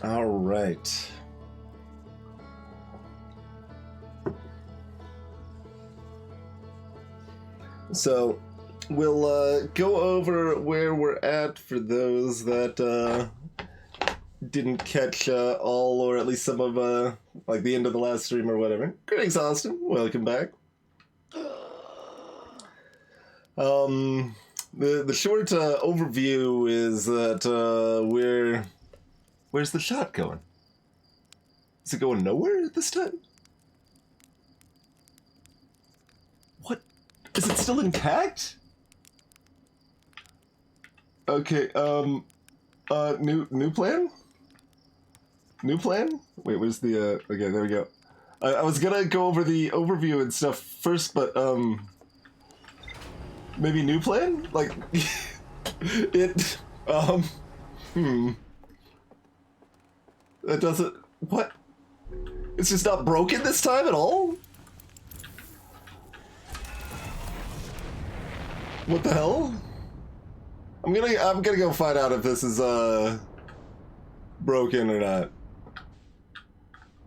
All right. So we'll go over where we're at for those that didn't catch all, or at least some of like the end of the last stream or whatever. Greetings, Austin. Welcome back. The short overview is that where's the shot going? Is it going nowhere this time? What? Is it still intact? Okay, new plan? New plan? Wait, where's the, okay, there we go. I was gonna go over the overview and stuff first, but, maybe new plan? Like, it, that doesn't, what? It's just not broken this time at all? What the hell? I'm gonna go find out if this is, broken or not.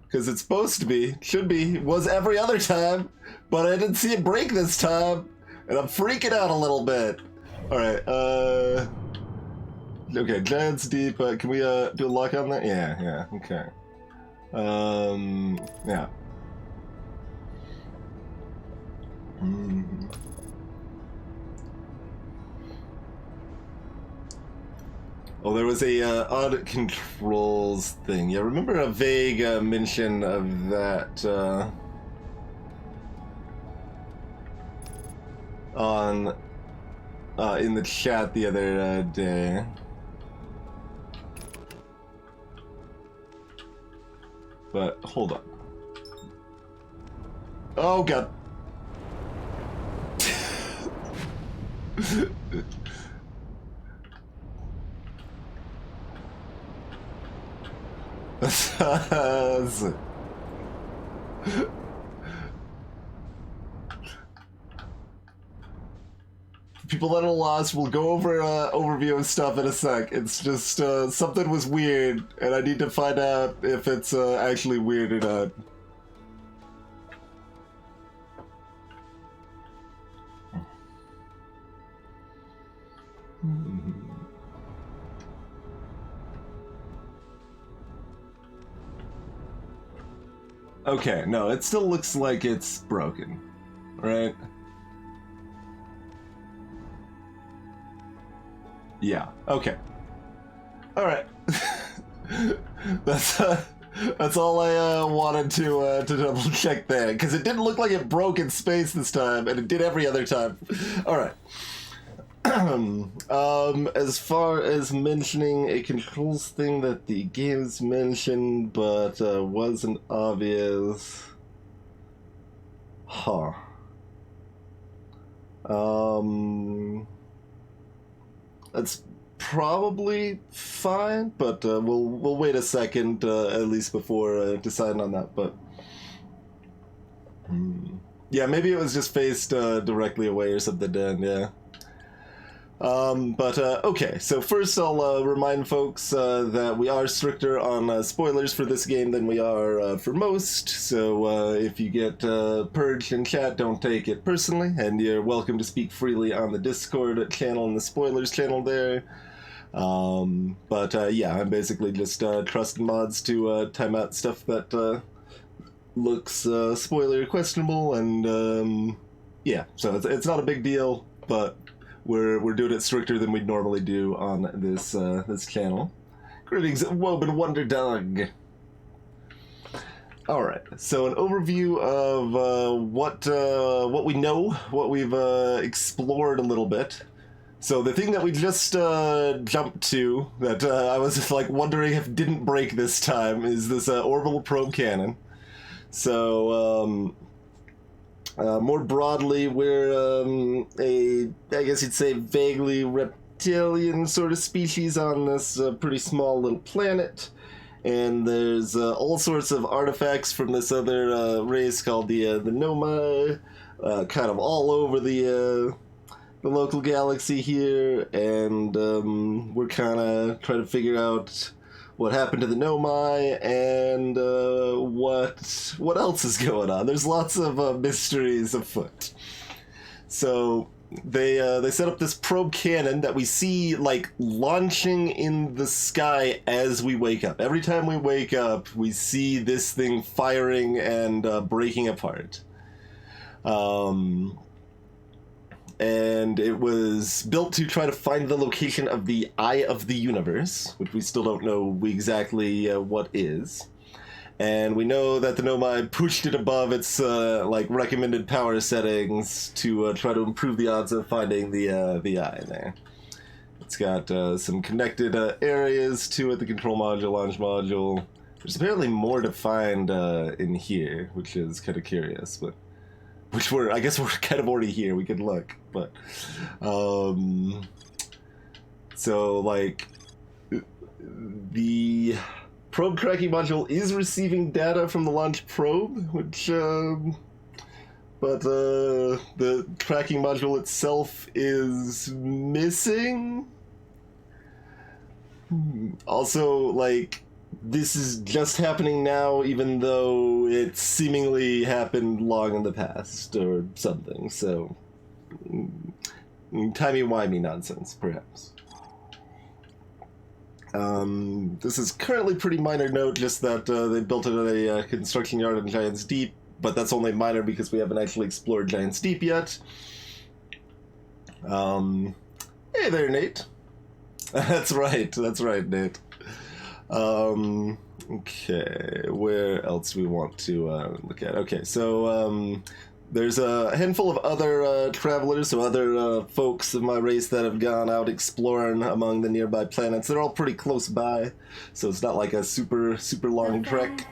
Because it's supposed to be, should be, was every other time, but I didn't see it break this time, and I'm freaking out a little bit. Alright, okay, Giants Deep, can we, do a lock on that? Yeah, okay. Yeah. Oh, there was a audit controls thing. Yeah, remember a vague mention of that on in the chat the other day. But hold on. Oh god. People that are lost, we'll go over overview of stuff in a sec. It's just something was weird, and I need to find out if it's actually weird or not. Okay, no, it still looks like it's broken, right? Yeah, okay. Alright. That's all I wanted to double check there, because it didn't look like it broke in space this time, and it did every other time. Alright. As far as mentioning a controls thing that the games mentioned, but wasn't obvious. Huh. That's probably fine, but we'll wait a second at least before deciding on that. But yeah, maybe it was just faced directly away or something. Then yeah. Okay, so first I'll remind folks that we are stricter on spoilers for this game than we are for most, so if you get purged in chat, don't take it personally, and you're welcome to speak freely on the Discord channel and the spoilers channel there. Yeah, I'm basically just trusting mods to time out stuff that looks spoiler questionable, and yeah, so it's not a big deal, but we're doing it stricter than we'd normally do on this this channel. Greetings, Woban Wonder Dog. All right, so an overview of what we know, what we've explored a little bit. So the thing that we just jumped to, that I was like wondering if didn't break this time, is this orbital probe cannon. So more broadly, we're I guess you'd say vaguely reptilian sort of species on this pretty small little planet, and there's all sorts of artifacts from this other race called the Noma, kind of all over the the local galaxy here, and we're kind of trying to figure out what happened to the Nomai and what else is going on. There's lots of mysteries afoot. So they set up this probe cannon that we see like launching in the sky as we wake up. Every time we wake up, we see this thing firing and breaking apart. And it was built to try to find the location of the Eye of the Universe, which we still don't know exactly what is. And we know that the Nomai pushed it above its like recommended power settings to try to improve the odds of finding the Eye there. It's got some connected areas to it, the control module, launch module. There's apparently more to find in here, which is kind of curious, but I guess we're kind of already here. We could look, but so like the probe tracking module is receiving data from the launch probe, which but the tracking module itself is missing. Also, like, this is just happening now, even though it seemingly happened long in the past or something, so timey-wimey nonsense, perhaps. This is currently pretty minor note, just that they built it at a construction yard in Giant's Deep, but that's only minor because we haven't actually explored Giant's Deep yet. Hey there, Nate. That's right, Nate. Okay, where else do we want to look at? Okay, so there's a handful of other travelers, so other folks of my race that have gone out exploring among the nearby planets. They're all pretty close by, so it's not like a super long trek.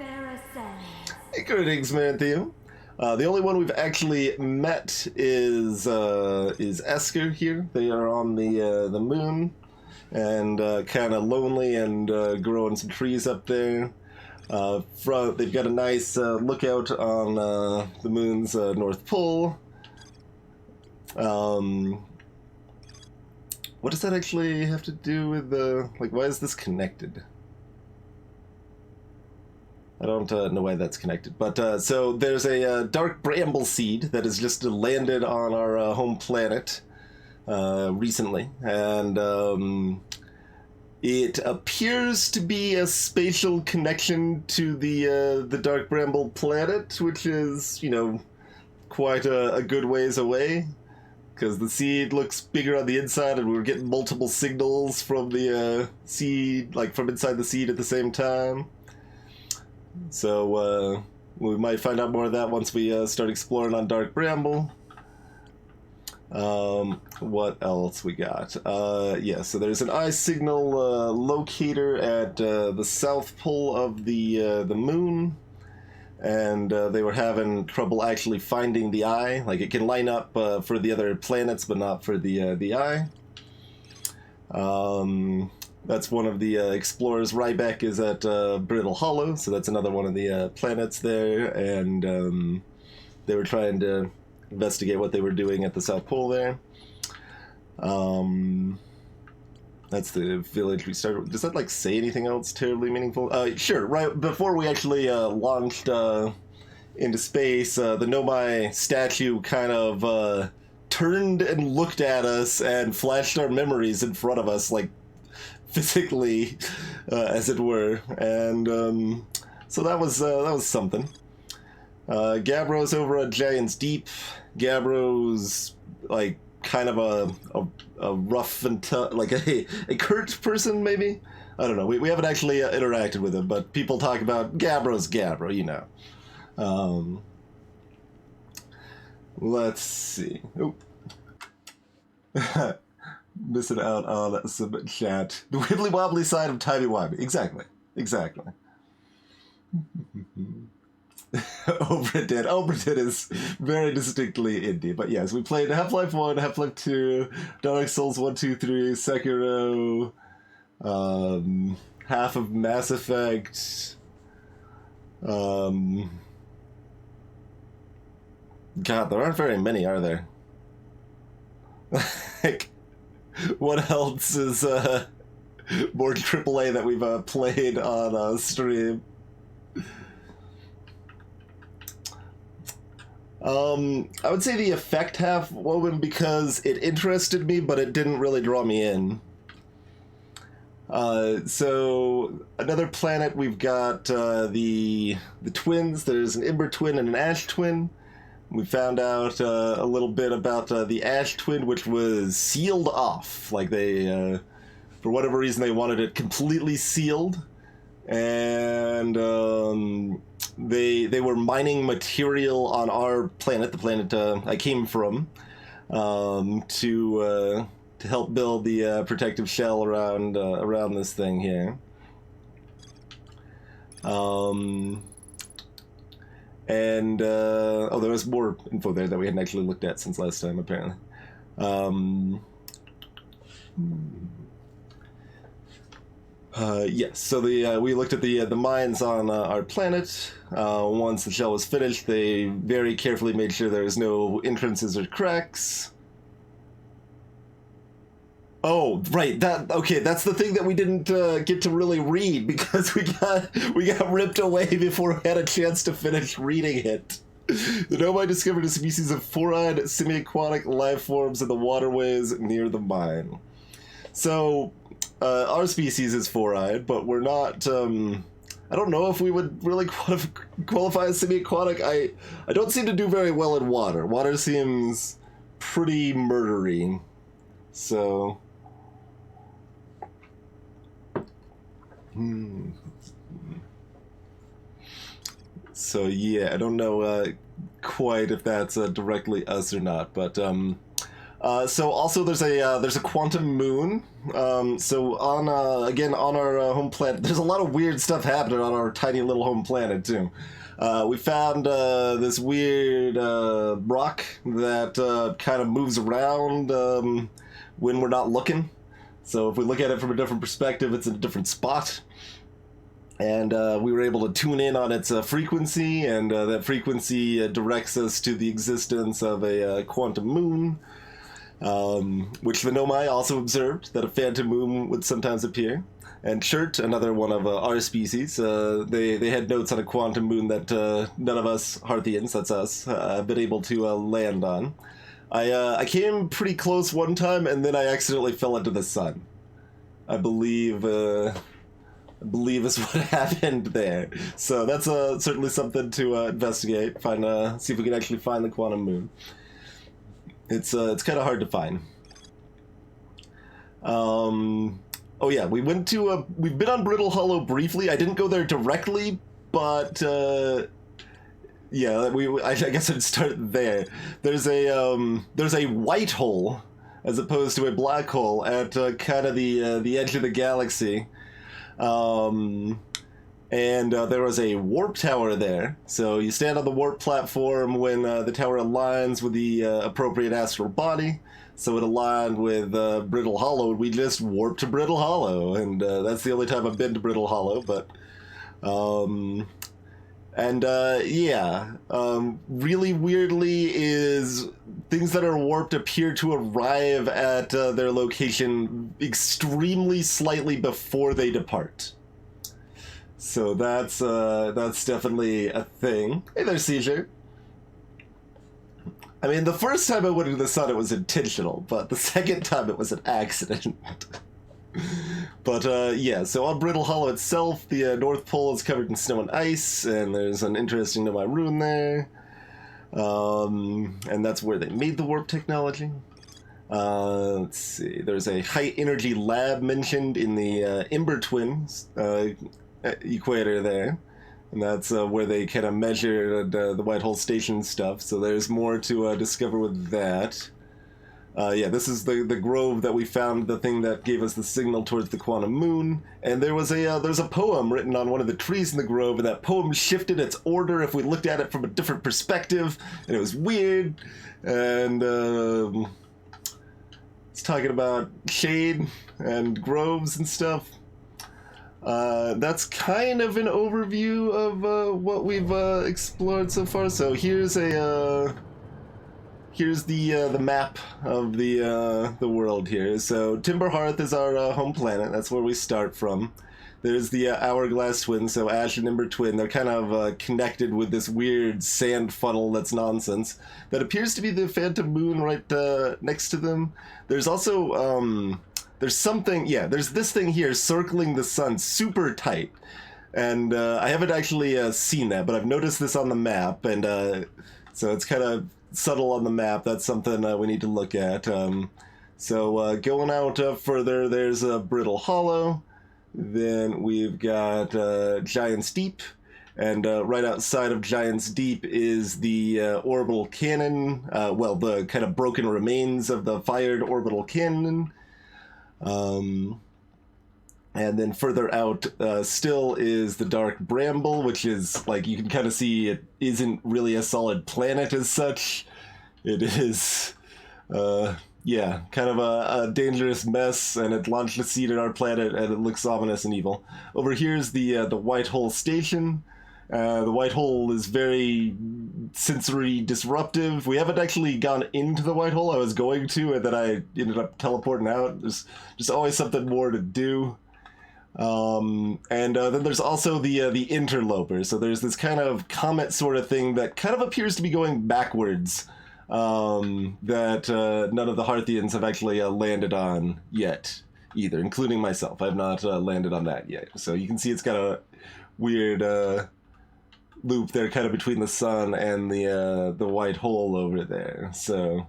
Hey, greetings, Manthium. The only one we've actually met is Esker here. They are on the moon, and kind of lonely and growing some trees up there. They've got a nice lookout on the moon's North Pole. What does that actually have to do with like, why is this connected? I don't know why that's connected, but so there's a dark bramble seed that has just landed on our home planet recently, and it appears to be a spatial connection to the dark bramble planet, which is, you know, quite a good ways away, because the seed looks bigger on the inside, and we're getting multiple signals from the seed, like from inside the seed at the same time. So we might find out more of that once we start exploring on Dark Bramble. What else we got? Yeah, so there's an eye signal locator at the south pole of the moon, and they were having trouble actually finding the eye. Like, it can line up for the other planets, but not for the eye. That's one of the explorers. Ryback is at Brittle Hollow, so that's another one of the planets there, and they were trying to investigate what they were doing at the South Pole there. That's the village we started with. Does that, like, say anything else terribly meaningful? Sure, right before we actually launched into space, the Nomai statue kind of turned and looked at us and flashed our memories in front of us, like, physically, as it were, and so that was something. Gabbro's over at Giant's Deep. Gabbro's like kind of a rough and like a curt person, maybe. I don't know. We haven't actually interacted with him, but people talk about Gabbro's Gabbro, you know. Let's see. Oh. Missing out on some chat. The wibbly wobbly side of timey wimey. Exactly. Obra is very distinctly indie, but yes, we played Half-Life 1, Half-Life 2, Dark Souls 1, 2, 3, Sekiro, half of Mass Effect, God, there aren't very many, are there? like, what else is more AAA that we've played on stream? I would say the Effect Half Woven because it interested me, but it didn't really draw me in. So another planet, we've got the twins. There's an Ember Twin and an Ash Twin. We found out a little bit about the Ash Twin, which was sealed off. Like they, for whatever reason, they wanted it completely sealed, and they were mining material on our planet, the planet I came from, to help build the protective shell around this thing here. And oh, there was more info there that we hadn't actually looked at since last time, apparently. Yes, so we looked at the mines on our planet. Once the shell was finished, they very carefully made sure there was no entrances or cracks. Oh, right. Okay. That's the thing that we didn't get to really read because we got ripped away before we had a chance to finish reading it. The Nomai discovered a species of four-eyed semi-aquatic life forms in the waterways near the mine. So, our species is four-eyed, but we're not. I don't know if we would really qualify as semi-aquatic. I don't seem to do very well in water. Water seems pretty murdery. So. So yeah, I don't know quite if that's directly us or not, but so also there's a quantum moon. So on again on our home planet, there's a lot of weird stuff happening on our tiny little home planet too. We found this weird rock that kind of moves around when we're not looking. So if we look at it from a different perspective, it's in a different spot. And we were able to tune in on its frequency, and that frequency directs us to the existence of a quantum moon, which the Nomai also observed, that a phantom moon would sometimes appear. And Chert, another one of our species, they had notes on a quantum moon that none of us, Hearthians, that's us, have been able to land on. I came pretty close one time, and then I accidentally fell into the sun. I believe is what happened there. So that's certainly something to investigate. See if we can actually find the quantum moon. It's kind of hard to find. Oh yeah, we've been on Brittle Hollow briefly. I didn't go there directly, but yeah, I guess I'd start there. There's a white hole as opposed to a black hole at kind of the edge of the galaxy, and there was a warp tower there. So you stand on the warp platform when the tower aligns with the appropriate astral body. So it aligned with Brittle Hollow, and we just warped to Brittle Hollow, and that's the only time I've been to Brittle Hollow, but really weirdly is things that are warped appear to arrive at their location extremely slightly before they depart. So that's definitely a thing. Hey there, Seizure. I mean, the first time I went into the sun, it was intentional, but the second time it was an accident. But yeah, so on Brittle Hollow itself, the North Pole is covered in snow and ice, and there's an interesting Nomai rune there. And that's where they made the warp technology. Let's see, there's a high energy lab mentioned in the Ember Twins equator there. And that's where they kind of measure the White Hole Station stuff, so there's more to discover with that. Yeah, this is the grove that we found, the thing that gave us the signal towards the quantum moon. And there's a poem written on one of the trees in the grove, and that poem shifted its order if we looked at it from a different perspective, and it was weird. And it's talking about shade and groves and stuff. That's kind of an overview of what we've explored so far. So here's a here's the map of the world here. So Timber Hearth is our home planet. That's where we start from. There's the Hourglass Twin, so Ash and Ember Twin. They're kind of connected with this weird sand funnel that's nonsense. That appears to be the Phantom Moon right next to them. There's also, there's something, yeah, there's this thing here circling the sun super tight. And I haven't actually seen that, but I've noticed this on the map, and so it's kind of subtle on the map. That's something we need to look at. So going out further, there's a Brittle Hollow. Then we've got Giant's Deep, and right outside of Giant's Deep is the orbital cannon, well, the kind of broken remains of the fired orbital cannon. And then further out still is the Dark Bramble, which is, like, you can kind of see it isn't really a solid planet as such. It is... yeah, kind of a dangerous mess, and it launched a seed at our planet, and it looks ominous and evil. Over here's the White Hole Station. The White Hole is very sensory disruptive. We haven't actually gone into the White Hole. I was going to, and then I ended up teleporting out. There's just always something more to do. And then there's also the Interloper. So there's this kind of comet sort of thing that kind of appears to be going backwards. That none of the Hearthians have actually landed on yet, either, including myself. I've not landed on that yet. So you can see it's got a weird loop there, kind of between the sun and the white hole over there. So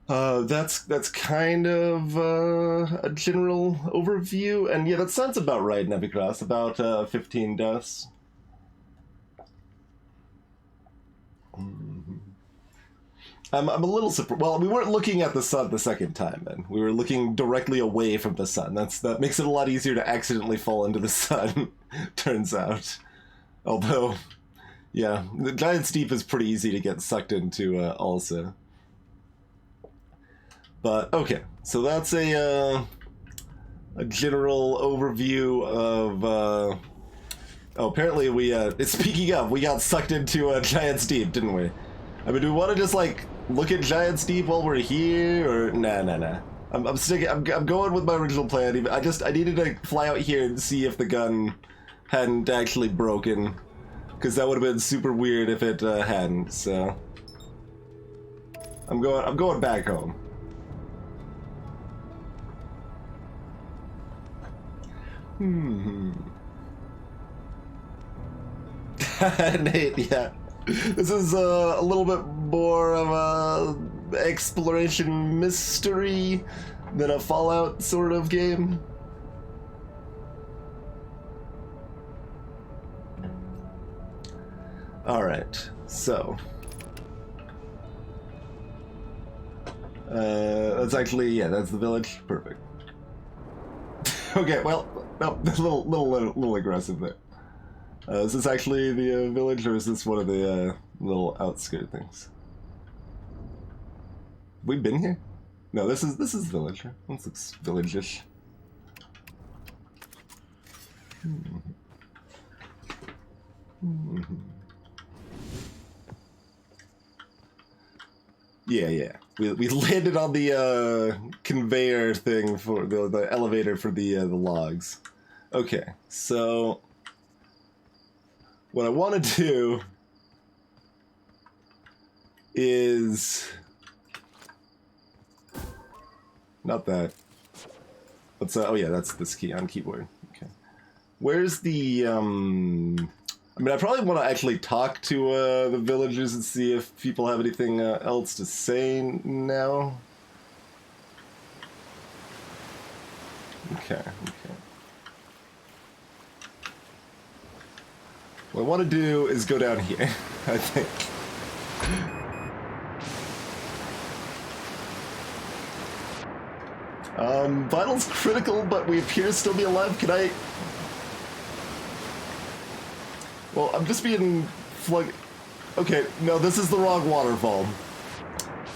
that's kind of a general overview, and yeah, that sounds about right, Nevicross. About 15 deaths. I'm a little surprised. Well, we weren't looking at the sun the second time, then. We were looking directly away from the sun. That makes it a lot easier to accidentally fall into the sun, turns out. Although, yeah, the Giant's Deep is pretty easy to get sucked into, also. But, okay, so that's a general overview of, oh, apparently we, speaking of, we got sucked into Giant's Deep, didn't we? I mean, do we want to just, like, look at Giant's Deep while we're here, or nah. I'm going with my original plan. I needed to fly out here and see if the gun hadn't actually broken, because that would have been super weird if it hadn't. So I'm going back home. Nate, yeah. This is a little bit more of a exploration mystery than a Fallout sort of game. Alright, so that's actually, yeah, that's the village. Perfect. Okay, well, no, a little aggressive there. Is this actually the village, or is this one of the little outskirt things? Have we been here? No, this is village. This looks village-ish. Yeah. We landed on the conveyor thing for the elevator for the logs. Okay, so what I want to do is not that. What's oh yeah, that's this key on keyboard. Okay, where's the I mean, I probably want to actually talk to the villagers and see if people have anything else to say now. Okay. What I want to do is go down here, I think. Vitals critical, but we appear to still be alive. Can I... Well, I'm just being okay, no, this is the wrong waterfall.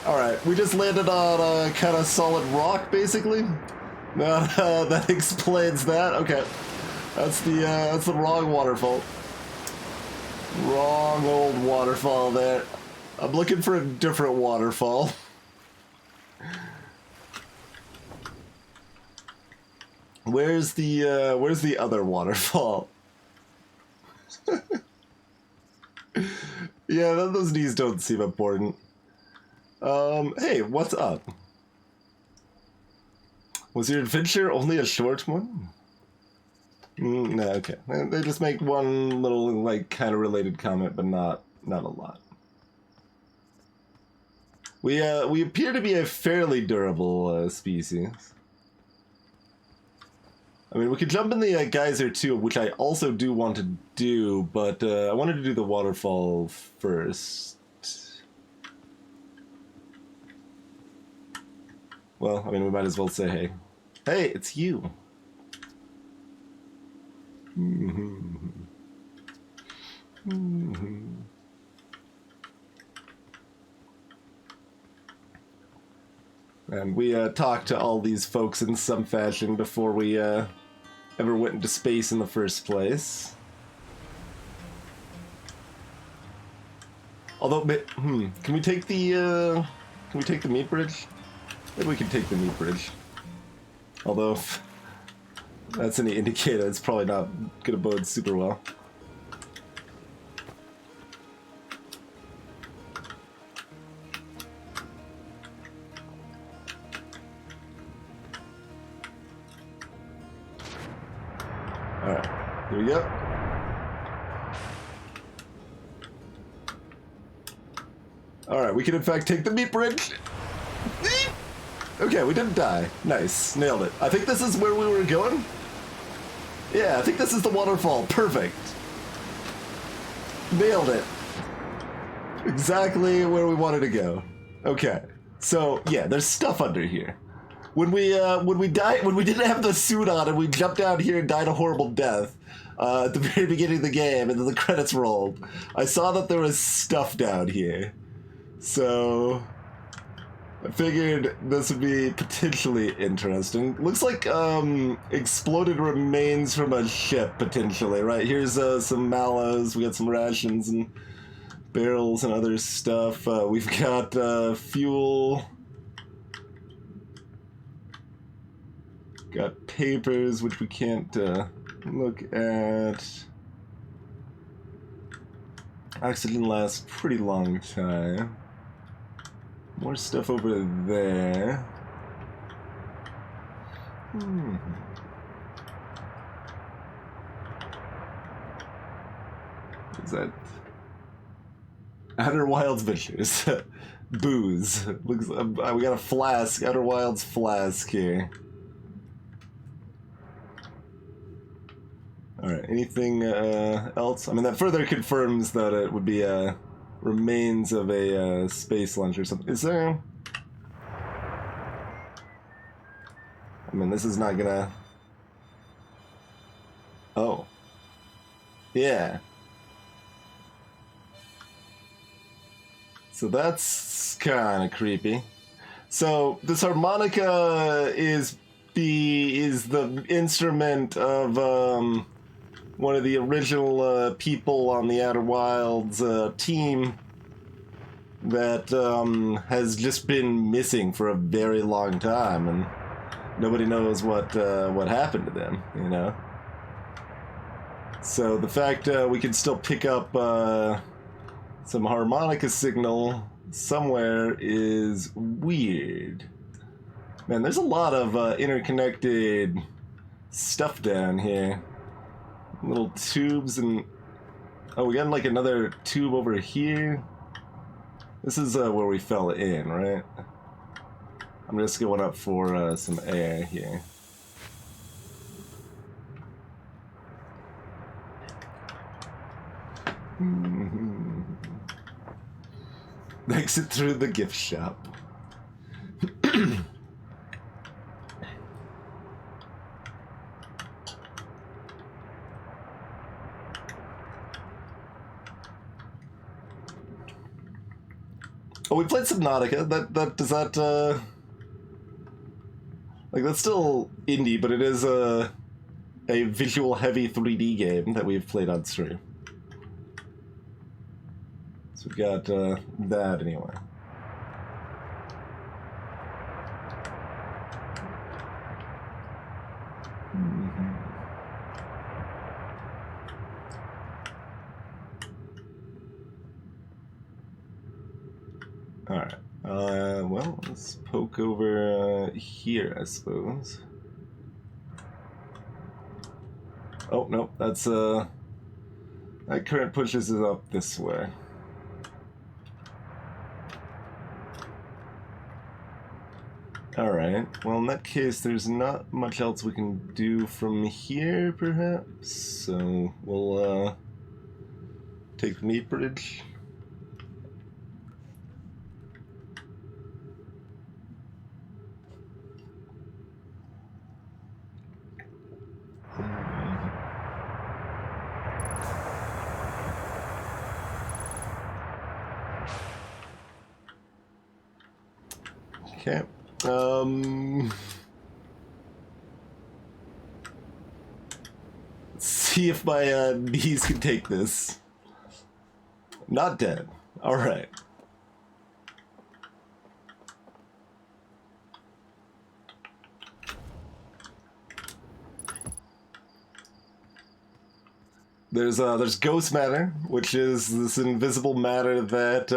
Alright, we just landed on a kind of solid rock, basically. That explains that. Okay. That's the wrong waterfall. Wrong old waterfall there. I'm looking for a different waterfall. Where's the other waterfall? Yeah, those knees don't seem important. Hey, what's up? Was your adventure only a short one? No, okay. They just make one little, like, kind of related comment, but not a lot. We appear to be a fairly durable species. I mean, we could jump in the geyser too, which I also do want to do, but I wanted to do the waterfall first. Well, I mean, we might as well say hey. Hey, it's you. And we talked to all these folks in some fashion before we ever went into space in the first place. Although, can we take the meat bridge? Maybe we can take the meat bridge. Although, if that's any indicator, it's probably not gonna bode super well. Alright, here we go. Alright, we can in fact take the meat bridge. Okay, we didn't die. Nice, nailed it. I think this is where we were going. Yeah, I think this is the waterfall. Perfect. Nailed it. Exactly where we wanted to go. Okay, so yeah, there's stuff under here. When we didn't have the suit on and we jumped down here and died a horrible death at the very beginning of the game, and then the credits rolled, I saw that there was stuff down here. So I figured this would be potentially interesting. Looks like exploded remains from a ship, potentially, right? Here's some mallows, we got some rations and barrels and other stuff. We've got fuel. Got papers, which we can't look at. Actually didn't last a pretty long time. More stuff over there. Is that Outer Wilds Ventures? Booze. Looks. We got a flask. Outer Wilds flask here. Alright, anything else? I mean, that further confirms that it would be remains of a space launch or something. Is there... I mean, this is not gonna... Oh. Yeah. So that's kind of creepy. So this harmonica is the instrument of one of the original people on the Outer Wilds team that has just been missing for a very long time, and nobody knows what happened to them, you know? So the fact we can still pick up some harmonica signal somewhere is weird. Man, there's a lot of interconnected stuff down here. Little tubes and... Oh, we got like another tube over here. This is where we fell in, right? I'm just going up for some air here. Exit through the gift shop. Oh, we played Subnautica. Does that like, that's still indie, but it is a visual heavy 3D game that we've played on stream. As So we got that anyway. Alright. Well, let's poke over here, I suppose. Oh, no, that's, that current pushes it up this way. Alright, well in that case there's not much else we can do from here, perhaps, so we'll, take the meat bridge. Okay. Let's see if my knees can take this. Not dead. Alright. There's ghost matter, which is this invisible matter that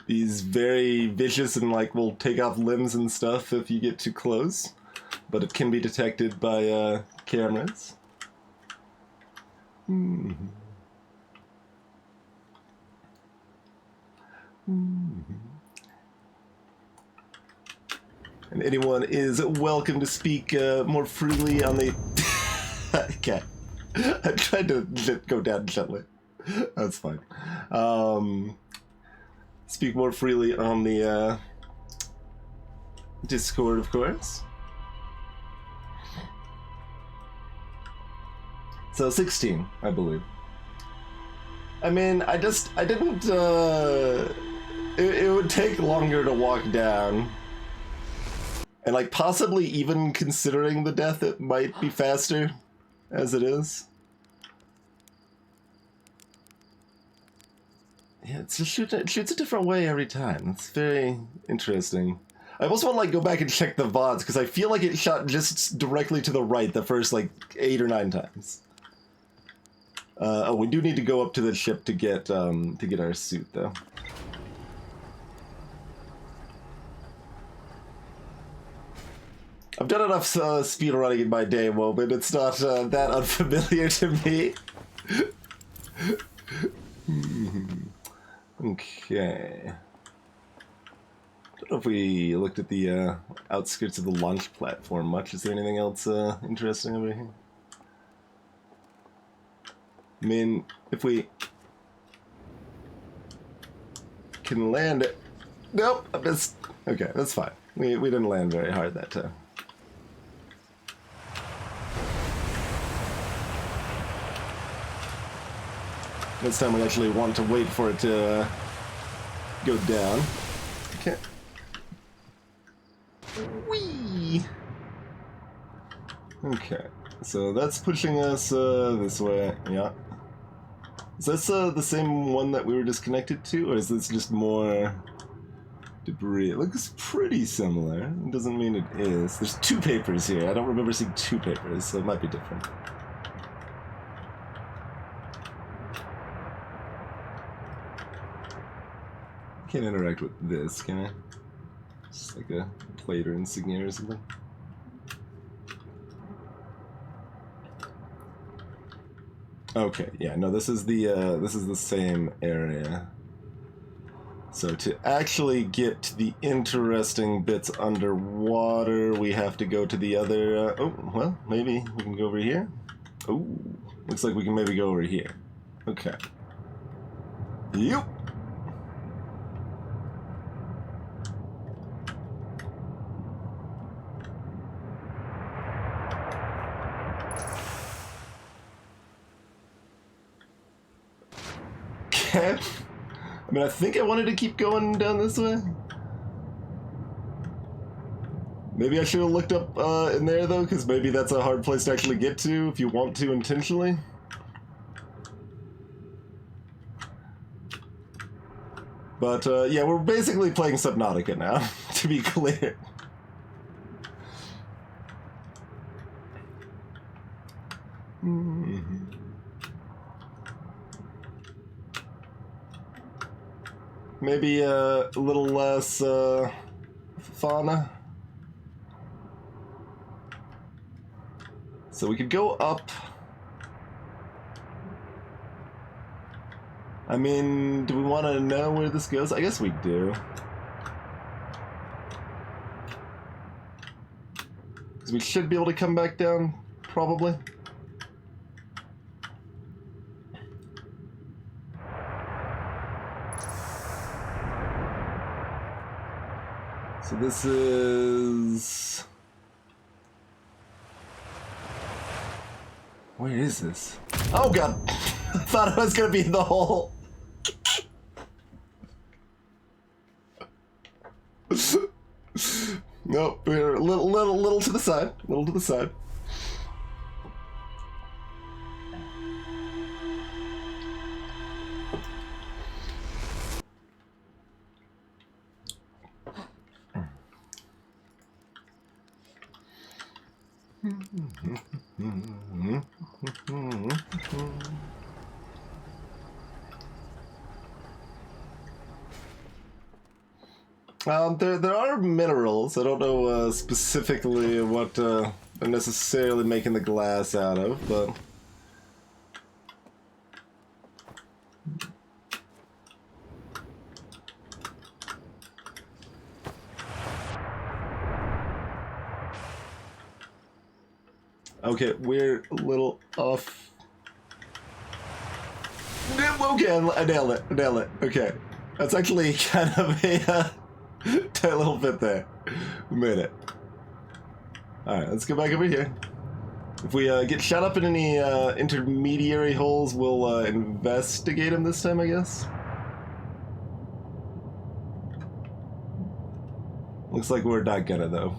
is very vicious and like will take off limbs and stuff if you get too close, but it can be detected by cameras. And anyone is welcome to speak more freely on the. Okay. I tried to go down gently. That's fine. Speak more freely on the Discord, of course. So 16, I believe. I mean, I didn't, it would take longer to walk down. And like possibly even considering the death, it might be faster. As it is. Yeah, it shoots a different way every time. It's very interesting. I also want to like go back and check the VODs because I feel like it shot just directly to the right the first like 8 or 9 times. Oh, we do need to go up to the ship to get our suit though. I've done enough speed running in my day moment. It's not that unfamiliar to me. Okay. I don't know if we looked at the outskirts of the launch platform much. Is there anything else interesting over here? I mean, if we can land it. Nope, I missed. Okay, that's fine. We didn't land very hard that time. This time we actually want to wait for it to go down. Okay. Whee! Okay, so that's pushing us this way, yeah. Is this the same one that we were disconnected to, or is this just more debris? It looks pretty similar. It doesn't mean it is. There's 2 papers here. I don't remember seeing 2 papers, so it might be different. Can't interact with this, can I? Just like a plate or insignia or something. Okay, yeah, no, this is the same area. So to actually get to the interesting bits underwater, we have to go to the other. Oh, well, maybe we can go over here. Oh, looks like we can maybe go over here. Okay. Yep. I mean, I think I wanted to keep going down this way. Maybe I should have looked up in there, though, because maybe that's a hard place to actually get to if you want to intentionally. But yeah, we're basically playing Subnautica now, to be clear. Maybe a little less fauna. So we could go up. I mean, do we want to know where this goes? I guess we do. Because we should be able to come back down, probably. So this is... Where is this? Oh god! I thought it was gonna be the hole. Nope, we're a little to the side. A little to the side. There are minerals. I don't know specifically what they're necessarily making the glass out of, but... Okay, we're a little off. Okay, I nailed it. Okay. That's actually kind of a tight little bit there. We made it. Alright, let's go back over here. If we get shot up in any intermediary holes, we'll investigate them this time, I guess. Looks like we're not gonna, though.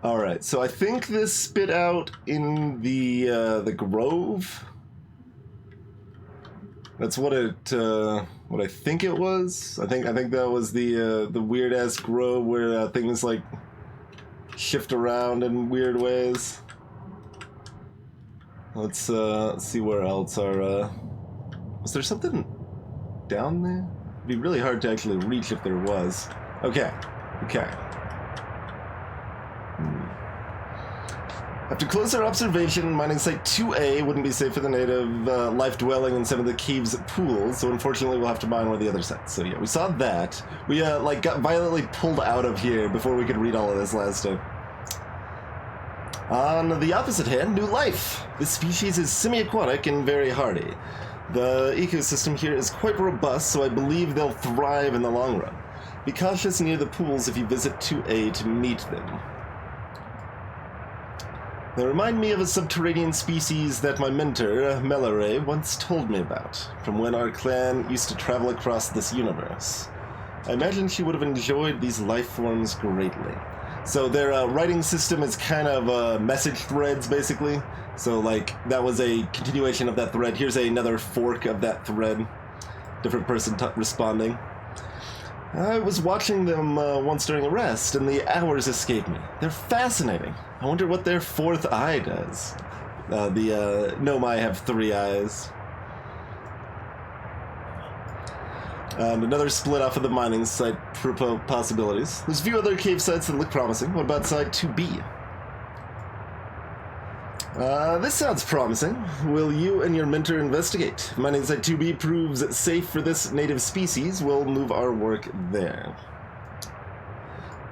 Alright, so I think this spit out in the grove. That's what what I think it was. I think that was the weird ass grove where things like shift around in weird ways. Let's see where else are. Was there something down there? It'd be really hard to actually reach if there was. Okay. After closer observation, mining site 2A wouldn't be safe for the native life dwelling in some of the cave's pools, so unfortunately we'll have to mine one of the other sites. So yeah, we saw that. We like got violently pulled out of here before we could read all of this last time. On the opposite hand, new life. This species is semi-aquatic and very hardy. The ecosystem here is quite robust, so I believe they'll thrive in the long run. Be cautious near the pools if you visit 2A to meet them. They remind me of a subterranean species that my mentor, Melare, once told me about, from when our clan used to travel across this universe. I imagine she would have enjoyed these life forms greatly. So their writing system is kind of message threads, basically. So, like, that was a continuation of that thread. Here's another fork of that thread. Different person responding. I was watching them once during a rest, and the hours escape me. They're fascinating. I wonder what their fourth eye does. The Nomai have 3 eyes. And another split off of the mining site possibilities. There's a few other cave sites that look promising. What about site 2B? This sounds promising. Will you and your mentor investigate? Mining site 2B proves safe for this native species. We'll move our work there.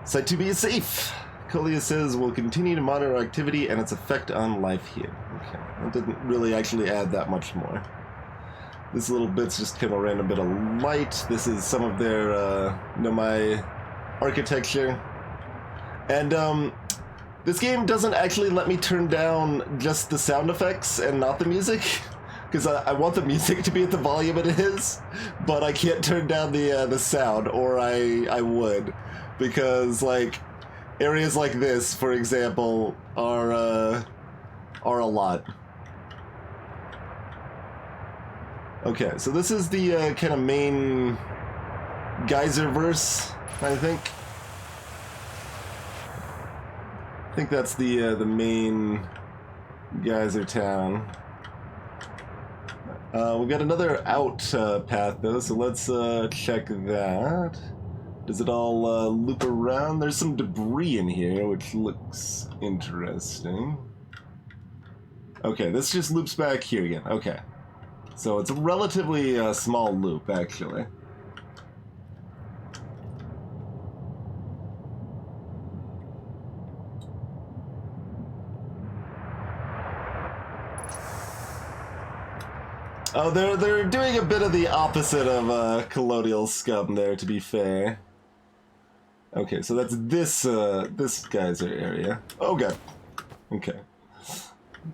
Site 2B is safe. Colia says we'll continue to monitor activity and its effect on life here. Okay, that didn't really actually add that much more. This little bit's just kind of a random bit of light. This is some of their Nomai architecture. And this game doesn't actually let me turn down just the sound effects and not the music, because I want the music to be at the volume it is, but I can't turn down the sound, or I would, because like areas like this, for example, are a lot. Okay, so this is the kind of main geyserverse, I think. I think that's the main geyser town. We've got another out path though, so let's check that. Does it all loop around? There's some debris in here, which looks interesting. Okay, this just loops back here again. Okay. So it's a relatively small loop, actually. Oh, they're doing a bit of the opposite of Colonial Scum there, to be fair. Okay, so that's this geyser area. Oh god. Okay.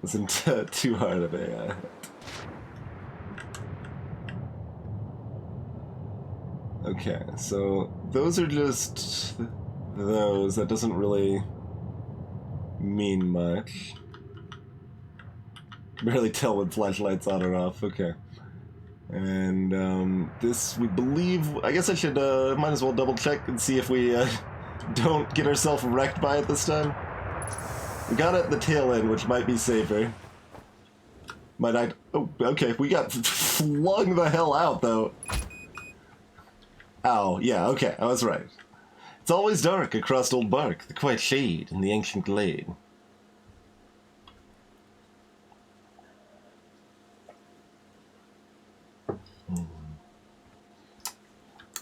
Wasn't too hard of a Okay, so those are just those. That doesn't really mean much. Barely tell when flashlight's on or off. Okay. And this, we believe, I guess I should might as well double check and see if we don't get ourselves wrecked by it this time. We got it at the tail end, which might be safer. Might I? Oh, okay. We got flung the hell out though. Ow, yeah, okay, I was right. It's always dark across Old Bark, the quiet shade in the ancient glade.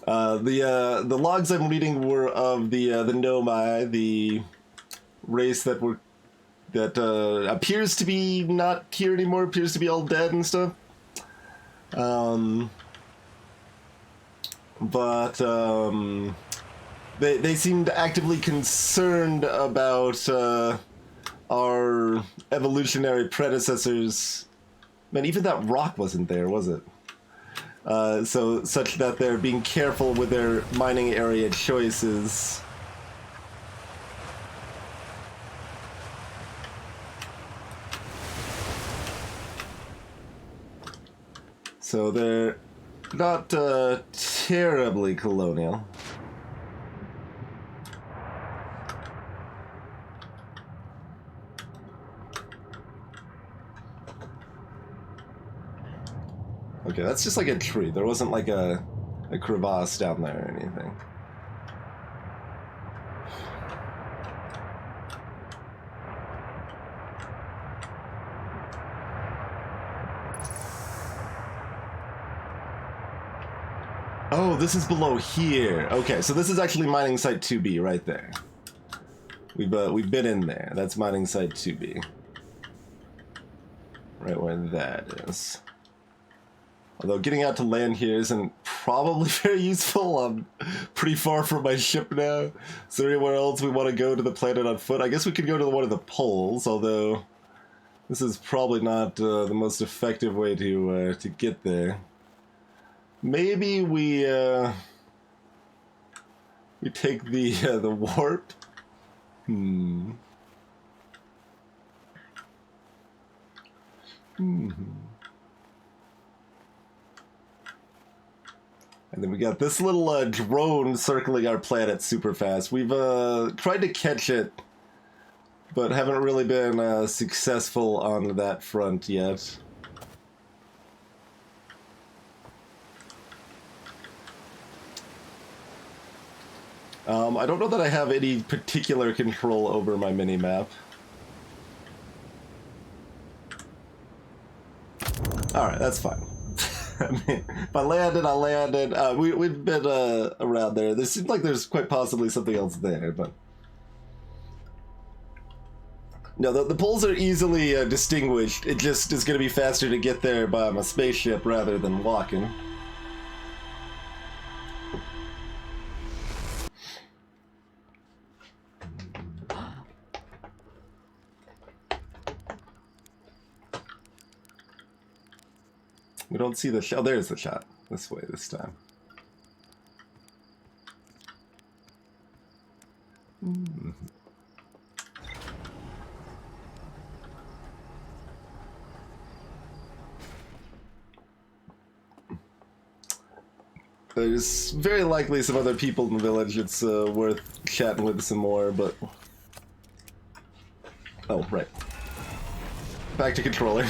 The logs I'm reading were of the Nomai, the race that appears to be not here anymore, appears to be all dead and stuff. But they seemed actively concerned about our evolutionary predecessors. Man, even that rock wasn't there, was it? So such that they're being careful with their mining area choices. So they're not terribly colonial. Okay, that's just like a tree. There wasn't like a crevasse down there or anything. Oh, this is below here. Okay, so this is actually mining site 2B right there. We've been in there. That's mining site 2B. Right where that is. Although getting out to land here isn't probably very useful. I'm pretty far from my ship now. Is there anywhere else we want to go to the planet on foot? I guess we could go to one of the poles, although this is probably not the most effective way to get there. Maybe we take the warp. And then we got this little drone circling our planet super fast. We've tried to catch it, but haven't really been successful on that front yet. I don't know that I have any particular control over my mini-map. Alright, that's fine. I mean, if I landed, I landed. We've been around there. There seems like there's quite possibly something else there, but... No, the poles are easily distinguished. It just is going to be faster to get there by my spaceship rather than walking. We don't see the shot. Oh, there's the shot. This way this time. There's very likely some other people in the village it's worth chatting with some more, but... Oh, right. Back to controller.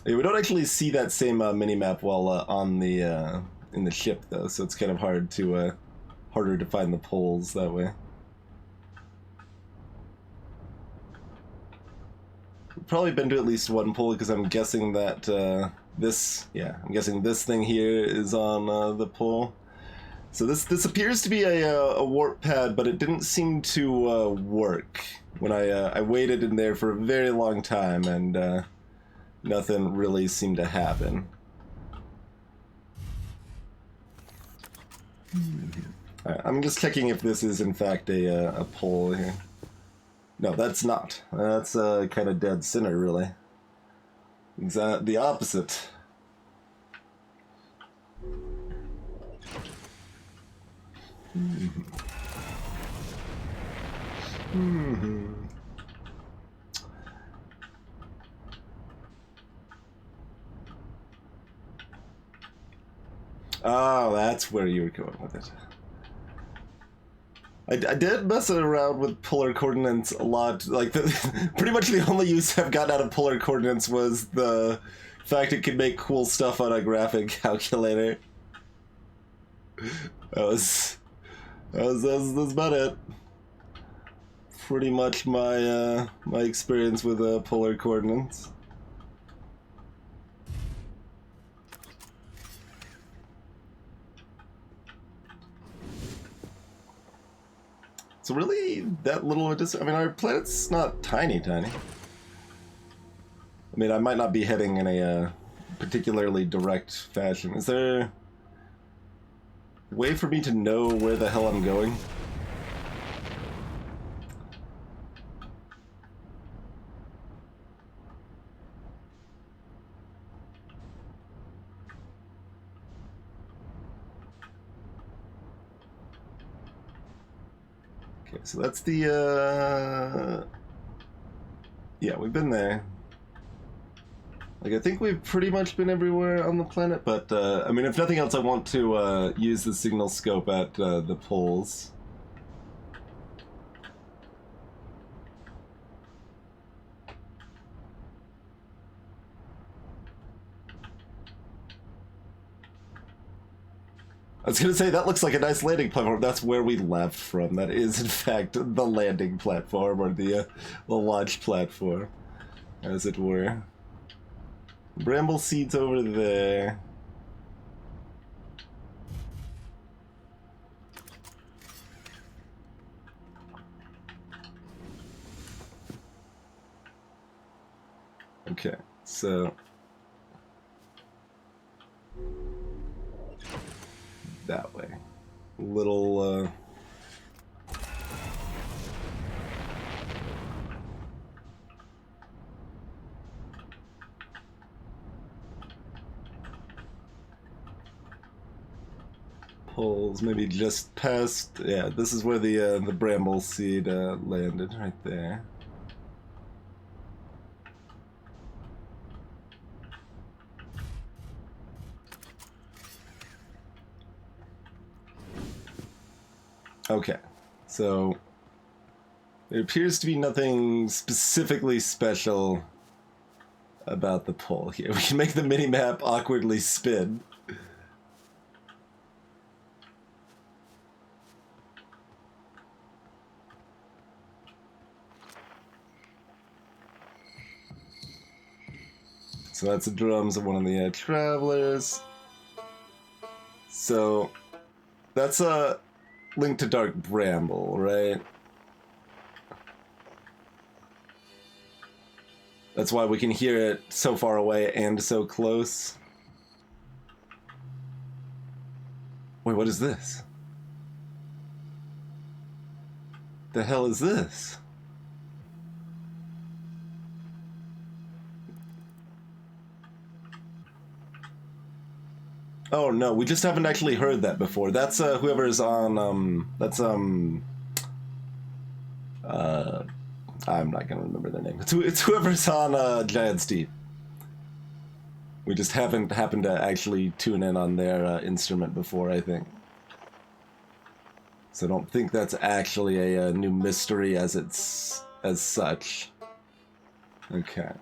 Yeah, we don't actually see that same mini-map while on the in the ship, though, so it's kind of hard to harder to find the poles that way. We've probably been to at least one pole, because I'm guessing that I'm guessing this thing here is on the pole. So this appears to be a warp pad, but it didn't seem to work when I waited in there for a very long time, and nothing really seemed to happen. Alright, I'm just checking if this is in fact a pole here. No, that's not. That's kind of dead center, really. The opposite. Oh, that's where you were going with it. I did mess around with polar coordinates a lot. Like, pretty much the only use I've gotten out of polar coordinates was the fact it could make cool stuff on a graphic calculator. That's about it. Pretty much my my experience with polar coordinates. So really, that little of a distance? I mean, our planet's not tiny. I mean, I might not be heading in a particularly direct fashion. Is there a way for me to know where the hell I'm going? Okay, so that's the, yeah, we've been there. Like, I think we've pretty much been everywhere on the planet, but, I mean, if nothing else, I want to, use the signal scope at, the poles. I was gonna say, that looks like a nice landing platform. That's where we left from. That is, in fact, the landing platform, or the launch platform, as it were. Bramble seeds over there. Okay, so... that way. Little, poles, maybe just past... yeah, this is where the bramble seed landed, right there. Okay, so there appears to be nothing specifically special about the pole here. We can make the mini-map awkwardly spin. So that's the drums of one of the travelers. So that's a Link to Dark Bramble, right? That's why we can hear it so far away and so close. Wait, what is this? The hell is this? Oh no, we just haven't actually heard that before. That's whoever's on that's I'm not gonna remember their name. It's whoever's on Giant's Deep. We just haven't happened to actually tune in on their instrument before, I think. So I don't think that's actually a new mystery as such. Okay.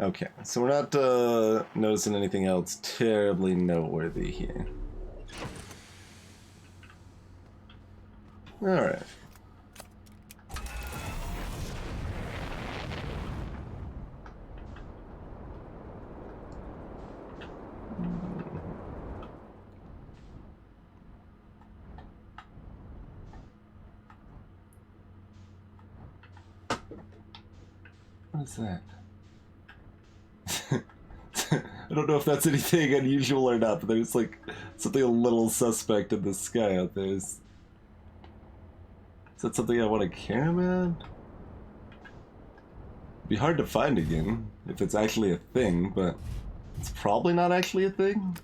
Okay, so we're not noticing anything else terribly noteworthy here. Alright. What is that? I don't know if that's anything unusual or not, but there's like something a little suspect in the sky out there. Is that something I want to care about? It'd be hard to find again if it's actually a thing, but it's probably not actually a thing.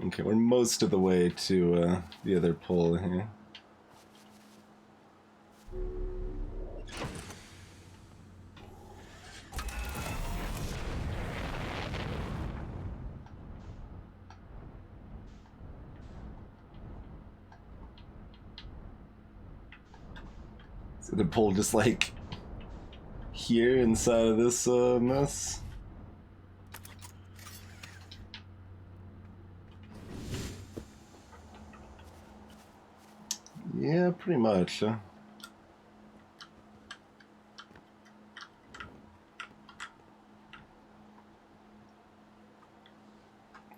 Okay, we're most of the way to the other pole here. So the pole just like here inside of this mess. Yeah, pretty much. I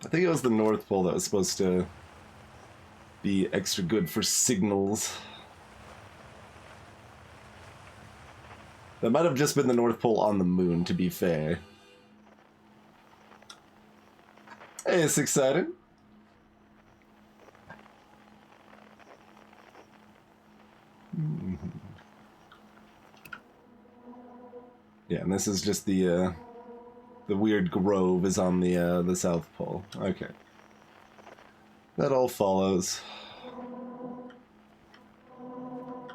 think it was the North Pole that was supposed to be extra good for signals. That might have just been the North Pole on the moon, to be fair. Hey, it's exciting. Yeah, and this is just the weird grove is on the South Pole. Okay. That all follows.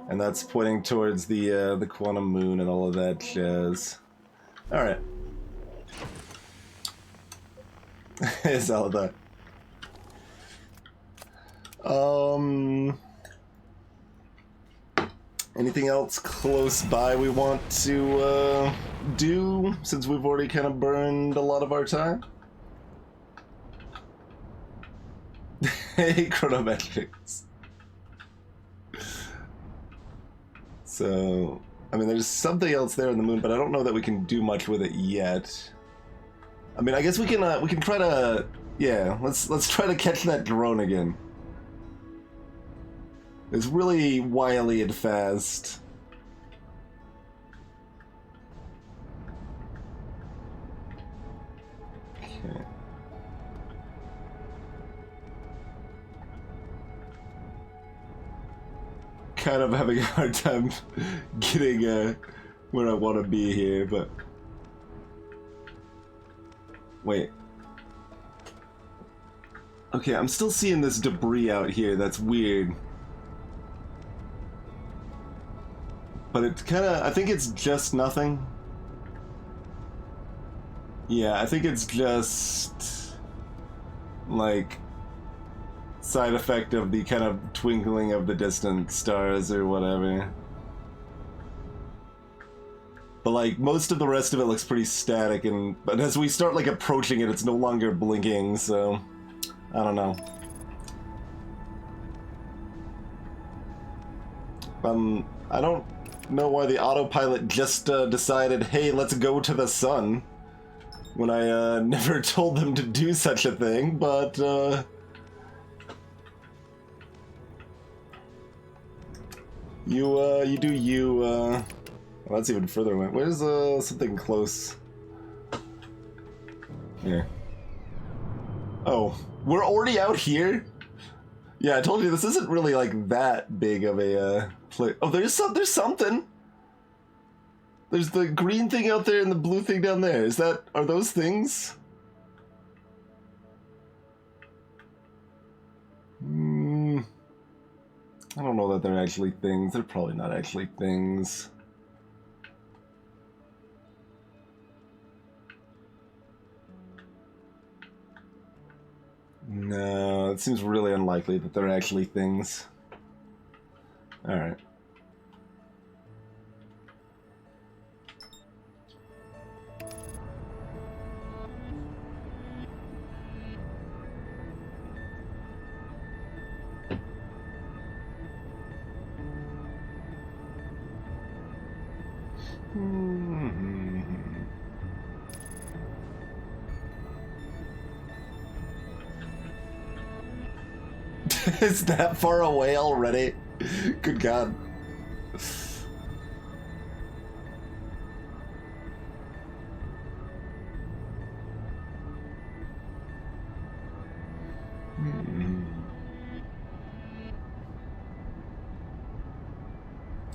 And that's pointing towards the quantum moon and all of that jazz. Alright. It's all that. Anything else close by we want to do, since we've already kind of burned a lot of our time? Hey, chronometrics. So, I mean, there's something else there in the moon, but I don't know that we can do much with it yet. I mean, I guess we can try to, yeah, let's try to catch that drone again. It's really wily and fast. Okay. Kind of having a hard time getting where I want to be here, but wait. Okay, I'm still seeing this debris out here. That's weird. But it's kind of, I think it's just nothing. Yeah, I think it's just like side effect of the kind of twinkling of the distant stars or whatever. But like most of the rest of it looks pretty static, but as we start like approaching it, it's no longer blinking, so I don't know. I don't know why the autopilot just decided, hey, let's go to the sun, when I never told them to do such a thing, but you do you. Well, that's even further away. Where's something close? Here. Oh, we're already out here? Yeah, I told you this isn't really like that big of a place. Oh, there's something. There's the green thing out there and the blue thing down there. Are those things? I don't know that they're actually things. They're probably not actually things. No, it seems really unlikely that they're actually things. Alright. It's that far away already? Good God.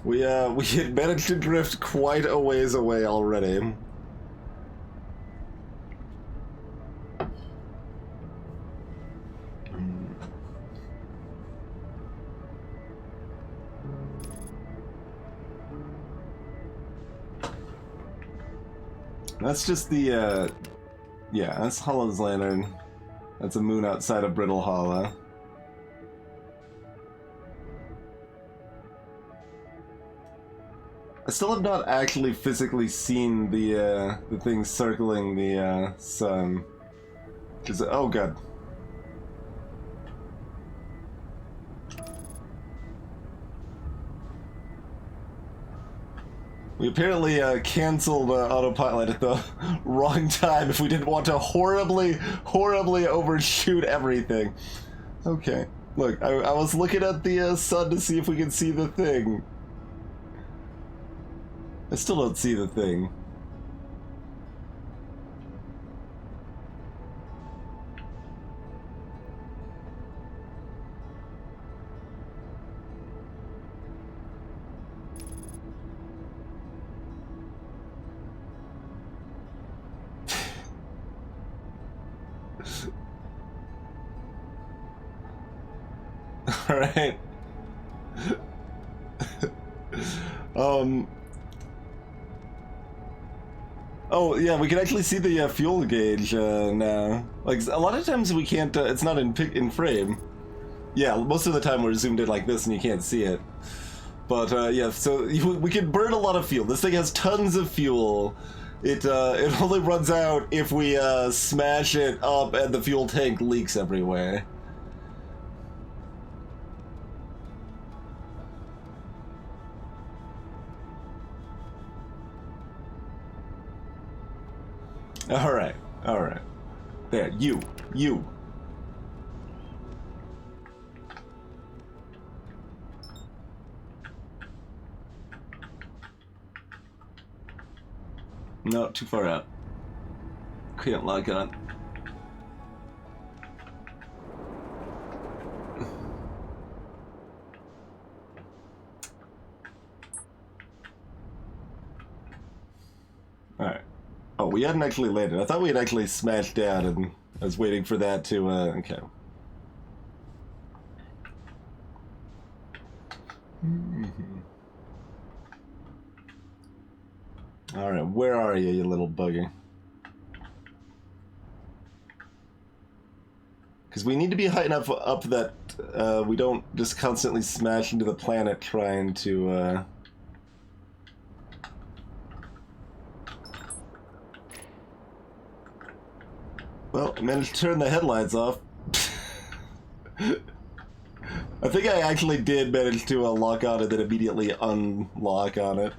We had managed to drift quite a ways away already. That's just the, yeah, that's Hollow's Lantern. That's a moon outside of Brittle Hollow. I still have not actually physically seen the thing circling the, sun. Oh god. We apparently canceled autopilot at the wrong time if we didn't want to horribly overshoot everything. Okay. Look, I was looking at the sun to see if we could see the thing. I still don't see the thing. Alright. Oh, yeah, we can actually see the fuel gauge now. Like, a lot of times we can't, it's not in frame. Yeah, most of the time we're zoomed in like this and you can't see it. But, yeah, so we can burn a lot of fuel. This thing has tons of fuel. It only runs out if we smash it up and the fuel tank leaks everywhere. Alright, alright. There, you. No, too far out. Can't log on. Alright. Oh, we hadn't actually landed. I thought we had actually smashed down, and I was waiting for that to, okay. Alright, where are you, you little bugger? Because we need to be high enough up that we don't just constantly smash into the planet trying to, Well, I managed to turn the headlights off. I think I actually did manage to lock on it and then immediately unlock on it.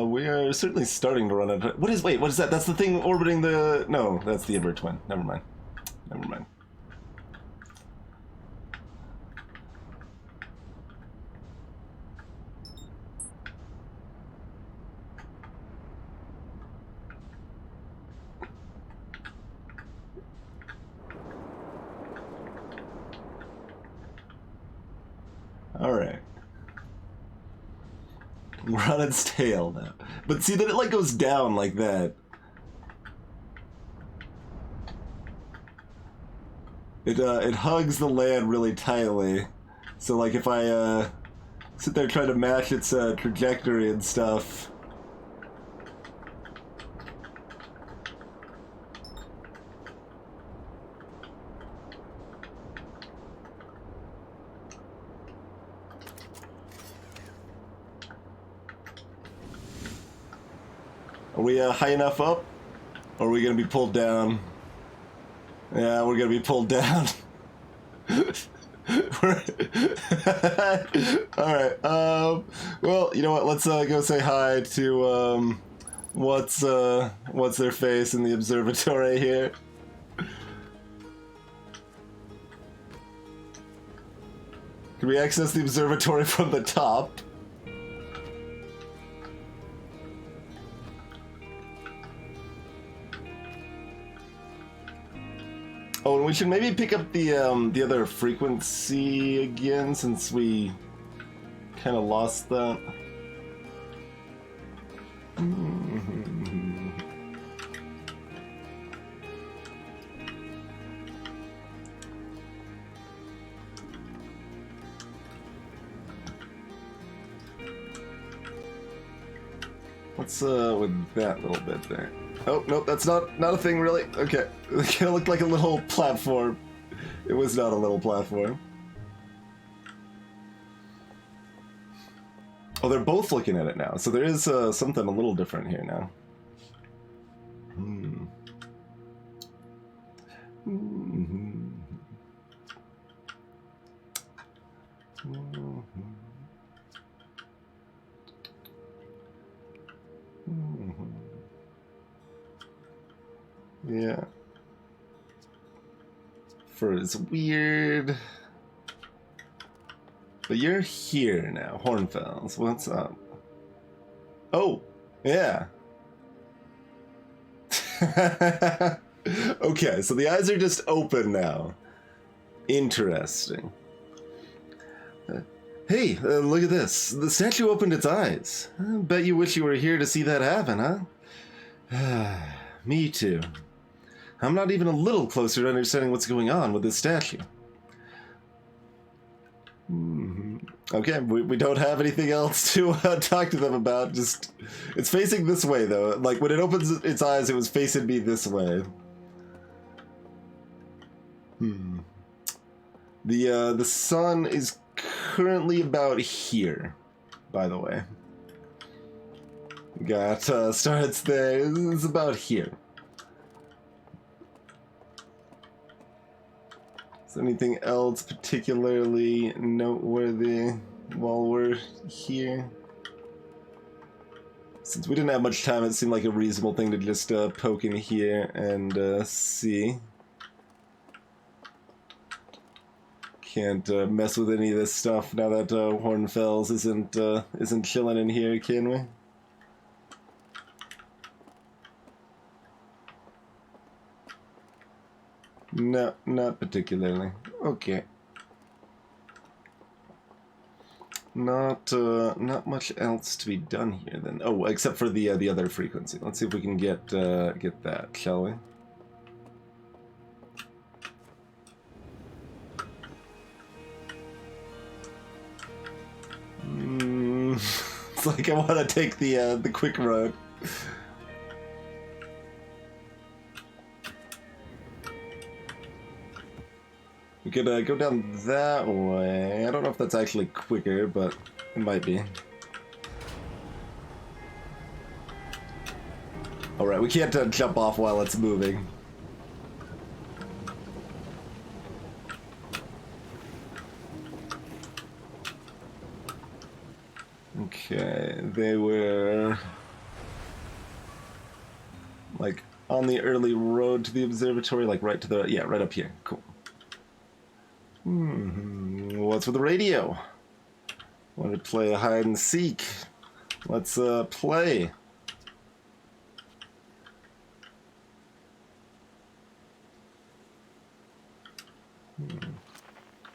We are certainly starting to run out of... Wait, what is that? That's the thing orbiting the... No, that's the Invert Twin. Never mind. Alright. We're on its tail now. But see that it like goes down like that. It hugs the land really tightly. So like if I sit there trying to match its trajectory and stuff. Are we high enough up? Or are we gonna be pulled down? Yeah, we're gonna be pulled down. Alright, well, you know what, let's go say hi to, what's their face in the observatory here. Can we access the observatory from the top? Oh, and we should maybe pick up the other frequency again, since we kind of lost that. What's with that little bit there? Oh, nope, that's not a thing, really. Okay, it kind of looked like a little platform. It was not a little platform. Oh, they're both looking at it now, so there is something a little different here now. Yeah. For it's weird. But you're here now, Hornfels. What's up? Oh, yeah. Okay, so the eyes are just open now. Interesting. Hey, look at this. The statue opened its eyes. I bet you wish you were here to see that happen, huh? Me too. I'm not even a little closer to understanding what's going on with this statue. Okay, we don't have anything else to talk to them about. Just, it's facing this way, though. Like, when it opens its eyes, it was facing me this way. The sun is currently about here, by the way. We got starts there. It's about here. Is there anything else particularly noteworthy while we're here? Since we didn't have much time, it seemed like a reasonable thing to just poke in here and see. Can't mess with any of this stuff now that Hornfels isn't chilling in here, can we? No, not particularly. Okay. Not much else to be done here then. Oh, except for the other frequency. Let's see if we can get that, shall we? It's like I want to take the quick road. We could go down that way. I don't know if that's actually quicker, but it might be. Alright, we can't jump off while it's moving. Okay, they were like on the early road to the observatory, like right to the, yeah, right up here. Cool. What's with the radio? Want to play hide and seek? Let's play.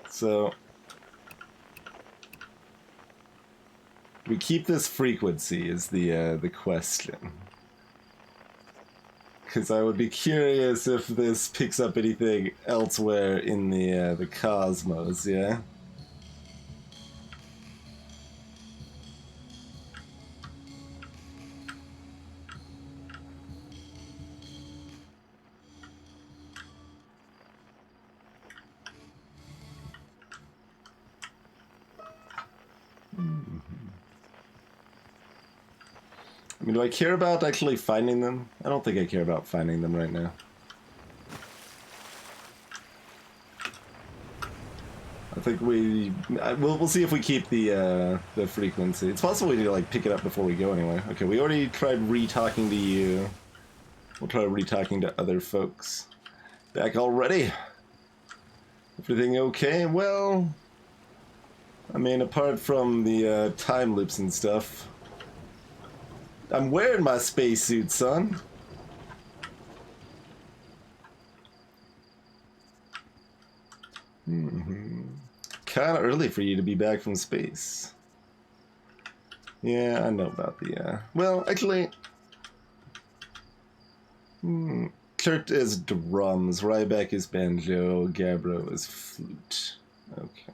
So we keep this frequency is the question. Because I would be curious if this picks up anything elsewhere in the cosmos, yeah? I mean, do I care about actually finding them? I don't think I care about finding them right now. I think we'll see if we keep the frequency. It's possible we need to like pick it up before we go anywhere. Okay, we already tried re-talking to you. We'll try re-talking to other folks. Back already? Everything okay? Well, I mean, apart from the time loops and stuff, I'm wearing my spacesuit, son. Kind of early for you to be back from space. Yeah, I know about the, well, actually... Kurt is drums, Ryback is banjo, Gabbro is flute. Okay.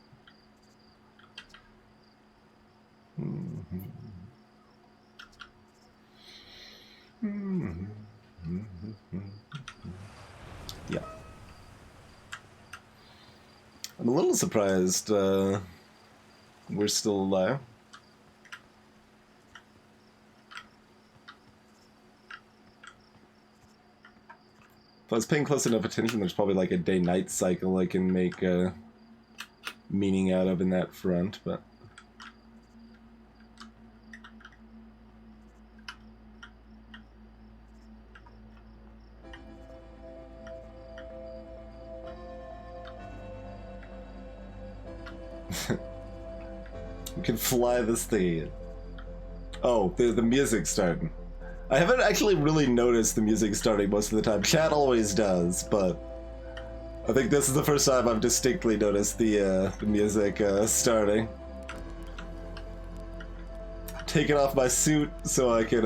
Yeah. I'm a little surprised we're still alive. If I was paying close enough attention, there's probably like a day-night cycle I can make meaning out of in that front, but... We can fly this thing. Oh, the music's starting. I haven't actually really noticed the music starting most of the time. Chat always does, but I think this is the first time I've distinctly noticed the music starting. Taking off my suit so I could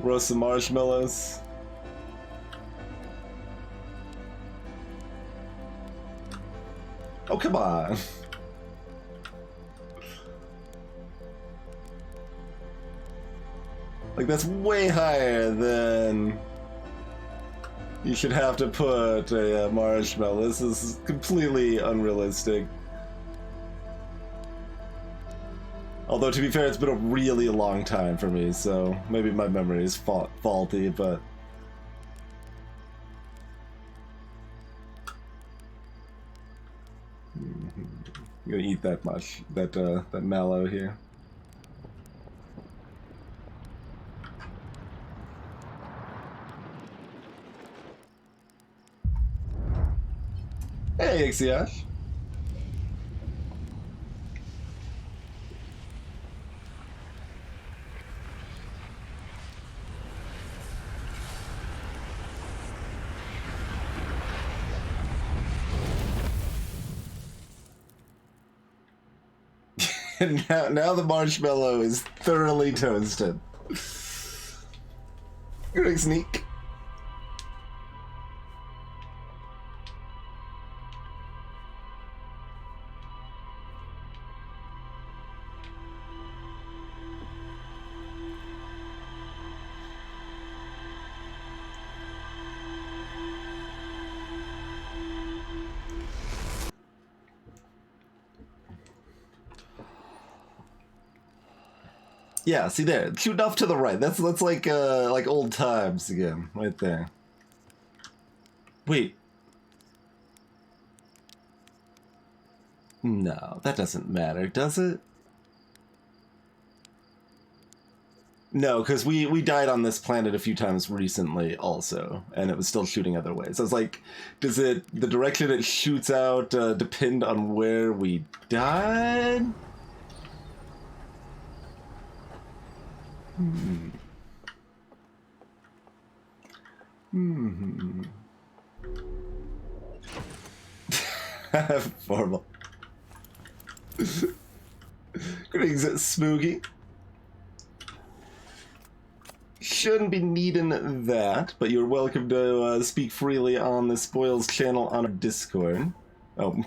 roast some marshmallows. Oh, come on. Like, that's way higher than you should have to put a marshmallow. This is completely unrealistic. Although, to be fair, it's been a really long time for me, so maybe my memory is faulty, but... I'm gonna eat that that mallow here. Hey, Ixiash. And now the marshmallow is thoroughly toasted. Good sneak. Yeah, see there, shooting off to the right. That's like old times again, right there. Wait. No, that doesn't matter, does it? No, because we died on this planet a few times recently also, and it was still shooting other ways. I was like, does the direction it shoots out depend on where we died? Formal. Greetings, Smoogie. shouldn't be needing that, but you're welcome to speak freely on the Spoils channel on our Discord. Oh,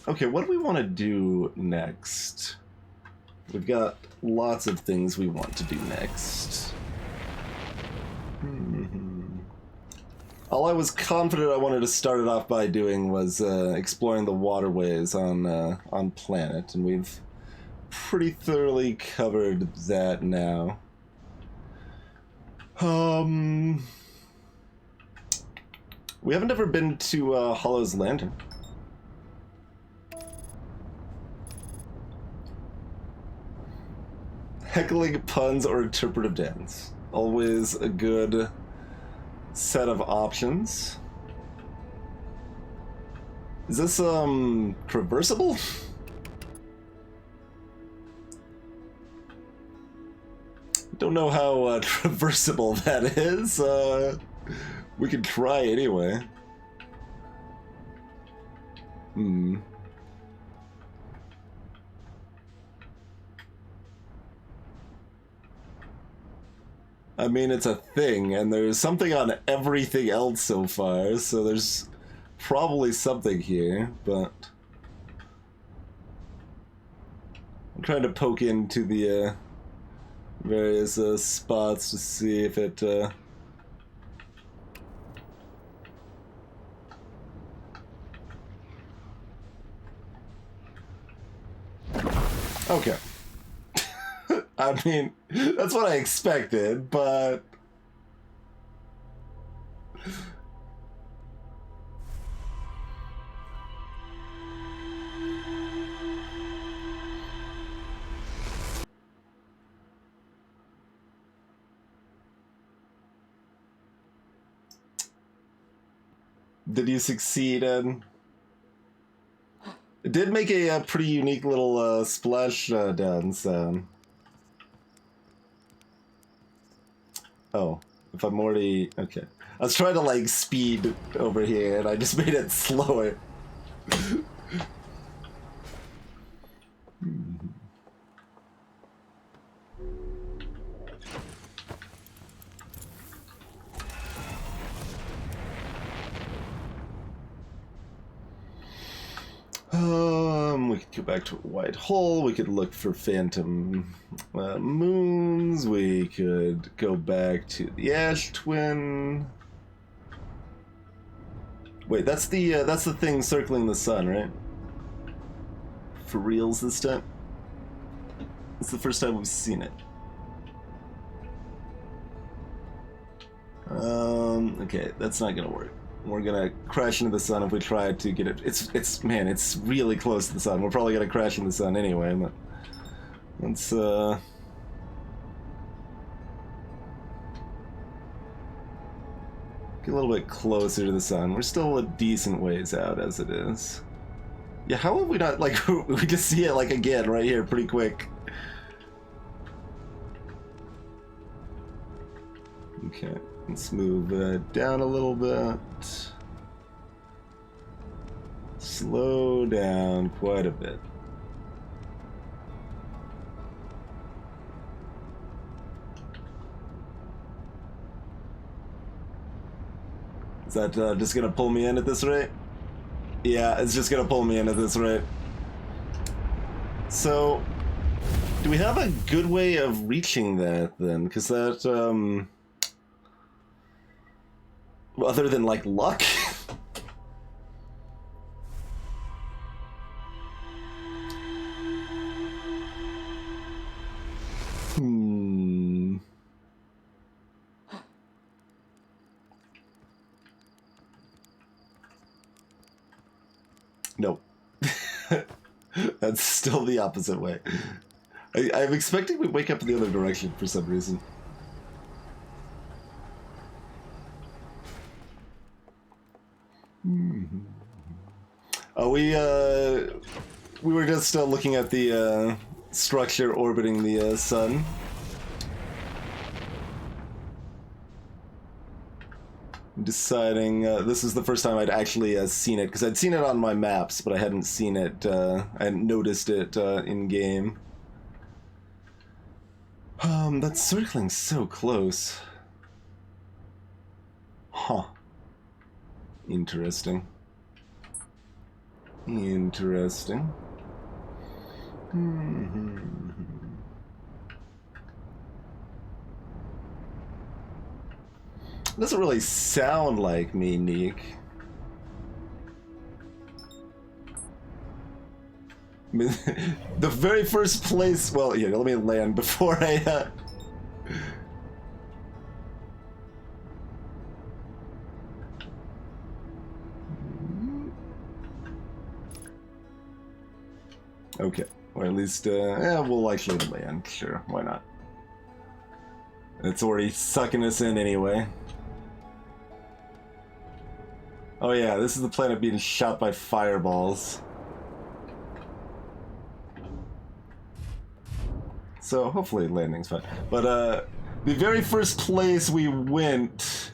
okay, what do we want to do next? We've got lots of things we want to do next. All I was confident I wanted to start it off by doing was exploring the waterways on Planet, and we've pretty thoroughly covered that now. We haven't ever been to Hollow's Lantern. Heckling puns or interpretive dance. Always a good set of options. Is this, traversable? Don't know how traversable that is. We could try anyway. I mean, it's a thing, and there's something on everything else so far, so there's probably something here, but I'm trying to poke into the various spots to see if it okay. I mean, that's what I expected, but did you succeed, Ed? It did make a pretty unique little splash down sound. Oh, if I'm already... okay. I was trying to, like, speed over here, and I just made it slower. We could go back to White Hole, we could look for Phantom Moons, we could go back to the Ash Twin. Wait, that's the thing circling the sun, right? For reals this time? It's the first time we've seen it. Okay, that's not gonna work. We're gonna crash into the sun if we try to get it. Man, it's really close to the sun. We're probably gonna crash into the sun anyway, but let's get a little bit closer to the sun. We're still a decent ways out as it is. Yeah, how have we not, like, we just see it, like, again, right here, pretty quick. Okay. Let's move down a little bit. Slow down quite a bit. Is that just gonna pull me in at this rate? Yeah, it's just gonna pull me in at this rate. So, do we have a good way of reaching that then? Because that, other than, like, luck? Nope. That's still the opposite way. I'm expecting we wake up in the other direction for some reason. Oh, we were just looking at the structure orbiting the sun. Deciding this is the first time I'd actually seen it, because I'd seen it on my maps, but I hadn't seen it, I hadn't noticed it in game. That's circling so close. Huh. Interesting. Interesting. Doesn't really sound like me, Neek. I mean, the very first place... Well, yeah, let me land before I... Okay, or at least, yeah, we'll likely land. Sure, why not? It's already sucking us in anyway. Oh yeah, this is the planet being shot by fireballs. So hopefully landing's fine. But the very first place we went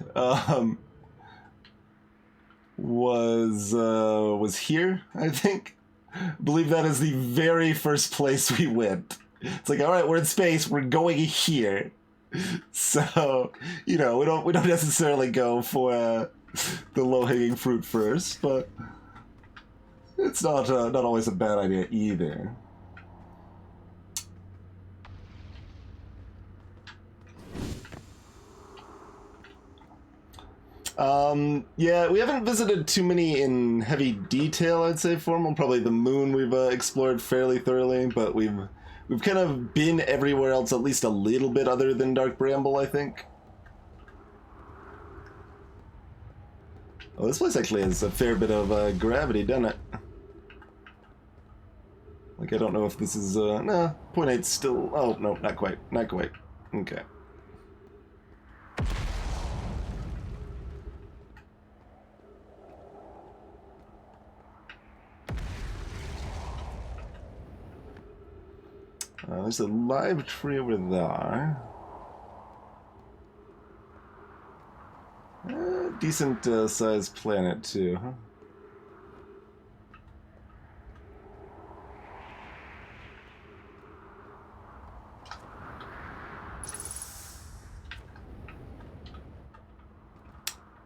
was here, I think. I believe that is the very first place we went. It's like, all right, we're in space, we're going here. So, you know, we don't necessarily go for the low-hanging fruit first, but it's not always a bad idea either. Yeah, we haven't visited too many in heavy detail, I'd say, Formal. Probably the moon we've explored fairly thoroughly, but we've kind of been everywhere else at least a little bit other than Dark Bramble, I think. Oh, this place actually has a fair bit of gravity, doesn't it? Like, I don't know if this is, nah, 0.8 still, oh, no, not quite, not quite. Okay. There's a live tree over there. Decent sized planet too, huh?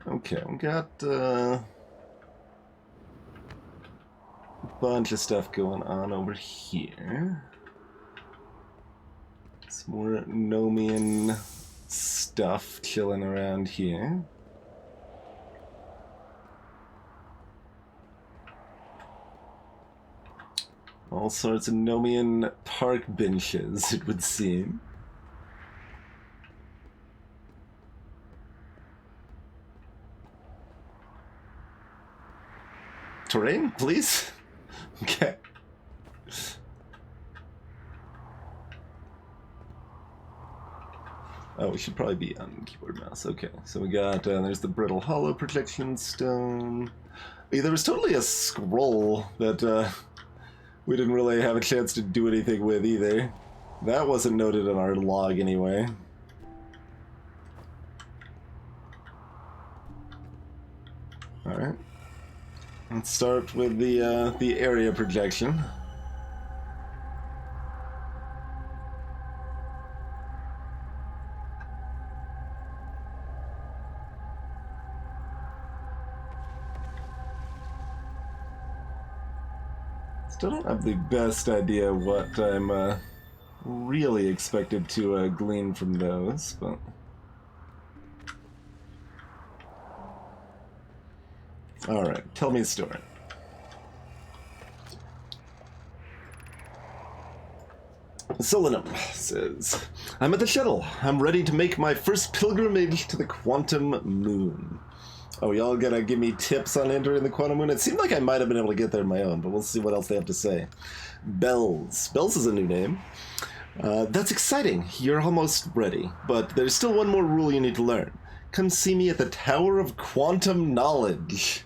Okay, we got a bunch of stuff going on over here. Some more Nomian stuff chilling around here. All sorts of Nomian park benches, it would seem. Terrain, please? Okay. Oh, we should probably be on keyboard mouse. Okay, so we got, there's the Brittle Hollow Protection Stone. Yeah, there was totally a scroll that we didn't really have a chance to do anything with either. That wasn't noted in our log anyway. Alright. Let's start with the area projection. Still don't have the best idea what I'm really expected to glean from those, but... Alright, tell me a story. Solanum says, I'm at the shuttle. I'm ready to make my first pilgrimage to the Quantum Moon. Oh, y'all gonna give me tips on entering the Quantum Moon? It seemed like I might have been able to get there on my own, but we'll see what else they have to say. Bells. Bells is a new name. That's exciting. You're almost ready. But there's still one more rule you need to learn. Come see me at the Tower of Quantum Knowledge.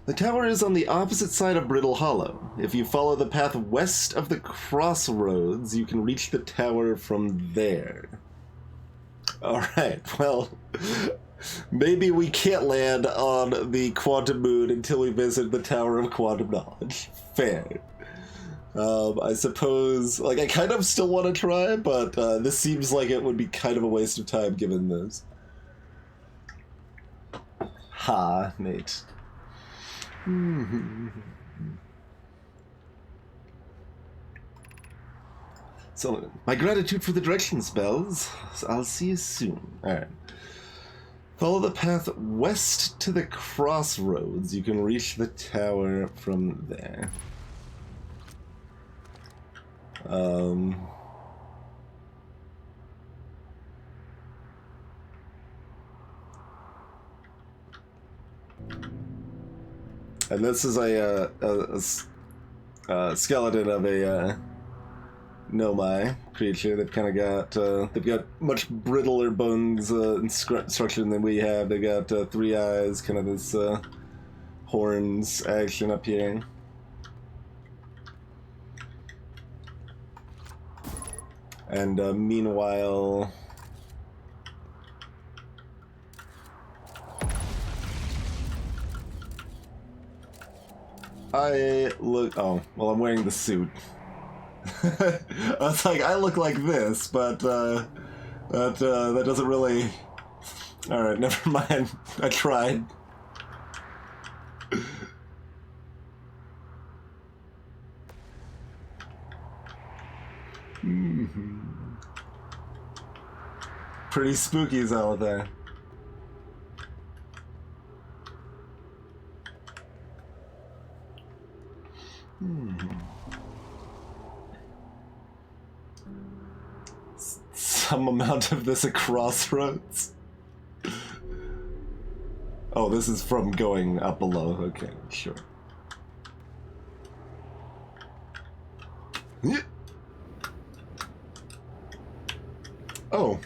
The tower is on the opposite side of Brittle Hollow. If you follow the path west of the crossroads, you can reach the tower from there. Alright, well, maybe we can't land on the Quantum Moon until we visit the Tower of Quantum Knowledge. Fair. I suppose, like, I kind of still want to try, but this seems like it would be kind of a waste of time given this. Ha, Nate. So, my gratitude for the direction spells. I'll see you soon. Alright. Follow the path west to the crossroads. You can reach the tower from there. And this is a skeleton of a Nomai creature. They've kind of got they've got much brittler bones and structure than we have. They've got 3 eyes, kind of this horns action up here. And meanwhile, I look. Oh, well, I'm wearing the suit. I was like, I look like this, but that doesn't really. All right, never mind. I tried. Pretty spooky as all of that. Some amount of this at Crossroads. Oh, this is from going up below. Okay, sure. Oh.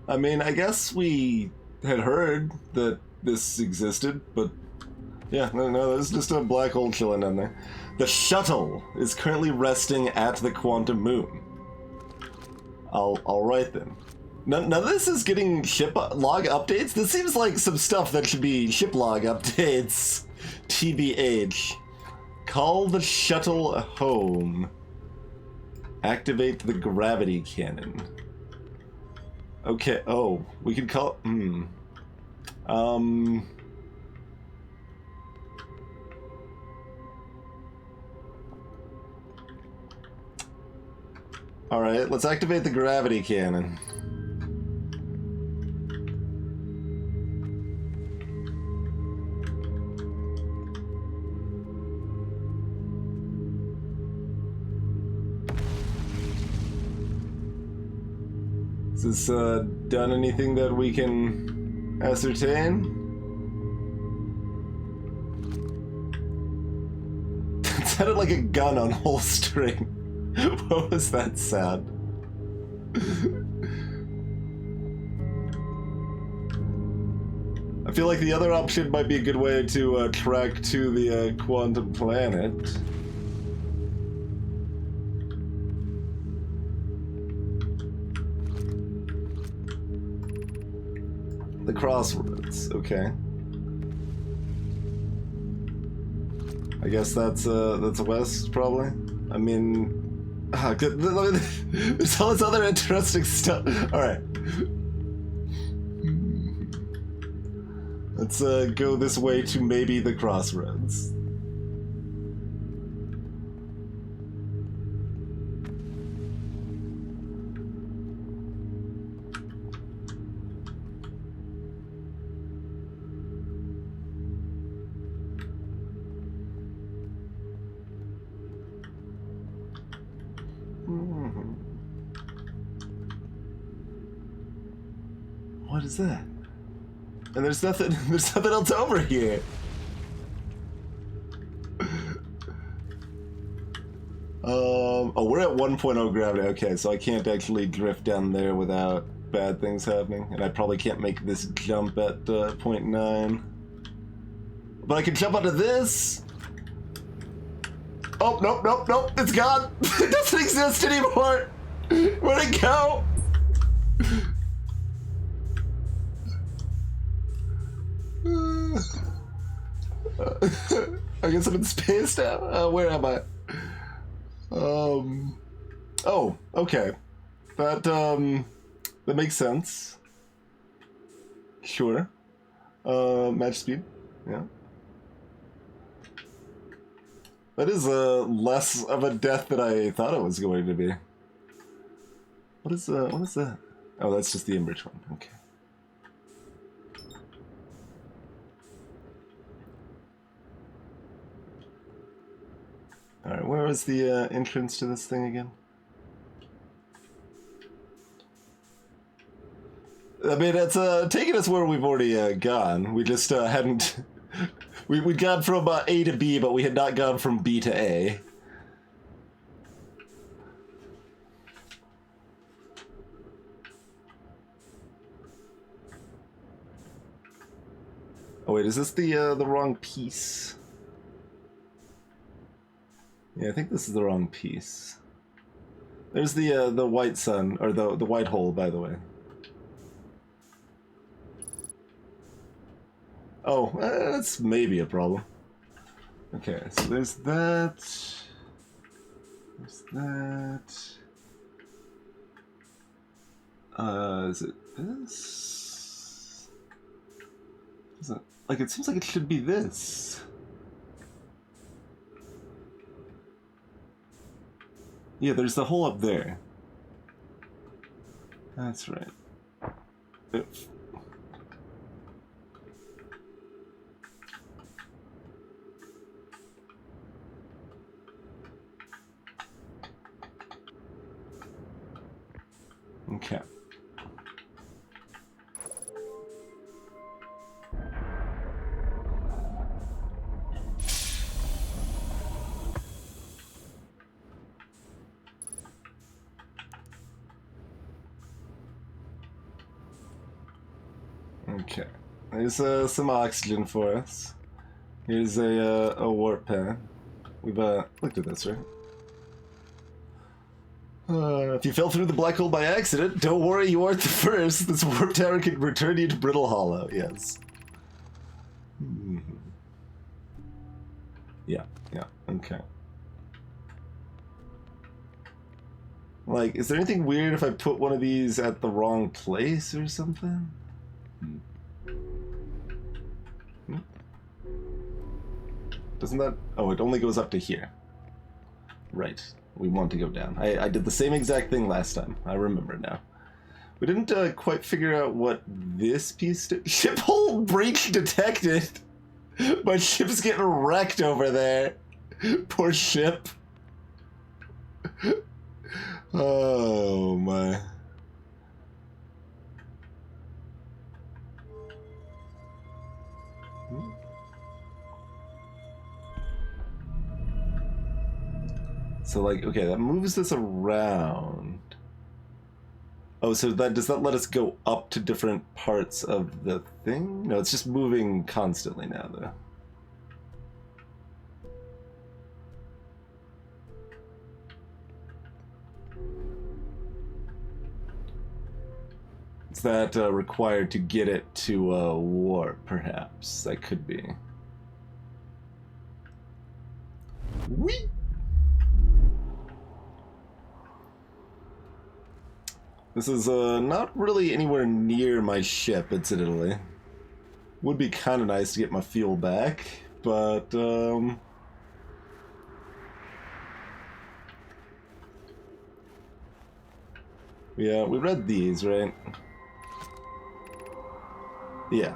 I mean, I guess we had heard that this existed, but yeah, no, there's just a black hole chilling down there. The shuttle is currently resting at the quantum moon. All right then. None of this is getting ship log updates? This seems like some stuff that should be ship log updates. TBH. Call the shuttle home. Activate the gravity cannon. Okay, oh, we could call... Alright, let's activate the gravity cannon. Has this done anything that we can ascertain? It sounded like a gun on whole string. What was that sound? I feel like the other option might be a good way to track to the quantum planet. The crossroads, okay. I guess that's west, probably. I mean, there's all this other interesting stuff. All right, let's go this way to maybe the crossroads. What is that? And there's nothing else over here. Oh, we're at 1.0 gravity. Okay, so I can't actually drift down there without bad things happening, and I probably can't make this jump at 0.9. But I can jump onto this. Oh, nope, it's gone. It doesn't exist anymore. Where'd it go? I guess I'm in space now. Where am I? Oh, okay. That makes sense. Sure. Match speed. Yeah. That is less of a death than I thought it was going to be. What is that? Oh, that's just the Enbridge one. Okay. Alright, where was the entrance to this thing again? I mean, it's taking us where we've already gone. We just hadn't... We'd gone from A to B, but we had not gone from B to A. Oh wait, is this the wrong piece? Yeah, I think this is the wrong piece. There's the white sun, or the white hole, by the way. Oh, that's maybe a problem. Okay, so there's that. There's that. Is it this? Is it, like, it seems like it should be this. Yeah, there's the hole up there. That's right. Okay. Okay. There's some oxygen for us. Here's a warp pan. We've looked at this, right? If you fell through the black hole by accident, don't worry, you aren't the first. This warp tower can return you to Brittle Hollow. Yes. Yeah. Yeah. Okay. Like, is there anything weird if I put one of these at the wrong place or something? Doesn't that... Oh, it only goes up to here. Right. We want to go down. I did the same exact thing last time. I remember now. We didn't quite figure out what this piece did. Ship hole breach detected! My ship's getting wrecked over there. Poor ship. Oh, my... So, like, okay, that moves this around. Oh, so that does that let us go up to different parts of the thing? No, it's just moving constantly now, though. Is that required to get it to warp, perhaps? That could be. Whee! This is not really anywhere near my ship, incidentally. Would be kind of nice to get my fuel back, but yeah, we read these, right? Yeah.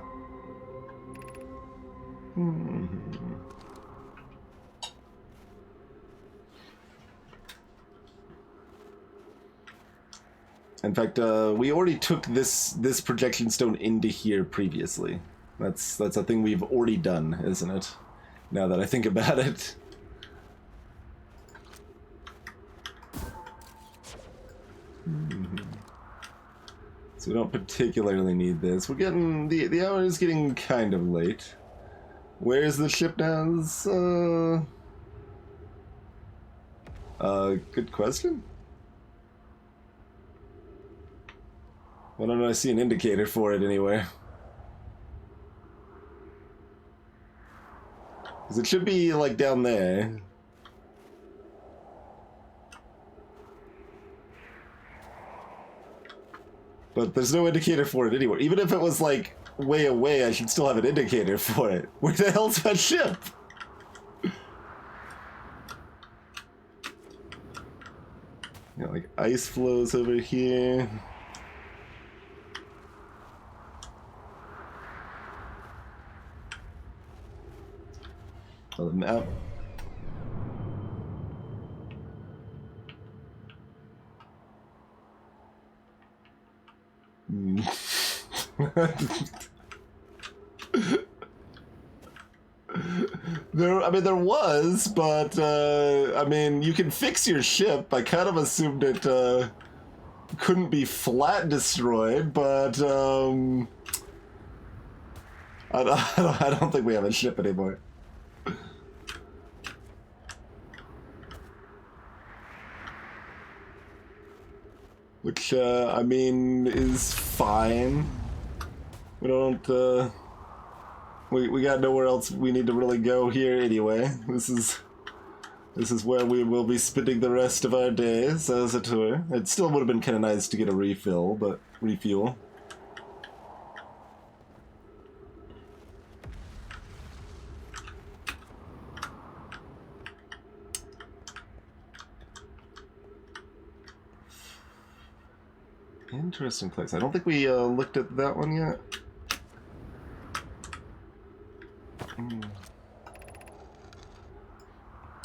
In fact, we already took this projection stone into here previously. That's a thing we've already done, isn't it? Now that I think about it. So we don't particularly need this. We're getting the hour is getting kind of late. Where's the ship now? Good question. Why don't I see an indicator for it anywhere? Because it should be, like, down there. But there's no indicator for it anywhere. Even if it was, like, way away, I should still have an indicator for it. Where the hell's that ship? Yeah, like, ice flows over here. Oh, the map. There was, but, I mean, you can fix your ship. I kind of assumed it, couldn't be flat destroyed, but, I don't think we have a ship anymore. Which, I mean, is fine. We don't, we got nowhere else we need to really go here anyway. This is where we will be spending the rest of our days, as it were. It still would have been kind of nice to get a refuel. Interesting place. I don't think we looked at that one yet.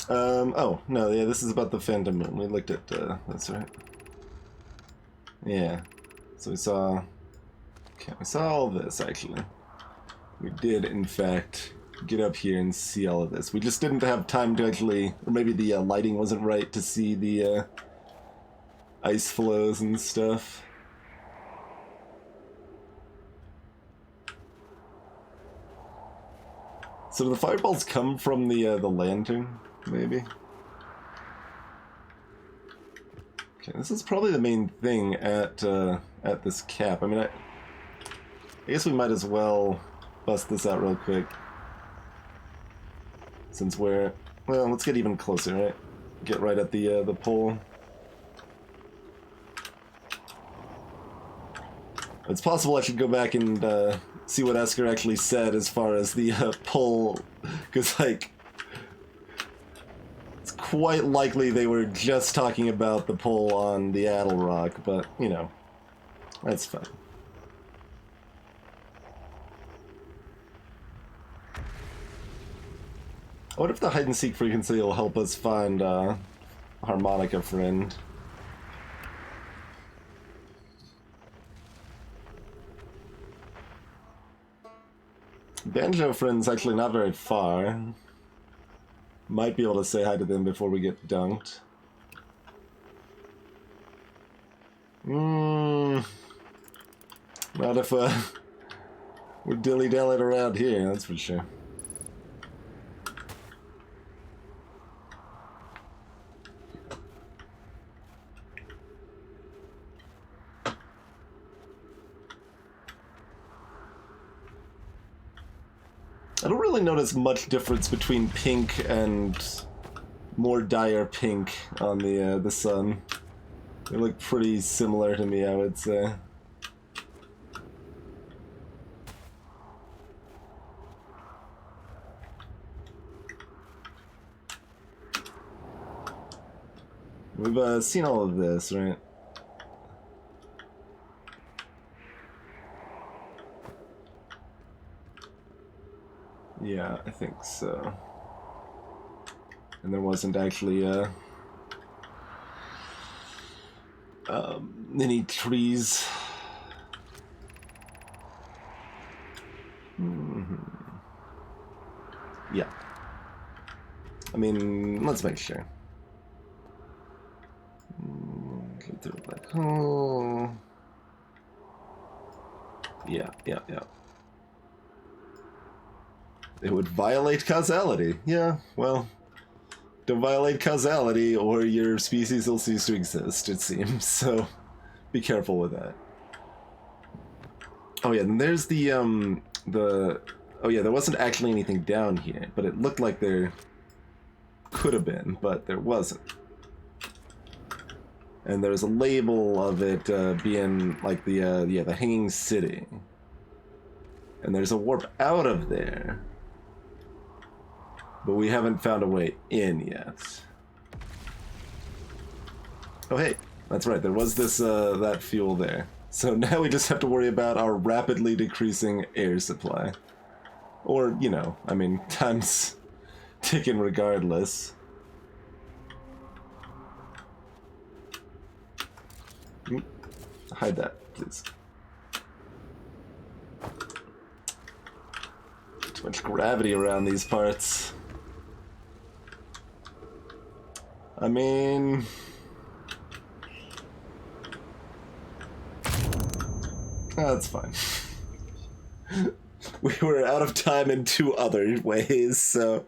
Oh, no, yeah, this is about the Phantom Moon. We looked at, that's right. Yeah. So we saw all of this, actually. We did, in fact, get up here and see all of this. We just didn't have time to actually, or maybe the lighting wasn't right to see the ice flows and stuff. So do the fireballs come from the lantern, maybe? Okay, this is probably the main thing at this cap. I mean, I guess we might as well bust this out real quick. Since we're... Well, let's get even closer, right? Get right at the pole. It's possible I should go back and see what Esker actually said as far as the pole, because, like, it's quite likely they were just talking about the pole on the Addle Rock, but, you know, that's fine. I wonder if the hide-and-seek frequency will help us find Harmonica Friend. Banjo Friend's actually not very far. Might be able to say hi to them before we get dunked. Not if we're dilly-dallying around here, that's for sure. I don't really notice much difference between pink and more dire pink on the sun. They look pretty similar to me, I would say. We've seen all of this, right? Yeah, I think so. And there wasn't actually any trees. Yeah. I mean, let's make sure. Get through the black hole. Yeah. It would violate causality. Yeah, well, don't violate causality or your species will cease to exist, it seems, so be careful with that. Oh yeah, and there's the Oh yeah, there wasn't actually anything down here, but it looked like there could have been, but there wasn't. And there's a label of it being like the Hanging City. And there's a warp out of there. But we haven't found a way in yet. Oh hey, that's right, there was this, that fuel there. So now we just have to worry about our rapidly decreasing air supply. Or, you know, I mean, time's ticking regardless. Hide that, please. Too much gravity around these parts. I mean... that's fine. We were out of time in 2 other ways, so...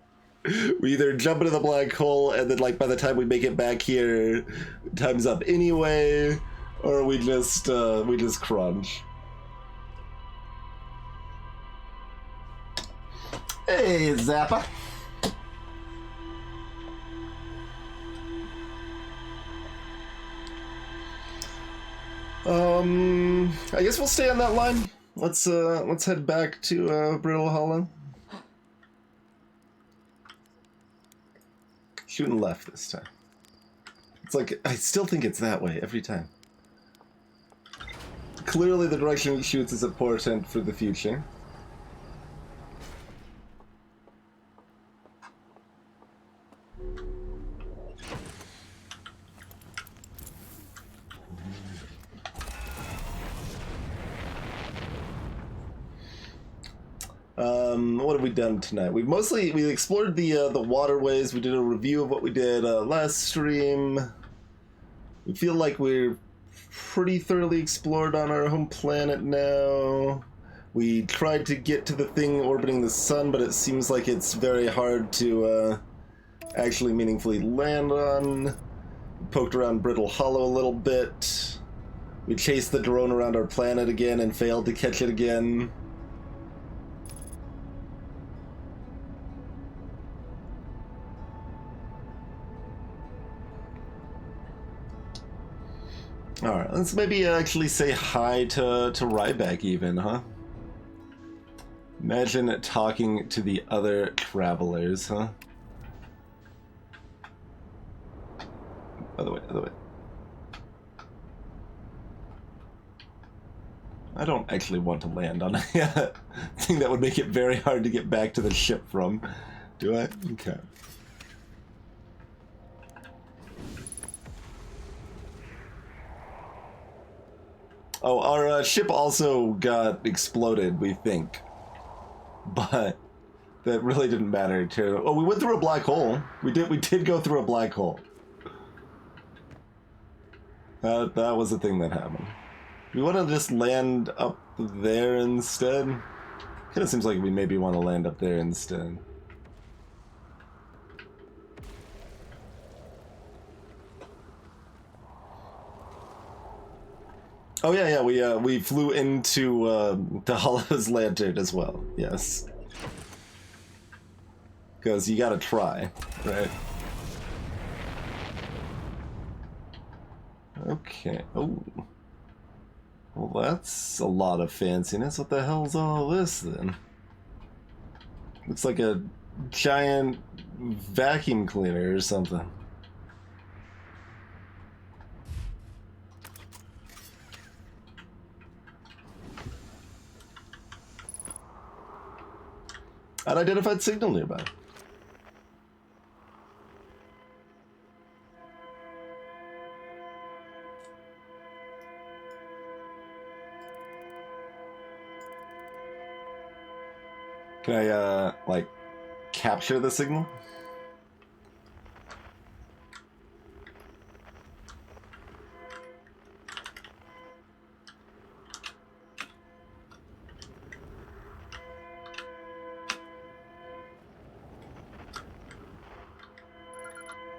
we either jump into the black hole and then, like, by the time we make it back here, time's up anyway, or we just crunch. Hey, Zappa. I guess we'll stay on that line. Let's head back to Brittle Hollow. Shooting left this time. It's like, I still think it's that way every time. Clearly the direction he shoots is a portent for the future. What have we done tonight? We explored the waterways. We did a review of what we did last stream. We feel like we're pretty thoroughly explored on our home planet now. We tried to get to the thing orbiting the sun, but it seems like it's very hard to actually meaningfully land on. We poked around Brittle Hollow a little bit. We chased the drone around our planet again and failed to catch it again. Alright, let's maybe actually say hi to Ryback even, huh? Imagine talking to the other travelers, huh? Other way. I don't actually want to land on a thing that would make it very hard to get back to the ship from. Do I? Okay. Oh, our ship also got exploded, we think. But that really didn't matter to... Oh, we went through a black hole. We did go through a black hole. That was the thing that happened. We want to just land up there instead. Kind of seems like we maybe want to land up there instead. Oh yeah, we flew into the Hollow's lantern as well. Yes, because you gotta try, right? Okay. Oh, well, that's a lot of fanciness. What the hell's all this then? Looks like a giant vacuum cleaner or something. Unidentified signal nearby. Can I, like, capture the signal?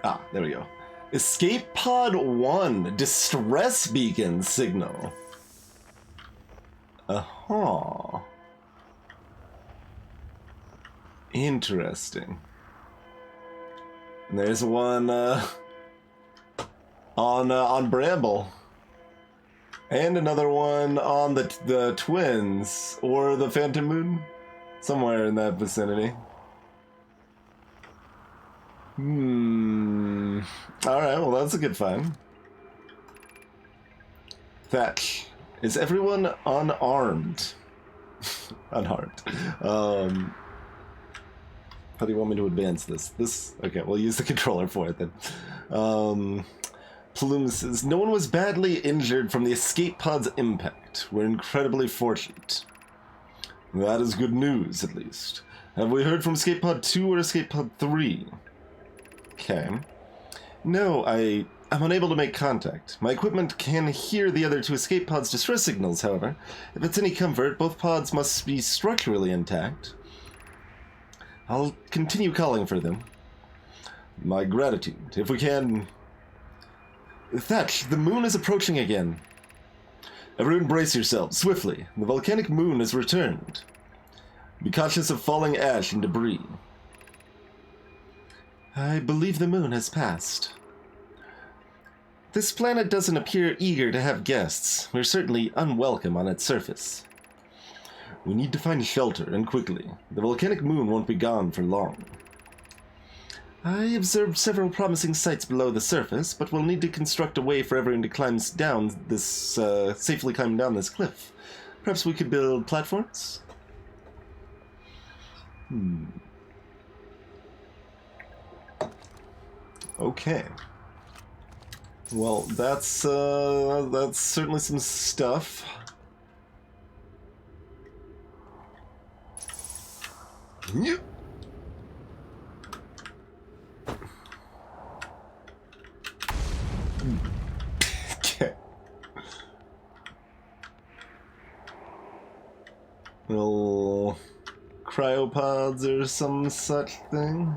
Ah, there we go. Escape Pod 1, distress beacon signal. Uh-huh. Interesting. And there's one on Bramble. And another one on the Twins, or the Phantom Moon, somewhere in that vicinity. Alright, well that's a good find. Thatch. Is everyone unarmed? Unharmed. How do you want me to advance this? Okay, we'll use the controller for it then. Plume says, no one was badly injured from the escape pod's impact. We're incredibly fortunate. That is good news, at least. Have we heard from escape pod 2 or escape pod 3? Okay. No, I'm unable to make contact. My equipment can hear the other 2 escape pods' distress signals, however. If it's any comfort, both pods must be structurally intact. I'll continue calling for them. My gratitude. If we can... Thatch, the moon is approaching again. Everyone brace yourselves, swiftly. The volcanic moon has returned. Be cautious of falling ash and debris. I believe the moon has passed. This planet doesn't appear eager to have guests. We're certainly unwelcome on its surface. We need to find shelter, and quickly. The volcanic moon won't be gone for long. I observed several promising sites below the surface, but we'll need to construct a way for everyone to safely climb down this cliff. Perhaps we could build platforms? Okay. Well, that's certainly some stuff. Yep. Okay. Little cryopods or some such thing.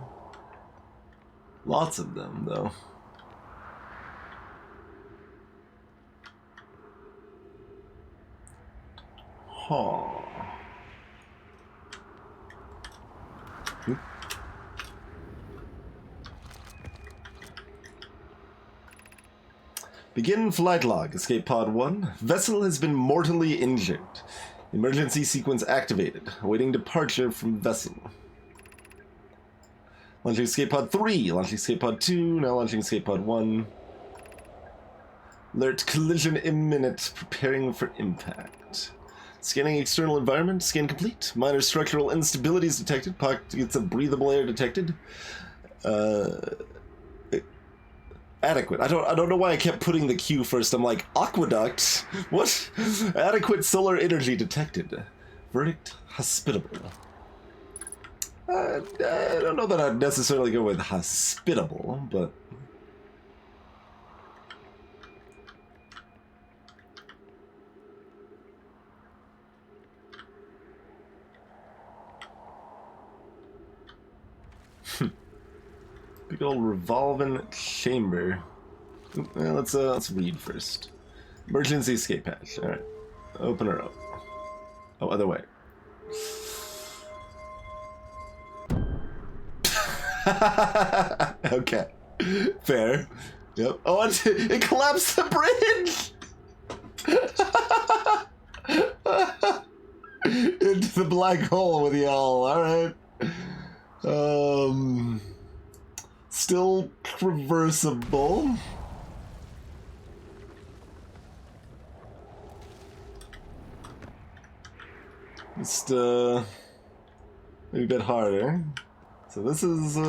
Lots of them, though. Huh. Begin flight log, escape pod 1. Vessel has been mortally injured. Emergency sequence activated. Awaiting departure from vessel. Launching escape pod 3. Launching escape pod 2. Now launching escape pod 1. Alert collision imminent. Preparing for impact. Scanning external environment. Scan complete. Minor structural instabilities detected. Pockets of breathable air detected. Adequate. I don't know why I kept putting the Q first. I'm like, aqueduct? What? Adequate solar energy detected. Verdict, hospitable. I don't know that I'd necessarily go with hospitable, but... Big old revolving chamber. Well, let's read first. Emergency escape hatch. All right, open her up. Oh, other way. Okay, fair. Yep. Oh, it collapsed the bridge. Into the black hole with y'all. All right. Still reversible. Just maybe a bit harder. So this is so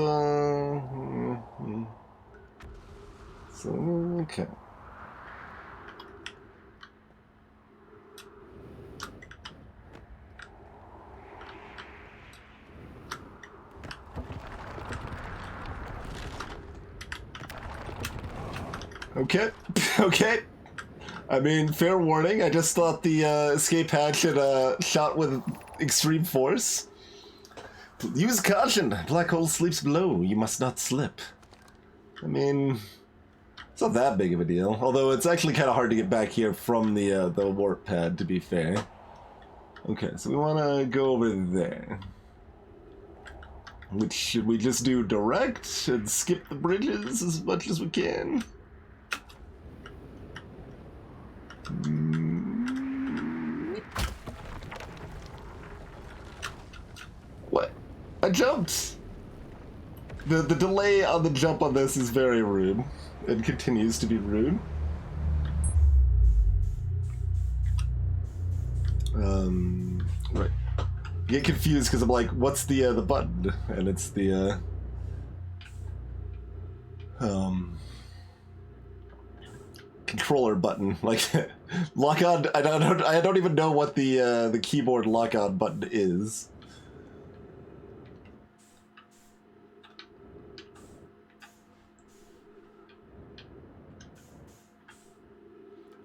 okay. Okay, okay. I mean, fair warning. I just thought the escape hatch had shot with extreme force. Use caution. Black hole sleeps below. You must not slip. I mean, it's not that big of a deal. Although it's actually kind of hard to get back here from the warp pad, to be fair. Okay, so we want to go over there. Which should we just do direct and skip the bridges as much as we can? What? I jumped! The delay on the jump on this is very rude. It continues to be rude. Right. I get confused because I'm like, what's the button? And it's the controller button. Like lock on. I don't even know what the keyboard lock on button is.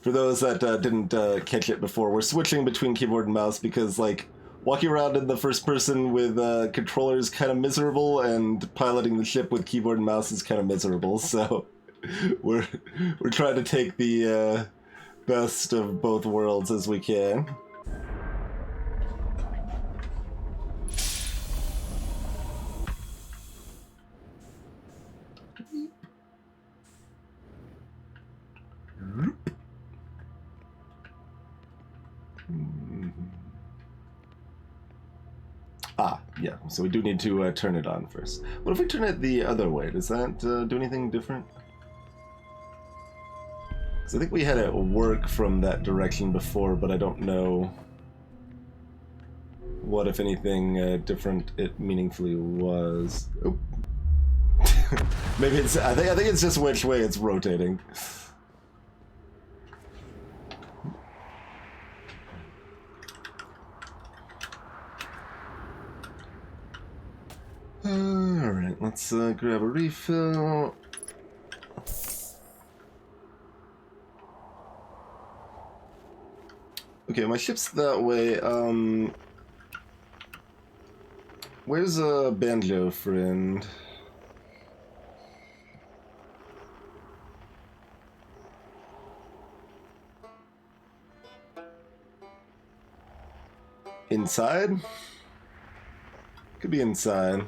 For those that didn't catch it before, we're switching between keyboard and mouse because, like, walking around in the first person with controller is kind of miserable, and piloting the ship with keyboard and mouse is kind of miserable. So we're trying to take the best of both worlds as we can. Ah, yeah, so we do need to turn it on first. What if we turn it the other way? Does that do anything different? Because I think we had it work from that direction before, but I don't know what, if anything, different it meaningfully was. Oh. Maybe it's... I think it's just which way it's rotating. Alright, let's grab a refill. Okay, my ship's that way. Where's a Banjo friend? Inside? Could be inside.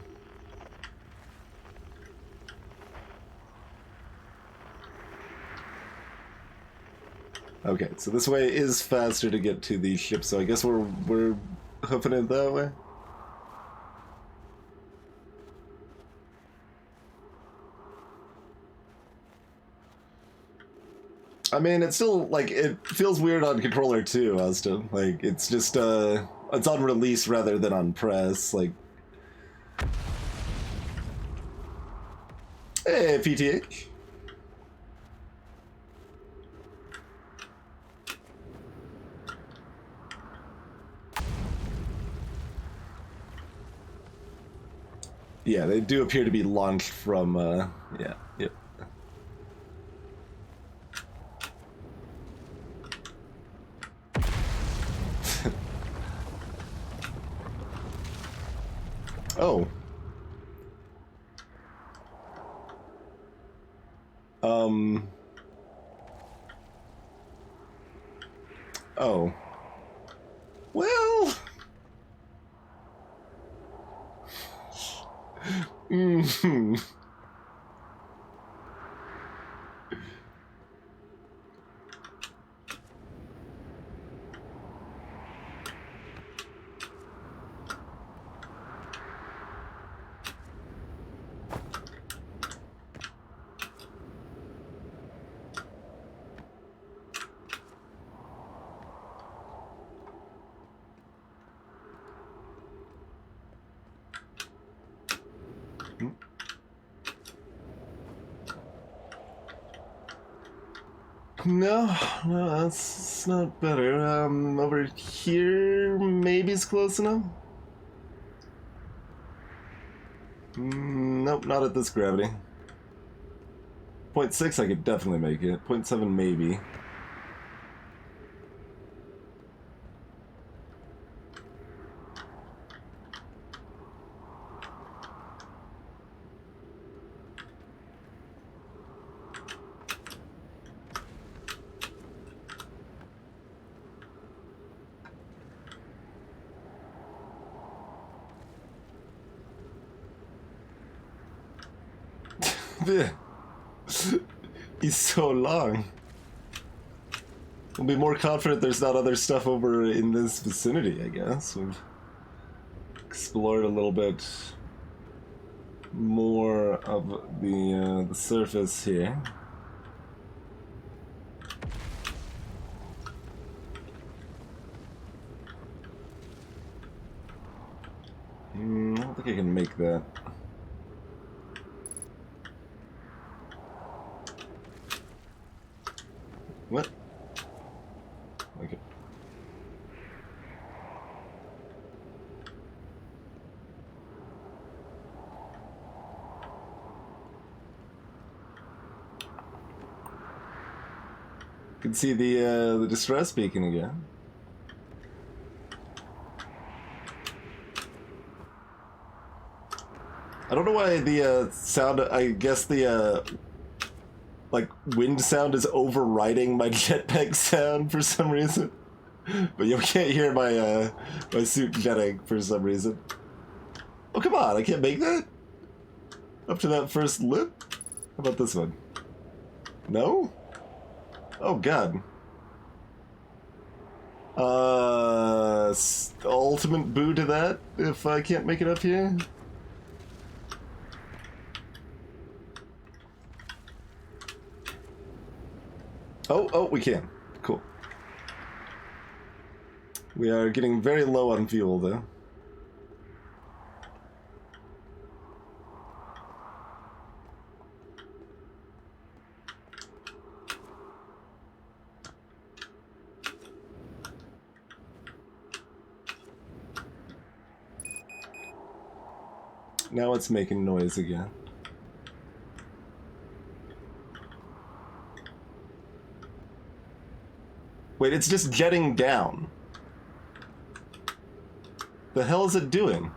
Okay, so this way is faster to get to the ship, so I guess we're hoofing it that way. I mean, it's still, like, it feels weird on controller too, Austin. Like, it's just, it's on release rather than on press, like... Hey, PTH. Yeah, they do appear to be launched from, yeah, yep. Oh. Oh. Well... Mm-hmm. No, that's not better. Over here, maybe it's close enough. Nope, not at this gravity. 0.6, I could definitely make it. 0.7, maybe. He's so long. We'll be more confident there's not other stuff over in this vicinity, I guess. We've explored a little bit more of the surface here. I don't think I can make that. What? Okay. You can see the distress beacon again. I don't know why the sound, I guess the like wind sound is overriding my jetpack sound for some reason. But you can't hear my my suit jetting for some reason. Oh, come on, I can't make that? Up to that first lip? How about this one? No? Oh, God. Ultimate boo to that if I can't make it up here? Oh, we can. Cool. We are getting very low on fuel, though. Now it's making noise again. Wait, it's just jetting down. The hell is it doing?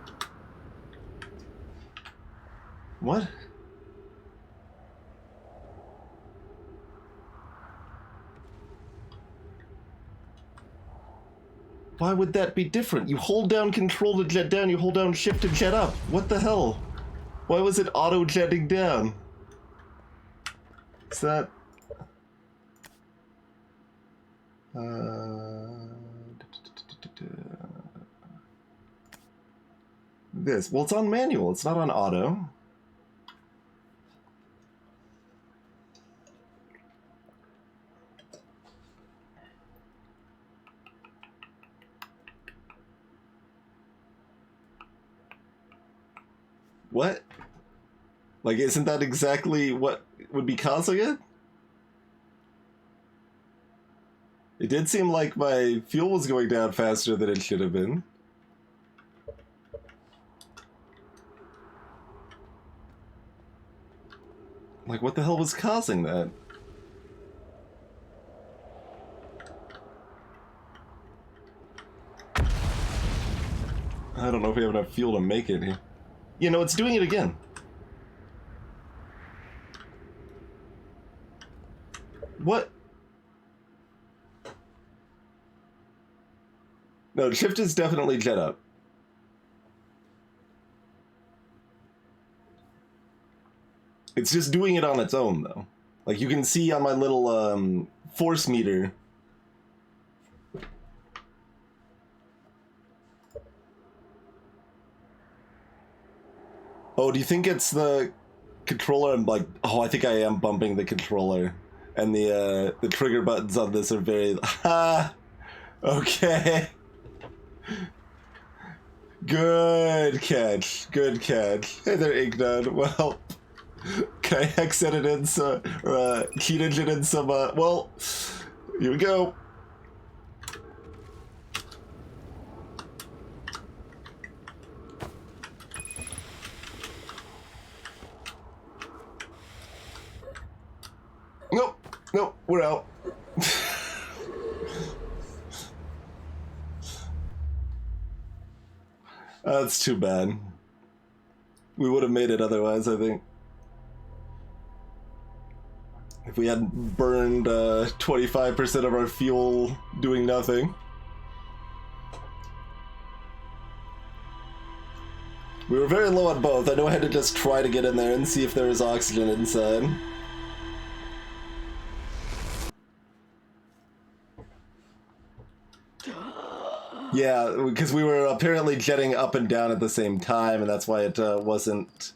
What? Why would that be different? You hold down control to jet down, you hold down shift to jet up. What the hell? Why was it auto-jetting down? Is that... This. Well, it's on manual. It's not on auto. What? Like, isn't that exactly what would be causing it? It did seem like my fuel was going down faster than it should have been. Like, what the hell was causing that? I don't know if we have enough fuel to make it here. You know, it's doing it again. What? No, shift is definitely jet up. It's just doing it on its own, though. Like, you can see on my little, force meter. Oh, do you think it's the controller? I'm like, oh, I think I am bumping the controller. And the trigger buttons on this are very... Ha! Okay. Good catch. Good catch. Hey there, Ignon. Well... Can I hex edit in some, or heat engine in some, well, here we go. Nope, we're out. That's too bad. We would have made it otherwise, I think. If we hadn't burned 25% of our fuel doing nothing. We were very low on both. I know I had to just try to get in there and see if there was oxygen inside. Yeah, because we were apparently jetting up and down at the same time, and that's why it wasn't...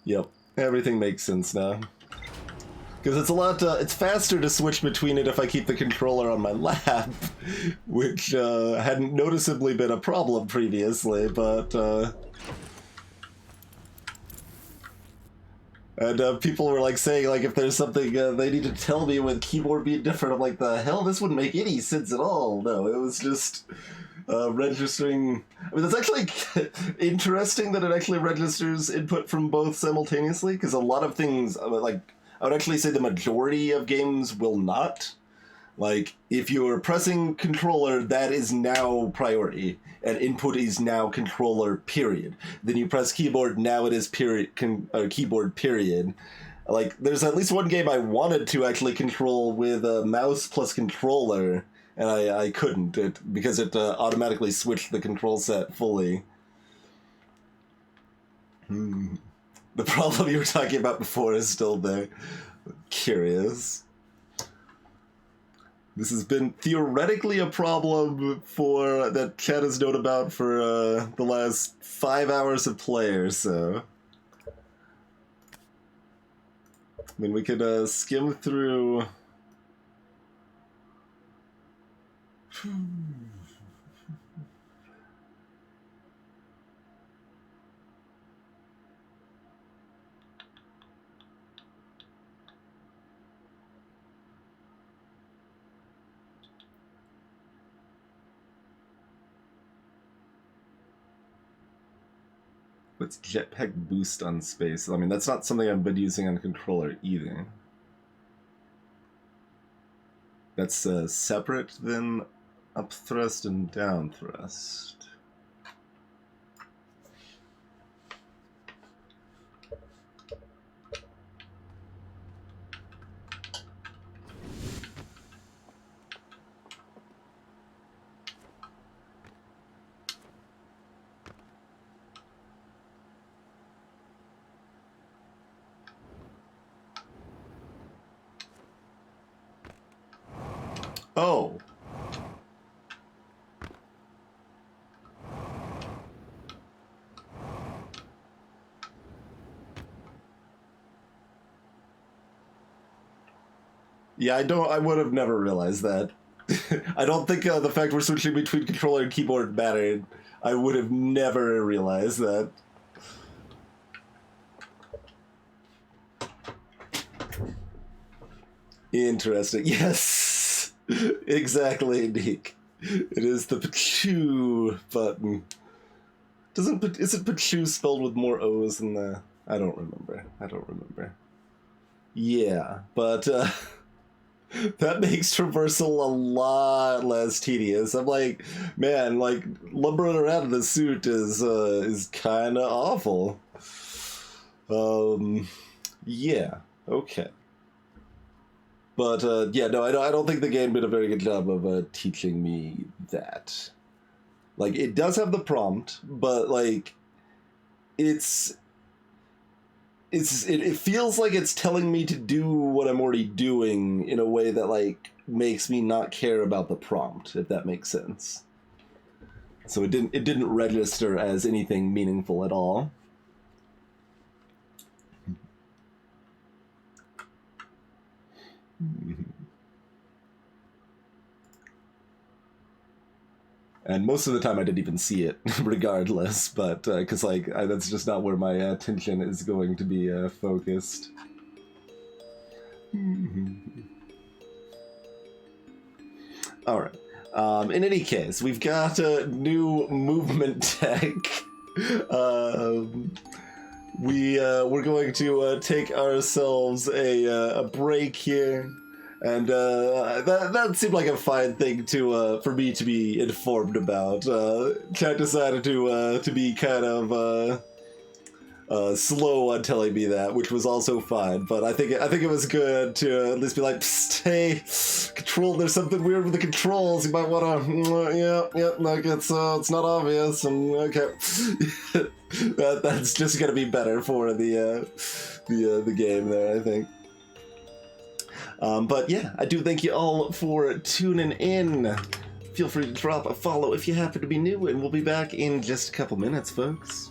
Yep, everything makes sense now. Because it's a lot, it's faster to switch between it if I keep the controller on my lap, which hadn't noticeably been a problem previously, but... And people were like saying, like, if there's something they need to tell me with keyboard being different, I'm like, the hell, this wouldn't make any sense at all. No, it was just registering. I mean, it's actually interesting that it actually registers input from both simultaneously, because a lot of things, like, I would actually say the majority of games will not. Like, if you're pressing controller, that is now priority, and input is now controller, period. Then you press keyboard, now it is period, keyboard, period. Like, there's at least one game I wanted to actually control with a mouse plus controller, and I couldn't, because it automatically switched the control set fully. The problem you were talking about before is still there. Curious. This has been theoretically a problem for that chat has known about for the last 5 hours of play or so. I mean, we could skim through. What's jetpack boost on space? I mean, that's not something I've been using on a controller either. That's separate than up thrust and down thrust. Oh. Yeah, I would have never realized that. I don't think the fact we're switching between controller and keyboard mattered. I would have never realized that. Interesting. Yes! Exactly, Nick. It is the Pachu button. Isn't Pachu spelled with more O's than the... I don't remember. Yeah, but that makes traversal a lot less tedious. I'm like, man, like, lumbering around in the suit is kind of awful. Yeah, okay. But, yeah, no, I don't think the game did a very good job of teaching me that. Like, it does have the prompt, but, like, it feels like it's telling me to do what I'm already doing in a way that, like, makes me not care about the prompt, if that makes sense. So it didn't register as anything meaningful at all. And most of the time I didn't even see it, regardless, but, because, like, that's just not where my attention is going to be focused. Alright. In any case, we've got a new movement tech. We're going to take ourselves a break here. And that seemed like a fine thing to for me to be informed about. Chat decided to be kind of slow on telling me that, which was also fine. But I think it was good to at least be like, psst, hey, control. There's something weird with the controls. You might want to, like it's not obvious. And okay, that's just gonna be better for the game there, I think. But yeah, I do thank you all for tuning in. Feel free to drop a follow if you happen to be new, and we'll be back in just a couple minutes, folks.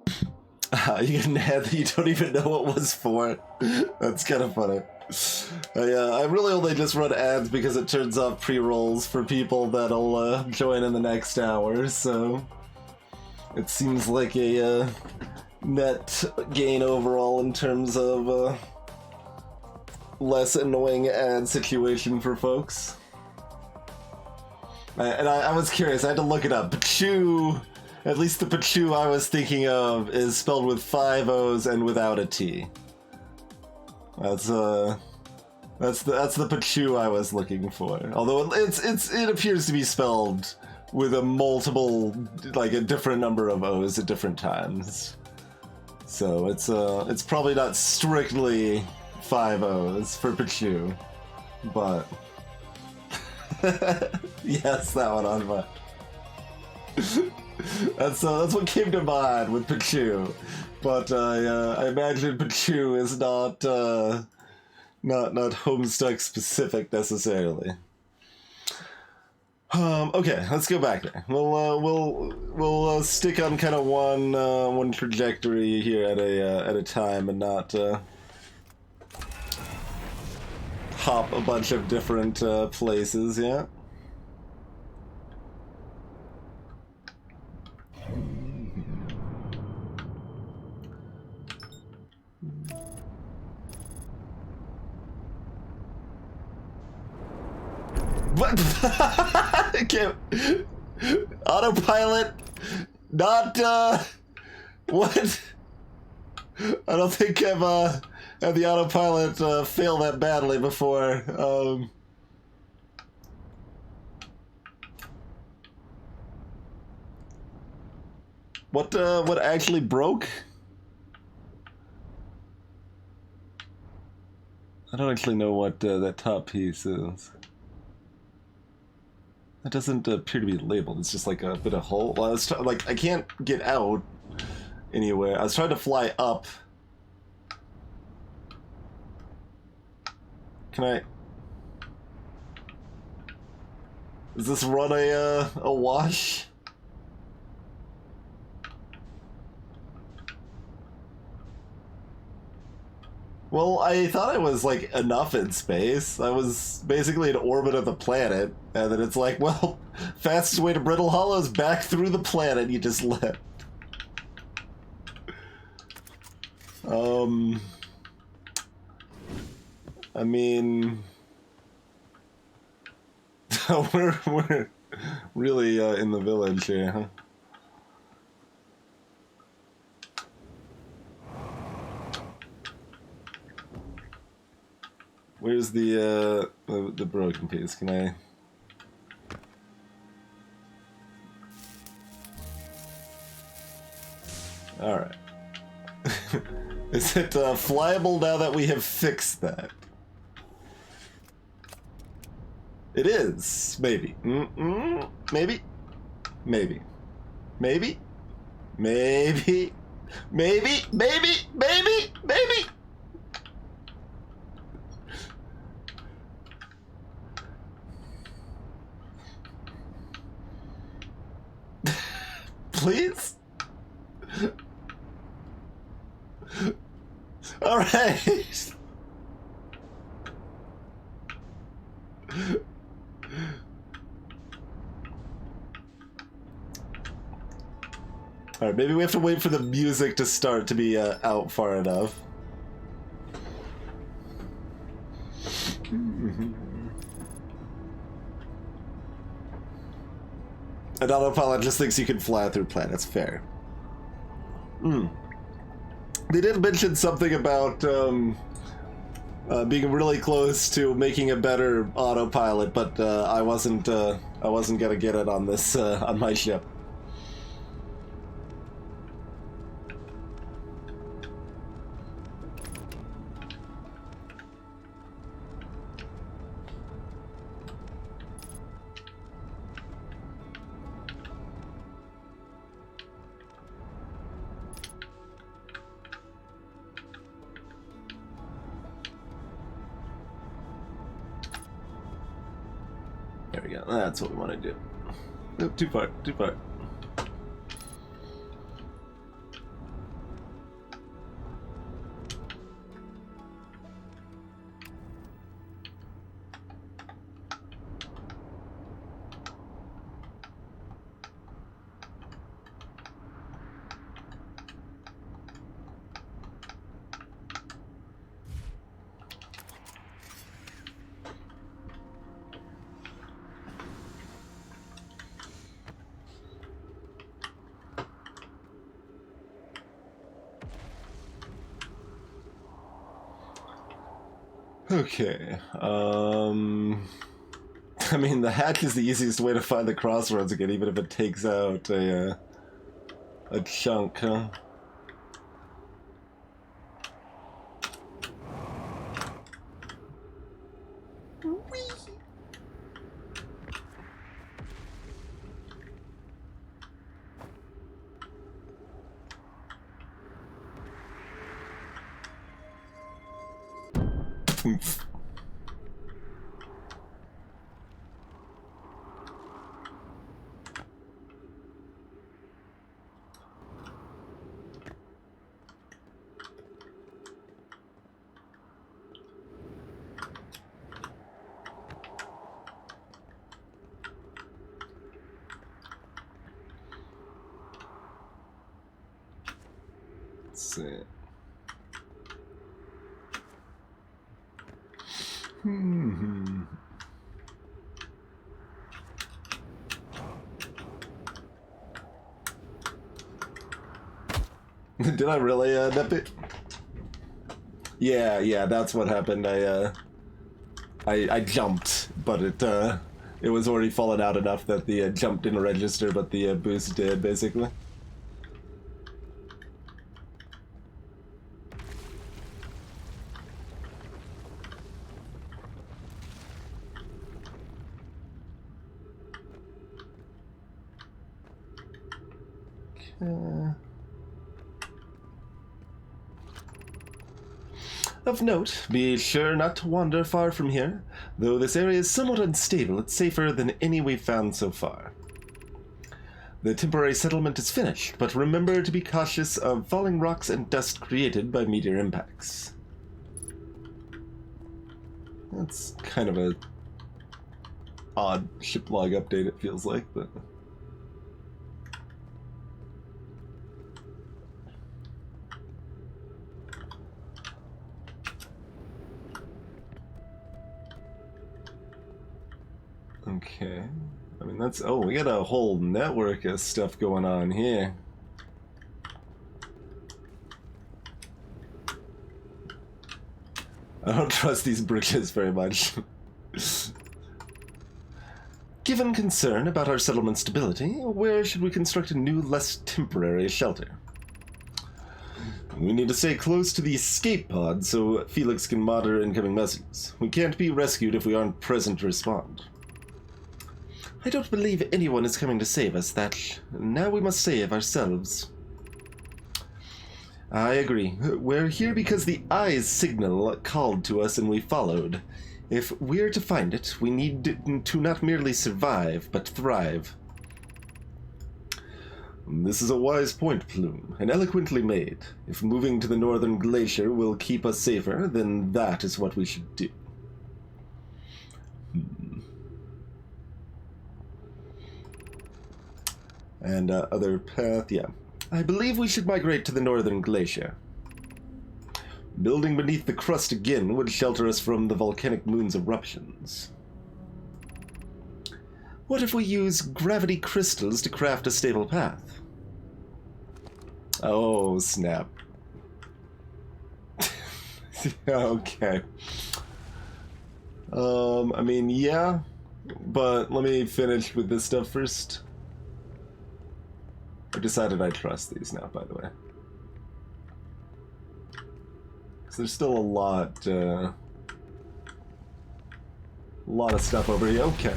You get an ad that you don't even know what was for. That's kind of funny. I really only just run ads because it turns off pre-rolls for people that'll join in the next hour, so it seems like a net gain overall in terms of less annoying ad situation for folks. And I was curious, I had to look it up. Pachu, at least the Pachu I was thinking of, is spelled with 5 O's and without a T. That's the Pachu I was looking for. Although it appears to be spelled with a different number of O's at different times. So it's probably not strictly 5 O's for Pachu, but yes, that one on my. That's what came to mind with Pachu, but I imagine Pachu is not Homestuck specific necessarily. Okay, let's go back there. We'll stick on kind of one trajectory here at a time and not hop a bunch of different places. Yeah. What? Okay. Autopilot? Not, what? I don't think I've, had the autopilot, fail that badly before. What actually broke? I don't actually know what, that top piece is. That doesn't appear to be labeled. It's just like a bit of hole. Well, I can't get out anywhere. I was trying to fly up. Can I? Does this run a wash? Well, I thought I was, like, enough in space. I was basically in orbit of the planet, and then it's like, well, fastest way to Brittle Hollow is back through the planet you just left. I mean... we're really, in the village here, huh? Where's the broken piece? Can I? All right. Is it flyable now that we have fixed that? It is. Maybe. Maybe. Maybe. Maybe. Maybe. Maybe. Maybe. Maybe. Maybe. Please? All right. All right, maybe we have to wait for the music to start to be out far enough. And Autopilot just thinks you can fly through planets. Fair. They did mention something about being really close to making a better autopilot, but I wasn't gonna get it on this on my ship. There we go. That's what we want to do. Nope, too far. Too far. Okay. I mean, the hatch is the easiest way to find the crossroads again, even if it takes out a chunk, huh? Let's see. Did I really nip it? Yeah, that's what happened. I jumped, but it was already fallen out enough that the jump didn't register, but the boost did, basically. Of note, be sure not to wander far from here. Though this area is somewhat unstable, it's safer than any we've found so far. The temporary settlement is finished, but remember to be cautious of falling rocks and dust created by meteor impacts. That's kind of a odd ship log update, it feels like, but... Okay. I mean, that's... Oh, we got a whole network of stuff going on here. I don't trust these bridges very much. Given concern about our settlement's stability, where should we construct a new, less temporary shelter? We need to stay close to the escape pod so Felix can monitor incoming messages. We can't be rescued if we aren't present to respond. I don't believe anyone is coming to save us, Thatch. Now we must save ourselves. I agree. We're here because the Eye's signal called to us and we followed. If we're to find it, we need to not merely survive, but thrive. This is a wise point, Plume, and eloquently made. If moving to the northern glacier will keep us safer, then that is what we should do. And other path, yeah. I believe we should migrate to the northern glacier. Building beneath the crust again would shelter us from the volcanic moon's eruptions. What if we use gravity crystals to craft a stable path? Oh, snap. Okay. I mean, yeah, but let me finish with this stuff first. I decided I trust these now, by the way. So there's still a lot of stuff over here. Okay.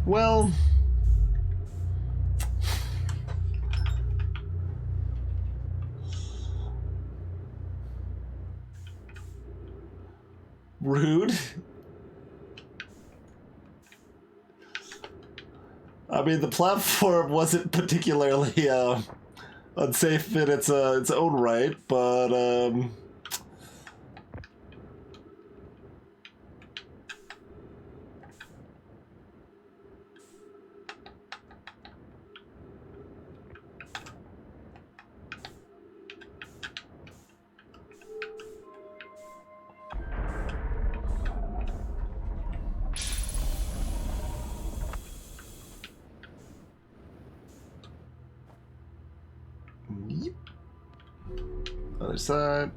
Well... Rude. I mean, the platform wasn't particularly unsafe in its own right, but Other side.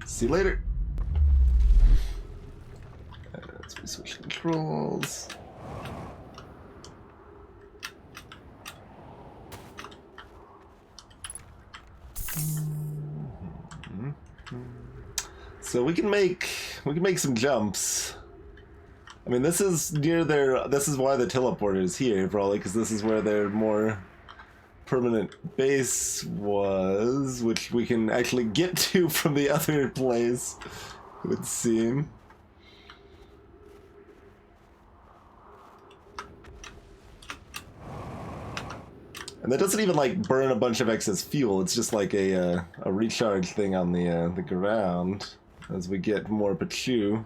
See you later. Let's switch controls. So we can make some jumps. I mean, this is near their. This is why the teleporter is here, probably, because this is where their more permanent base was, which we can actually get to from the other place, it would seem. And that doesn't even like burn a bunch of excess fuel. It's just like a recharge thing on the ground as we get more Pachu.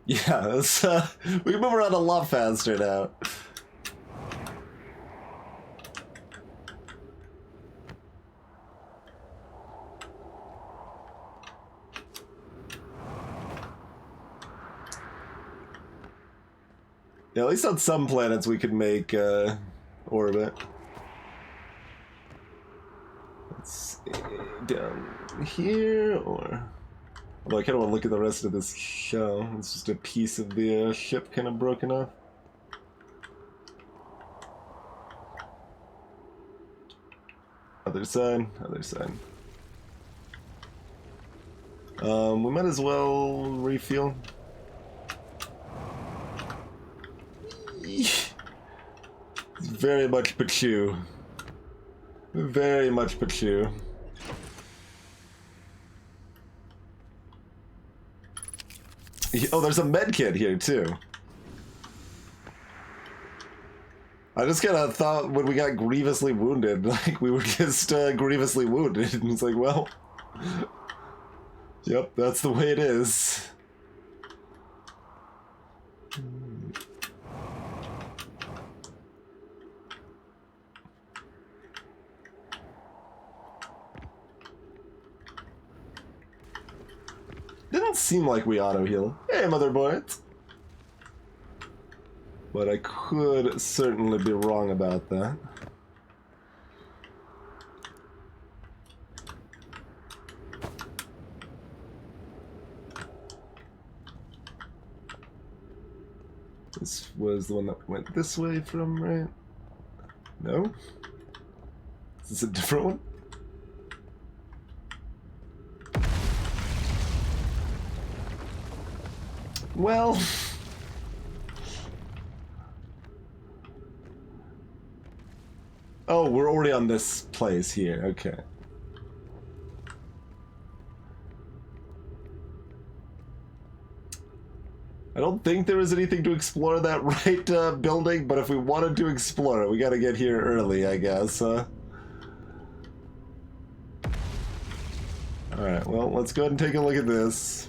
Yeah, we can move around a lot faster now. Yeah, at least on some planets we could make orbit. Let's see, down here, or... Although I kind of want to look at the rest of this show. It's just a piece of the ship kind of broken off. Other side, other side. We might as well refuel. It's very much Pachu. Very much Pachu. Oh, there's a med kit here, too. I just kind of thought when we got grievously wounded, like, we were just grievously wounded. And it's like, well... Yep, that's the way it is. Didn't seem like we auto-heal. Hey, motherboards! But I could certainly be wrong about that. This was the one that went this way from, right? No? Is this a different one? Well... Oh, we're already on this place here, okay. I don't think there is anything to explore that right building, but if we wanted to explore it, we gotta get here early, I guess. Alright, well, let's go ahead and take a look at this.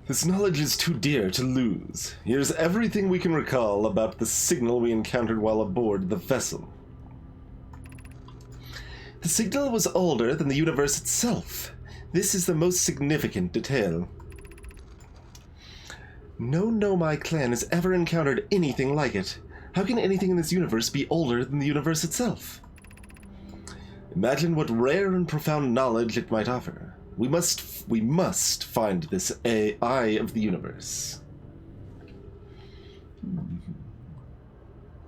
This knowledge is too dear to lose. Here's everything we can recall about the signal we encountered while aboard the vessel. The signal was older than the universe itself. This is the most significant detail. No Nomai clan has ever encountered anything like it. How can anything in this universe be older than the universe itself? Imagine what rare and profound knowledge it might offer. We must find this eye of the universe.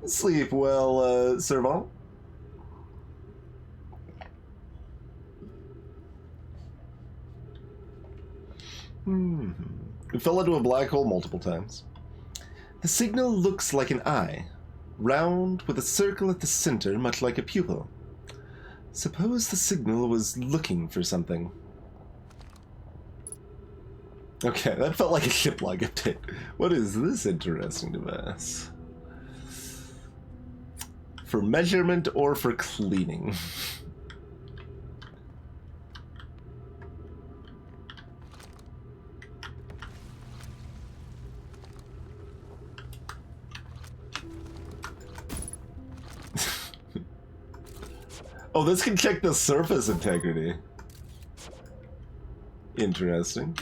Sleep well, Serval. We fell into a black hole multiple times. The signal looks like an eye, round with a circle at the center, much like a pupil. Suppose the signal was looking for something. Okay, that felt like a ship log update. What is this interesting device? For measurement or for cleaning? Oh, this can check the surface integrity. Interesting.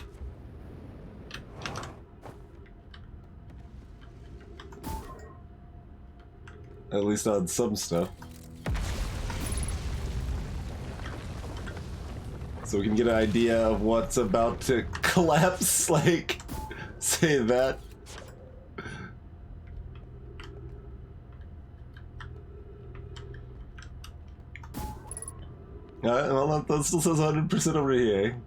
At least on some stuff. So we can get an idea of what's about to collapse, like, say that. Well, that still says 100% over here.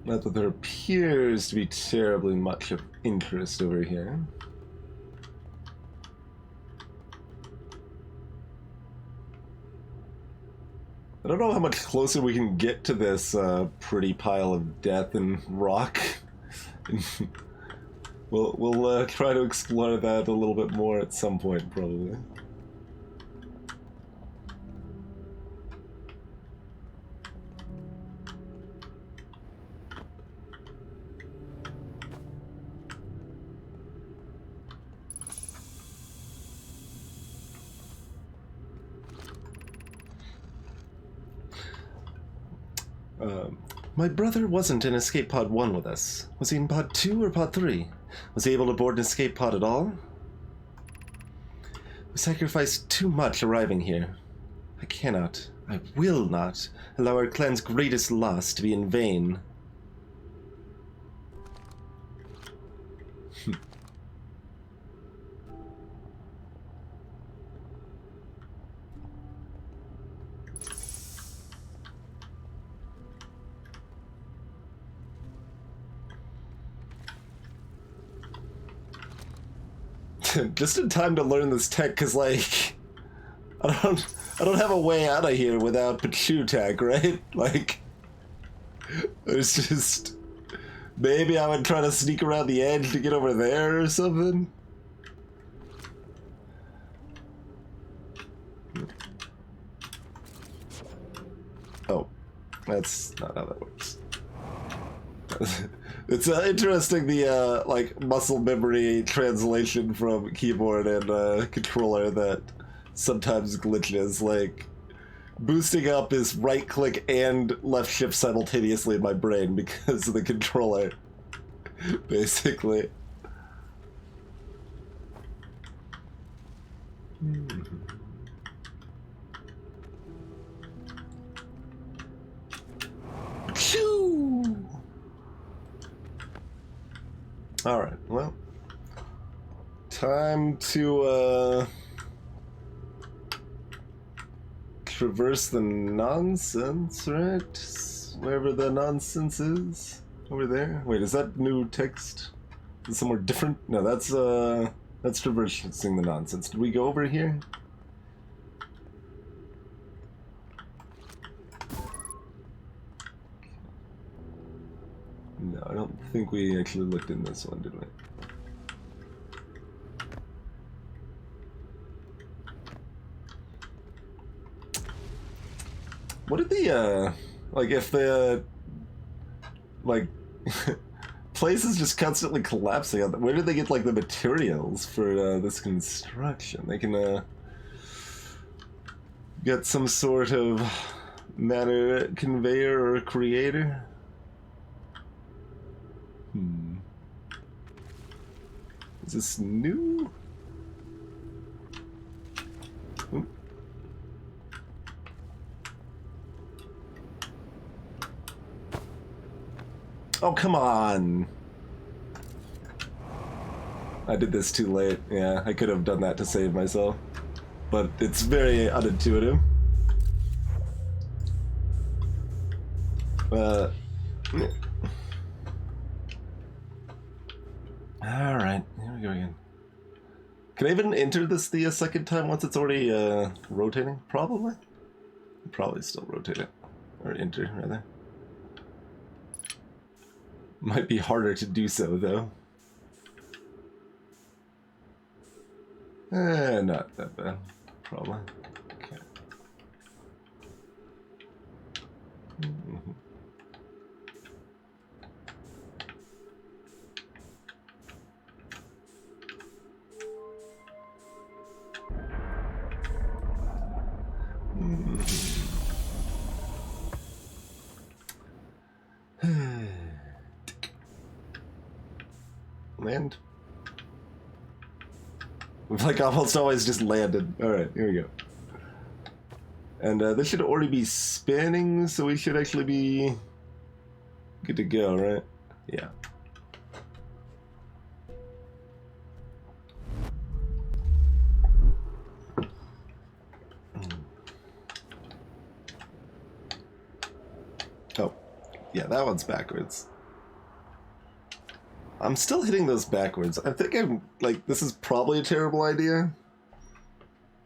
Not that there appears to be terribly much of interest over here. I don't know how much closer we can get to this pretty pile of death and rock. We'll try to explore that a little bit more at some point, probably. My brother wasn't in Escape Pod 1 with us. Was he in Pod 2 or Pod 3? Was he able to board an escape pod at all? We sacrificed too much arriving here. I cannot, I will not, allow our clan's greatest loss to be in vain. Just in time to learn this tech, cause like, I don't have a way out of here without Pachu tech, right? Like, there's just, maybe I would try to sneak around the edge to get over there or something. Oh, that's not how that works. It's interesting, the like muscle memory translation from keyboard and controller that sometimes glitches. Like, boosting up is right click and left shift simultaneously in my brain because of the controller, basically. Shoo! Alright, well, time to traverse the nonsense, right? Wherever the nonsense is. Over there. Wait, is that new text? Is it somewhere different? No, that's traversing the nonsense. Did we go over here? No, I don't think we actually looked in this one, did we? What did the, like, if the, like, place is just constantly collapsing, where did they get, like, the materials for this construction? They can, get some sort of matter conveyor or creator? Is this new? Oop. Oh, come on. I did this too late. Yeah, I could have done that to save myself. But it's very unintuitive. Alright, here we go again. Can I even enter this the second time once it's already rotating? Probably. Probably still rotate it. Or enter, rather. Might be harder to do so, though. Not that bad. Probably. Okay. Land. We've like almost always just landed. Alright, here we go. And this should already be spinning, so we should actually be good to go, right? Yeah. Oh, yeah, that one's backwards. I'm still hitting those backwards. I think I'm, like, this is probably a terrible idea.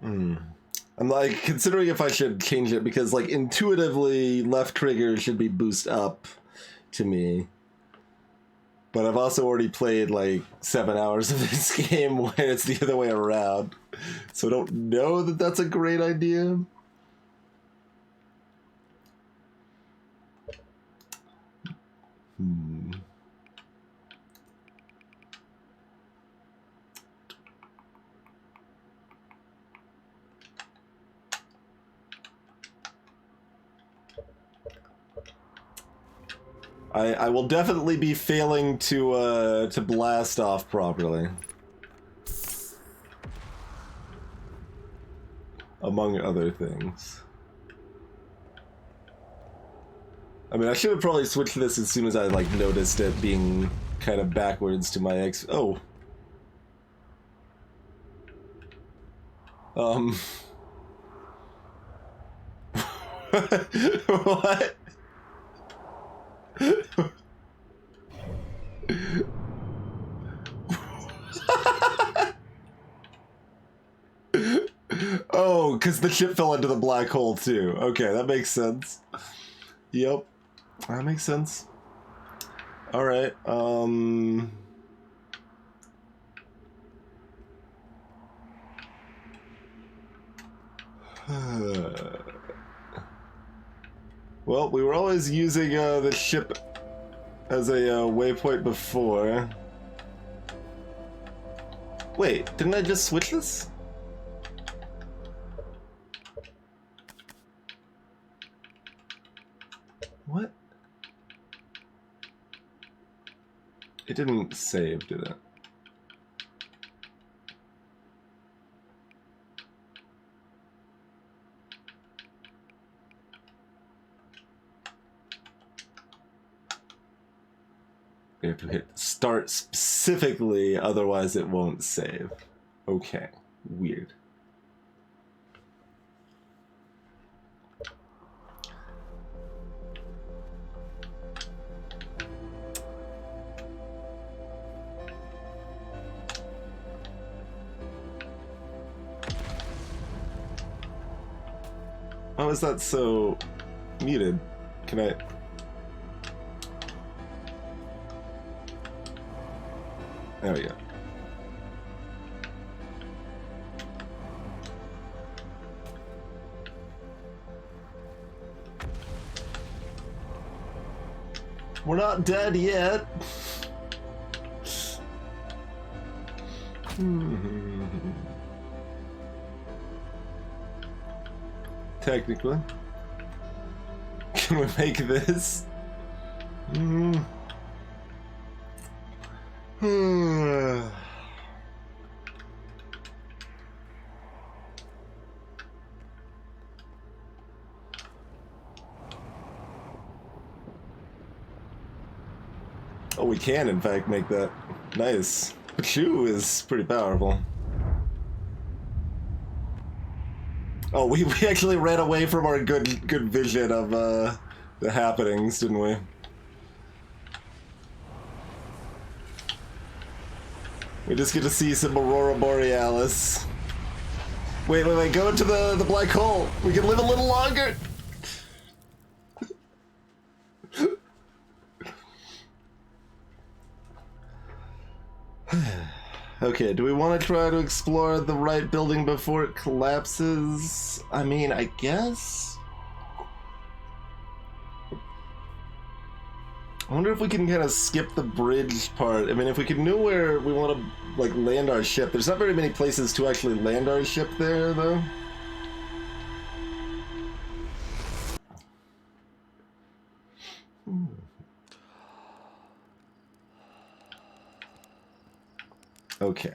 I'm, like, considering if I should change it, because, like, intuitively, left trigger should be boost up to me. But I've also already played, like, 7 hours of this game when it's the other way around. So I don't know that that's a great idea. I will definitely be failing to blast off properly. Among other things. I mean, I should have probably switched this as soon as I, like, noticed it being kind of backwards to my ex- oh. What? Oh, because the ship fell into the black hole too. Okay, that makes sense. Yep, that makes sense. All right. Well, we were always using the ship as a waypoint before. Wait, didn't I just switch this? What? It didn't save, did it? We have to hit start specifically, otherwise it won't save. Okay, weird. How is that so muted? Can I... There we go. We're not dead yet. Technically. Can we make this? Oh, we can in fact make that. Nice. Pachu is pretty powerful. Oh, we actually ran away from our good vision of the happenings, didn't we? We just get to see some Aurora Borealis. Wait, go into the black hole. We can live a little longer. Okay, do we want to try to explore the right building before it collapses? I mean, I guess? I wonder if we can kind of skip the bridge part. I mean, if we can know where we want to, like, land our ship. There's not very many places to actually land our ship there, though. Okay.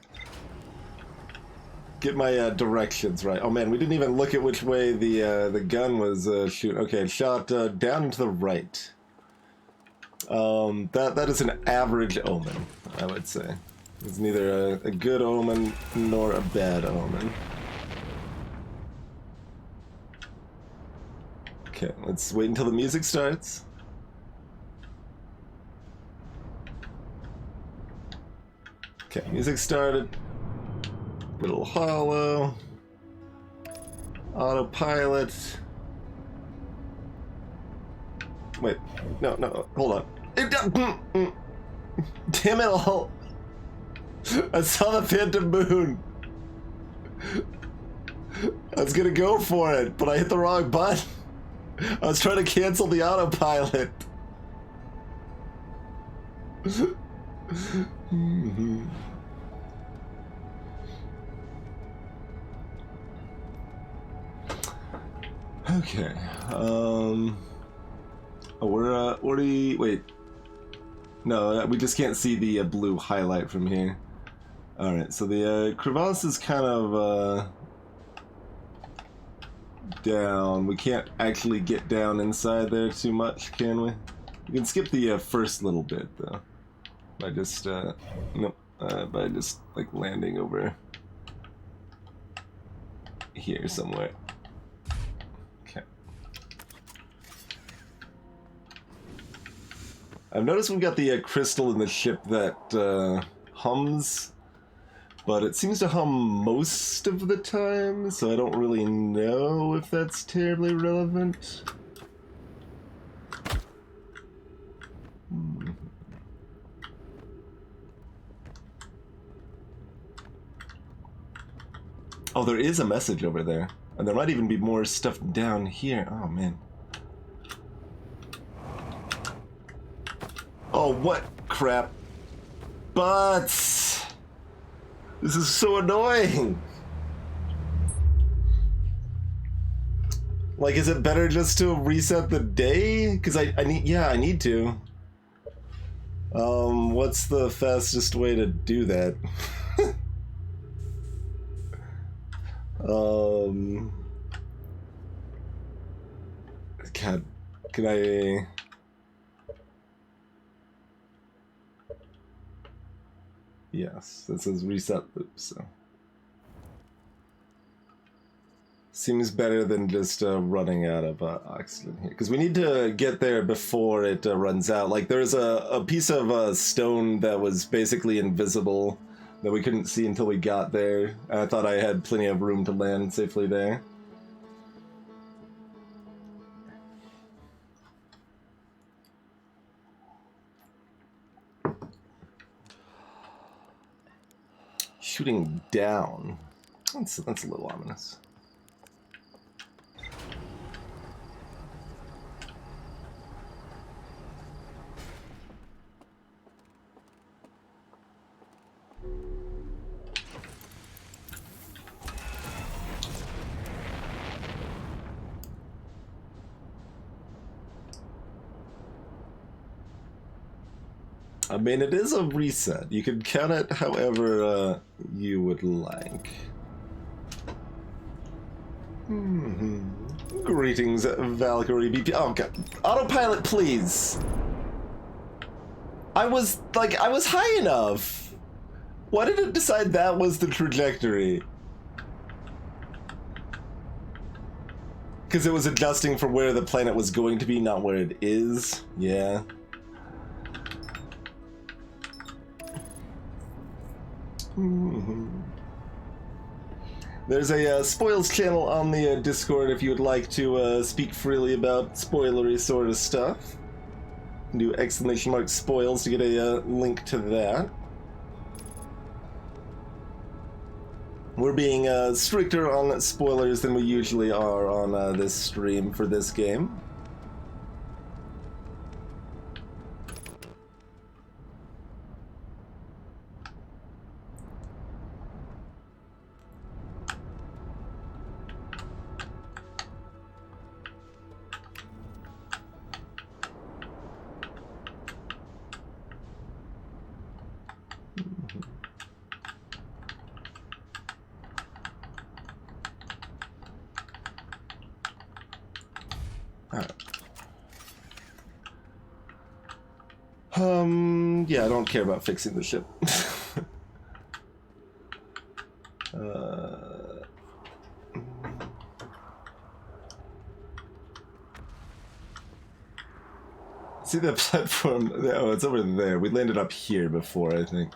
Get my directions right. Oh man, we didn't even look at which way the gun was shooting. Okay, shot down and to the right. That is an average omen, I would say. It's neither a good omen nor a bad omen. Okay, let's wait until the music starts. Okay, music started. Little hollow. Autopilot. Wait, no, hold on. Damn it all! I saw the Phantom Moon! I was gonna go for it, but I hit the wrong button. I was trying to cancel the autopilot. Okay, oh, what are you, wait. No, we just can't see the blue highlight from here. Alright, so the crevasse is kind of, down. We can't actually get down inside there too much, can we? We can skip the first little bit, though. By just, nope, by just, like, landing over here somewhere. Okay. I've noticed we've got the crystal in the ship that hums, but it seems to hum most of the time, so I don't really know if that's terribly relevant. Oh, there is a message over there. And there might even be more stuff down here. Oh, man. Oh, what crap. Butts! This is so annoying! Like, is it better just to reset the day? Because I need to. What's the fastest way to do that? God, can I... Yes, that says reset loop, so... Seems better than just running out of oxygen here. Because we need to get there before it runs out. Like, there's a piece of stone that was basically invisible that we couldn't see until we got there. And I thought I had plenty of room to land safely there. Shooting down. That's a little ominous. I mean, it is a reset. You can count it however you would like. Greetings, Valkyrie BP. Oh god. Autopilot, please! I was high enough! Why did it decide that was the trajectory? Because it was adjusting for where the planet was going to be, not where it is. Yeah. There's a spoils channel on the Discord if you would like to speak freely about spoilery sort of stuff. Do ! spoils to get a link to that. We're being stricter on spoilers than we usually are on this stream for this game. Yeah, I don't care about fixing the ship. See that platform? Oh, it's over there. We landed up here before, I think.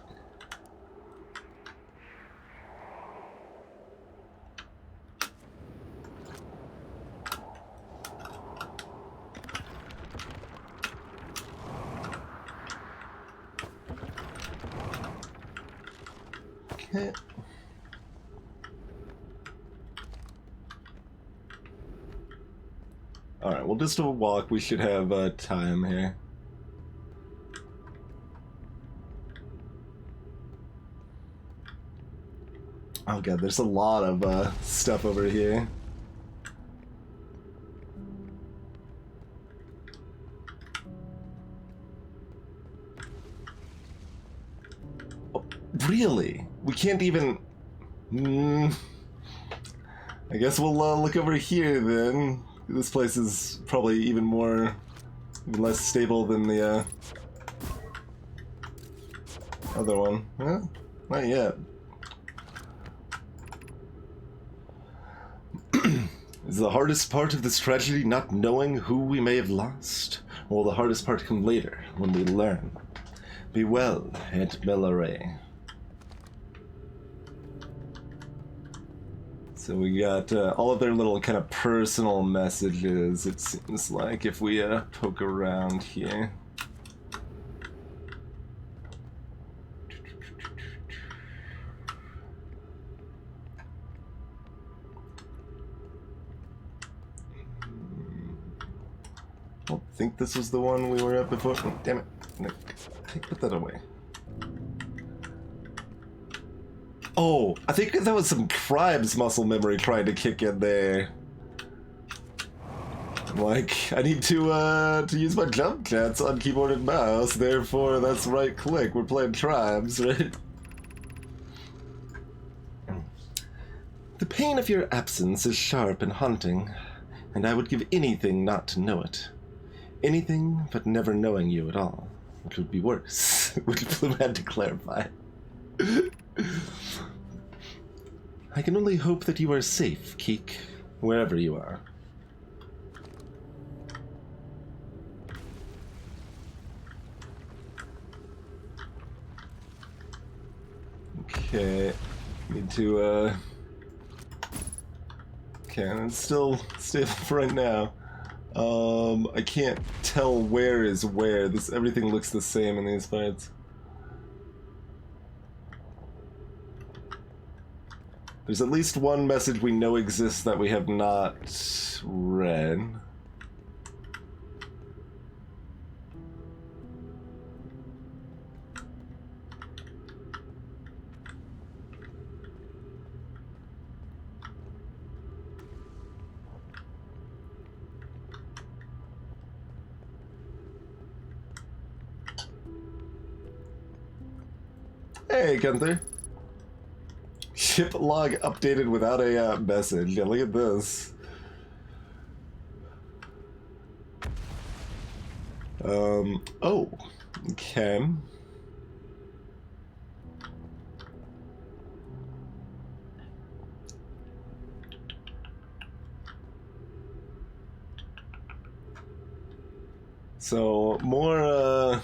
Okay. Alright, well, just a walk. We should have time here. Oh god, there's a lot of stuff over here. Oh, really? We can't even... I guess we'll look over here then. This place is probably even less stable than the other one. Huh? Not yet. Is the hardest part of this tragedy not knowing who we may have lost? Or will the hardest part come later, when we learn? Be well, Aunt Milleray. So we got all of their little kind of personal messages, it seems like, if we poke around here. I don't think this was the one we were at before. Oh, damn it. No, put that away. Oh, I think that was some Tribes muscle memory trying to kick in there. Like, I need to use my jump chats on keyboard and mouse, therefore that's right click. We're playing Tribes, right? The pain of your absence is sharp and haunting, and I would give anything not to know it. Anything but never knowing you at all, which would be worse, which Bloom had to clarify. I can only hope that you are safe, Keek, wherever you are. Okay, need to, okay, it's still stable for right now. I can't tell where is where. Everything looks the same in these parts. There's at least one message we know exists that we have not read. Hey, Gunther. Ship log updated without a message. Yeah, look at this. Oh, okay. So, more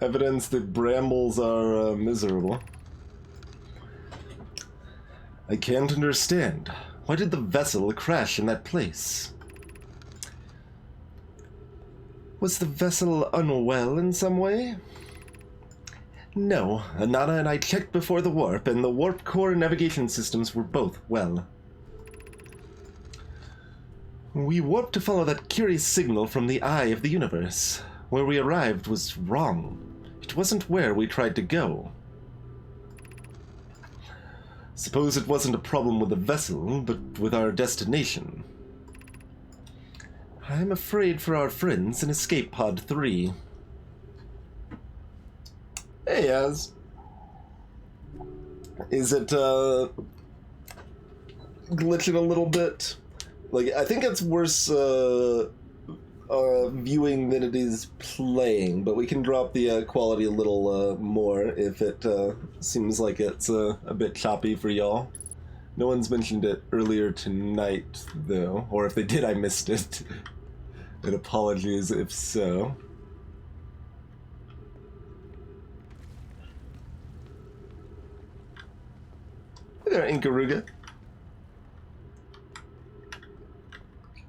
evidence that brambles are miserable. I can't understand. Why did the vessel crash in that place? Was the vessel unwell in some way? No, Anana and I checked before the warp, and the warp core navigation systems were both well. We warped to follow that curious signal from the eye of the universe. Where we arrived was wrong. It wasn't where we tried to go. Suppose it wasn't a problem with the vessel, but with our destination. I'm afraid for our friends in Escape Pod 3. Hey, Az. Is it, glitching a little bit? Like, I think it's worse, viewing than it is playing, but we can drop the quality a little more if it seems like it's a bit choppy for y'all. No one's mentioned it earlier tonight, though, or if they did, I missed it. And apologies if so. Hey there, Inkaruga.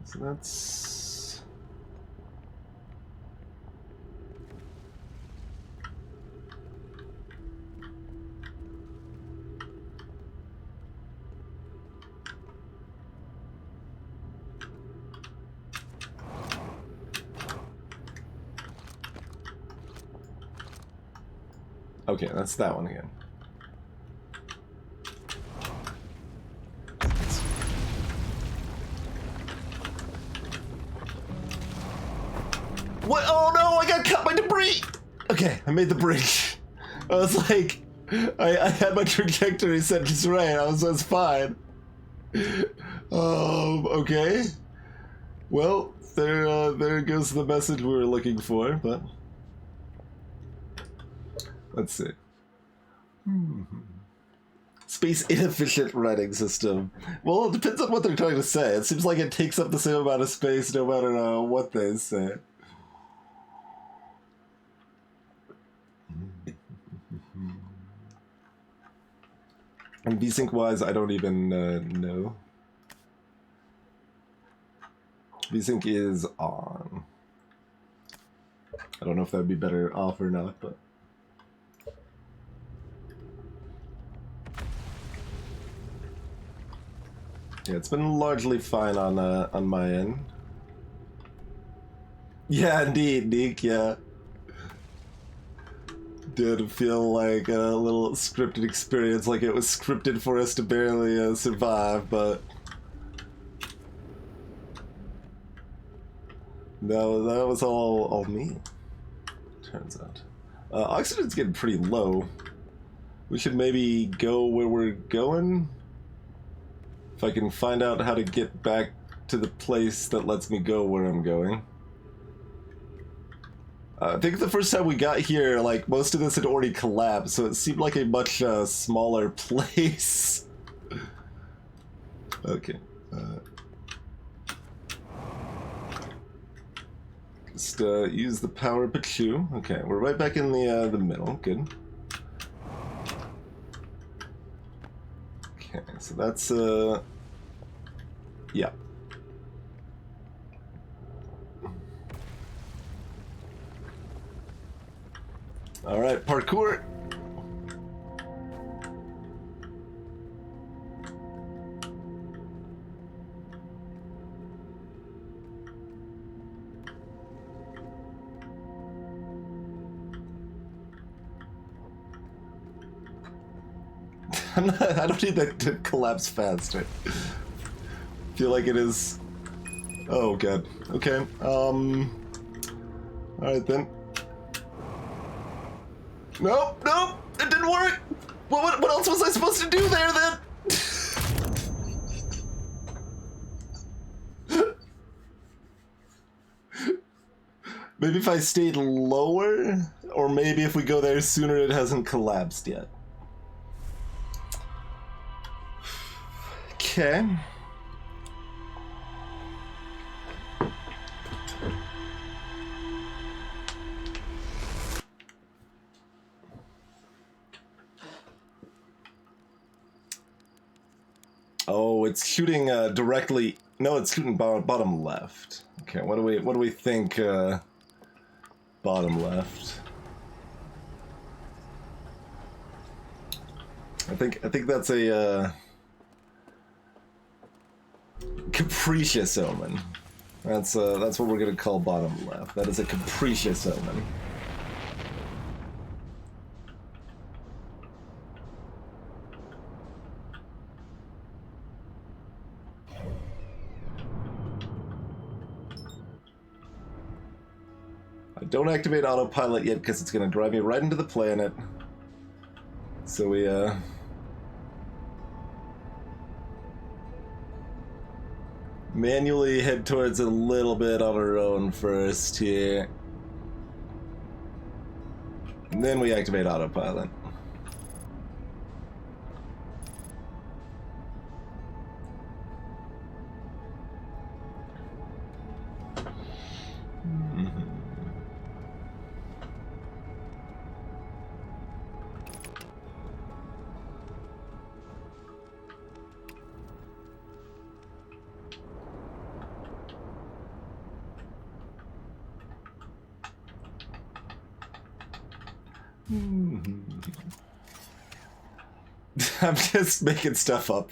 So that's... Okay, that's that one again. What? Oh no, I got caught by debris! Okay, I made the bridge. I was like, I had my trajectory set just right. I was fine. Okay. Well, there goes the message we were looking for, but... Let's see. Space inefficient running system. Well, it depends on what they're trying to say. It seems like it takes up the same amount of space no matter what they say. And VSync wise, I don't even know. VSync is on. I don't know if that would be better off or not, but... Yeah, it's been largely fine on my end. Yeah, indeed, Nick, yeah. Did feel like a little scripted experience, like it was scripted for us to barely survive, but... No, that was all me, turns out. Oxygen's getting pretty low. We should maybe go where we're going? If I can find out how to get back to the place that lets me go where I'm going. I think the first time we got here, like, most of this had already collapsed, so it seemed like a much smaller place. Okay. Just use the power Pachu. Okay, we're right back in the middle. Good. Okay, so that's yeah. All right, parkour. I don't need that to collapse faster. Feel like it is. Oh god. Okay. All right then. Nope. Nope. It didn't work. What else was I supposed to do there then? Maybe if I stayed lower, or maybe if we go there sooner, it hasn't collapsed yet. Okay. Oh, it's shooting directly. No, it's shooting bottom left. Okay, what do we think? Bottom left. I think that's a capricious omen. That's what we're gonna call bottom left. That is a capricious omen. I don't activate autopilot yet because it's gonna drive me right into the planet. So we manually head towards it a little bit on our own first here. And then we activate autopilot. I'm just making stuff up.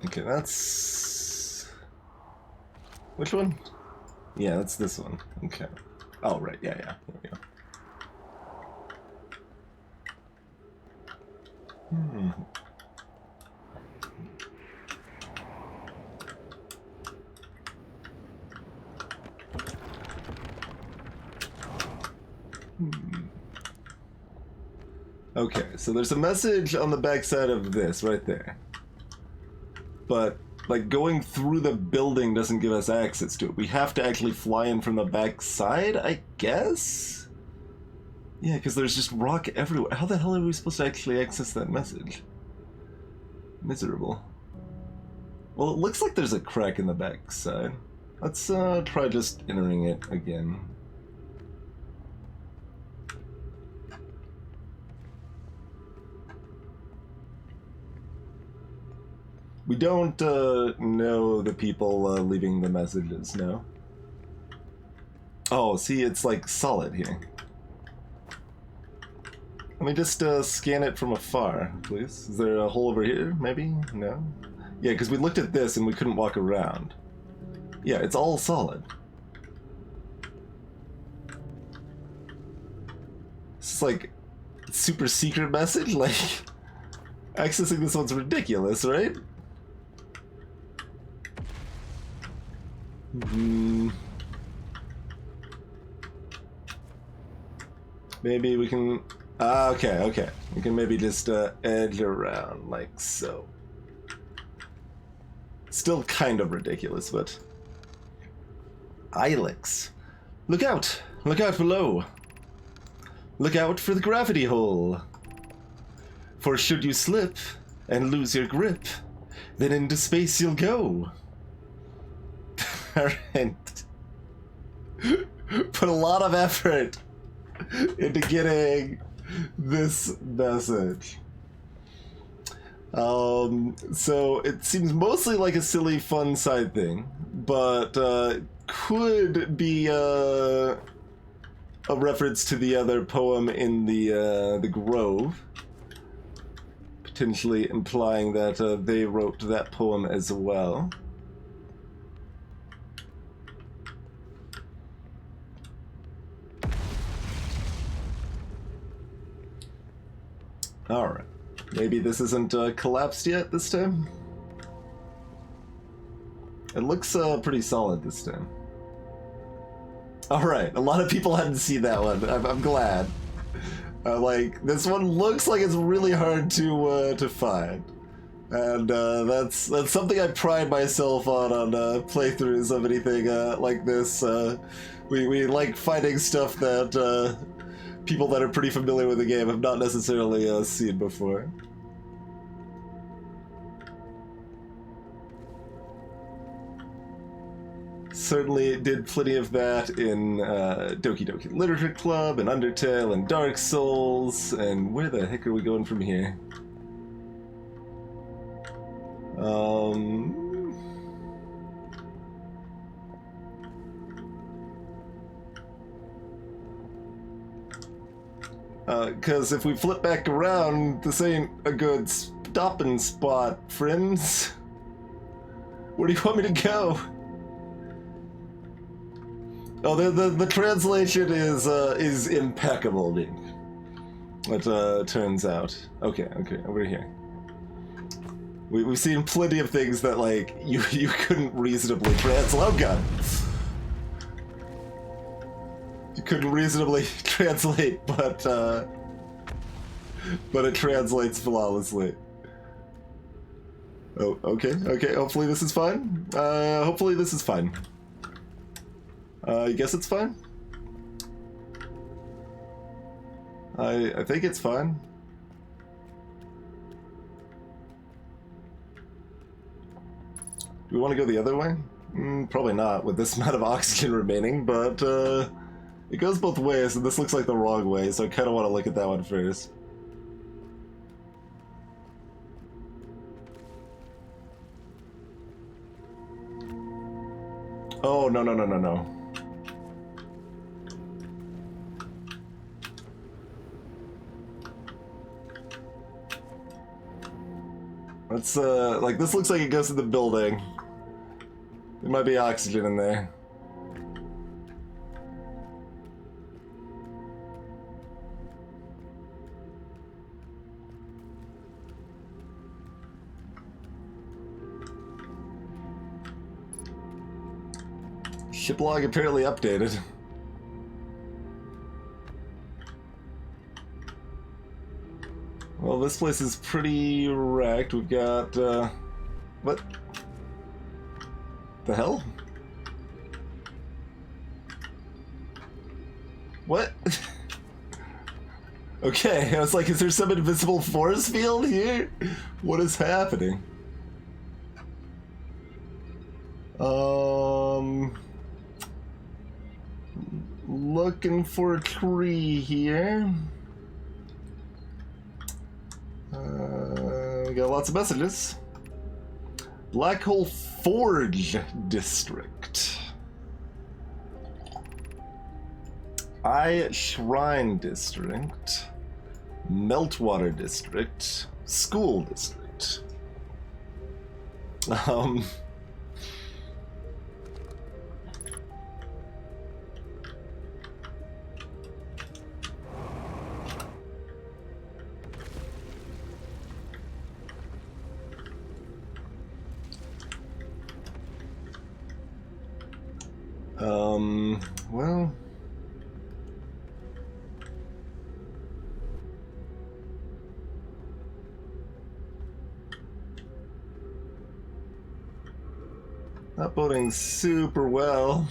Okay, that's... Which one? Yeah, that's this one. Okay. Oh, right, yeah, there we go. Okay, so there's a message on the backside of this right there. But, like, going through the building doesn't give us access to it. We have to actually fly in from the backside, I guess? Yeah, because there's just rock everywhere. How the hell are we supposed to actually access that message? Miserable. Well, it looks like there's a crack in the backside. Let's try just entering it again. We don't know the people leaving the messages, no? Oh, see, it's like solid here. Let me just scan it from afar, please. Is there a hole over here, maybe? No? Yeah, because we looked at this and we couldn't walk around. Yeah, it's all solid. It's like super secret message, like accessing this one's ridiculous, right? Maybe we can... okay. We can maybe just edge around like so. Still kind of ridiculous, but... Ilex. Look out! Look out below! Look out for the gravity hole! For should you slip and lose your grip, then into space you'll go. Alright. Put a lot of effort into getting this message. So it seems mostly like a silly fun side thing, but could be a reference to the other poem in the Grove, potentially implying that they wrote that poem as well. Alright. Maybe this isn't collapsed yet this time? It looks pretty solid this time. Alright, a lot of people hadn't seen that one. I'm glad. Like, this one looks like it's really hard to find. And that's something I pride myself on playthroughs of anything like this. We like finding stuff that people that are pretty familiar with the game have not necessarily seen before. Certainly did plenty of that in Doki Doki Literature Club, and Undertale, and Dark Souls, and where the heck are we going from here? Because if we flip back around, this ain't a good stopping spot, friends. Where do you want me to go? Oh, the translation is impeccable, Nick. It turns out. Okay, over here. We've seen plenty of things that like you couldn't reasonably translate. Oh god, you couldn't reasonably translate, but it translates flawlessly. Oh, okay. Hopefully this is fine. Hopefully this is fine. I guess it's fine. I think it's fine. Do we want to go the other way? Probably not, with this amount of oxygen remaining, but it goes both ways, and this looks like the wrong way, so I kind of want to look at that one first. Oh, no. Let's, like, this looks like it goes to the building. There might be oxygen in there. Ship log apparently updated. Well, this place is pretty wrecked. We've got, what? The hell? What? Okay, I was like, is there some invisible force field here? What is happening? Looking for a tree here. We got lots of messages. Black Hole Forge District. Eye Shrine District. Meltwater District. School District. Well... Not boding super well.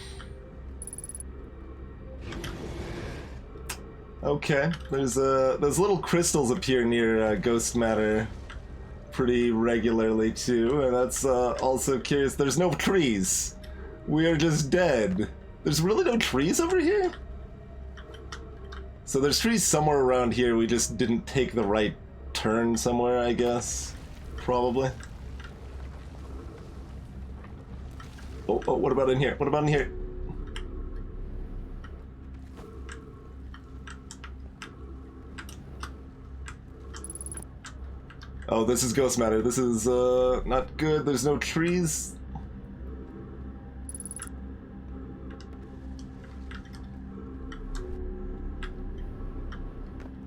Okay, there's those little crystals appear near ghost matter pretty regularly too, and that's also curious. There's no trees. We are just dead. There's really no trees over here? So there's trees somewhere around here, we just didn't take the right turn somewhere, I guess. Probably. Oh, what about in here? What about in here? Oh, this is ghost matter. This is, not good. There's no trees.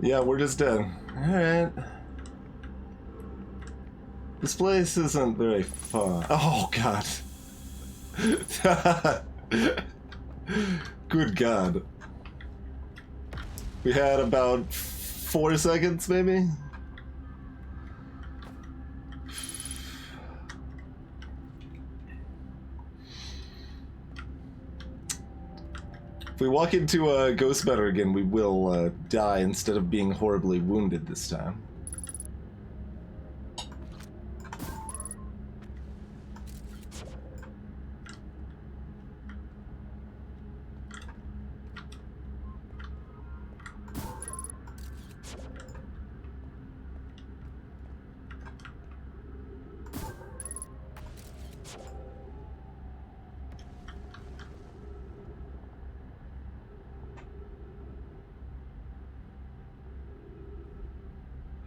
Yeah, we're just dead. Alright. This place isn't very fun. Oh, God. Good God. We had about 4 seconds, maybe? If we walk into a ghost meadow again, we will die instead of being horribly wounded this time.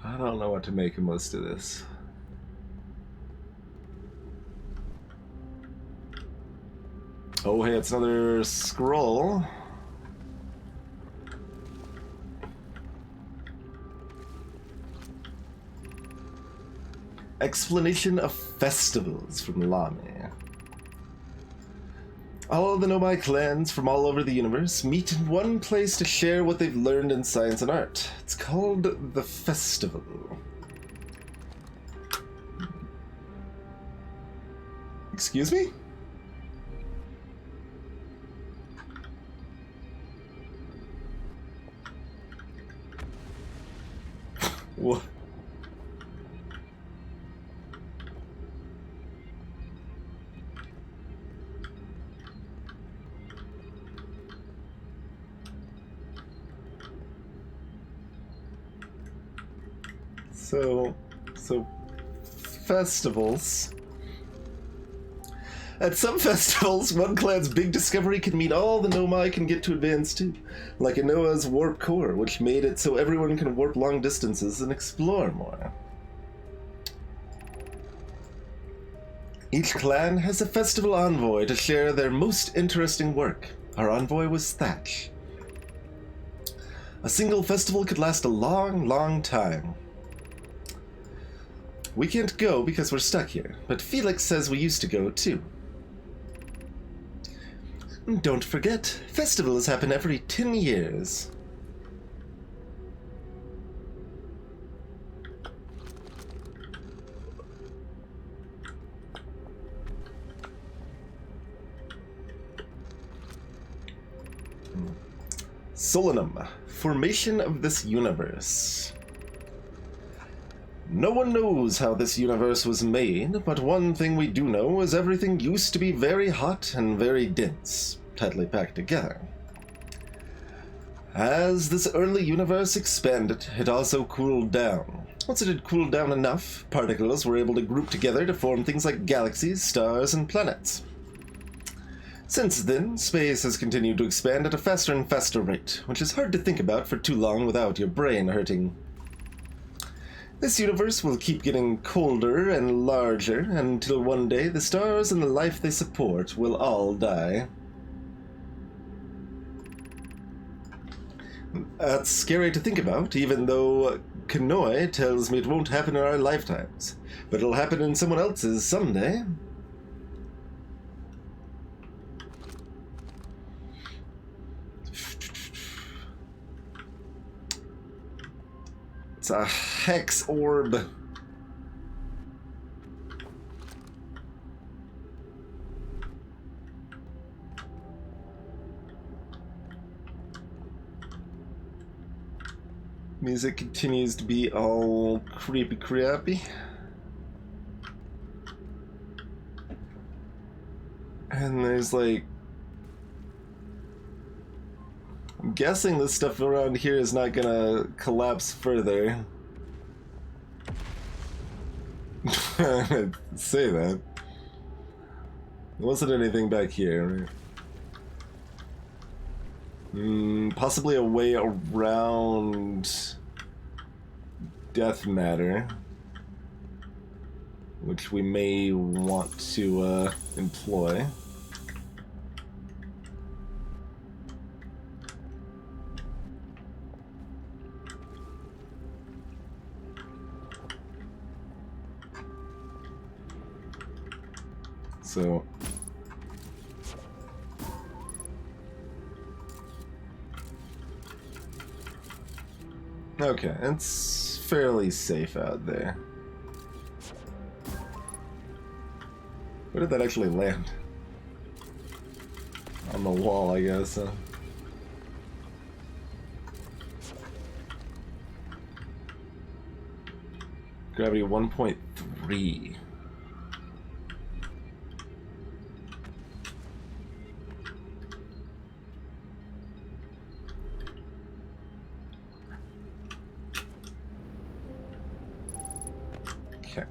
I don't know what to make of most of this. Oh, hey, it's another scroll. Explanation of festivals from Lami. All the Nomai clans from all over the universe meet in one place to share what they've learned in science and art. It's called the Festival. Excuse me? What? So festivals. At some festivals, one clan's big discovery can mean all the Nomai can get to advance too, like a Noah's warp core, which made it so everyone can warp long distances and explore more. Each clan has a festival envoy to share their most interesting work. Our envoy was Thatch. A single festival could last a long, long time. We can't go because we're stuck here, but Felix says we used to go too. Don't forget, festivals happen every 10 years. Solanum, formation of this universe. No one knows how this universe was made, but one thing we do know is everything used to be very hot and very dense, tightly packed together. As this early universe expanded, it also cooled down. Once it had cooled down enough, particles were able to group together to form things like galaxies, stars, and planets. Since then, space has continued to expand at a faster and faster rate, which is hard to think about for too long without your brain hurting. This universe will keep getting colder and larger until one day the stars and the life they support will all die. That's scary to think about, even though Kanoi tells me it won't happen in our lifetimes, but it'll happen in someone else's someday. It's a hex orb. Music continues to be all creepy. And there's like... I'm guessing this stuff around here is not gonna collapse further. Say that. There wasn't anything back here. Possibly a way around death matter, which we may want to employ. So okay, it's fairly safe out there. Where did that actually land? On the wall, I guess. Gravity 1.3. Okay.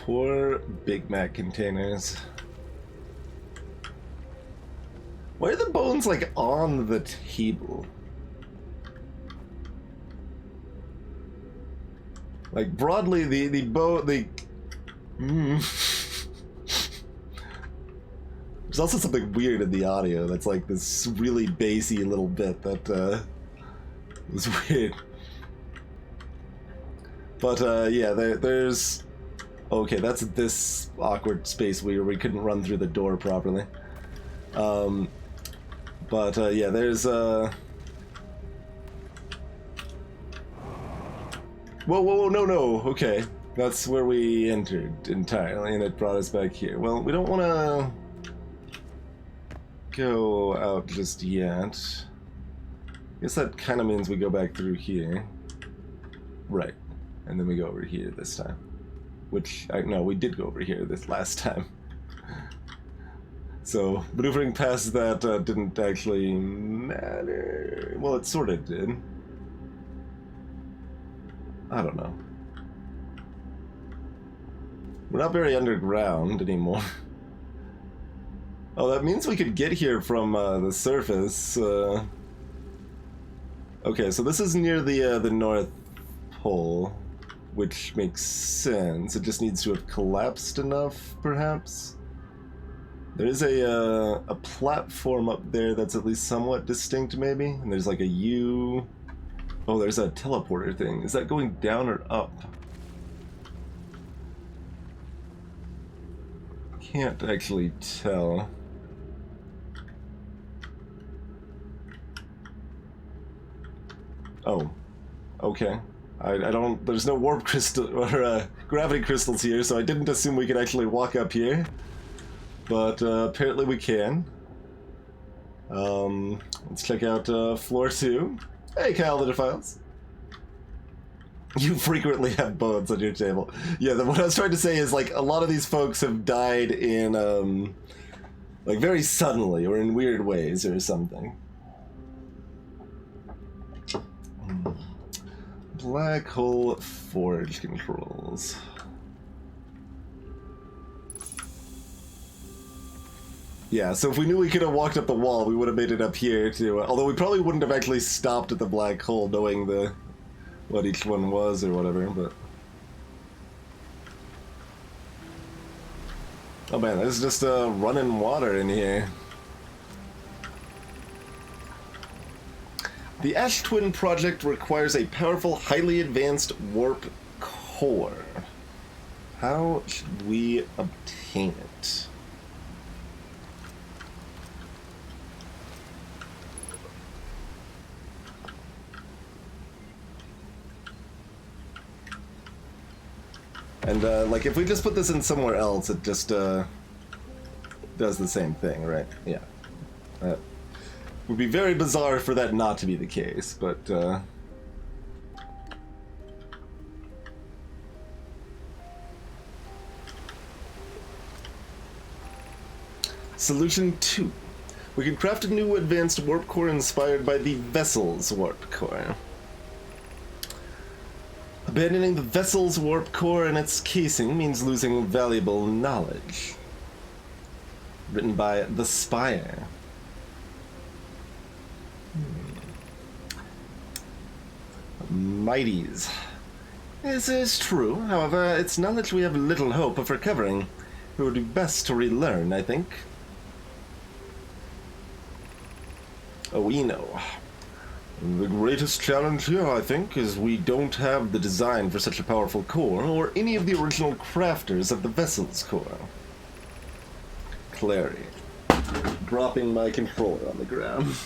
Poor Big Mac containers. Why are the bones, like, on the table? Like, broadly, the bone, There's also something weird in the audio that's like this really bassy little bit that, was weird. But, yeah, there's... Okay, that's this awkward space where we couldn't run through the door properly. Yeah, there's Whoa, whoa, whoa, no, okay. That's where we entered entirely, and it brought us back here. Well, we don't want to go out just yet. Guess that kind of means we go back through here. Right. And then we go over here this time. Which, no, we did go over here this last time. So, maneuvering past that didn't actually matter. Well, it sort of did. I don't know. We're not very underground anymore. Oh, that means we could get here from the surface. Okay, so this is near the North Pole, which makes sense. It just needs to have collapsed enough, perhaps. There's a platform up there that's at least somewhat distinct, maybe. And there's like a U. Oh, there's a teleporter thing. Is that going down or up? Can't actually tell. Oh, okay. I don't. There's no warp crystal or gravity crystals here, so I didn't assume we could actually walk up here. But apparently we can. Let's check out floor 2. Hey, Kyle the Defiles. You frequently have bones on your table. Yeah, what I was trying to say is, like, a lot of these folks have died in, like, very suddenly or in weird ways or something. Black hole forge controls. Yeah, so if we knew we could have walked up the wall, we would have made it up here too. Although we probably wouldn't have actually stopped at the black hole, knowing what each one was or whatever. But oh man, there's just running water in here. The Ash Twin project requires a powerful, highly advanced warp core. How should we obtain it? And, like, if we just put this in somewhere else, it just, does the same thing, right? Yeah. It would be very bizarre for that not to be the case, but, Solution 2. We can craft a new advanced warp core inspired by the vessel's warp core. Abandoning the vessel's warp core and its casing means losing valuable knowledge. Written by The Spire. Mighties. This is true, however, it's knowledge we have little hope of recovering. It would be best to relearn, I think. Oh, we know. The greatest challenge here, I think, is we don't have the design for such a powerful core, or any of the original crafters of the vessel's core. Clary. dropping my controller on the ground.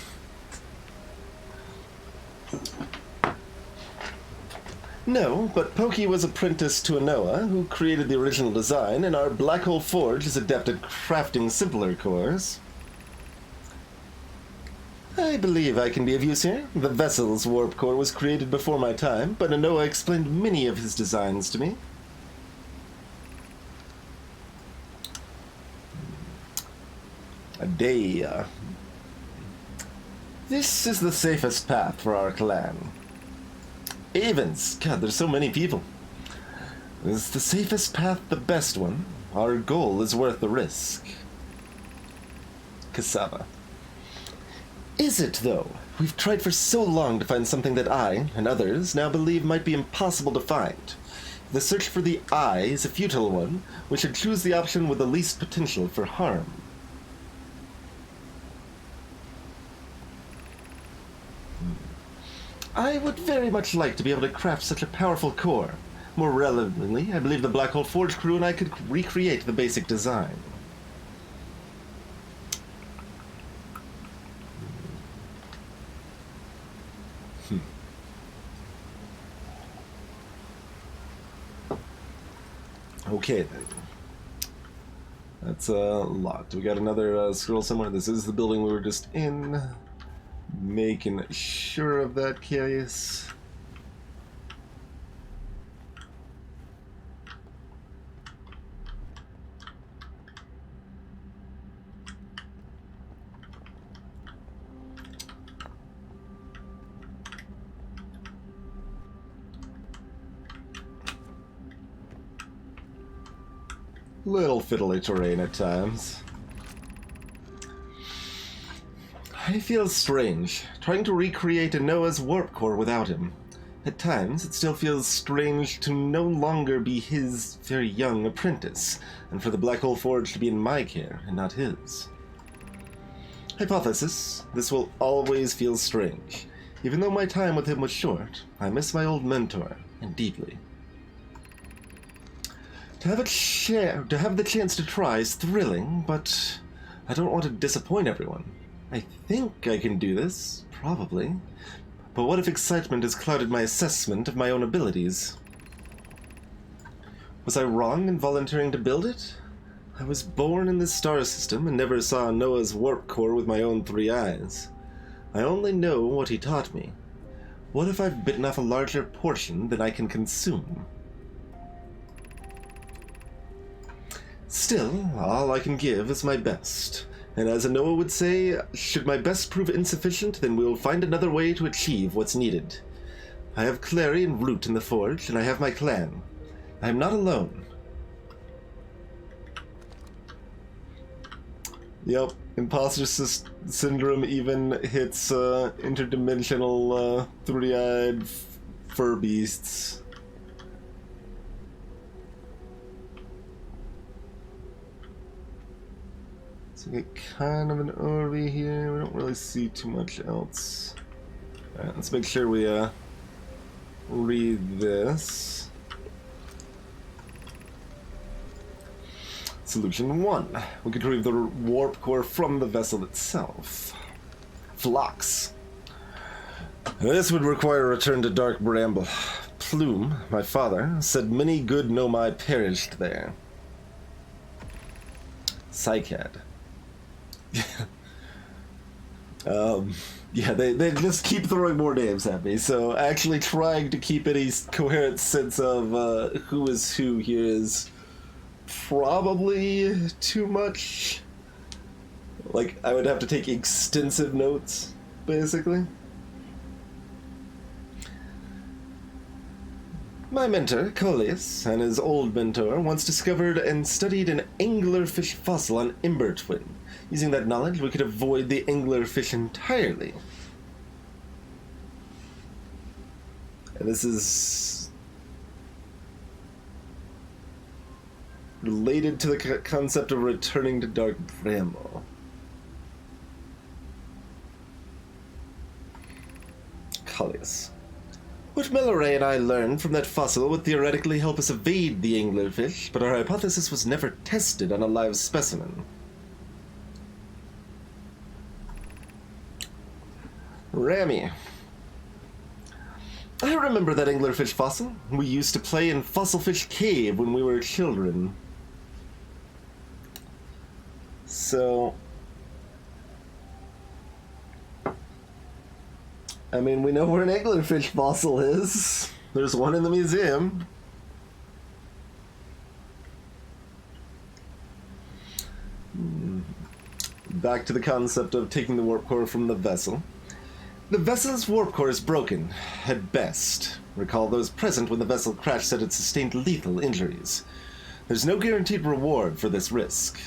No, but Pokey was apprenticed to a Noah, who created the original design, and our Black Hole Forge is adept at crafting simpler cores. I believe I can be of use here. The vessel's warp core was created before my time, but Noah explained many of his designs to me. Adea. This is the safest path for our clan. Avens. God, there's so many people. Is the safest path the best one? Our goal is worth the risk. Cassava. Is it, though? We've tried for so long to find something that I, and others, now believe might be impossible to find. If the search for the I is a futile one, we should choose the option with the least potential for harm. I would very much like to be able to craft such a powerful core. More relevantly, I believe the Black Hole Forge crew and I could recreate the basic design. Okay, then. That's locked. We got another scroll somewhere. This is the building we were just in. Making sure of that case. Little fiddly terrain at times. I feel strange, trying to recreate a Noah's warp core without him. At times, it still feels strange to no longer be his very young apprentice, and for the Black Hole Forge to be in my care and not his. Hypothesis: this will always feel strange. Even though my time with him was short, I miss my old mentor, and deeply. To have the chance to try is thrilling, but I don't want to disappoint everyone. I think I can do this, probably. But what if excitement has clouded my assessment of my own abilities? Was I wrong in volunteering to build it? I was born in this star system and never saw Noah's warp core with my own 3 eyes. I only know what he taught me. What if I've bitten off a larger portion than I can consume? Still, all I can give is my best. And as a Noah would say, should my best prove insufficient, then we'll find another way to achieve what's needed. I have Clary and Root in the Forge, and I have my clan. I am not alone. Yep, imposter syndrome even hits interdimensional 3-eyed fur beasts. We get kind of an overview here. We don't really see too much else. Alright, let's make sure we read this. Solution 1. We can retrieve the warp core from the vessel itself. Phlox. This would require a return to Dark Bramble. Plume, my father, said many good Nomai perished there. Psycad. Yeah, they just keep throwing more names at me, so actually trying to keep any coherent sense of who is who here is probably too much. Like, I would have to take extensive notes, basically. My mentor, Coleus, and his old mentor once discovered and studied an anglerfish fossil on Ember Twin. Using that knowledge, we could avoid the anglerfish entirely. And this is related to the concept of returning to Dark Bramble. Coleus. What Melloray and I learned from that fossil would theoretically help us evade the anglerfish, but our hypothesis was never tested on a live specimen. Rami. I remember that anglerfish fossil. We used to play in Fossilfish Cave when we were children. So... I mean, we know where an anglerfish fossil is. There's one in the museum. Back to the concept of taking the warp core from the vessel. The vessel's warp core is broken, at best. Recall those present when the vessel crashed said it sustained lethal injuries. There's no guaranteed reward for this risk.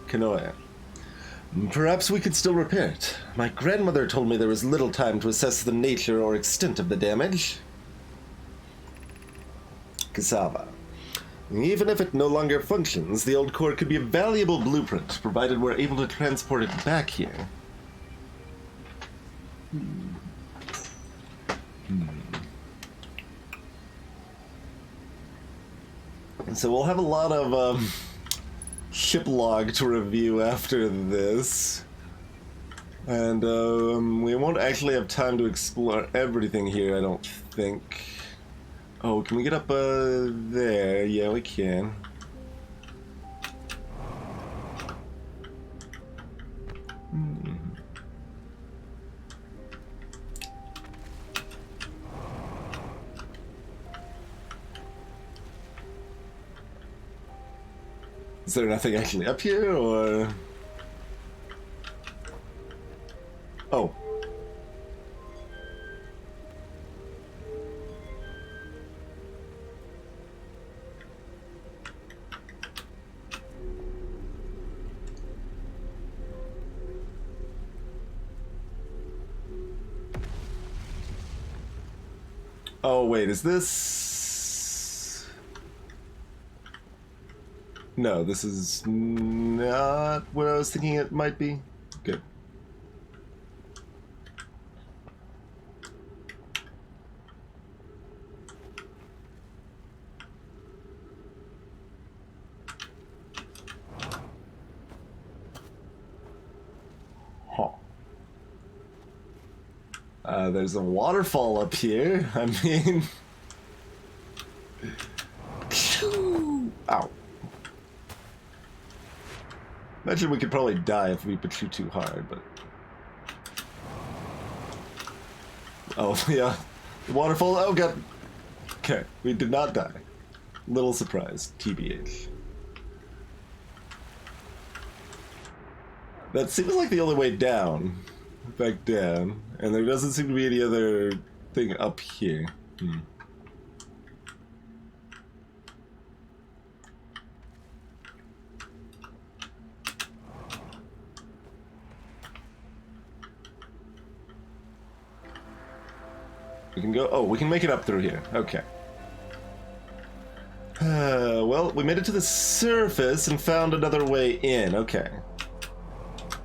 Kanoya. Perhaps we could still repair it. My grandmother told me there was little time to assess the nature or extent of the damage. Cassava. Even if it no longer functions, the old core could be a valuable blueprint, provided we're able to transport it back here. And so we'll have a lot of ship log to review after this. And we won't actually have time to explore everything here, I don't think. Oh, can we get up there? Yeah, we can. Is there nothing actually up here, or...? Oh. Oh, wait, is this... No, this is not where I was thinking it might be. Good. Huh. There's a waterfall up here. I mean... Ow. Imagine we could probably die if we shoot too hard, but... Oh, yeah. The waterfall, oh god. Okay, we did not die. Little surprise, TBH. That seems like the only way down. Back down. And there doesn't seem to be any other thing up here. We can go... Oh, we can make it up through here. Okay. Well, we made it to the surface and found another way in. Okay.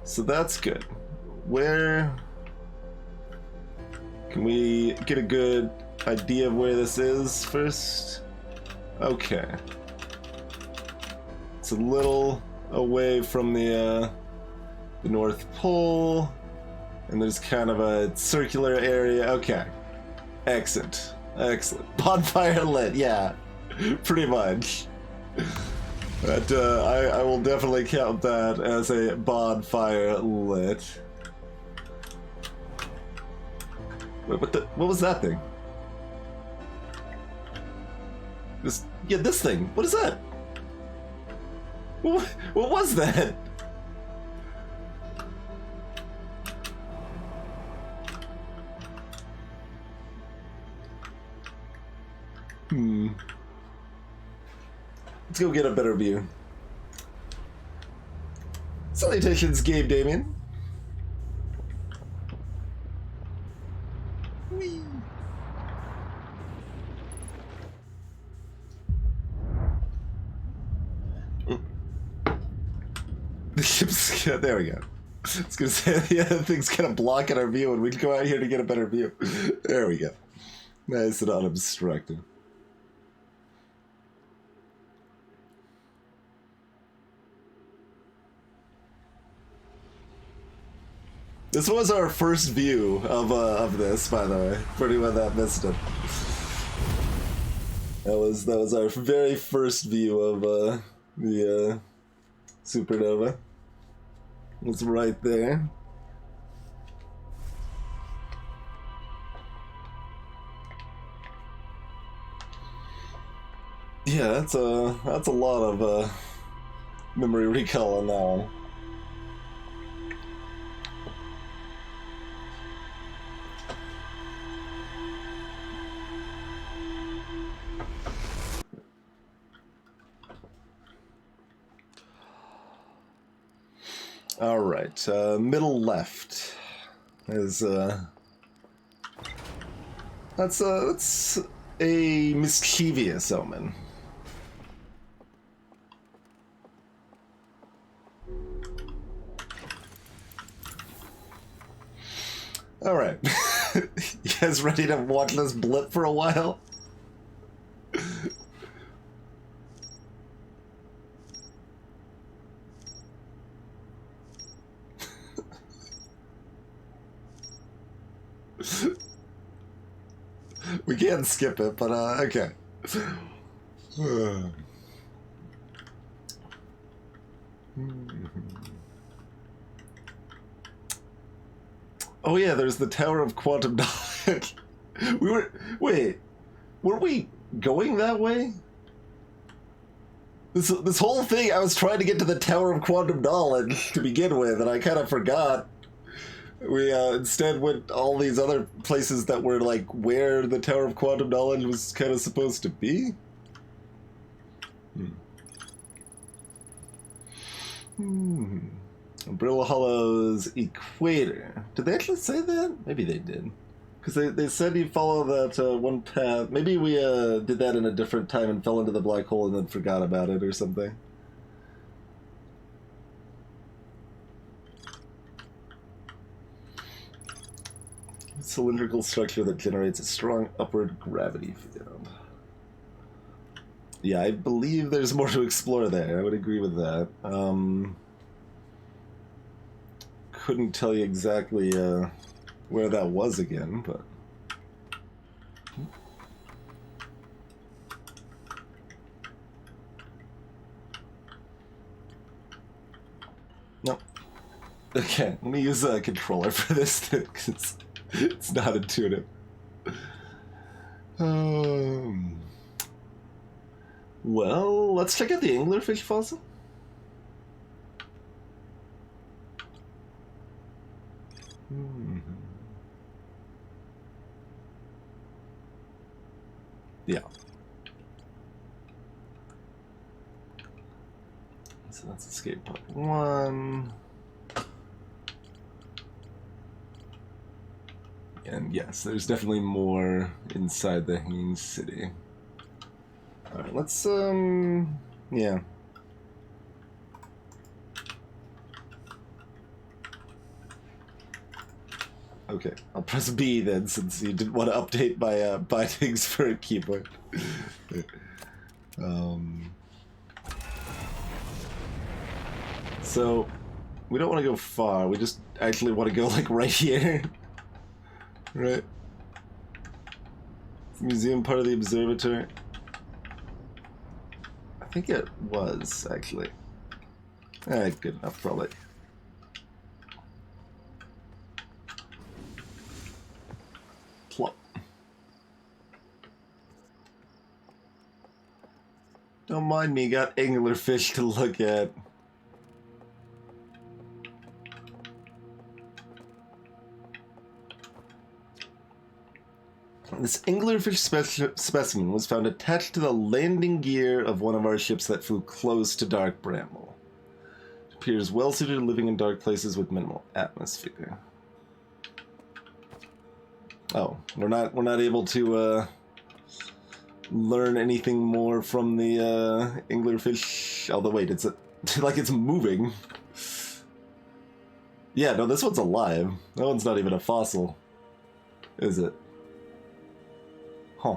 So that's good. Where... Can we get a good idea of where this is first? Okay. It's a little away from the North Pole. And there's kind of a circular area. Okay. Excellent. Excellent. Bonfire lit, yeah. Pretty much. But I will definitely count that as a bonfire lit. Wait, what was that thing? This thing. What is that? What was that? Let's go get a better view. Salutations, Gabe Damien. Whee. The ship's... Yeah, there we go. I was gonna say, the other thing's kind of blocking our view, and we'd go out here to get a better view. There we go. Nice and unobstructed. This was our first view of this, by the way, for anyone that missed it. That was our very first view of the supernova. It's right there. Yeah, that's a lot of memory recall on that one. All right, middle left is that's a mischievous omen. All right, you guys ready to watch this blip for a while? We can't skip it, but okay. Oh yeah, there's the Tower of Quantum Knowledge. Wait, were we going that way? This whole thing, I was trying to get to the Tower of Quantum Knowledge to begin with, and I kind of forgot. We instead went all these other places that were like where the Tower of Quantum Knowledge was kind of supposed to be. Brittle Hollow's Equator. Did they actually say that? Maybe they did. Because they said you follow that one path. Maybe we did that in a different time and fell into the black hole and then forgot about it or something. Cylindrical structure that generates a strong upward gravity field. Yeah, I believe there's more to explore there. I would agree with that. Couldn't tell you exactly where that was again, but... Nope. Okay, let me use a controller for this thing, because it's not intuitive. Well, let's check out the anglerfish fossil. Yeah. So that's escape pod 1. And yes, there's definitely more inside the Haines City. Alright, let's, yeah. Okay, I'll press B then, since you didn't want to update my bindings for a keyboard. So, we don't want to go far, we just actually want to go, like, right here. Right? Is the museum part of the observatory? I think it was, actually. Good enough, probably. Plop. Don't mind me, got anglerfish to look at. This anglerfish specimen was found attached to the landing gear of one of our ships that flew close to Dark Bramble. It appears well suited to living in dark places with minimal atmosphere. Oh, we're not able to learn anything more from the anglerfish. Although wait, it's like it's moving. Yeah, no, this one's alive. That one's not even a fossil, is it? Huh.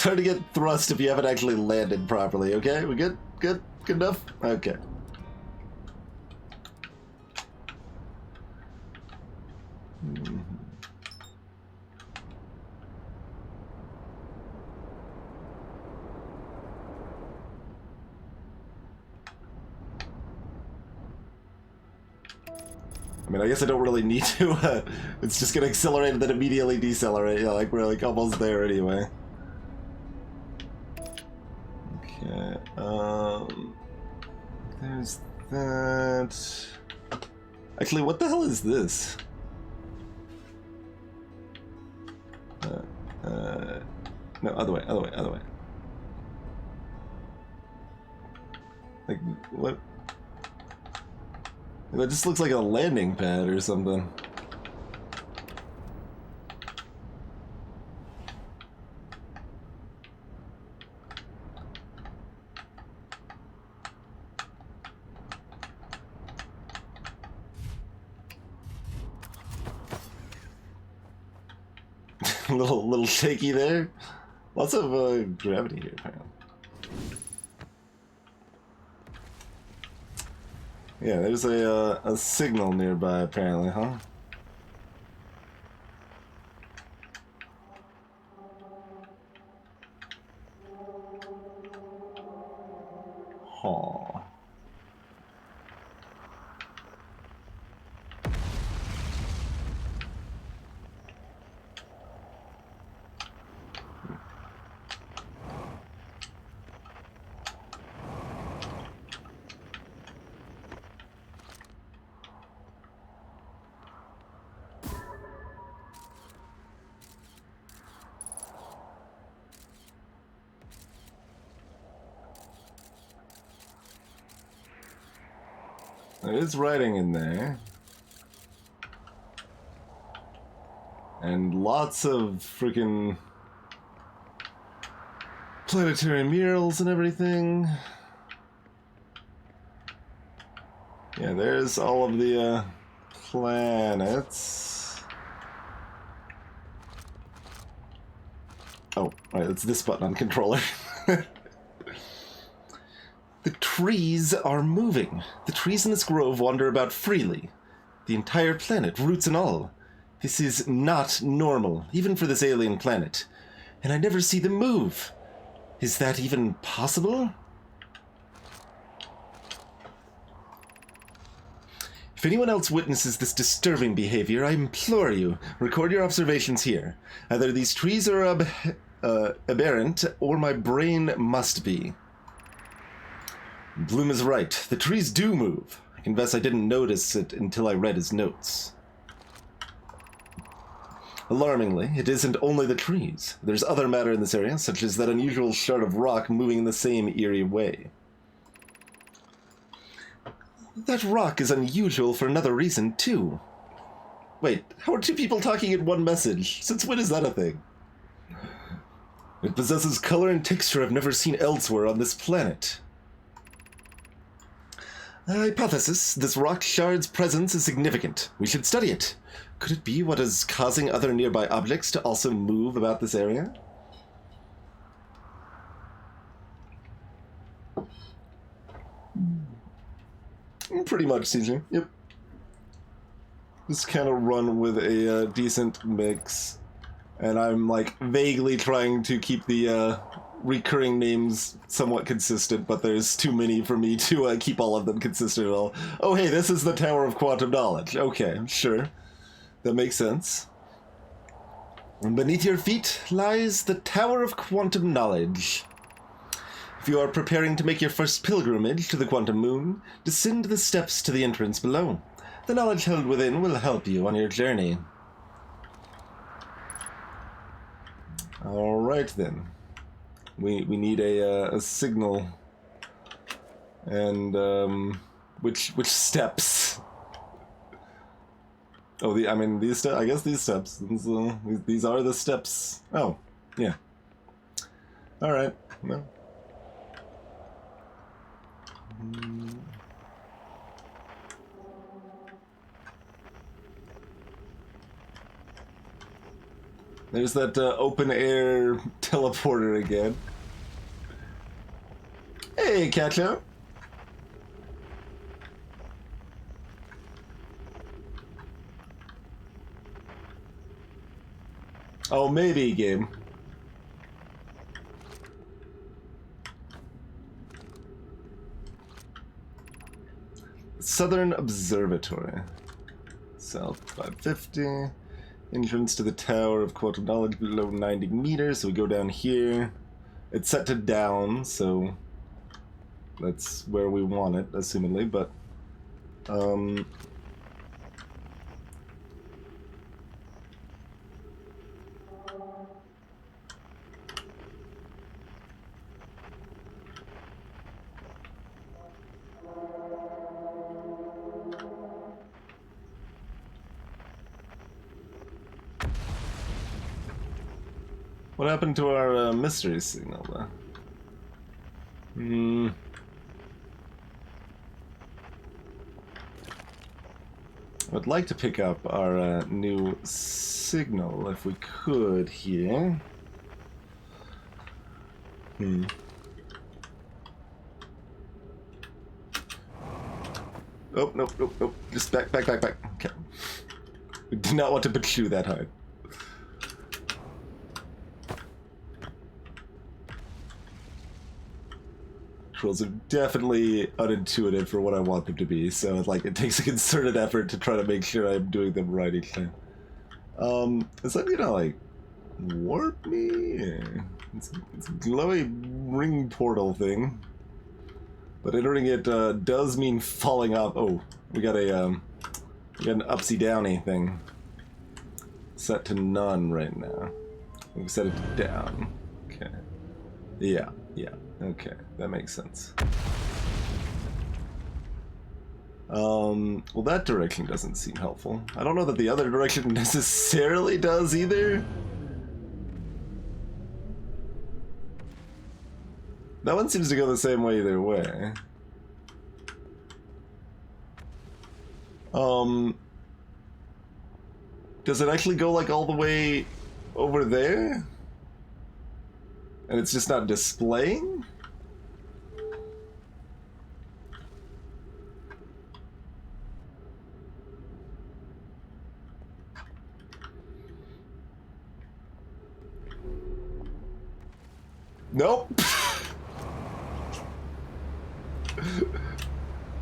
It's hard to get thrust if you haven't actually landed properly, okay? We good? Good? Good enough? Okay. I mean, I guess I don't really need to, it's just gonna accelerate and then immediately decelerate. Yeah, like, we're, like, almost there anyway. Okay, there's that. Actually, what the hell is this? No, other way, other way, other way. Like, what? That just looks like a landing pad or something. little shaky there. Lots of gravity here, apparently. Yeah, there's a signal nearby, apparently, huh? Huh. There is writing in there. And lots of freaking planetary murals and everything. Yeah, there's all of the planets. Oh, right, it's this button on controller. The trees are moving. The trees in this grove wander about freely. The entire planet, roots and all. This is not normal, even for this alien planet. And I never see them move. Is that even possible? If anyone else witnesses this disturbing behavior, I implore you, record your observations here. Either these trees are aberrant, or my brain must be. Bloom is right. The trees do move. I confess I didn't notice it until I read his notes. Alarmingly, it isn't only the trees. There's other matter in this area, such as that unusual shard of rock moving in the same eerie way. That rock is unusual for another reason, too. Wait, how are two people talking in one message? Since when is that a thing? It possesses color and texture I've never seen elsewhere on this planet. Hypothesis, this rock shard's presence is significant. We should study it. Could it be what is causing other nearby objects to also move about this area? Pretty much, CJ. Yep. Just kind of run with a decent mix. And I'm, like, vaguely trying to keep the recurring names somewhat consistent, but there's too many for me to keep all of them consistent at all. Oh, hey, this is the Tower of Quantum Knowledge. Okay, sure. That makes sense. And beneath your feet lies the Tower of Quantum Knowledge. If you are preparing to make your first pilgrimage to the Quantum Moon, descend the steps to the entrance below. The knowledge held within will help you on your journey. Alright then. We need a signal. And, which steps? Oh, these steps, I guess these steps. These are the steps. Oh, yeah. Alright, well. There's that open air teleporter again. Hey, Ketchup. Oh, maybe, game. Southern Observatory. South 550. Entrance to the Tower of Quantum Knowledge below 90 meters. So we go down here. It's set to down, so that's where we want it, assumedly, but what happened to our mystery signal, though? I would like to pick up our new signal if we could here. Oh, nope, nope, nope. Just back. Okay. We did not want to pursue that hard. Controls are definitely unintuitive for what I want them to be, so like it takes a concerted effort to try to make sure I'm doing them right each time. Is that gonna like warp me? Yeah. It's a glowy ring portal thing, but entering it does mean falling off. Oh, we got an upsy downy thing set to none right now. We set it to down. Okay. Yeah. Okay, that makes sense. Well, that direction doesn't seem helpful. I don't know that the other direction necessarily does either. That one seems to go the same way either way. Does it actually go like all the way over there? And it's just not displaying? Nope.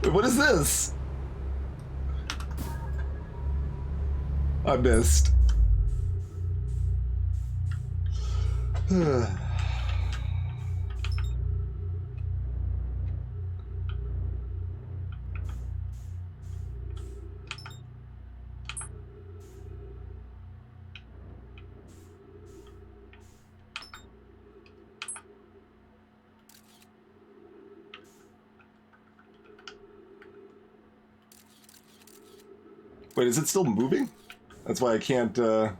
What is this? I missed. Wait, is it still moving? That's why I can't, I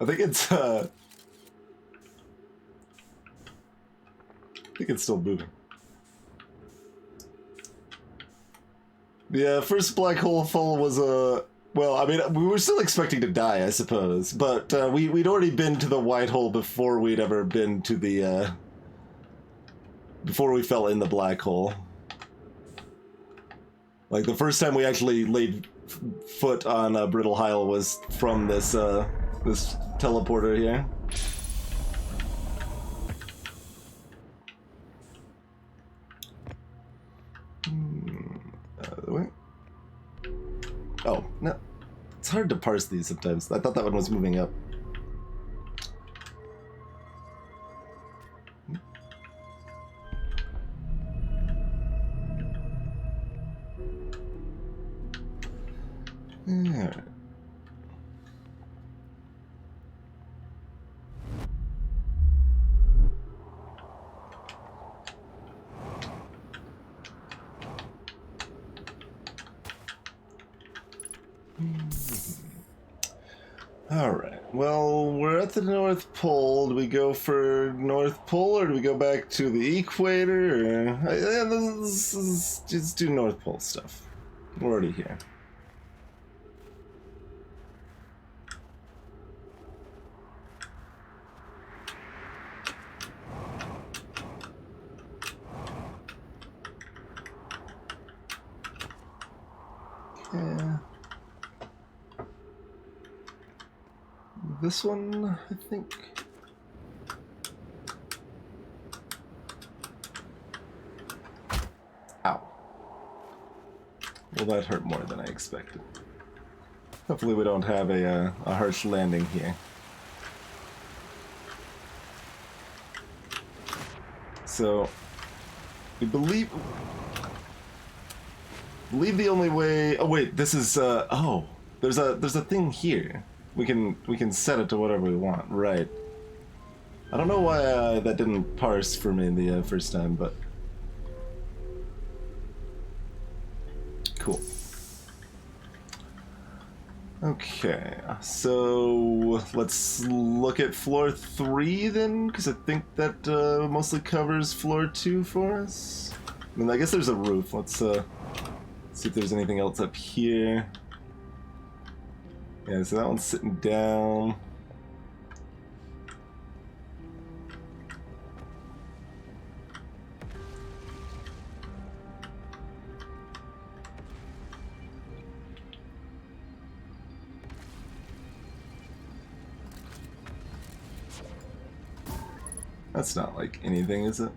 think it's, I think it's still moving. The first black hole fall was well, I mean, we were still expecting to die, I suppose, but we'd already been to the white hole before we'd ever been to the, before we fell in the black hole. Like, the first time we actually laid foot on Brittle Isle was from this, this teleporter here. Wait. Oh, no. It's hard to parse these sometimes. I thought that one was moving up. Alright. Alright. Well, we're at the North Pole. Do we go for North Pole or do we go back to the equator? Or... yeah, just do North Pole stuff. We're already here. Yeah. This one, I think. Ow. Well, that hurt more than I expected. Hopefully we don't have a harsh landing here. So, we believe the only way... Oh wait, this is, oh. There's a thing here. We can set it to whatever we want, right. I don't know why that didn't parse for me the first time, but... Cool. Okay, so let's look at floor 3 then, because I think that mostly covers floor 2 for us. And I guess there's a roof. Let's see if there's anything else up here. Yeah, so that one's sitting down. That's not like anything, is it?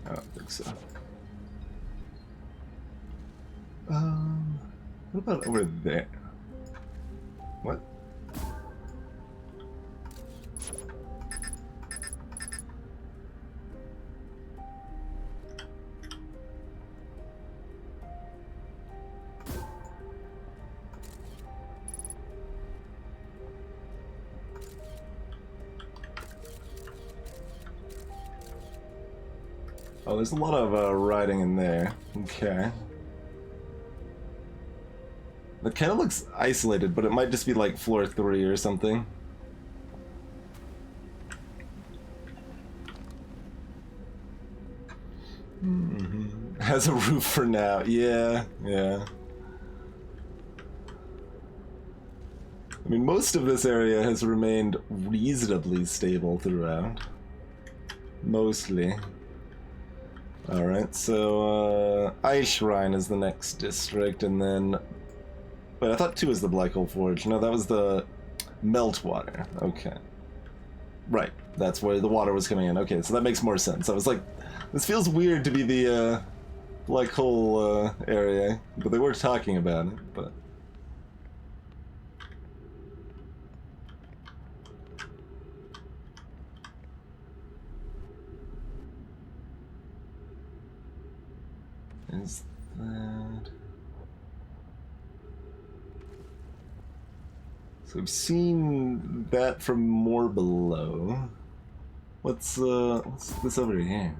I don't think so. What about over there? What? Oh, there's a lot of writing in there. Okay. It kind of looks isolated, but it might just be like floor 3 or something. Mm-hmm. Has a roof for now. Yeah, yeah. I mean, most of this area has remained reasonably stable throughout. Mostly. Alright, so, Eishrine is the next district, and then... Wait, I thought 2 was the Black Hole Forge. No, that was the Meltwater. Okay. Right, that's where the water was coming in. Okay, so that makes more sense. I was like, this feels weird to be the, Black Hole, area, but they were talking about it, but... Is that... So we've seen that from more below. What's this over here?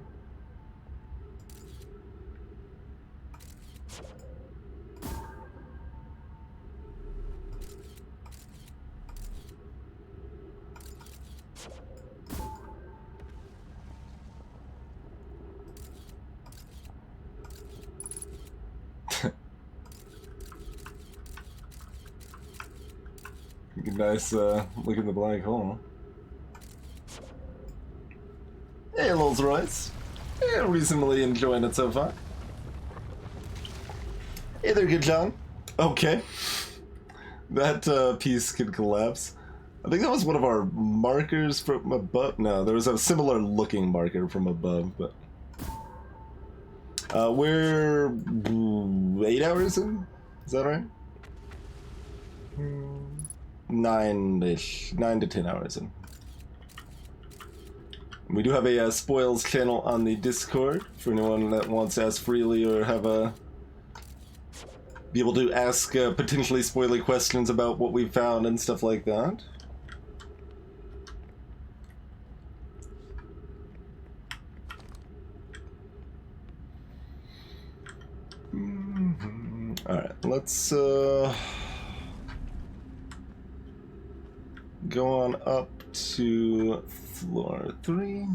Nice look at the black hole. Hey, Rolls Royce. Yeah, reasonably enjoying it so far. Hey there, good John. Okay. That piece could collapse. I think that was one of our markers from above. No, there was a similar looking marker from above, but... we're 8 hours in? Is that right? 9-ish. 9 to 10 hours in. We do have a spoils channel on the Discord for anyone that wants to ask freely or have be able to ask potentially spoily questions about what we found and stuff like that. Alright, let's go on up to floor 3.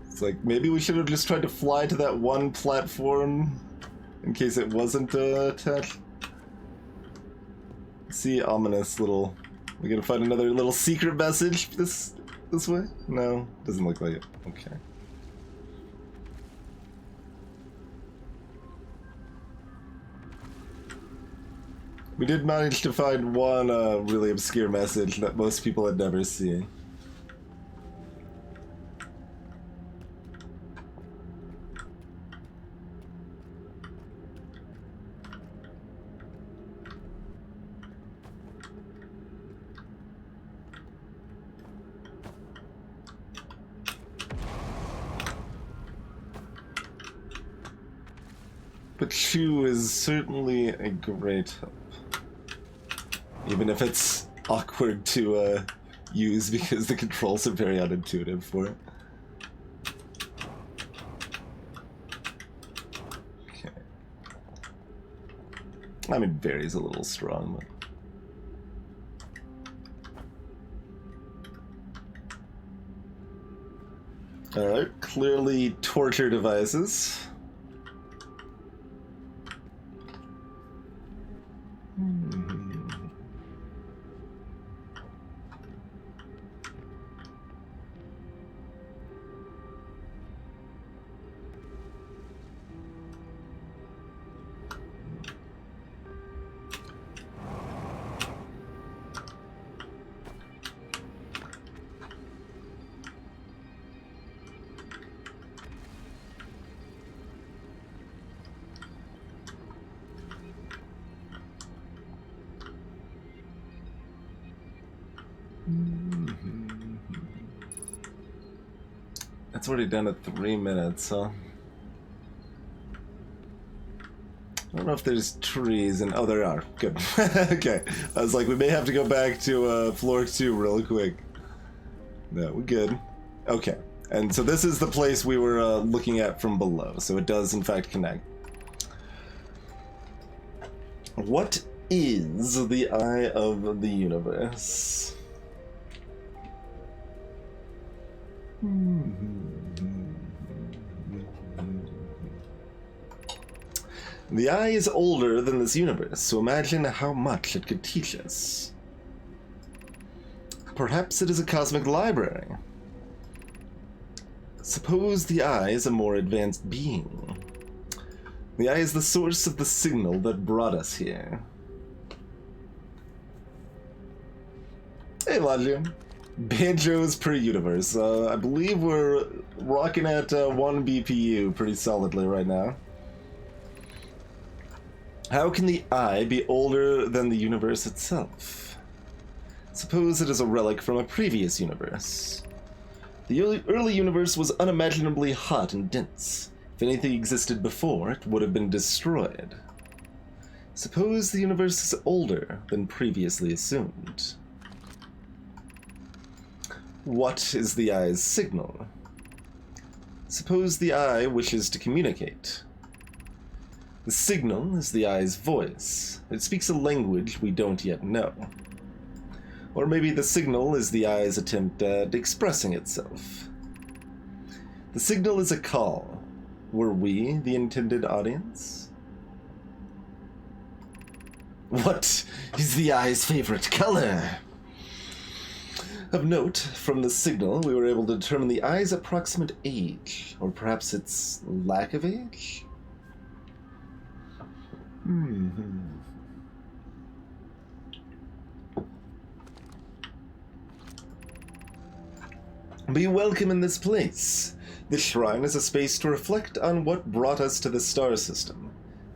It's like, maybe we should have just tried to fly to that one platform in case it wasn't attached. See, ominous little... We gonna find another little secret message this way? No, doesn't look like it. Okay. We did manage to find one really obscure message that most people had never seen. But Chew is certainly a great help. Even if it's awkward to use because the controls are very unintuitive for it. Okay. I mean, vary's a little strong, but... Alright, clearly torture devices. It's already done at 3 minutes, huh? I don't know if there's trees and... Oh, there are. Good. Okay. I was like, we may have to go back to floor 2 real quick. No, we're good. Okay. And so this is the place we were looking at from below. So it does, in fact, connect. What is the eye of the universe? The eye is older than this universe, so imagine how much it could teach us. Perhaps it is a cosmic library. Suppose the eye is a more advanced being. The eye is the source of the signal that brought us here. Hey, Lodgium. Banjos per universe. I believe we're rocking at 1 BPU pretty solidly right now. How can the eye be older than the universe itself? Suppose it is a relic from a previous universe. The early universe was unimaginably hot and dense. If anything existed before, it would have been destroyed. Suppose the universe is older than previously assumed. What is the eye's signal? Suppose the eye wishes to communicate. The signal is the eye's voice. It speaks a language we don't yet know. Or maybe the signal is the eye's attempt at expressing itself. The signal is a call. Were we the intended audience? What is the eye's favorite color? Of note, from the signal, we were able to determine the eye's approximate age, or perhaps its lack of age? Be welcome in this place. This shrine is a space to reflect on what brought us to the star system,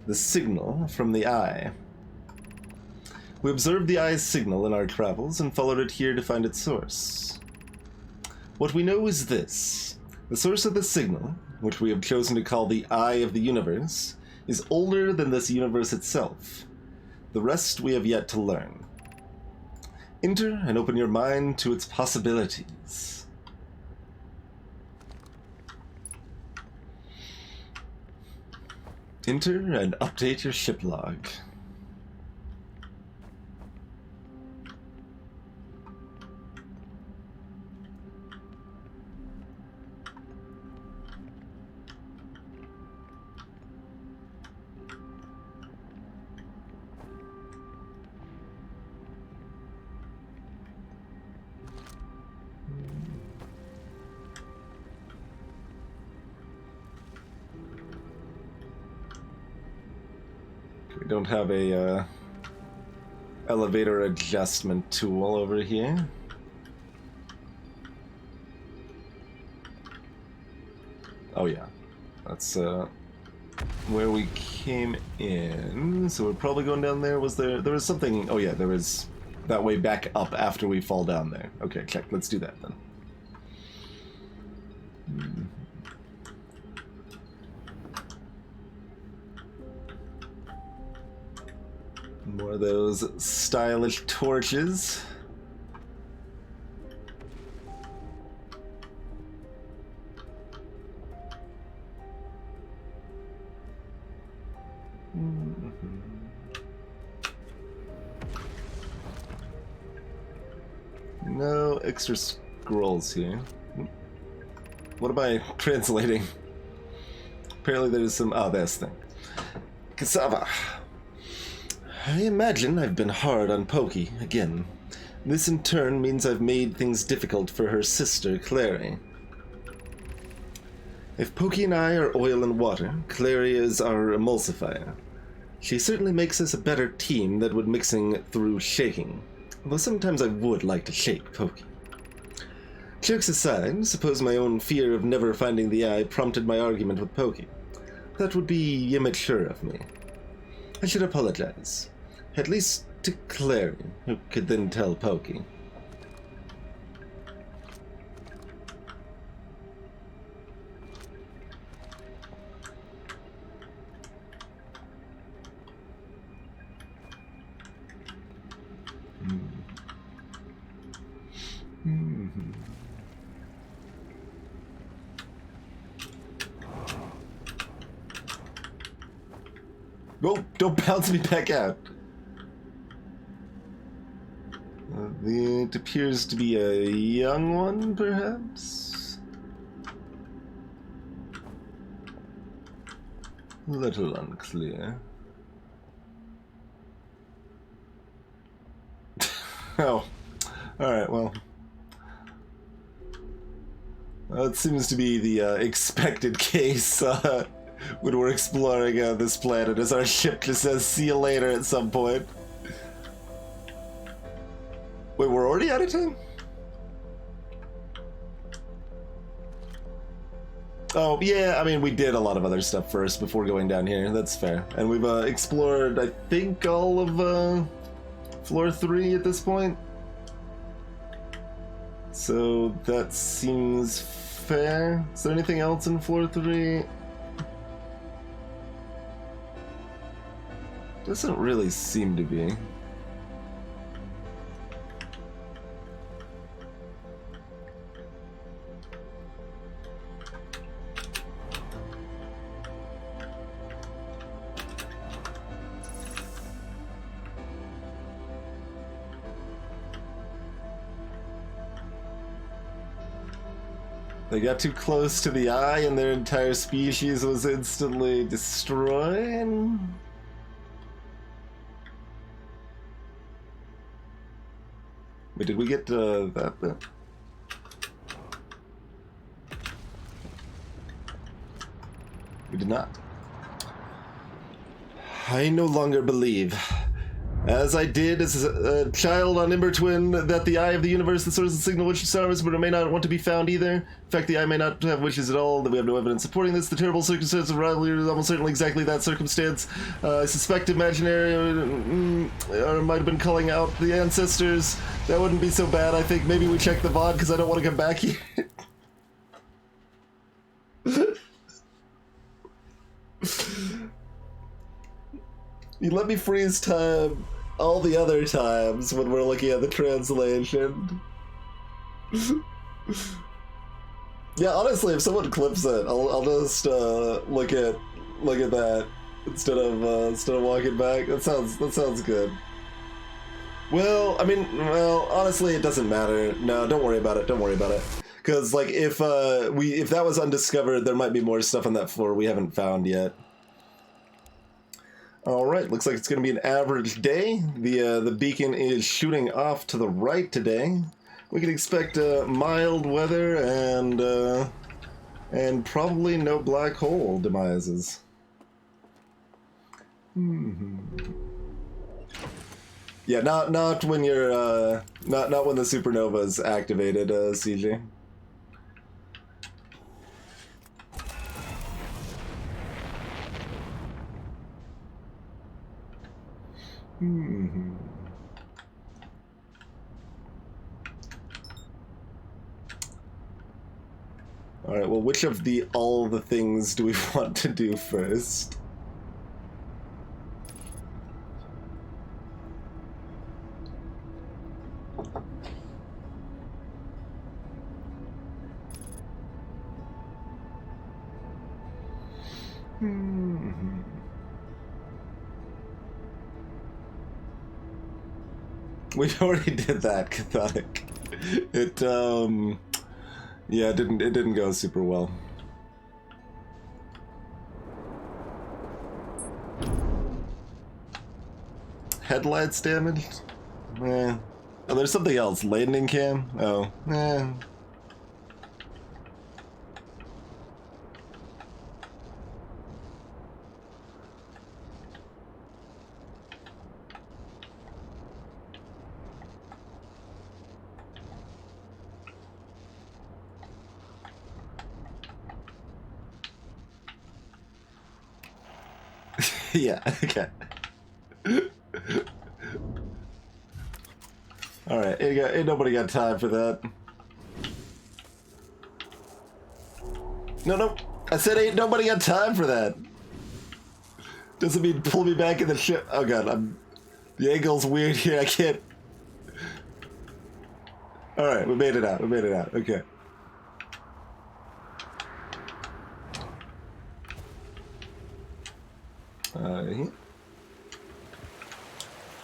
the signal from the eye. We observed the eye's signal in our travels and followed it here to find its source. What we know is this. The source of the signal, which we have chosen to call the eye of the universe, is older than this universe itself. The rest we have yet to learn. Enter and open your mind to its possibilities. Enter and update your ship log. We don't have a elevator adjustment tool over here. Oh yeah, that's where we came in. So we're probably going down there. There was something? Oh yeah, there was that way back up after we fall down there. Okay, check. Let's do that then. More of those stylish torches. No extra scrolls here. What am I translating? Apparently there's some... Oh, this thing. Cassava. I imagine I've been hard on Pokey again. This in turn means I've made things difficult for her sister, Clary. If Pokey and I are oil and water, Clary is our emulsifier. She certainly makes us a better team than would mixing through shaking, although sometimes I would like to shake Pokey. Jokes aside, suppose my own fear of never finding the eye prompted my argument with Pokey. That would be immature of me. I should apologize. At least to Clary, who could then tell Pokey. Oh, don't bounce me back out. It appears to be a young one, perhaps? Little unclear. Oh, alright, well. That seems to be the expected case when we're exploring this planet, as our ship just says, see you later at some point. Wait, we're already out of time? Oh, yeah, I mean, we did a lot of other stuff first before going down here. That's fair. And we've explored, I think, all of floor 3 at this point. So that seems fair. Is there anything else in floor 3? Doesn't really seem to be. They got too close to the eye and their entire species was instantly destroyed? Wait, did we get that bit? We did not. I no longer believe, as I did as a child on Ember Twin, that the eye of the universe, the source of the signal which stars, but it may not want to be found either. In fact, the eye may not have wishes at all, that we have no evidence supporting this. The terrible circumstance of rivalry is almost certainly exactly that circumstance. I suspect imaginary or might have been calling out the ancestors. That wouldn't be so bad. I think maybe we check the VOD because I don't want to come back here. You let me freeze time all the other times when we're looking at the translation. Yeah, honestly, if someone clips it, I'll just look at that instead of walking back. That sounds good. Well, I mean, honestly, it doesn't matter. No, don't worry about it. Don't worry about it. Because like if that was undiscovered, there might be more stuff on that floor we haven't found yet. All right, looks like it's going to be an average day. The beacon is shooting off to the right today. We can expect mild weather and probably no black hole demises. Yeah, not when you're not when the supernova's activated, CG. All right. Well, which of all the things do we want to do first? We already did that, Cathodic. Yeah, it didn't go super well. Headlights damaged? Eh. Oh, there's something else. Landing cam? Oh, eh. Yeah, okay. Alright, ain't nobody got time for that. No, I said ain't nobody got time for that. Doesn't mean pull me back in the ship. Oh god, the angle's weird here, I can't. Alright, we made it out, okay.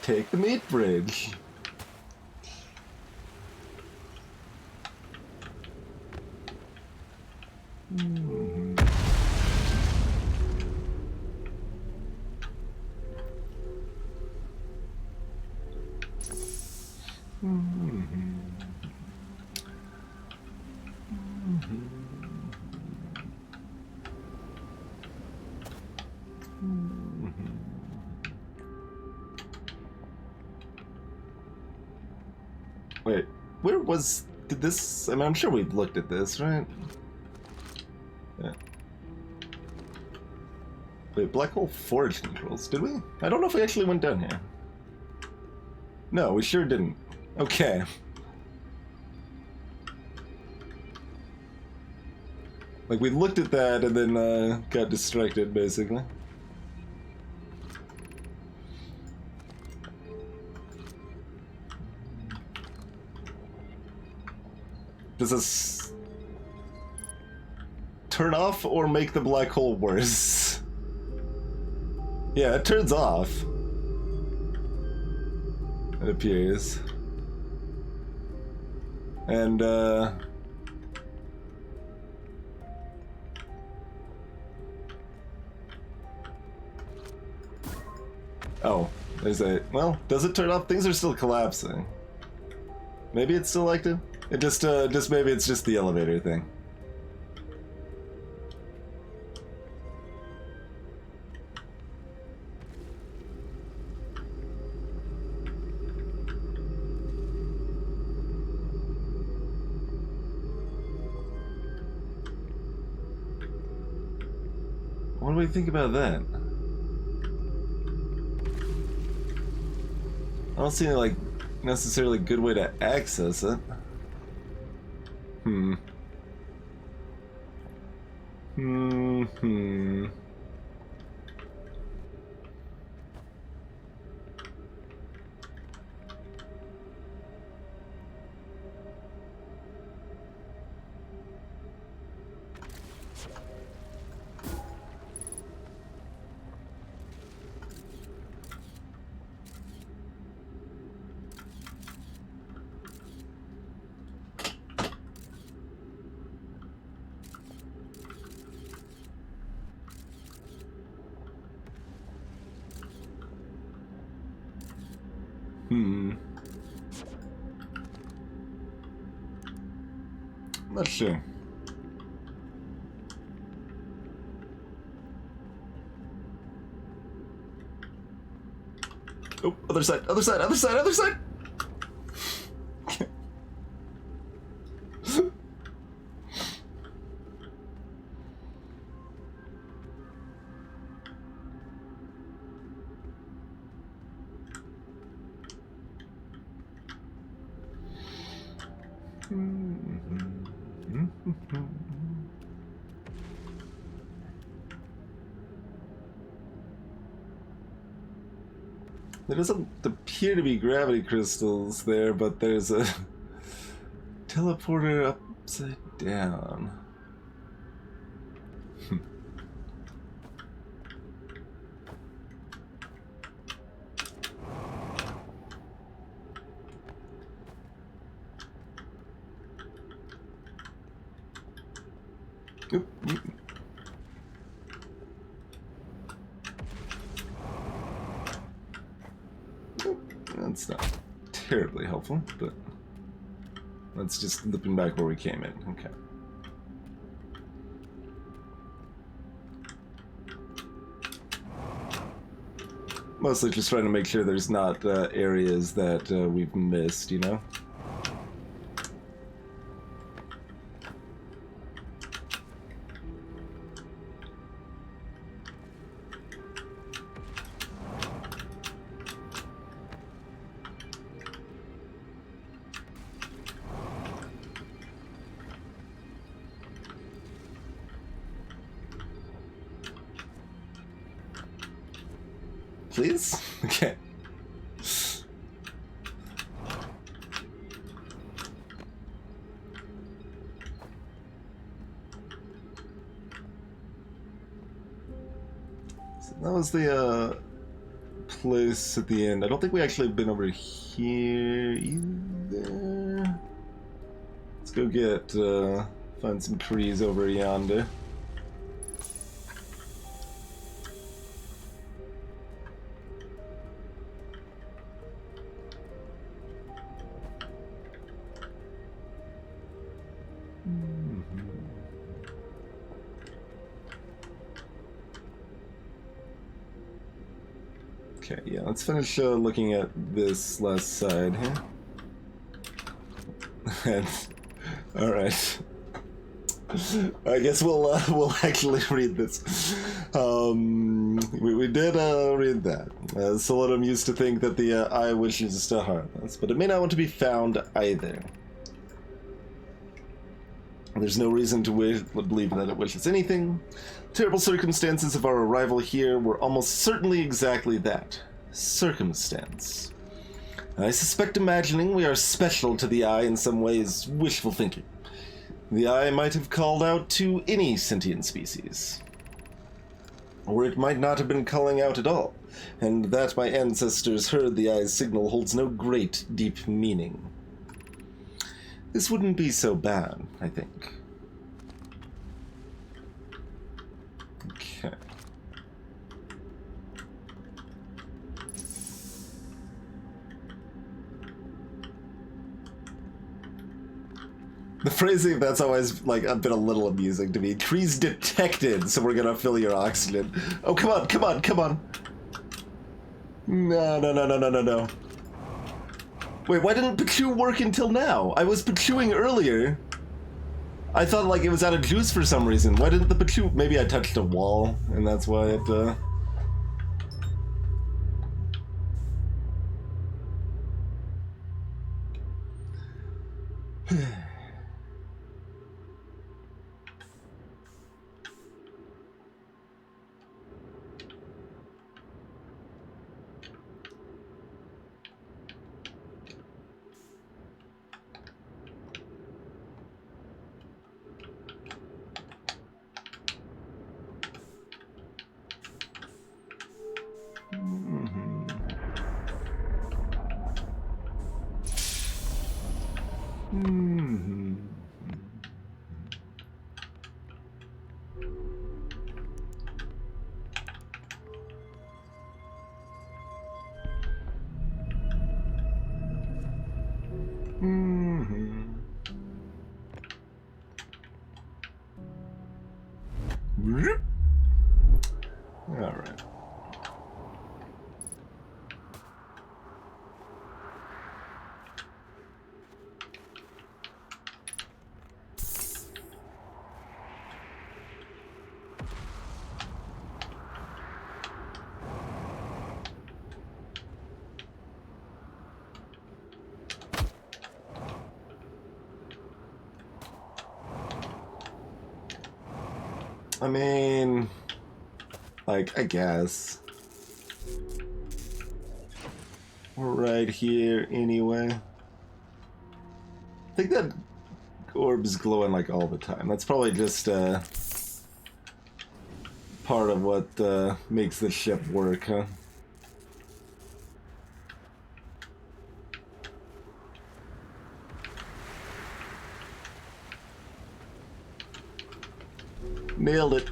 Take the meat bridge. Wait, did this, I mean, I'm sure we've looked at this, right? Yeah. Wait, black hole forge controls, did we? I don't know if we actually went down here. No, we sure didn't. Okay. Like, we looked at that and then got distracted, basically. Does this turn off or make the black hole worse? Yeah, it turns off. It appears. And, oh, there's a... Well, does it turn off? Things are still collapsing. Maybe it's still active? It just maybe it's just the elevator thing. What do we think about that? I don't see any, like, necessarily good way to access it. Not sure. Oh, other side, other side, other side, other side! There doesn't appear to be gravity crystals there, but there's a teleporter upside down. Oop. That's not terribly helpful, but that's just looking back where we came in. Okay. Mostly just trying to make sure there's not areas that we've missed, you know? Please? Okay. So that was the place at the end. I don't think we actually have been over here either. Let's go get find some trees over yonder. Okay, yeah, let's finish looking at this last side here. And, all right. I guess we'll actually read this. We did read that. Solodum used to think that the eye wishes to harm us, but it may not want to be found either. There's no reason to believe that it wishes anything. Terrible circumstances of our arrival here were almost certainly exactly that. Circumstance. I suspect imagining we are special to the eye in some way is wishful thinking. The eye might have called out to any sentient species. Or it might not have been calling out at all, and that my ancestors heard the eye's signal holds no great, deep meaning. This wouldn't be so bad, I think. Okay. The phrasing, that's always, like, been a little amusing to me. Trees detected, so we're gonna fill your oxygen. Oh, come on, come on, come on! No. Wait, why didn't Pachu work until now? I was Pachuing earlier. I thought, like, it was out of juice for some reason. Why didn't the Pachu... Maybe I touched a wall, and that's why it, Alright. I mean, like, I guess. We're right here anyway. I think that orb's glowing like all the time. That's probably just part of what makes the ship work, huh? Nailed it.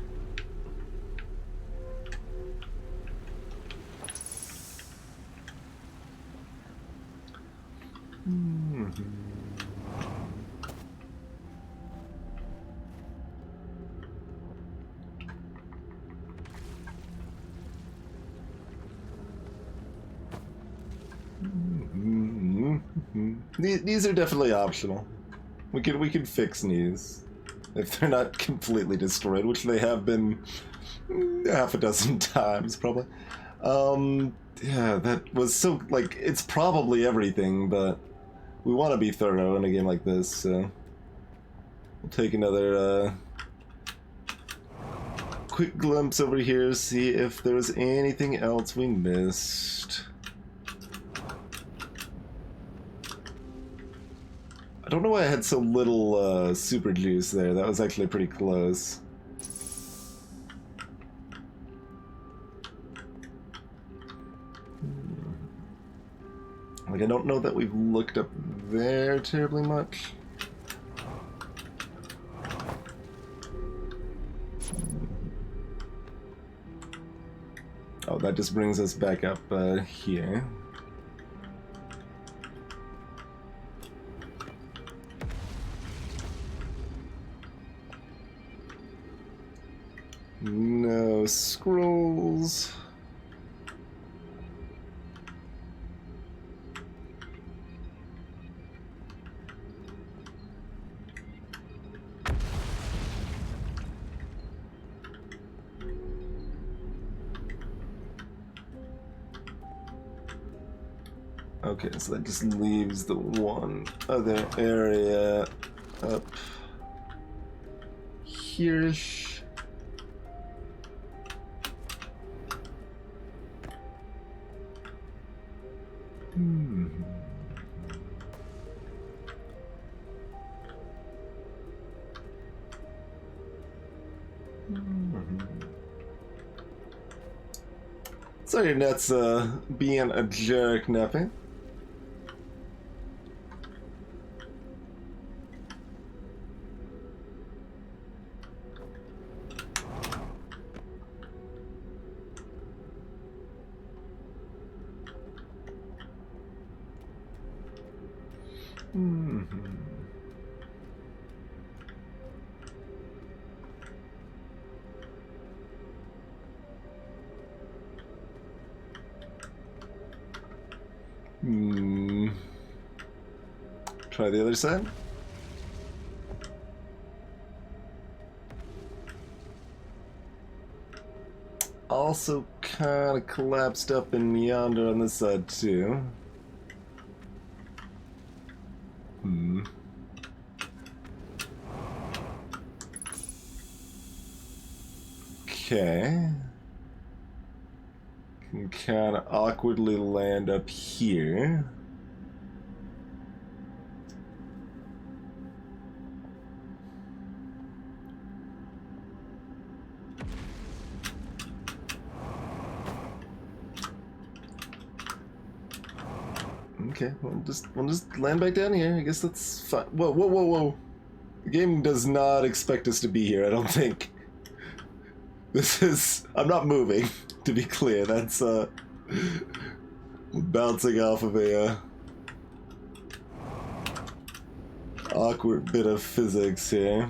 These are definitely optional. We could fix these if they're not completely destroyed, which they have been half a dozen times probably. Yeah, that was so, like, it's probably everything, but we want to be thorough in a game like this, so we'll take another quick glimpse over here, see if there was anything else we missed. I don't know why I had so little super juice there. That was actually pretty close. Like, I don't know that we've looked up there terribly much. Oh, that just brings us back up here. No scrolls. Okay, so that just leaves the one other area up here-ish. Sorry, Net's being a jerk, Neppy. Try the other side. Also kind of collapsed up in yonder on this side too. Okay. Can kind of awkwardly land up here. Okay, we'll just land back down here. I guess that's fine. Whoa, whoa, whoa, whoa. The game does not expect us to be here, I don't think. This is... I'm not moving, to be clear. That's, bouncing off of a, awkward bit of physics here.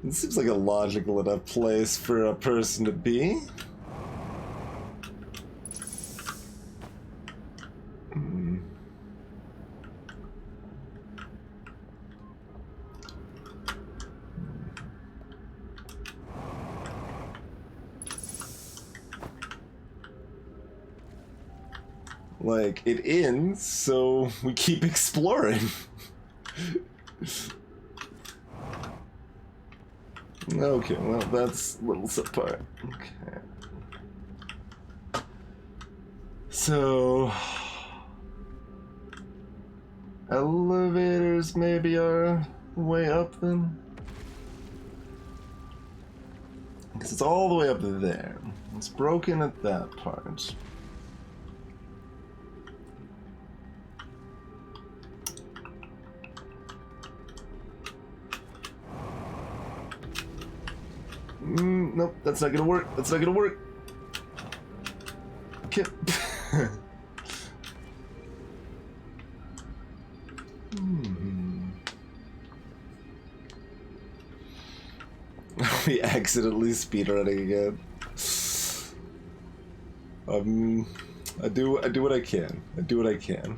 It seems like a logical enough place for a person to be. Like, it ends, so we keep exploring. Okay, well, that's a little subpar. Okay. So... elevators maybe are way up then? Because it's all the way up there. It's broken at that part. Nope, that's not gonna work. That's not gonna work. Okay. We accidentally speedrunning again. I do what I can. I do what I can.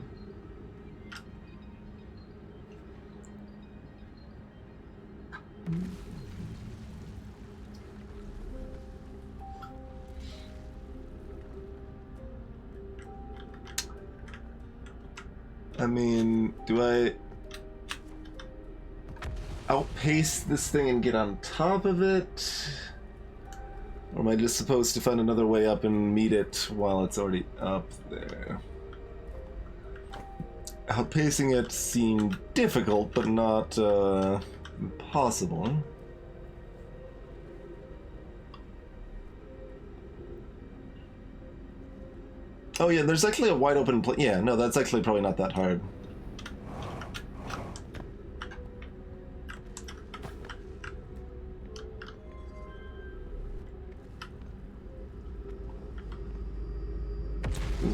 I mean, do I outpace this thing and get on top of it? Or am I just supposed to find another way up and meet it while it's already up there? Outpacing it seemed difficult, but not impossible. Oh yeah, there's actually a wide open yeah, no, that's actually probably not that hard.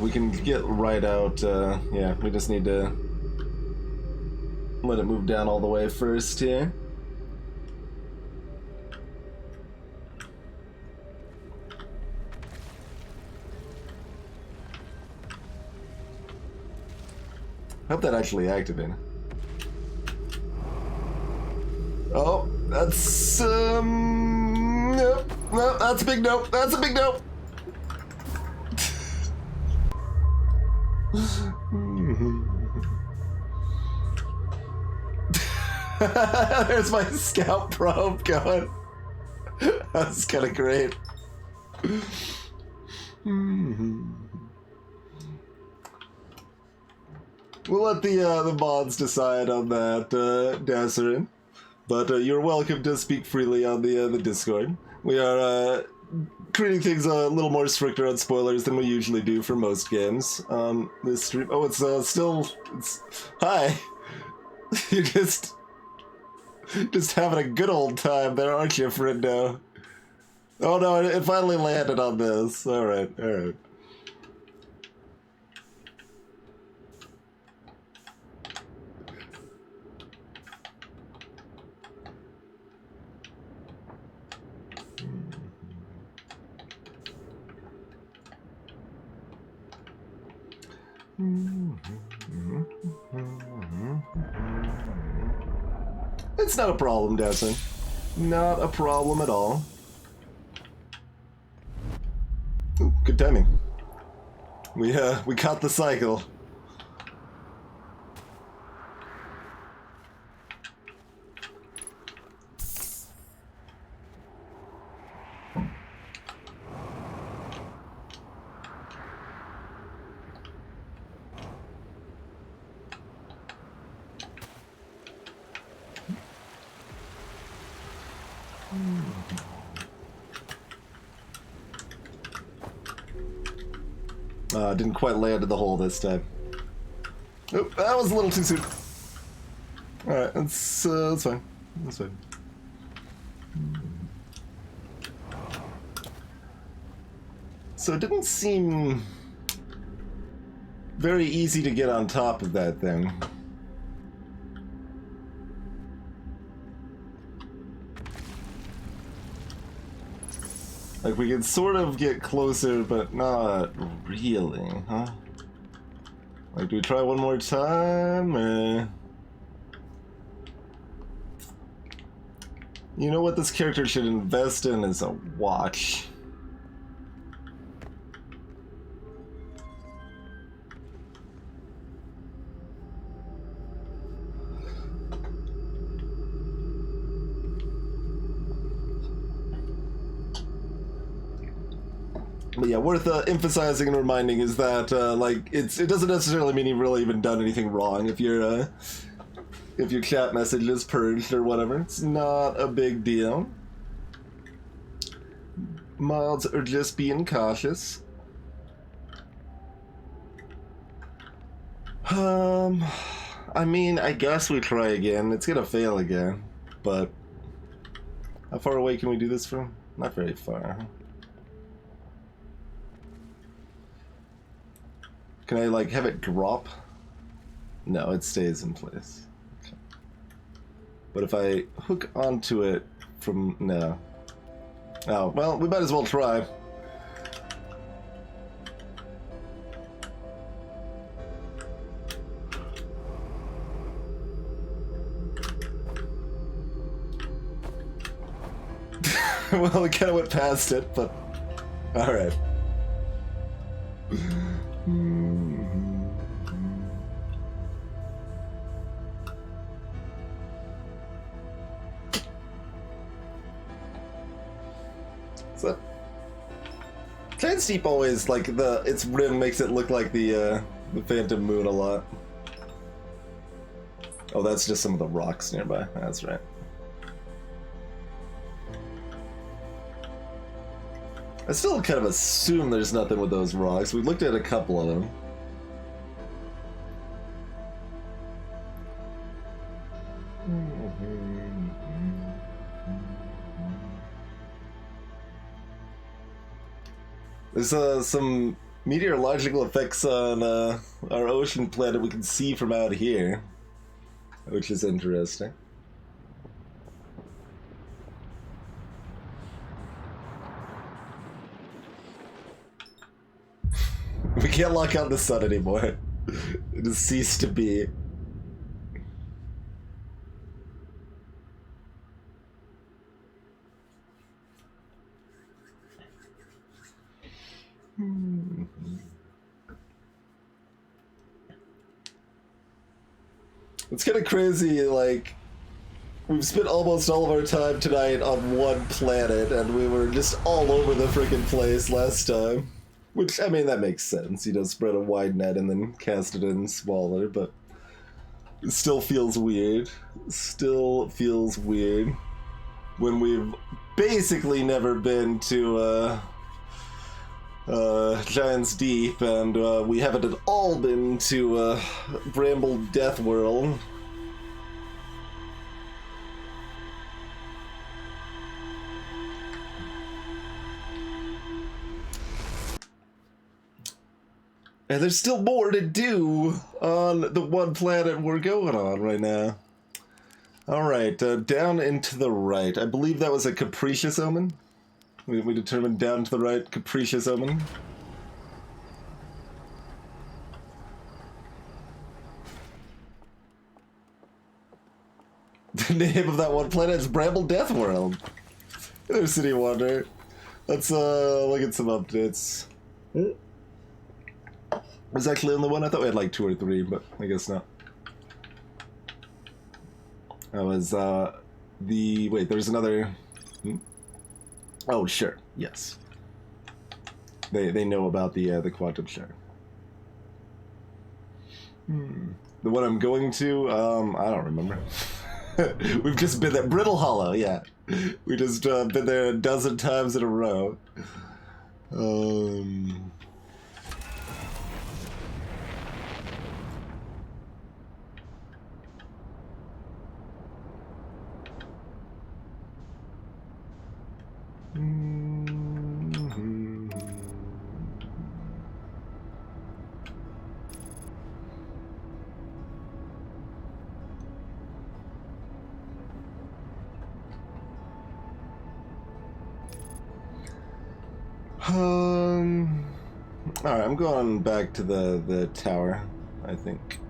We can get right out, yeah, we just need to let it move down all the way first here. I hope that actually activated. Oh, that's, nope, no, that's a big nope, that's a big nope. There's my scout probe going. That's kind of great. We'll let the mods decide on that, Dasserin. But you're welcome to speak freely on the Discord. We are treating things a little more stricter on spoilers than we usually do for most games on this stream. Oh, it's still... Hi! You're just having a good old time there, aren't you, friendo? Oh no, it finally landed on this. Alright, alright. It's not a problem, Desmond. Not a problem at all. Ooh, good timing. We caught the cycle. Didn't quite land in the hole this time. Oop, that was a little too soon. Alright, that's fine. That's fine. So it didn't seem very easy to get on top of that thing. Like, we can sort of get closer, but not really, huh? Like, do we try one more time, or... You know what this character should invest in is a watch. But yeah, worth emphasizing and reminding is that, like, it doesn't necessarily mean you've really even done anything wrong if your chat message is purged or whatever. It's not a big deal. Mods are just being cautious. I mean, I guess we try again. It's gonna fail again, but how far away can we do this from? Not very far. Can I, like, have it drop? No, it stays in place. Okay. But if I hook onto it from... no. Oh, well, we might as well try. Well, we kind of went past it, but... alright. So, Giant Steep always, like, its rim makes it look like the Phantom Moon a lot. Oh, that's just some of the rocks nearby. That's right. I still kind of assume there's nothing with those rocks. We looked at a couple of them. There's some meteorological effects on our ocean planet we can see from out here, which is interesting. We can't lock out the sun anymore. It has ceased to be. It's kind of crazy, like, we've spent almost all of our time tonight on one planet, and we were just all over the freaking place last time. Which, I mean, that makes sense. You know, spread a wide net and then cast it in smaller, but it still feels weird. Still feels weird when we've basically never been to Giant's Deep, and we haven't at all been to Bramble Death World. And there's still more to do on the one planet we're going on right now. Alright, down and to the right. I believe that was a Capricious Omen. We determined down to the right, Capricious Omen. The name of that one planet is Bramble Death World. There's City Wonder. Let's look at some updates. Was that actually on the one? I thought we had like 2 or 3, but I guess not. That was wait, there's another. Oh, sure, yes. They know about the quantum shard. The one I'm going to, I don't remember. We've just been there. Brittle Hollow, yeah. We just been there a dozen times in a row. Um. All right, I'm going back to the tower, I think.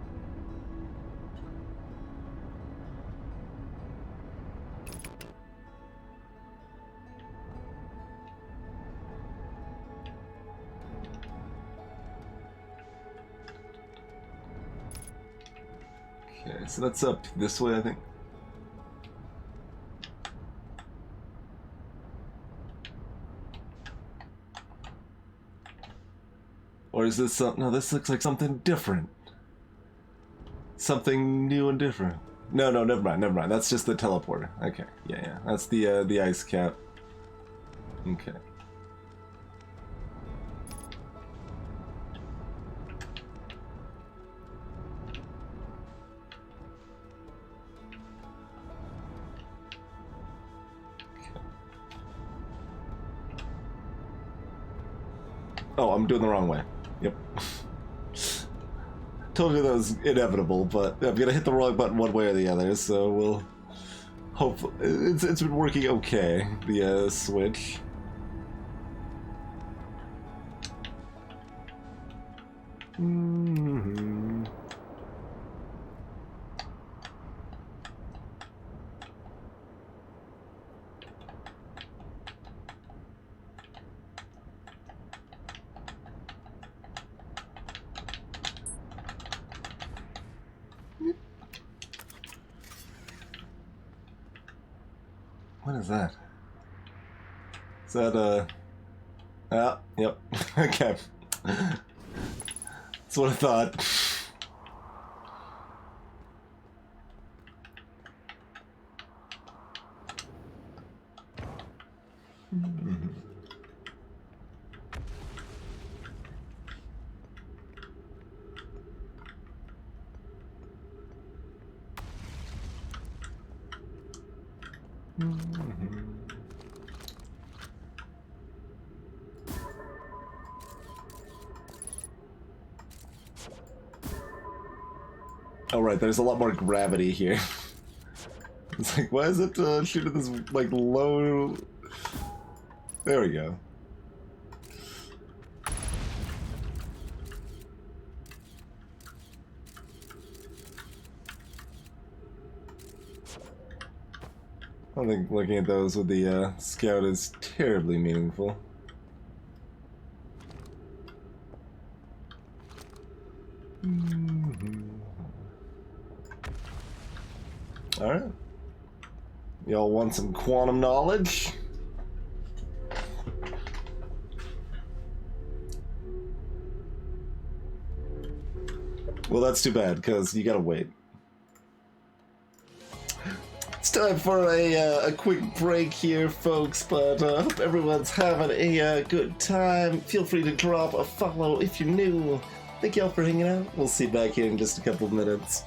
Okay, so that's up this way, I think. Or is this something? No, this looks like something different. Something new and different. No, never mind. That's just the teleporter. Okay, yeah. That's the ice cap. Okay. Oh, I'm doing the wrong way. Yep. Told you that was inevitable, but I'm gonna hit the wrong button one way or the other, so we'll hope it's been working okay, the switch. Mm-hmm. What is that? Is that yep. Okay. That's what I thought. Oh right, there's a lot more gravity here. It's like, why is it shooting this like low? There we go. I don't think looking at those with the scout is terribly meaningful. Alright. Y'all want some quantum knowledge? Well, that's too bad, because you gotta wait. It's time for a quick break here, folks, but I hope everyone's having a good time. Feel free to drop a follow if you're new. Thank y'all for hanging out. We'll see you back here in just a couple of minutes.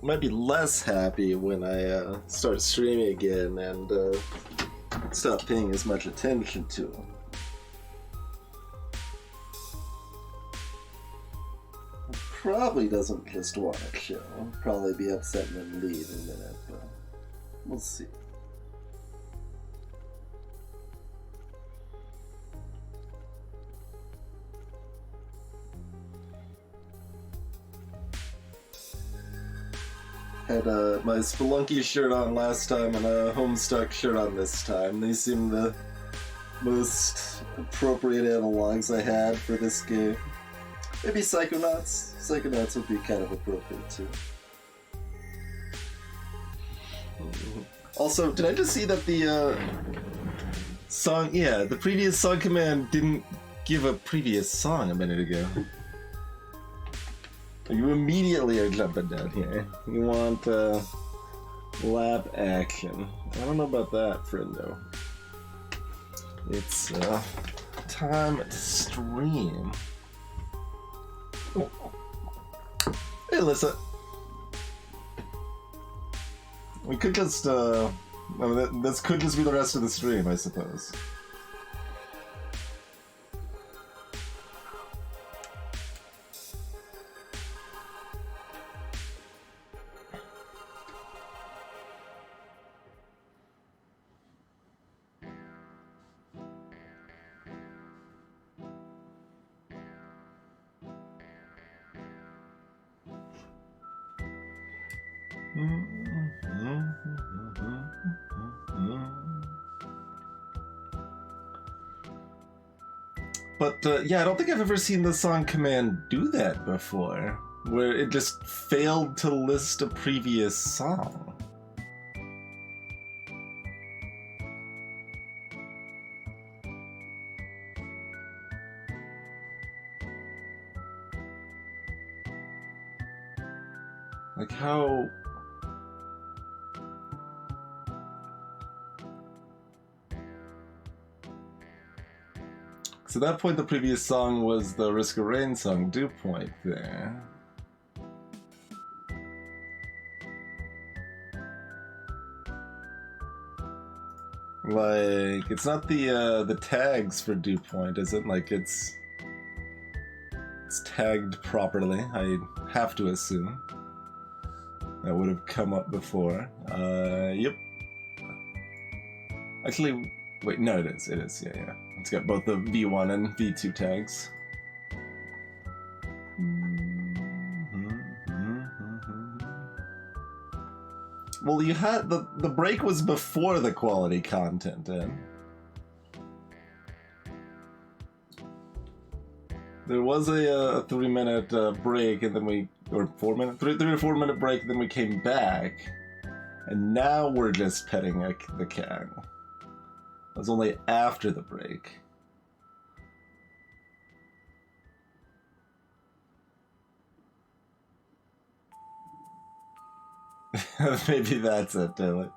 might be less happy when I start streaming again and stop paying as much attention to him. Probably doesn't just want to chill. Probably be upset and then leave in a minute, but we'll see. Had my Spelunky shirt on last time and a Homestuck shirt on this time. These seem the most appropriate analogs I had for this game. Maybe Psychonauts. Psychonauts would be kind of appropriate too. Also, did I just see that the song, yeah, the previous song command didn't give a previous song a minute ago. You immediately are jumping down here. You want lap action. I don't know about that, friendo. It's time to stream. Hey, Alyssa. We could just, I mean, this could just be the rest of the stream, I suppose. But yeah, I don't think I've ever seen the song command do that before, where it just failed to list a previous song. Like how... So at that point, the previous song was the Risk of Rain song, Dew Point, there. Like, it's not the tags for Dew Point, is it? Like, it's tagged properly, I have to assume. That would have come up before. Yep. Actually, wait, no, it is, yeah. It's got both the V1 and V2 tags. Well, you had the break was before the quality content in. There was a 3-minute break, and then or 4-minute, 3 or 4 minute break, and then we came back, and now we're just petting the cat. That was only after the break. Maybe that's it, Taylor.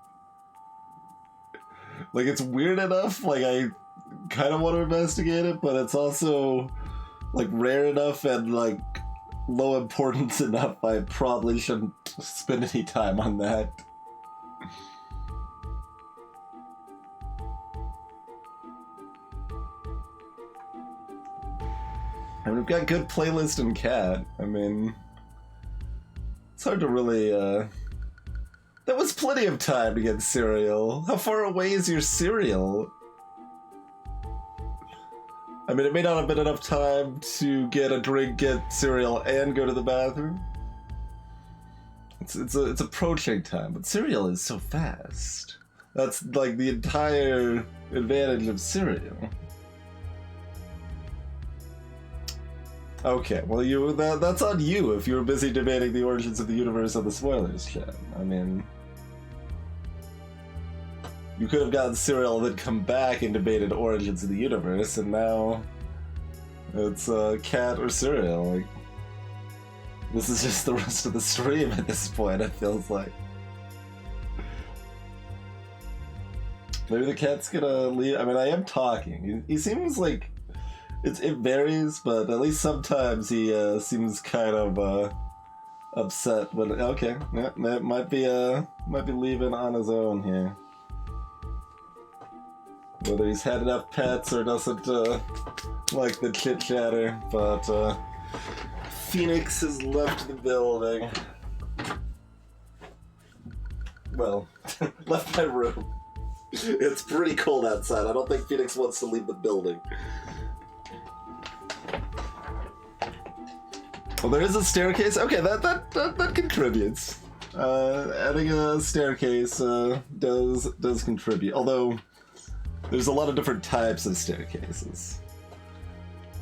Like, it's weird enough, like, I kind of want to investigate it, but it's also, like, rare enough and, like, low importance enough I probably shouldn't spend any time on that. And we've got good playlist and cat. I mean, it's hard to really, That was plenty of time to get cereal. How far away is your cereal? I mean, it may not have been enough time to get a drink, get cereal, and go to the bathroom. It's approaching time, but cereal is so fast. That's like the entire advantage of cereal. Okay, well that's on you if you were busy debating the origins of the universe on the spoilers chat. I mean, you could have gotten cereal and then come back and debated origins of the universe, and now it's cat or cereal. Like, this is just the rest of the stream at this point, it feels like. Maybe the cat's gonna leave. I mean, I am talking. He seems like it varies, but at least sometimes he seems kind of upset, but okay, yeah, might be leaving on his own here. Whether he's had enough pets or doesn't like the chit chatter, but Phoenix has left the building. Well, left my room. It's pretty cold outside. I don't think Phoenix wants to leave the building. Well, there is a staircase. Okay, that contributes. Adding a staircase does contribute. Although there's a lot of different types of staircases,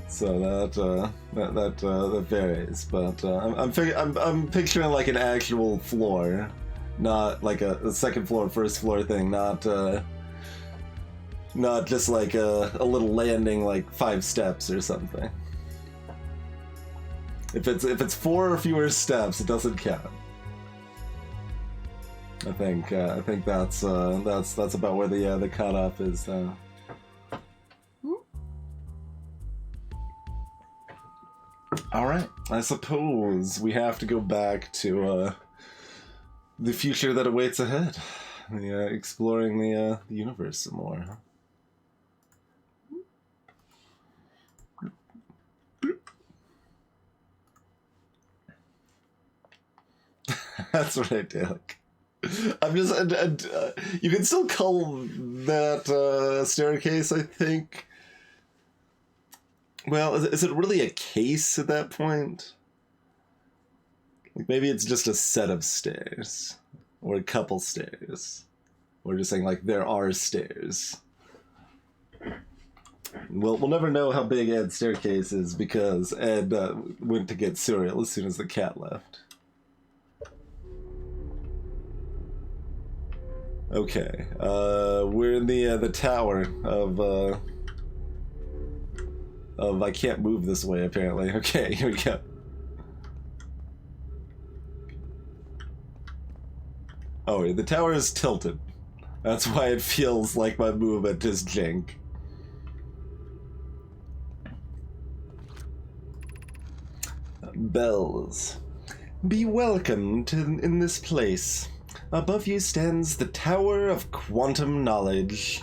so that varies. But I'm picturing like an actual floor, not like a second floor, first floor thing. Not just like a little landing, like 5 steps or something. If it's 4 or fewer steps, it doesn't count. I think that's about where the cutoff is. All right, I suppose we have to go back to the future that awaits ahead, exploring the universe some more. Huh? That's right, Dalek. I'm just... you can still call that staircase, I think. Well, is it really a case at that point? Like maybe it's just a set of stairs. Or a couple stairs. We're just saying, like, there are stairs. We'll never know how big Ed's staircase is because Ed went to get cereal as soon as the cat left. Okay, we're in the tower of I can't move this way apparently. Okay, here we go. Oh, the tower is tilted. That's why it feels like my movement is jank. Bells. Be welcomed in this place. Above you stands the Tower of Quantum Knowledge.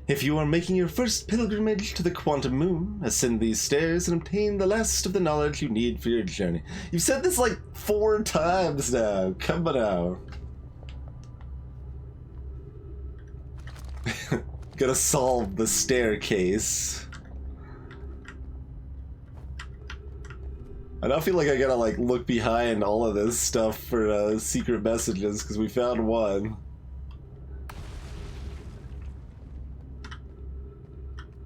If you are making your first pilgrimage to the Quantum Moon, ascend these stairs and obtain the last of the knowledge you need for your journey. You've said this like 4 times now. Come on now. Gotta solve the staircase. I now feel like I gotta like look behind all of this stuff for secret messages because we found one.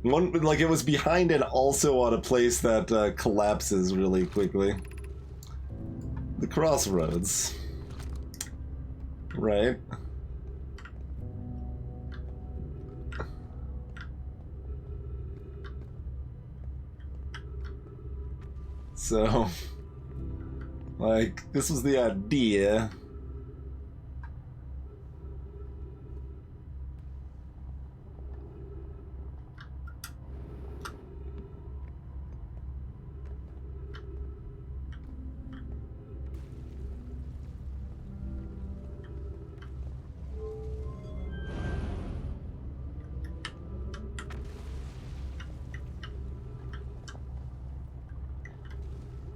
One, like it was behind and also on a place that collapses really quickly. The crossroads. Right. So, like, this was the idea.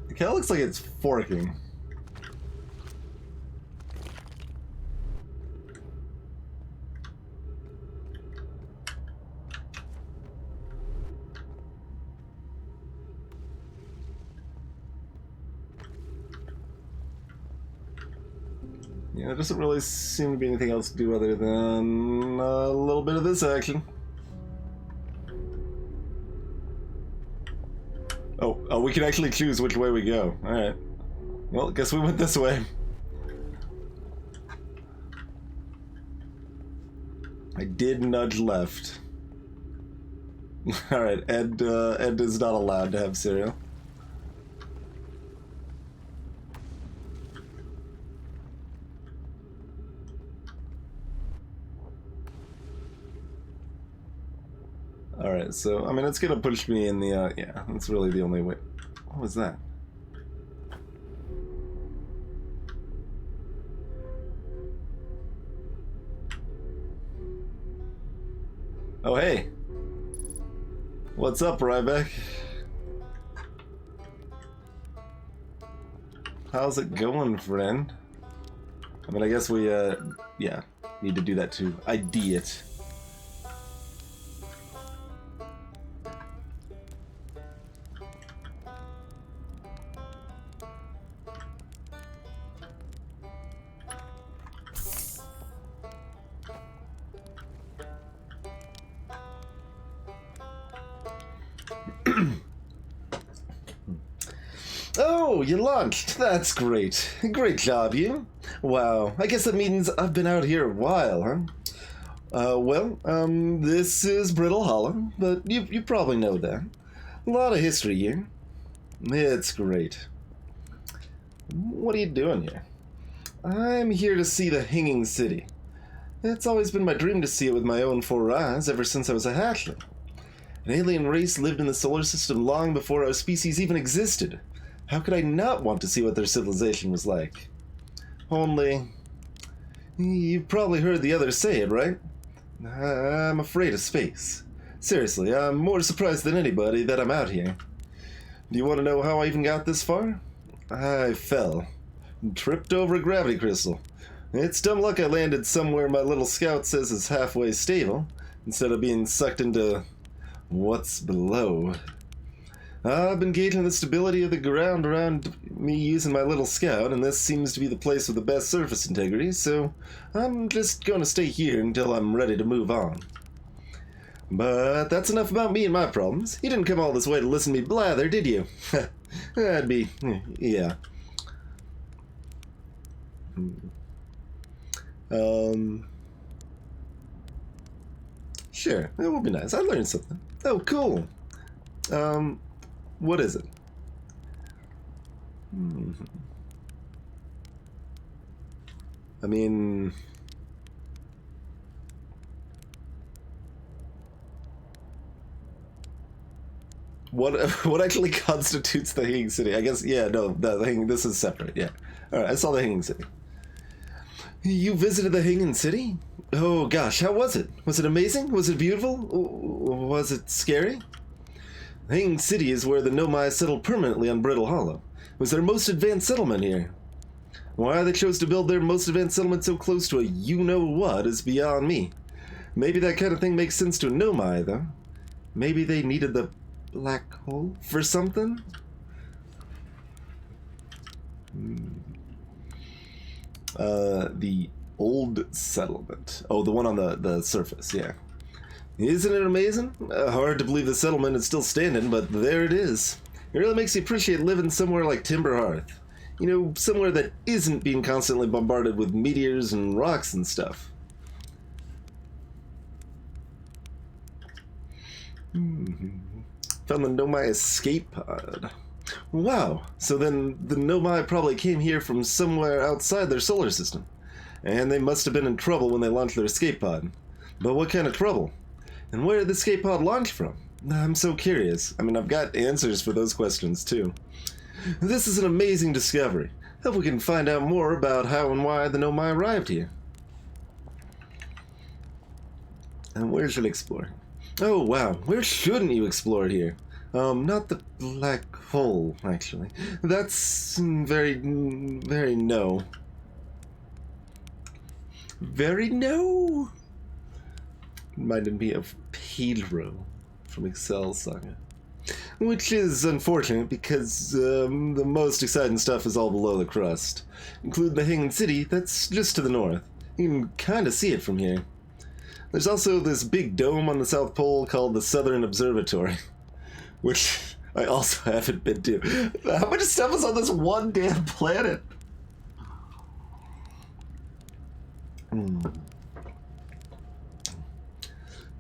It kind of looks like it's forking. Yeah, there doesn't really seem to be anything else to do other than a little bit of this action. Oh, we can actually choose which way we go. Alright. Well, guess we went this way. I did nudge left. Alright, Ed is not allowed to have cereal. Alright, so, I mean, it's gonna push me in the, yeah, that's really the only way. What was that? Oh, hey. What's up, Ryback? How's it going, friend? I mean, I guess we, yeah, need to do that to ID it. Oh, you launched. That's great. Great job, you. Wow, I guess that means I've been out here a while, huh? This is Brittle Hollow, but you probably know that. A lot of history here. It's great. What are you doing here? I'm here to see the Hanging City. It's always been my dream to see it with my own 4 eyes ever since I was a hatchling. An alien race lived in the solar system long before our species even existed. How could I not want to see what their civilization was like? Only, you've probably heard the others say it, right? I'm afraid of space. Seriously, I'm more surprised than anybody that I'm out here. Do you want to know how I even got this far? I fell. Tripped over a gravity crystal. It's dumb luck I landed somewhere my little scout says is halfway stable, instead of being sucked into what's below. I've been gauging the stability of the ground around me using my little scout, and this seems to be the place with the best surface integrity, so I'm just going to stay here until I'm ready to move on. But that's enough about me and my problems. You didn't come all this way to listen to me blather, did you? That'd be... yeah. Sure, it would be nice. I learned something. Oh, cool. What is it? I mean... What actually constitutes the Hanging City? I guess, yeah, no, this is separate, yeah. Alright, I saw the Hanging City. You visited the Hanging City? Oh gosh, how was it? Was it amazing? Was it beautiful? Was it scary? The Hanging City is where the Nomai settled permanently on Brittle Hollow. It was their most advanced settlement here. Why they chose to build their most advanced settlement so close to a you-know-what is beyond me. Maybe that kind of thing makes sense to a Nomai, though. Maybe they needed the black hole for something? The old settlement. Oh, the one on the surface, yeah. Isn't it amazing? Hard to believe the settlement is still standing, but there it is. It really makes you appreciate living somewhere like Timberhearth. You know, somewhere that isn't being constantly bombarded with meteors and rocks and stuff. Found the Nomai escape pod. Wow, so then the Nomai probably came here from somewhere outside their solar system. And they must have been in trouble when they launched their escape pod. But what kind of trouble? And where did the escape pod launch from? I'm so curious. I mean, I've got answers for those questions, too. This is an amazing discovery. Hope we can find out more about how and why the Nomai arrived here. And where should I explore? Oh, wow. Where shouldn't you explore here? Not the black hole, actually. That's very no. Very no? Reminded me of Pedro from Excel Saga. Which is unfortunate because the most exciting stuff is all below the crust. Including the Hanging City that's just to the north. You can kind of see it from here. There's also this big dome on the South Pole called the Southern Observatory. Which I also haven't been to. How much stuff is on this one damn planet?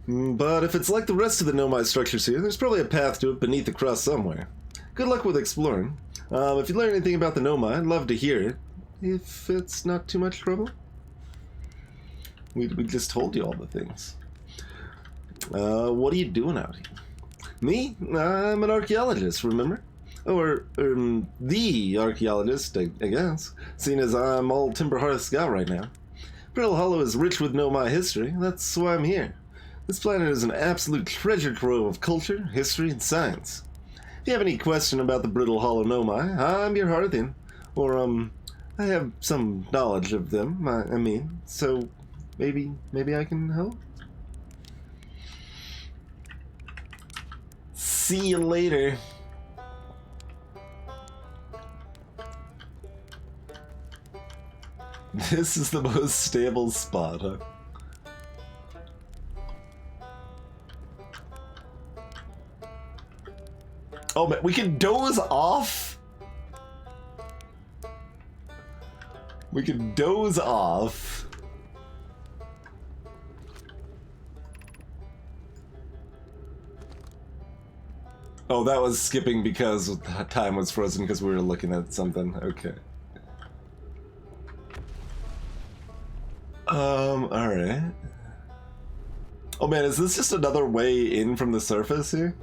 But if it's like the rest of the Nomai structures here, there's probably a path to it beneath the crust somewhere. Good luck with exploring. If you learn anything about the Nomai, I'd love to hear it. If it's not too much trouble. We just told you all the things. What are you doing out here? Me? I'm an archaeologist, remember? Or, the archaeologist, I guess, seeing as I'm all Timberhearth's got right now. Brittle Hollow is rich with Nomai history, that's why I'm here. This planet is an absolute treasure trove of culture, history, and science. If you have any question about the brittle holonomai, I'm your Harthian. Or, I have some knowledge of them, I mean, so maybe I can help? See you later. This is the most stable spot, huh? Oh man, we can doze off? We can doze off. Oh, that was skipping because time was frozen because we were looking at something. Okay. Alright. Oh man, is this just another way in from the surface here?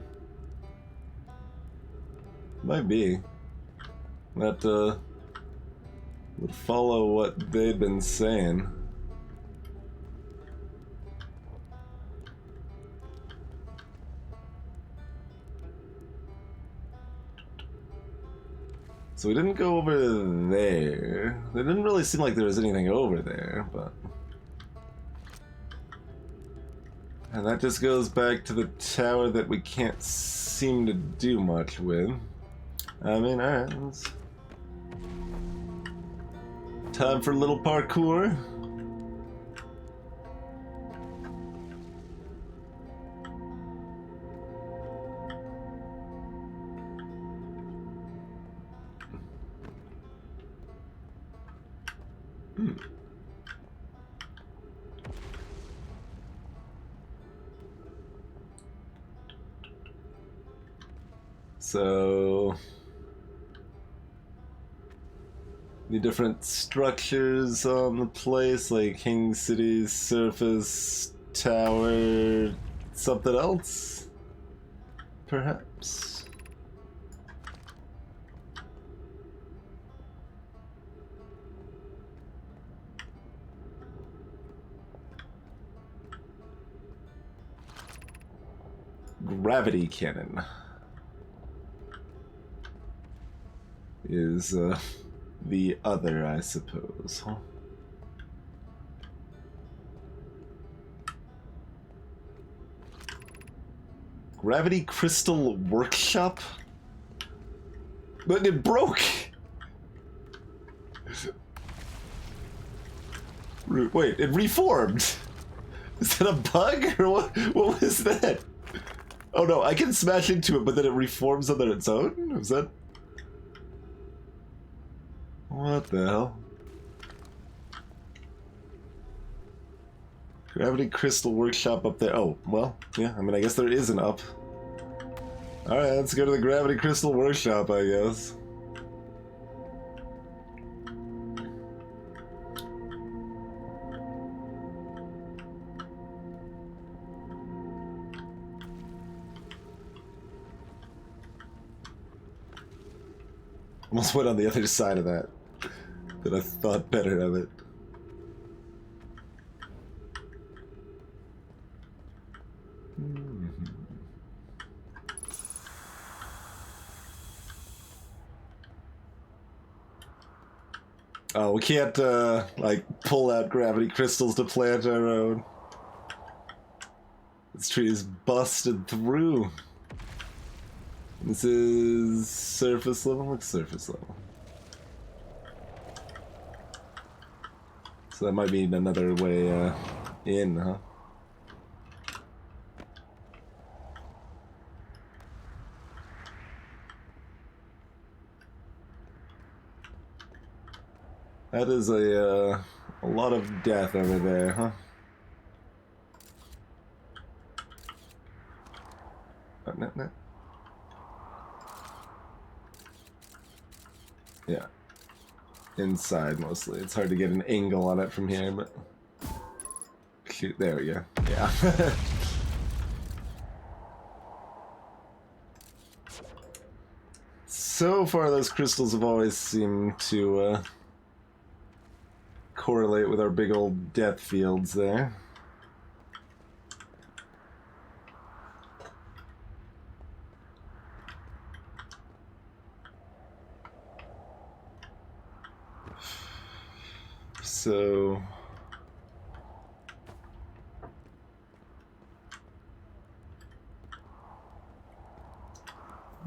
Might be. That, would follow what they'd been saying. So we didn't go over there. It didn't really seem like there was anything over there, but... And that just goes back to the tower that we can't seem to do much with. I mean, alright, time for a little parkour. So the different structures on the place, like King City's surface, tower, something else, perhaps. Gravity cannon is the other, I suppose, huh? Gravity Crystal Workshop? But it broke! Wait, it reformed! Is that a bug? Or what was that? Oh no, I can smash into it, but then it reforms on its own? Is that... What the hell? Gravity Crystal Workshop up there. Oh, well, yeah, I mean, I guess there is an up. Alright, let's go to the Gravity Crystal Workshop, I guess. Almost went on the other side of that. But I thought better of it. Oh, we can't, like, pull out gravity crystals to plant our own. This tree is busted through. This is surface level? What's surface level? So that might be another way, in, huh? That is a lot of death over there, huh? No. Yeah. Inside, mostly. It's hard to get an angle on it from here, but... Shoot, there we go. Yeah. So far, those crystals have always seemed to, correlate with our big old death fields there. So...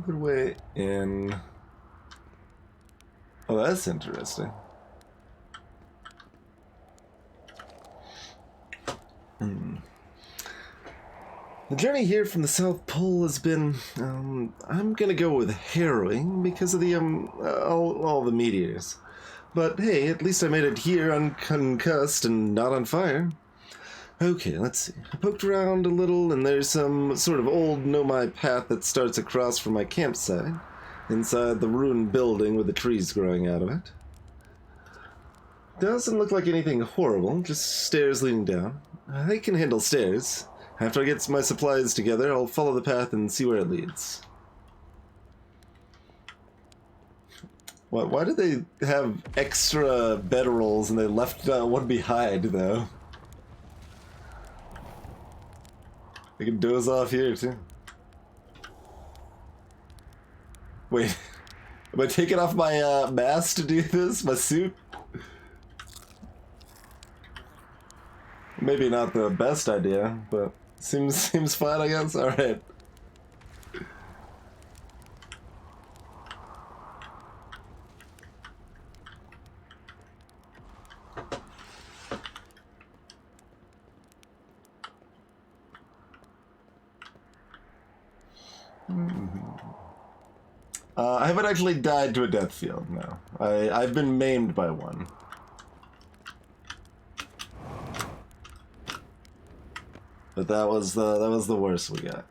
Good way in... Oh, that's interesting. The journey here from the South Pole has been, I'm gonna go with harrowing because of the, all the meteors. But hey, at least I made it here unconcussed and not on fire. Okay, let's see. I poked around a little, and there's some sort of old Nomai path that starts across from my campsite, inside the ruined building with the trees growing out of it. Doesn't look like anything horrible, just stairs leading down. I can handle stairs. After I get my supplies together, I'll follow the path and see where it leads. Why did they have extra bedrolls and they left one behind, though? I can doze off here, too. Wait, am I taking off my mask to do this? My suit? Maybe not the best idea, but seems fine, I guess. All right. I haven't actually died to a death field, no. I've been maimed by one. But that was the worst we got.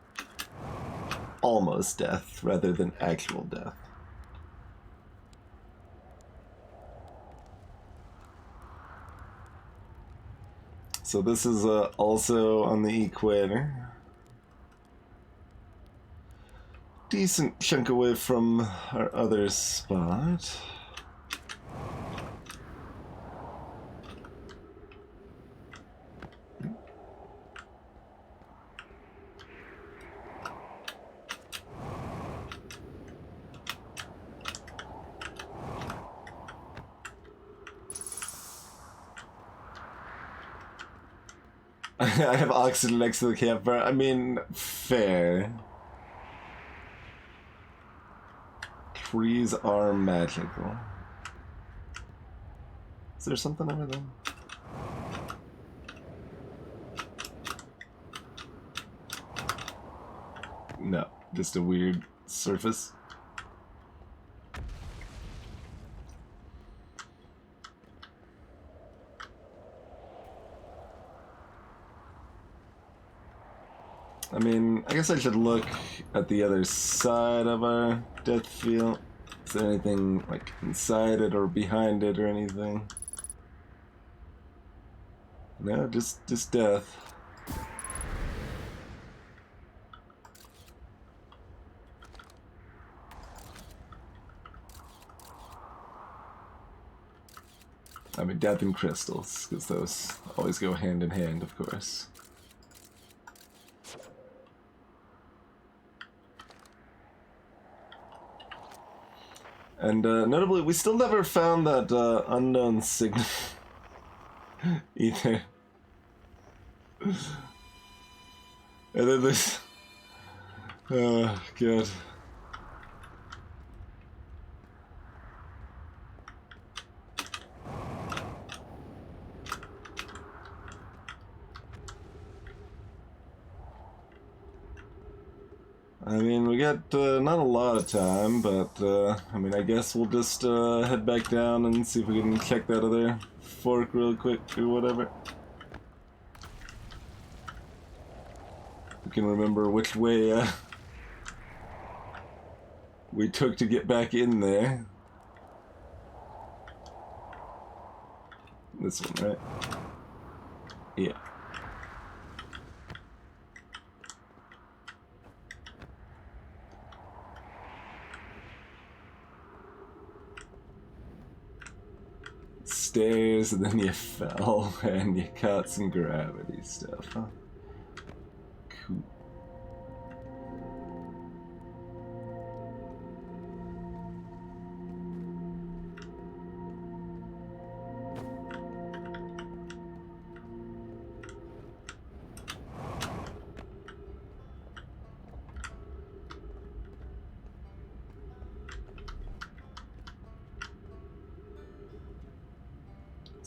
Almost death, rather than actual death. So this is also on the equator. Decent chunk away from our other spot. I have oxygen next to the campfire. I mean, fair. Trees are magical. Is there something over there? No, just a weird surface. I mean, I guess I should look at the other side of our death field. Is there anything, like, inside it or behind it or anything? No, just death. I mean, death and crystals, because those always go hand in hand, of course. And notably, we still never found that unknown signal either. And then there's... Oh, God. I mean, we got not a lot of time, but I mean, I guess we'll just head back down and see if we can check that other fork real quick or whatever. We can remember which way we took to get back in there. This one, right? Yeah. Stairs, and then you fell, and you caught some gravity stuff, huh? Cool.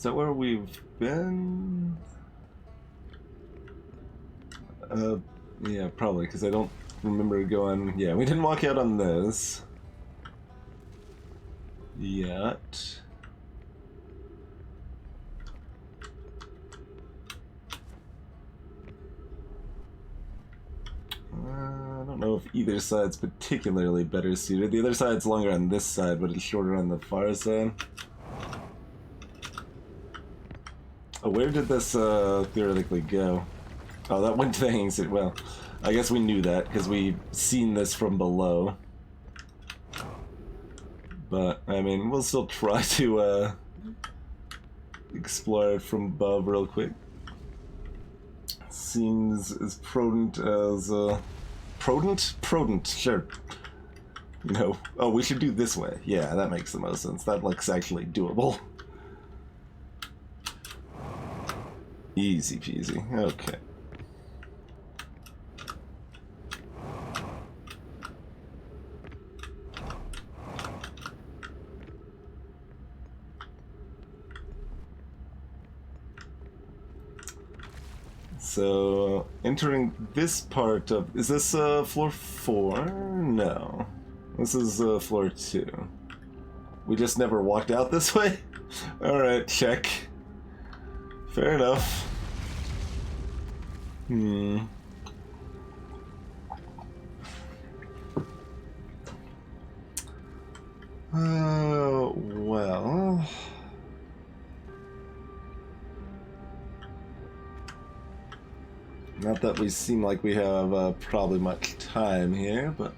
Is that where we've been? Yeah, probably, because I don't remember going... Yeah, we didn't walk out on this. Yet. I don't know if either side's particularly better suited. The other side's longer on this side, but it's shorter on the far side. Oh, where did this theoretically go? Oh, that went to the hanging city. Well, I guess we knew that because we've seen this from below. But, I mean, we'll still try to explore it from above real quick. Seems as prudent as... Prudent? Prudent, sure. No. Oh, we should do this way. Yeah, that makes the most sense. That looks actually doable. Easy peasy. Okay. So, entering this part of... Is this floor 4? No. This is floor 2. We just never walked out this way? Alright, check. Fair enough. Well... Not that we seem like we have probably much time here, but...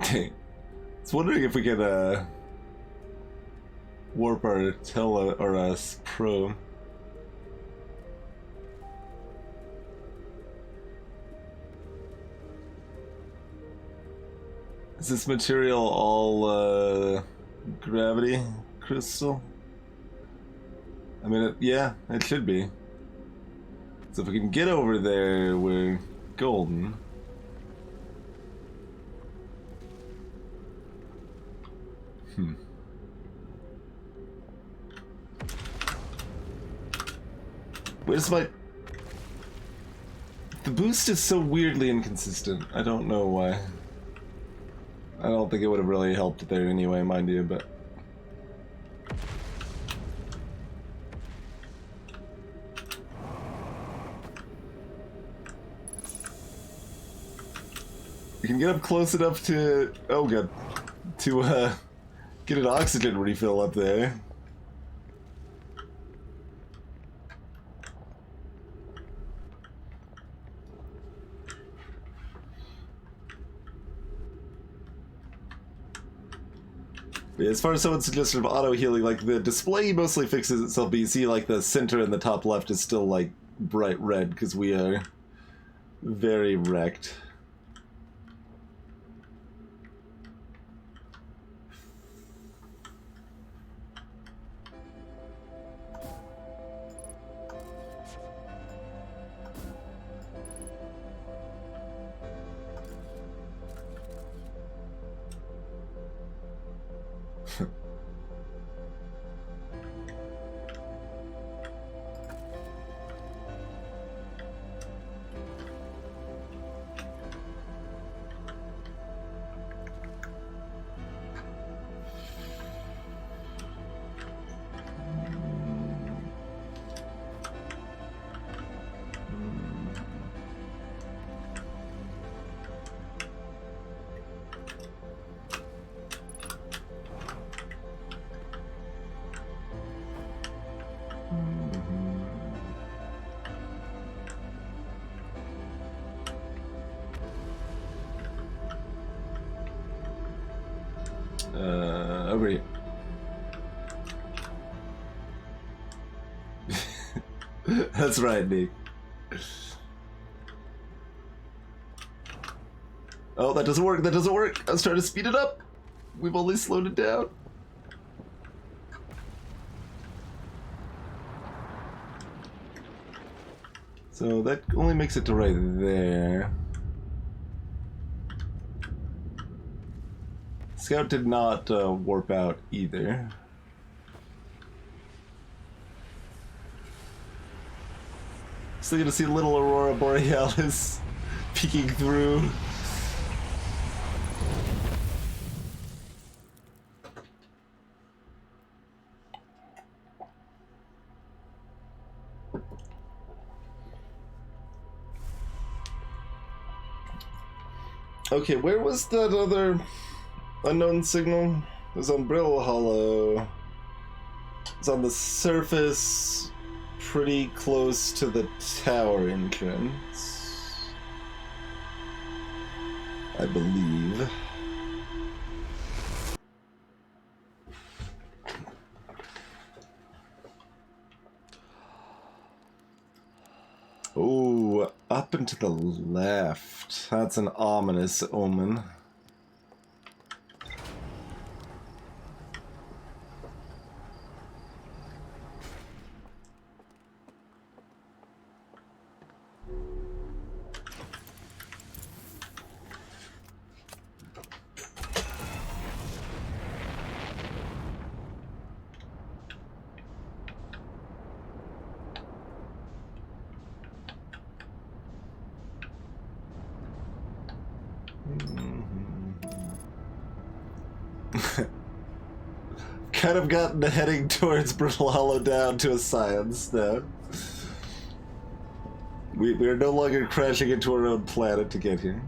I was wondering if we could warp our probe. Is this material all gravity crystal? I mean, yeah, it should be. So if we can get over there, we're golden. Where's my... The boost is so weirdly inconsistent. I don't know why. I don't think it would have really helped there anyway, mind you, but... You can get up close enough to... Oh, good. To, get an oxygen refill up there. Yeah, as far as someone suggested of auto-healing, like, the display mostly fixes itself, but you see, like, the center and the top left is still, like, bright red, because we are very wrecked. Over here. That's right, Nick. Oh, that doesn't work. That doesn't work. I was trying to speed it up. We've only slowed it down. So that only makes it to right there. Scout did not warp out either. Still gonna see little Aurora Borealis peeking through. Okay, where was that other unknown signal? It was on Brill Hollow. It's on the surface, pretty close to the tower entrance, I believe. Oh, up and to the left. That's an ominous omen. Kind of gotten heading towards Brittle Hollow down to a science now. We are no longer crashing into our own planet to get here.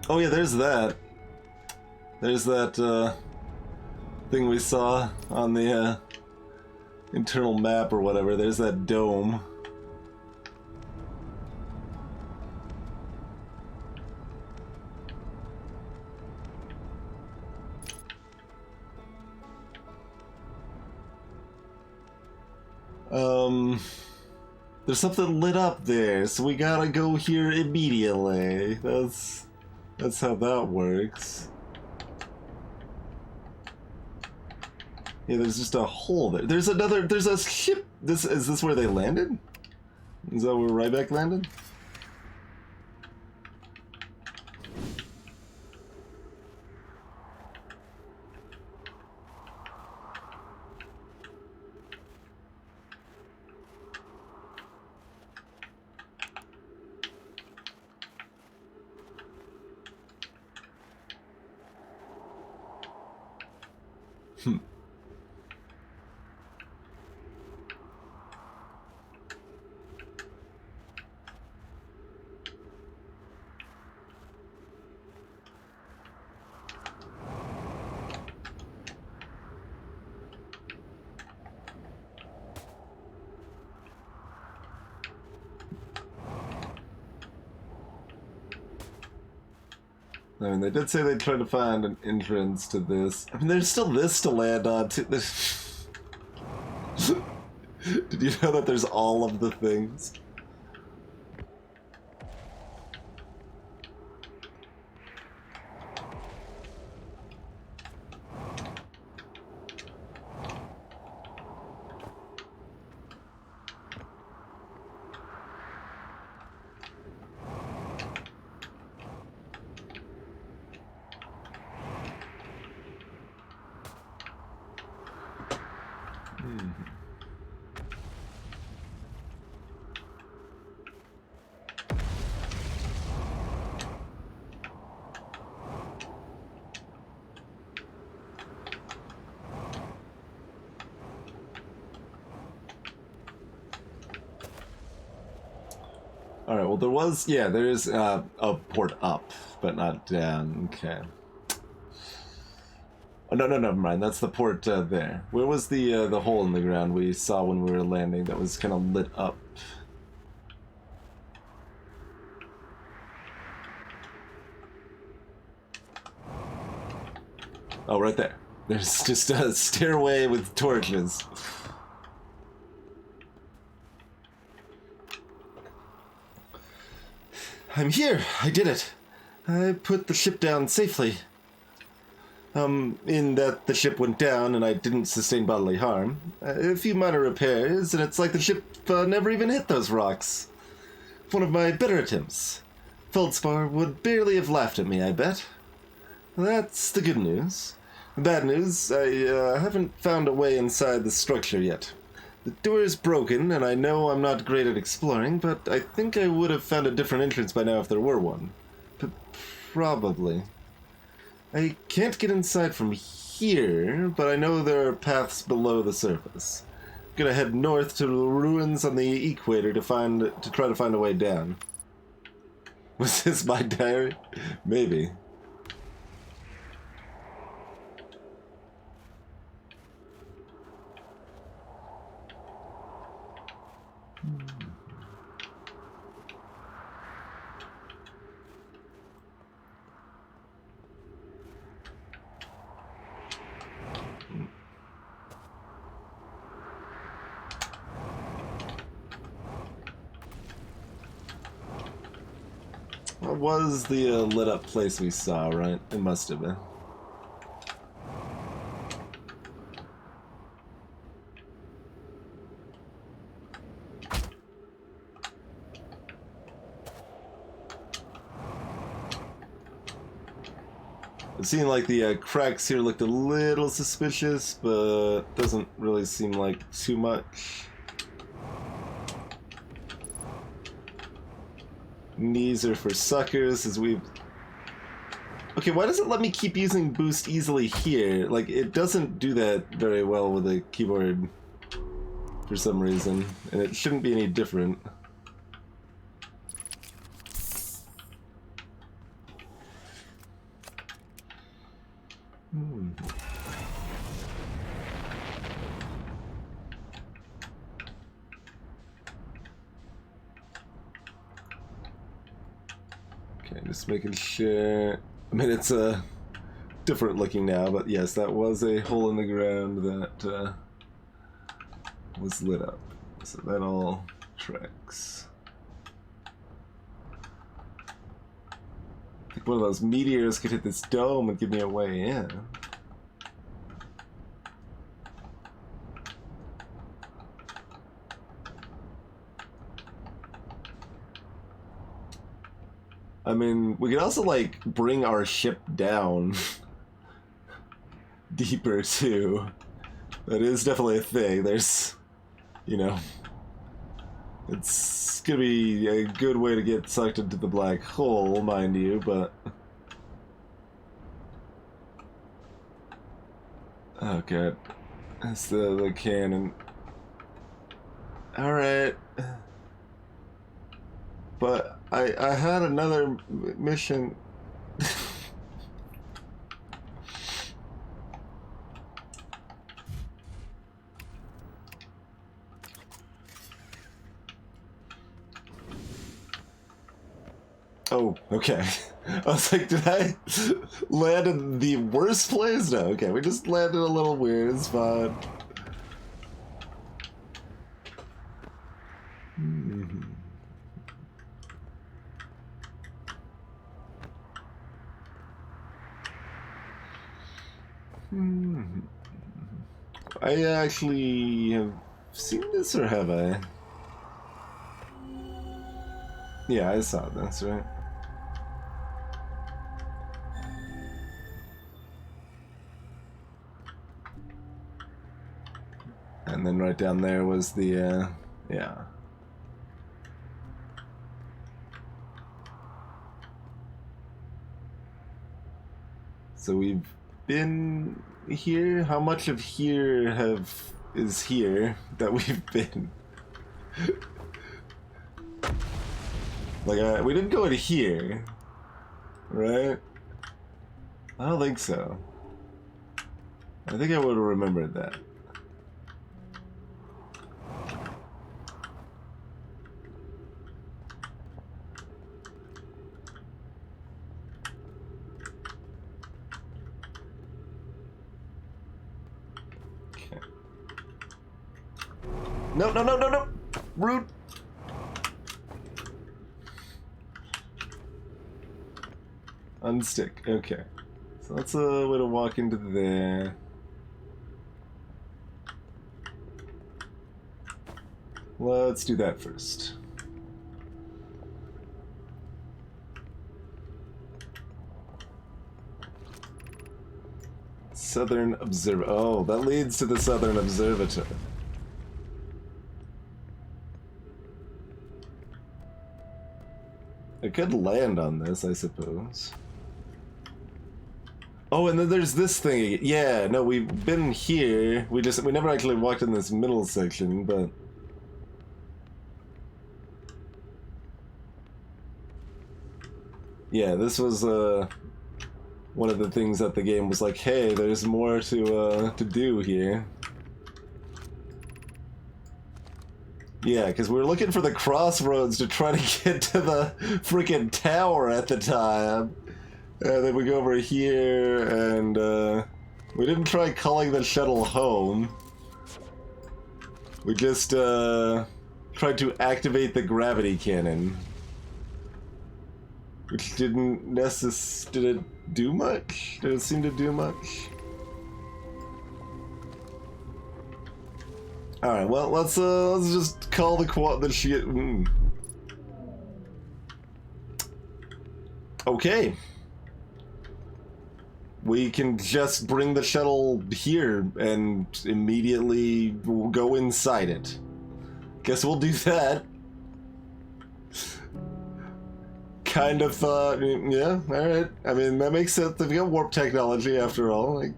Oh yeah, there's that. There's that thing we saw on the internal map or whatever. There's that dome. There's something lit up there, so we gotta go here immediately. That's how that works. Yeah, there's just a hole there. There's a ship. Is this where they landed? Is that where Ryback landed? I mean, they did say they'd try to find an entrance to this. I mean, there's still this to land on, too. Did you know that there's all of the things? Alright, well there was, yeah, there is a port up, but not down, okay. Oh, no, never mind. That's the port there. Where was the hole in the ground we saw when we were landing that was kind of lit up? Oh, right there. There's just a stairway with torches. I'm here! I did it! I put the ship down safely. In that the ship went down and I didn't sustain bodily harm. A few minor repairs, and it's like the ship never even hit those rocks. One of my better attempts. Feldspar would barely have laughed at me, I bet. That's the good news. The bad news, I haven't found a way inside the structure yet. The door is broken, and I know I'm not great at exploring, but I think I would have found a different entrance by now if there were one. Probably. I can't get inside from here, but I know there are paths below the surface. I'm gonna head north to the ruins on the equator to try to find a way down. Was this my diary? Maybe. What was the lit up place we saw, right? It must have been. It seemed like the cracks here looked a little suspicious, but doesn't really seem like too much. Knees are for suckers, as we've... Okay, why does it let me keep using boost easily here? Like, it doesn't do that very well with a keyboard for some reason, and it shouldn't be any different. Okay, just making sure. I mean, it's different looking now, but yes, that was a hole in the ground that was lit up. So that all tracks. I think one of those meteors could hit this dome and give me a way in. I mean, we could also, like, bring our ship down deeper, too. That is definitely a thing. There's, you know, it's gonna be a good way to get sucked into the black hole, mind you, but... Oh, God. That's the cannon. Alright. But I had another mission. Oh, okay. I was like, did I land in the worst place? No, okay, we just landed a little weird, it's fine. I actually have seen this, or have I? Yeah, I saw this, right? And then right down there was the, yeah. So we've been here? How much of here is here that we've been? Like, we didn't go to here, right? I don't think so. I think I would have remembered that. Okay. No, no, no, no, no! Rude! Unstick. Okay. So that's a way to walk into there. Let's do that first. Southern Observer. Oh, that leads to the Southern Observatory. I could land on this, I suppose. Oh, and then there's this thing. Yeah, no, we've been here. We never actually walked in this middle section, but... Yeah, this was, one of the things that the game was like, hey, there's more to do here. Yeah, because we were looking for the crossroads to try to get to the freaking tower at the time. And then we go over here, and we didn't try calling the shuttle home. We just tried to activate the gravity cannon. Which didn't did it do much? Did it seem to do much? Alright, well, let's just call the shit. Okay. We can just bring the shuttle here and immediately go inside it. Guess we'll do that. Kind of thought, yeah, alright. I mean, that makes sense. They've got warp technology after all. Like,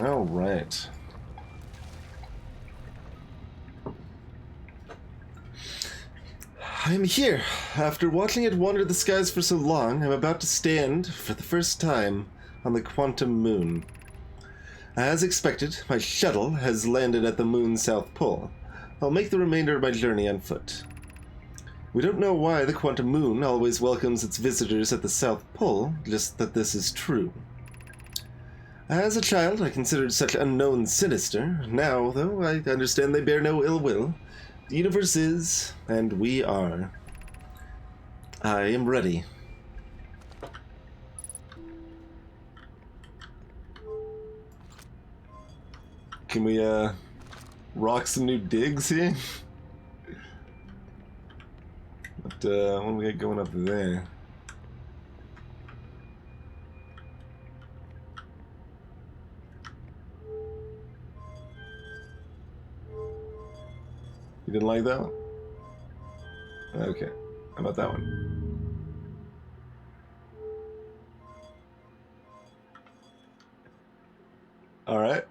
all right. I'm here. After watching it wander the skies for so long, I'm about to stand, for the first time, on the Quantum Moon. As expected, my shuttle has landed at the moon's south pole. I'll make the remainder of my journey on foot. We don't know why the Quantum Moon always welcomes its visitors at the South Pole, just that this is true. As a child, I considered such unknown sinister. Now, though, I understand they bear no ill will. The universe is, and we are. I am ready. Can we, rock some new digs here? What do we got going up there? You didn't like that one? Okay. How about that one? Alright.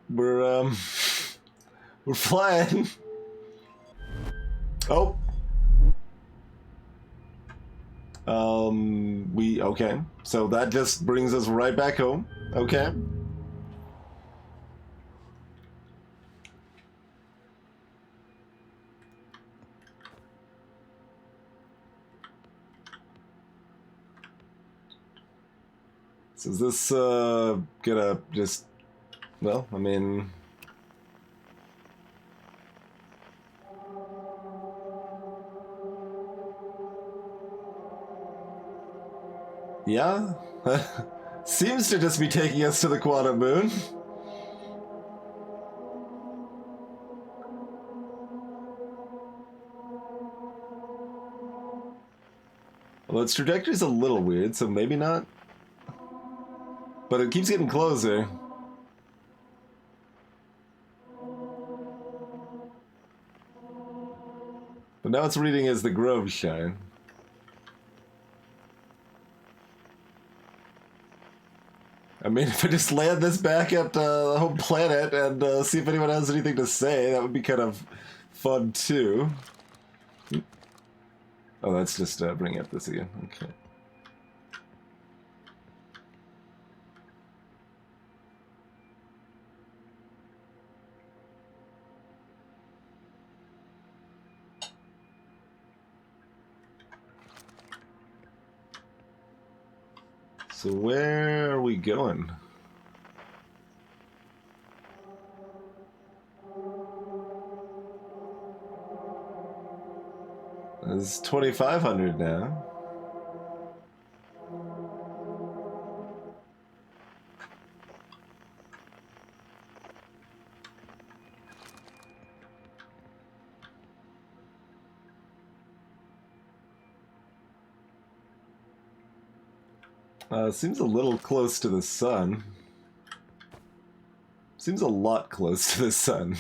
We're flying. Oh. Okay. So that just brings us right back home. Okay. So is this, gonna just... Well, I mean... Yeah? Seems to just be taking us to the Quantum Moon. Well, its trajectory's a little weird, so maybe not. But it keeps getting closer. But now it's reading as the Grove Shine. I mean, if I just land this back at the home planet and see if anyone has anything to say, that would be kind of fun too. Oh, that's just bringing up this again. Okay. So where are we going? It's 2,500 now. Seems a little close to the sun. Seems a lot close to the sun.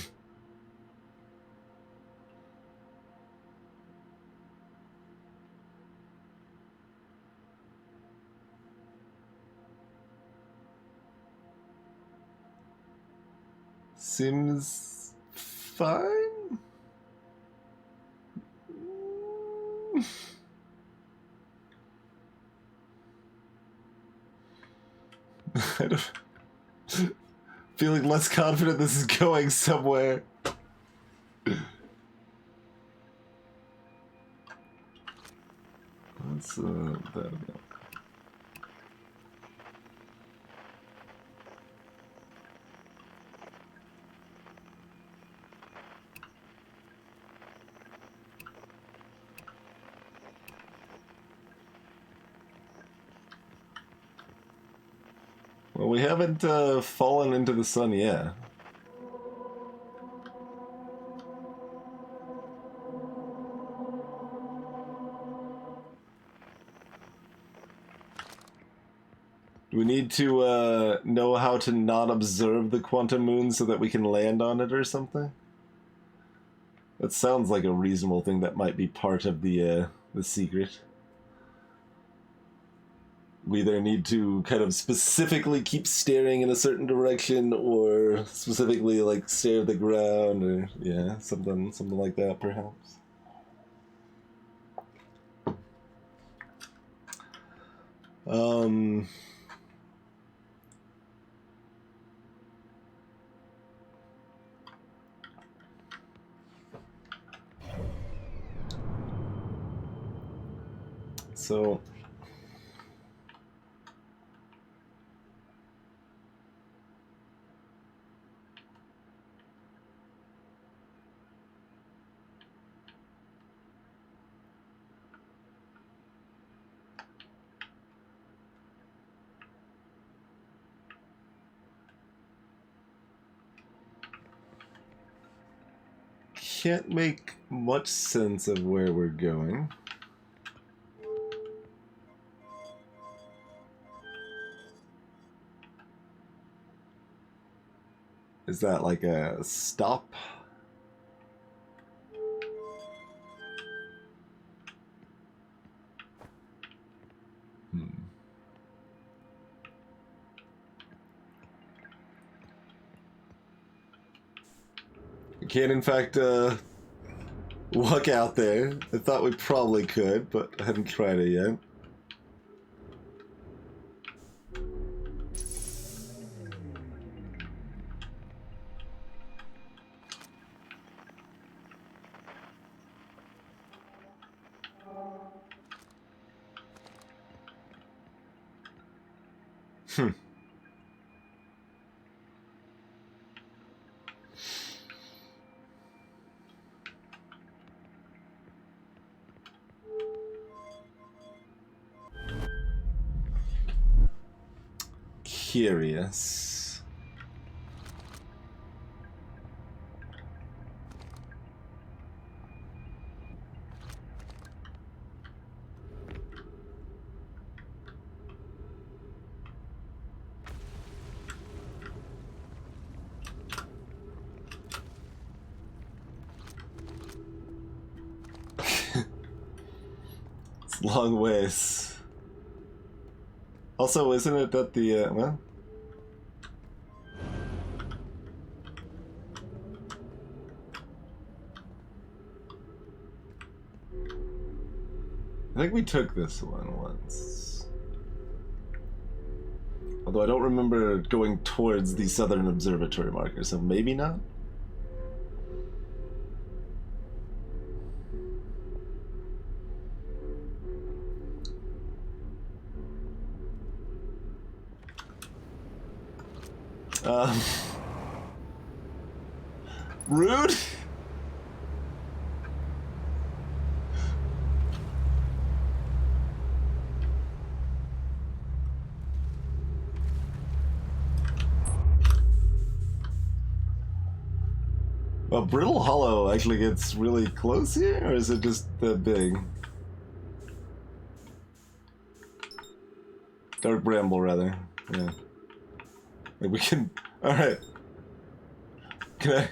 Seems fine. I don't... Feeling less confident this is going somewhere. What's that about? Well, we haven't fallen into the sun yet. Do we need to know how to not observe the quantum moon so that we can land on it or something? That sounds like a reasonable thing that might be part of the secret. We either need to kind of specifically keep staring in a certain direction, or specifically like stare at the ground, or yeah, something like that, perhaps. So. Can't make much sense of where we're going. Is that like a stop? We can, in fact, walk out there. I thought we probably could, but I haven't tried it yet. Curious. It's long ways. Also, isn't it that the, well, think we took this one once. Although I don't remember going towards the southern observatory marker, so maybe not? Rude? Well, Brittle Hollow actually gets really close here, or is it just that big? Dark Bramble, rather. Yeah. Like we can... Alright. Can I...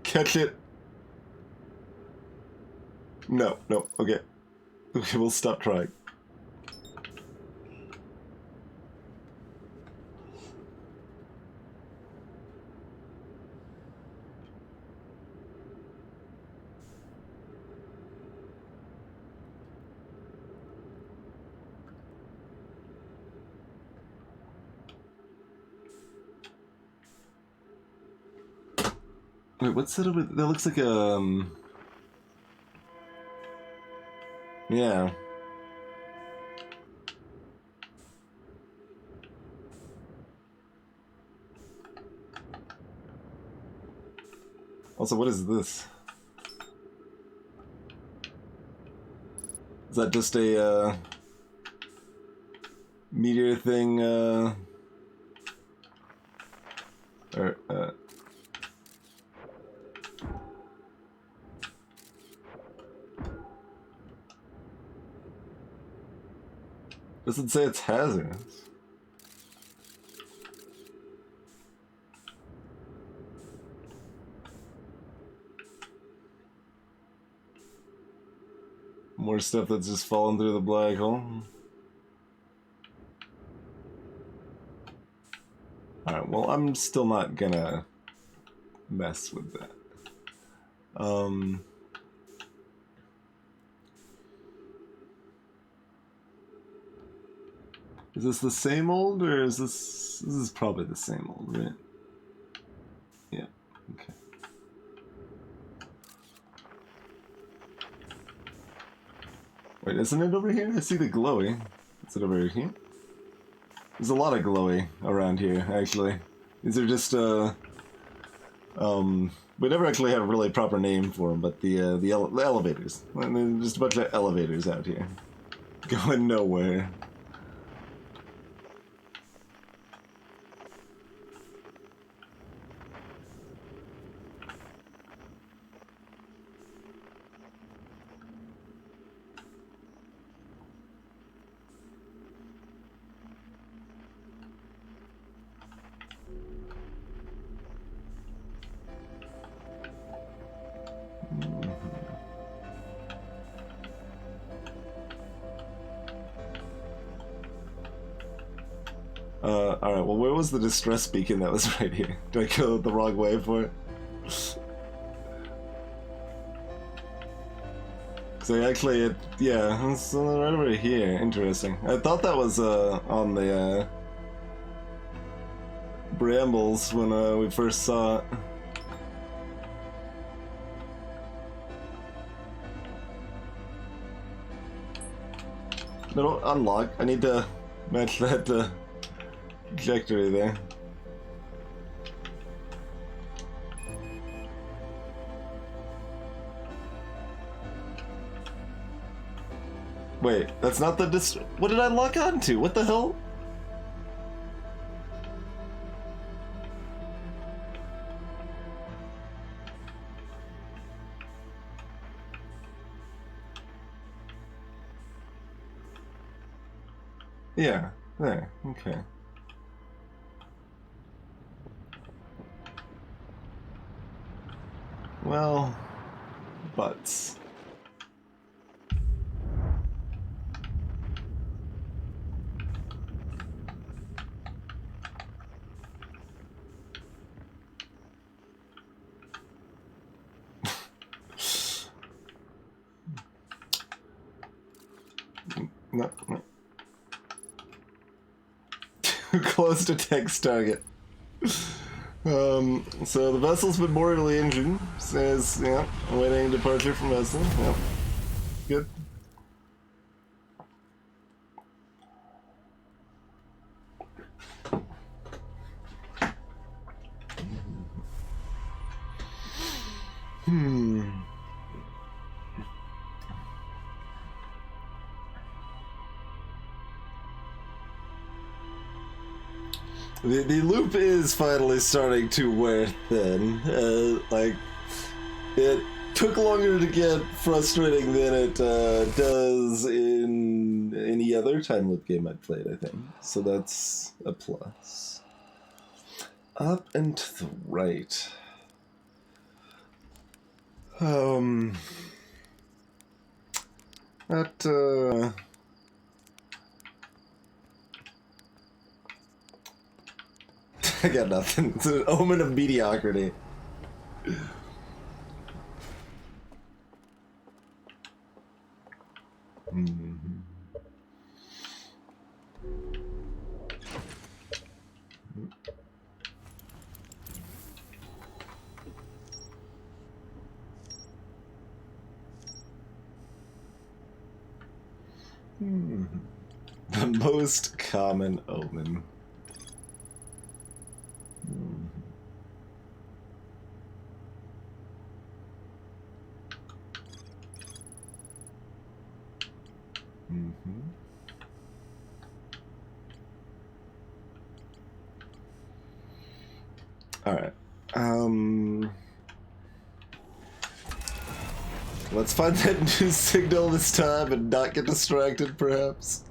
catch it? No, no, okay. Okay, we'll stop trying. Wait, what's that over... That looks like a... Yeah. Also, what is this? Is that just a, meteor thing, or, doesn't say it's hazardous. More stuff that's just fallen through the black hole. Alright, well, I'm still not gonna mess with that. Is this the same old, or is this... This is probably the same old, right? Yeah, okay. Wait, isn't it over here? I see the glowy. Is it over here? There's a lot of glowy around here, actually. These are just, we never actually had a really proper name for them, but the elevators. There's just a bunch of elevators out here. Going nowhere. Alright, well, where was the distress beacon that was right here? Do I go the wrong way for it? Because I actually, yeah, it's right over here. Interesting. I thought that was on the brambles when we first saw it. No, unlock. I need to match that trajectory there. Wait, that's not the what did I lock onto? What the hell? Yeah, there, okay. Well, butts. No. Too close to text target. So the vessel's been mortally injured. Says, yeah, awaiting departure from vessel. Yep. Good. The loop is finally starting to wear thin. Like, it took longer to get frustrating than it does in any other time loop game I've played, I think. So that's a plus. Up and to the right. That, I got nothing. It's an omen of mediocrity. The most common omen. All right. Let's find that new signal this time and not get distracted, perhaps.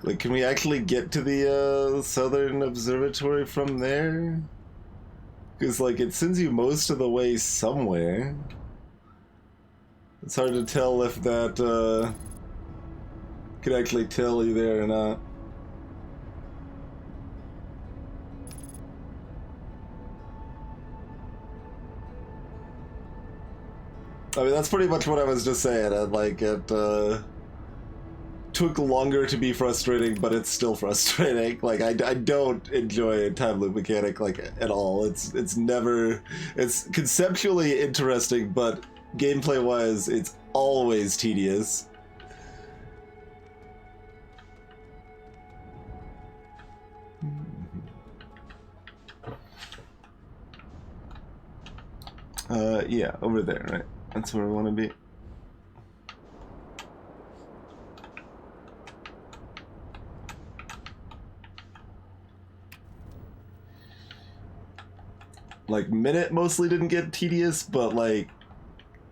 Like, can we actually get to the Southern Observatory from there? Because, like, it sends you most of the way somewhere. It's hard to tell if that could actually tell you there or not. I mean, that's pretty much what I was just saying. Like, it took longer to be frustrating, but it's still frustrating. Like, I don't enjoy a time loop mechanic, like, at all. It's conceptually interesting, but gameplay-wise, it's always tedious. Yeah, over there, right? That's where I want to be. Like, minute mostly didn't get tedious, but, like,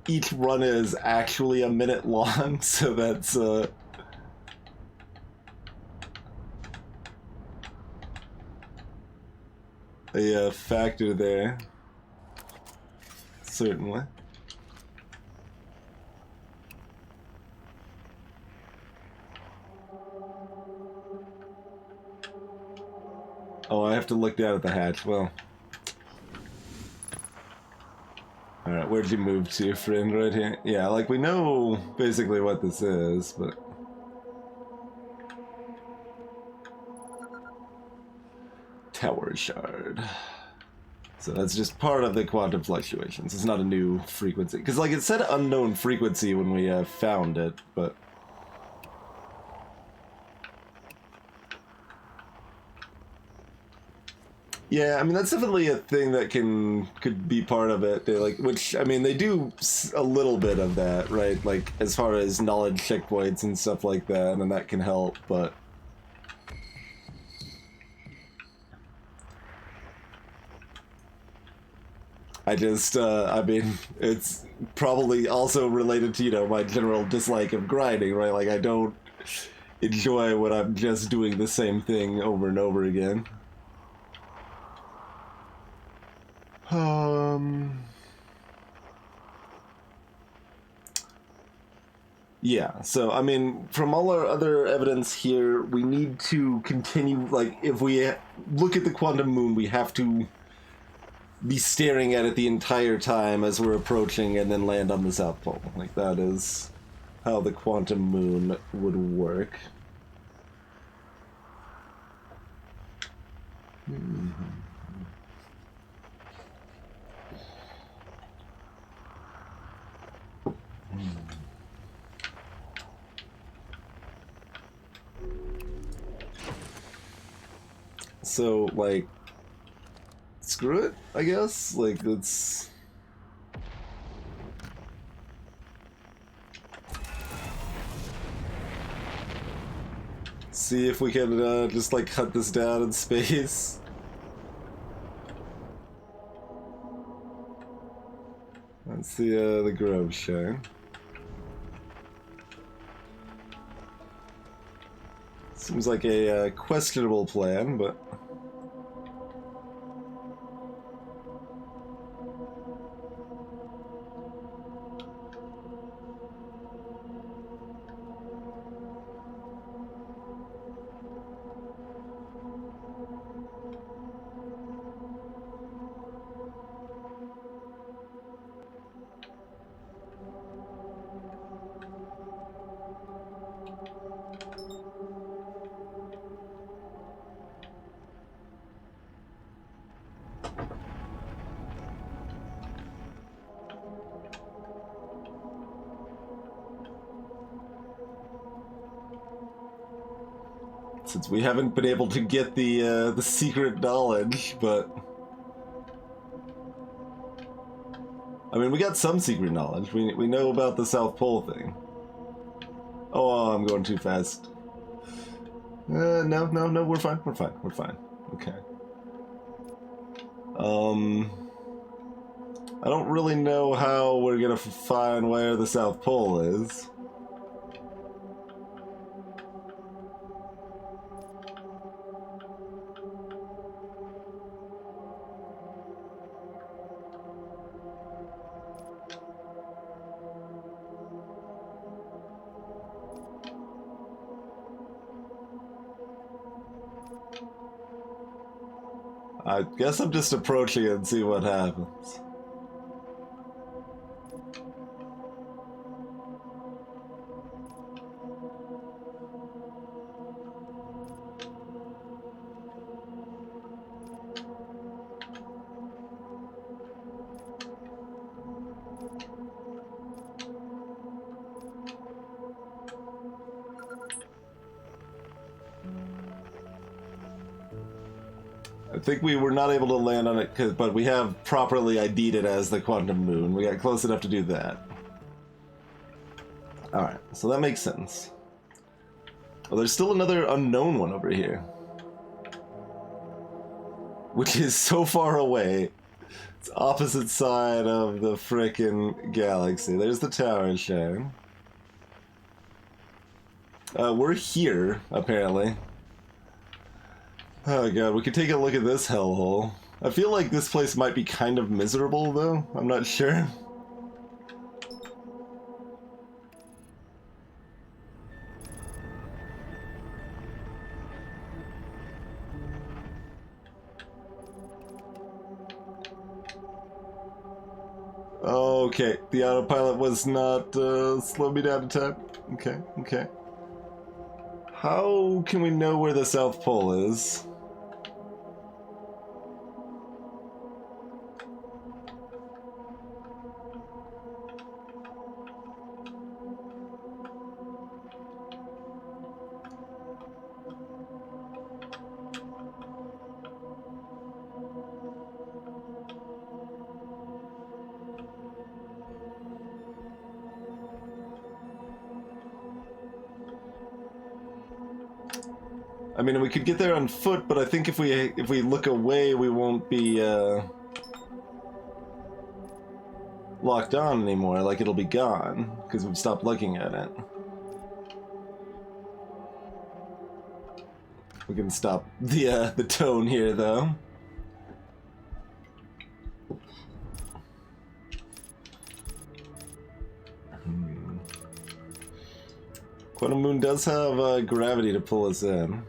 each run is actually a minute long, so that's, a factor there. Certainly. Oh, I have to look down at the hatch. Well. Alright, where'd you move to, friend? Right here? Yeah, like, we know basically what this is, but... Tower shard. So that's just part of the quantum fluctuations. It's not a new frequency. Because, like, it said unknown frequency when we found it, but... Yeah, I mean, that's definitely a thing that could be part of it. They, like, which, I mean, they do a little bit of that, right? Like, as far as knowledge checkpoints and stuff like that, and that can help, but... I just, I mean, it's probably also related to, you know, my general dislike of grinding, right? Like, I don't enjoy when I'm just doing the same thing over and over again. Yeah, so, I mean, from all our other evidence here, we need to continue, like, if we look at the quantum moon, we have to be staring at it the entire time as we're approaching and then land on the South Pole. Like, that is how the quantum moon would work. So, like, screw it, I guess? Like, let's... see if we can, just, like, cut this down in space. That's the Grove Shine. Seems like a questionable plan, but... since we haven't been able to get the secret knowledge, but... I mean, we got some secret knowledge. We know about the South Pole thing. Oh, I'm going too fast. No, we're fine, we're fine. Okay. I don't really know how we're gonna find where the South Pole is. I guess I'm just approaching it and see what happens. I think we were not able to land on it, but we have properly ID'd it as the quantum moon. We got close enough to do that. Alright, so that makes sense. Well, there's still another unknown one over here. Which is so far away. It's opposite side of the frickin' galaxy. There's the tower shine. We're here, apparently. Oh god, we could take a look at this hellhole. I feel like this place might be kind of miserable, though. I'm not sure. Okay, the autopilot was not slow me down to time. Okay. How can we know where the South Pole is? I mean, we could get there on foot, but I think if we look away, we won't be locked on anymore. Like, it'll be gone because we've stopped looking at it. We can stop the tone here, though. Quantum Moon does have gravity to pull us in.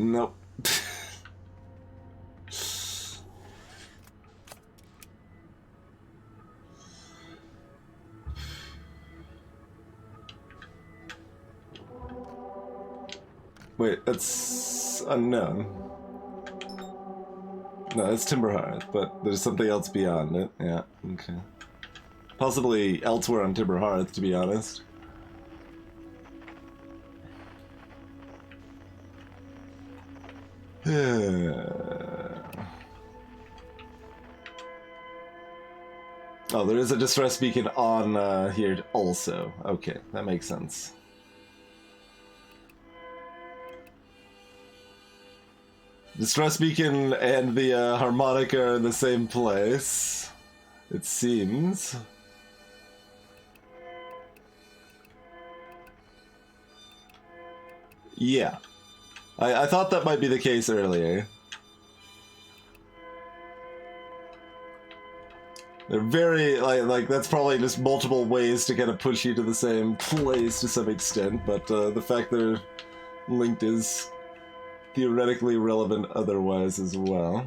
Nope. Wait, that's unknown. No, it's Timberhearth, but there's something else beyond it. Yeah, okay. Possibly elsewhere on Timberhearth, to be honest. Oh, there is a distress beacon on here also. Okay, that makes sense. Distress beacon and the harmonica are in the same place, it seems. Yeah. I thought that might be the case earlier. They're very, like that's probably just multiple ways to kind of push you to the same place to some extent, but the fact they're linked is theoretically relevant otherwise as well.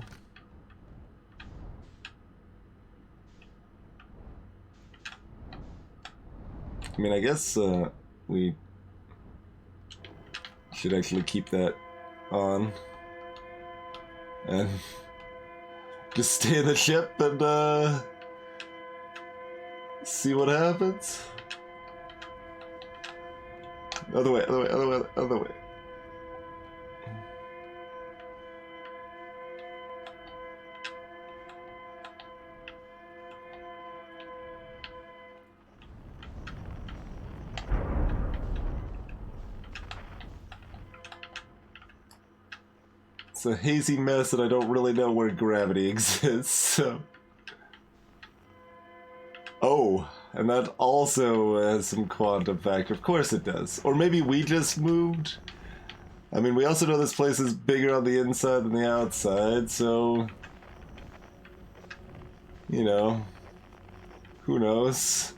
I mean, I guess we should actually keep that on and just stay in the ship and see what happens. Other way, other way, other way, other way. It's a hazy mess and I don't really know where gravity exists, so... Oh, and that also has some quantum factor. Of course it does. Or maybe we just moved? I mean, we also know this place is bigger on the inside than the outside, so... You know... Who knows?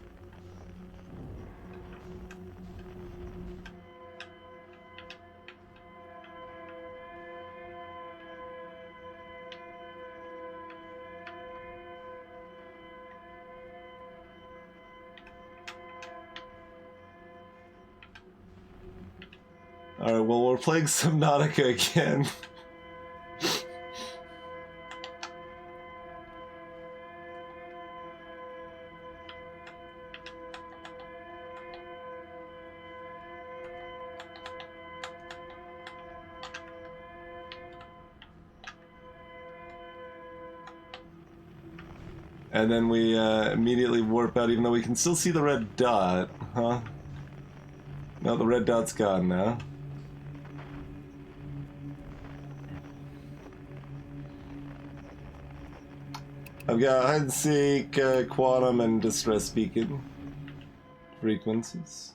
Alright, well, we're playing Subnautica again. And then we immediately warp out, even though we can still see the red dot, huh? No, the red dot's gone now. I've got hide and seek, quantum, and distress beacon frequencies.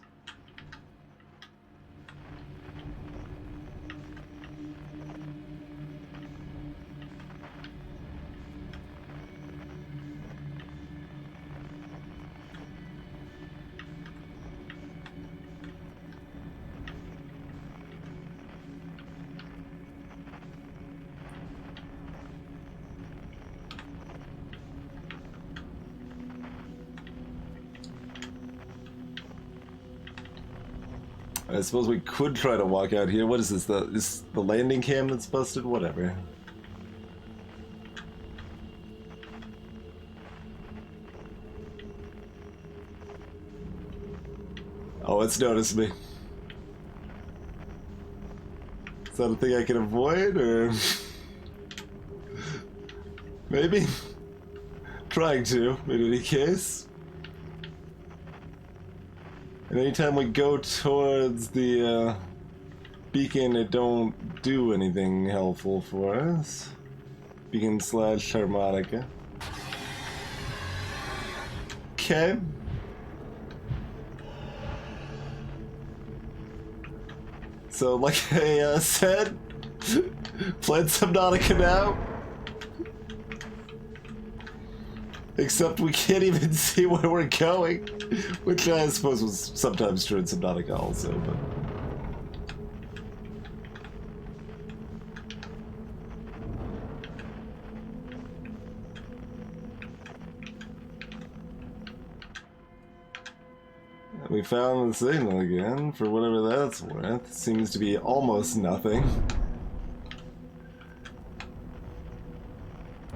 I suppose we could try to walk out here. What is this? Is the landing cam that's busted? Whatever. Oh, it's noticed me. Is that a thing I can avoid, or... Maybe? Trying to, in any case. And anytime we go towards the beacon, it don't do anything helpful for us. Beacon / harmonica. Okay. So, like I said, playing Subnautica now. Except we can't even see where we're going, which I suppose was sometimes true in Subnautica also, but... We found the signal again, for whatever that's worth. Seems to be almost nothing.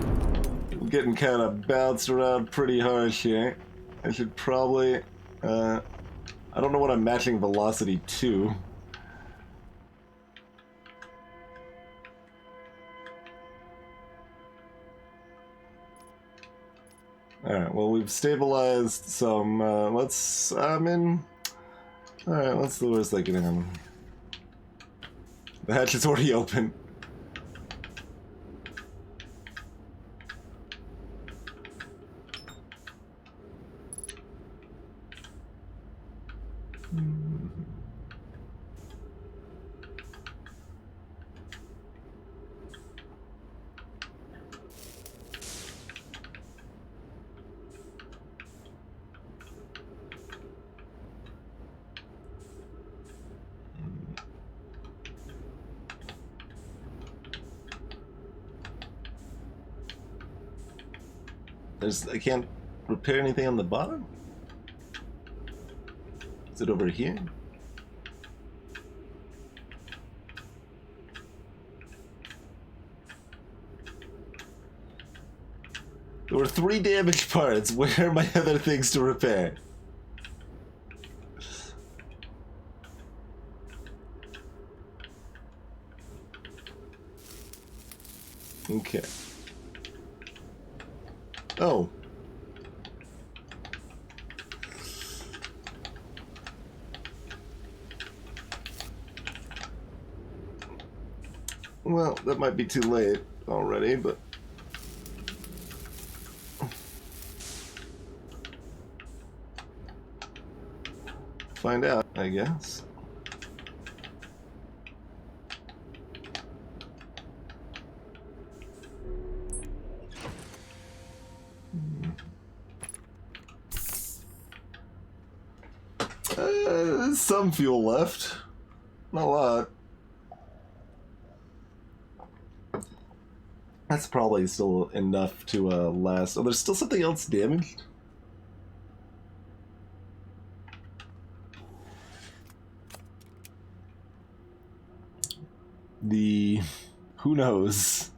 I'm getting kind of bounced around pretty harsh here. I should probably... I don't know what I'm matching velocity to. Alright, well, we've stabilized some, let's, alright, what's the worst that can happen? The hatch is already open. I can't repair anything on the bottom? Is it over here? There were 3 damaged parts. Where are my other things to repair? Okay. Oh. Well, that might be too late already, but... find out, I guess. There's some fuel left. Not a lot. That's probably still enough to last. Oh, there's still something else damaged? Who knows?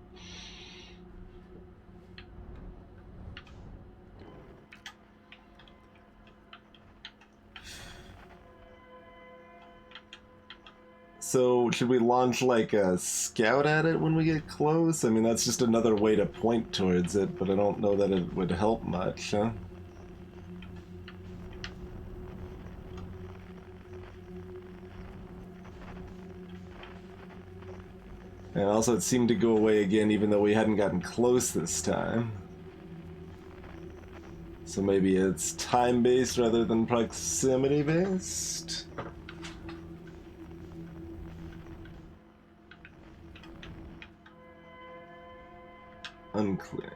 So, should we launch like a scout at it when we get close? I mean, that's just another way to point towards it, but I don't know that it would help much, huh? And also, it seemed to go away again even though we hadn't gotten close this time. So maybe it's time-based rather than proximity-based? Unclear.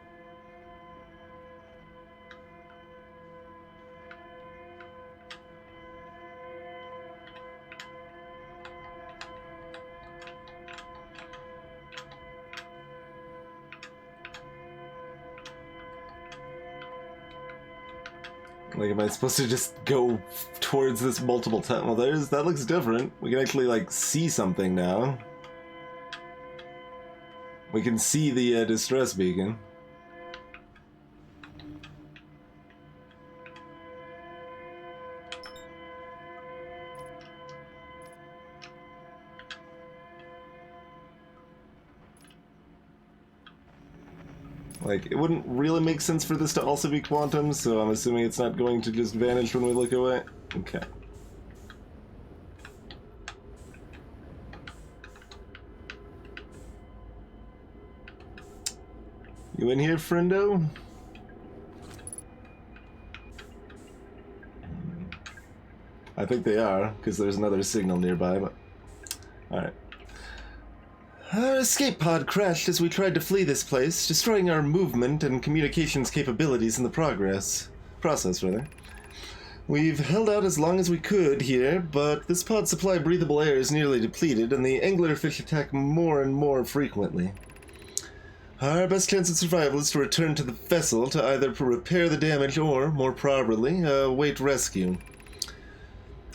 Like, am I supposed to just go towards this multiple times? Well, that looks different. We can actually, like, see something now. We can see the distress beacon. Like, it wouldn't really make sense for this to also be quantum, so I'm assuming it's not going to just vanish when we look away. Okay. You in here, friendo? I think they are, because there's another signal nearby, but... Alright. Our escape pod crashed as we tried to flee this place, destroying our movement and communications capabilities in the process. We've held out as long as we could here, but this pod's supply of breathable air is nearly depleted, and the anglerfish attack more and more frequently. Our best chance of survival is to return to the vessel to either repair the damage or, more properly, await rescue.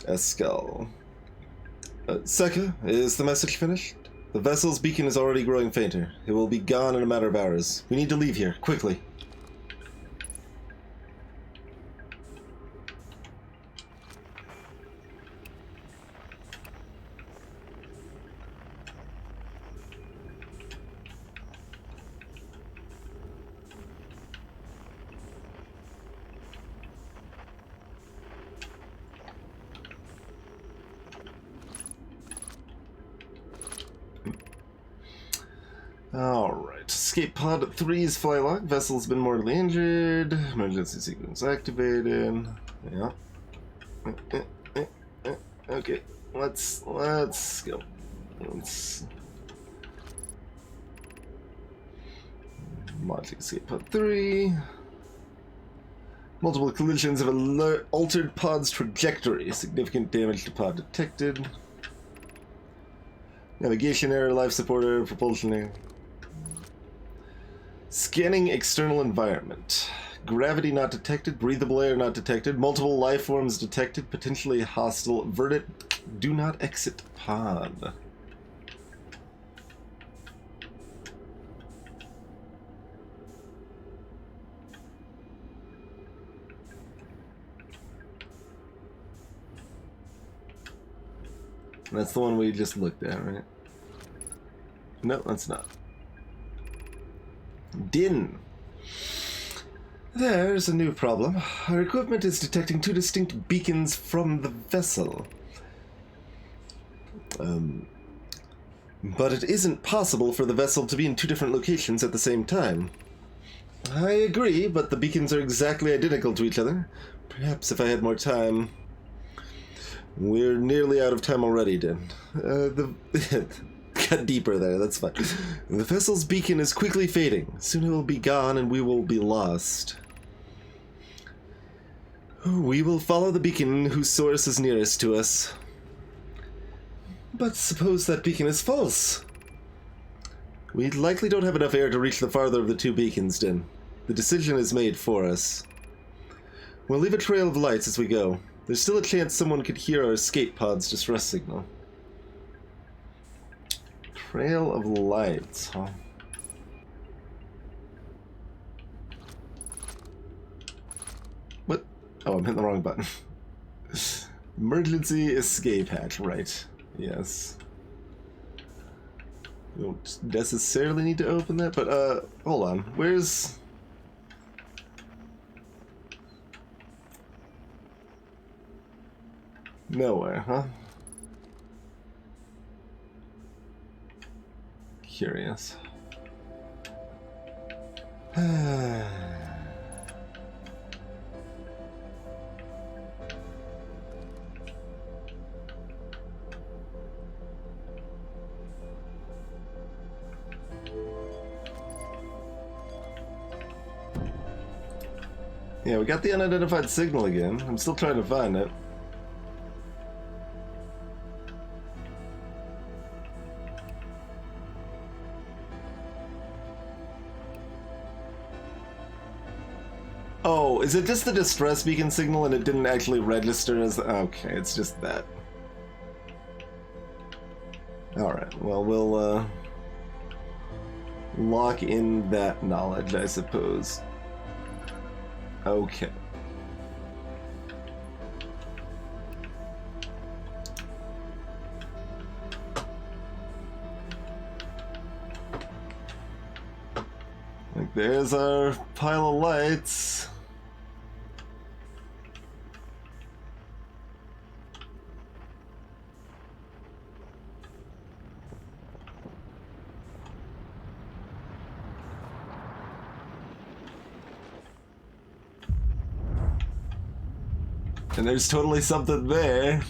Escal. Seka, is the message finished? The vessel's beacon is already growing fainter. It will be gone in a matter of hours. We need to leave here, quickly. Alright, escape pod 3's flylock. Vessel's been mortally injured. Emergency sequence activated. Yeah. Okay, let's go. Let's mod escape pod 3. Multiple collisions have altered pod's trajectory. Significant damage to pod detected. Navigation error, life support error, propulsion error. Scanning external environment. Gravity not detected, breathable air not detected, multiple life forms detected, potentially hostile. Verdict, do not exit pod. That's the one we just looked at, right? No, that's not. Din. There's a new problem. Our equipment is detecting two distinct beacons from the vessel. But it isn't possible for the vessel to be in two different locations at the same time. I agree, but the beacons are exactly identical to each other. Perhaps if I had more time... We're nearly out of time already, Din. Cut deeper there, that's fine. The vessel's beacon is quickly fading. Soon it will be gone and we will be lost. We will follow the beacon whose source is nearest to us. But suppose that beacon is false. We likely don't have enough air to reach the farther of the two beacons, Din. The decision is made for us. We'll leave a trail of lights as we go. There's still a chance someone could hear our escape pod's distress signal. Trail of lights, huh? What? Oh, I'm hitting the wrong button. Emergency escape hatch, right. Yes. We don't necessarily need to open that, but, hold on. Where's... Nowhere, huh? Curious. Yeah, we got the unidentified signal again. I'm still trying to find it. Oh, is it just the distress beacon signal and it didn't actually register as... Okay, it's just that. Alright, well, we'll, lock in that knowledge, I suppose. Okay. Like, there's our pile of lights. And there's totally something there.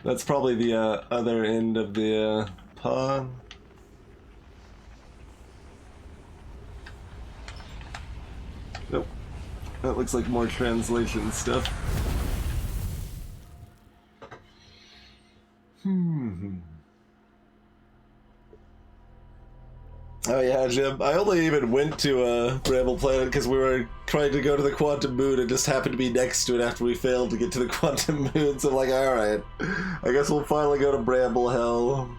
That's probably the other end of the pod. Nope. That looks like more translation stuff. Oh yeah, Jim. I only even went to Bramble Planet because we were trying to go to the Quantum Moon and just happened to be next to it after we failed to get to the Quantum Moon. So I'm like, all right, I guess we'll finally go to Bramble Hell.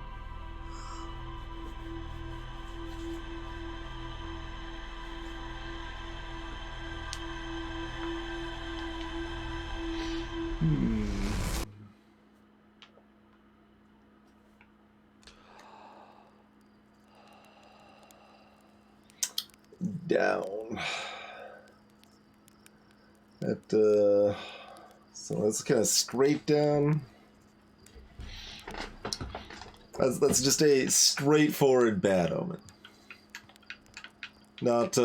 Down. So that's kind of straight down. That's just a straightforward bad omen. Not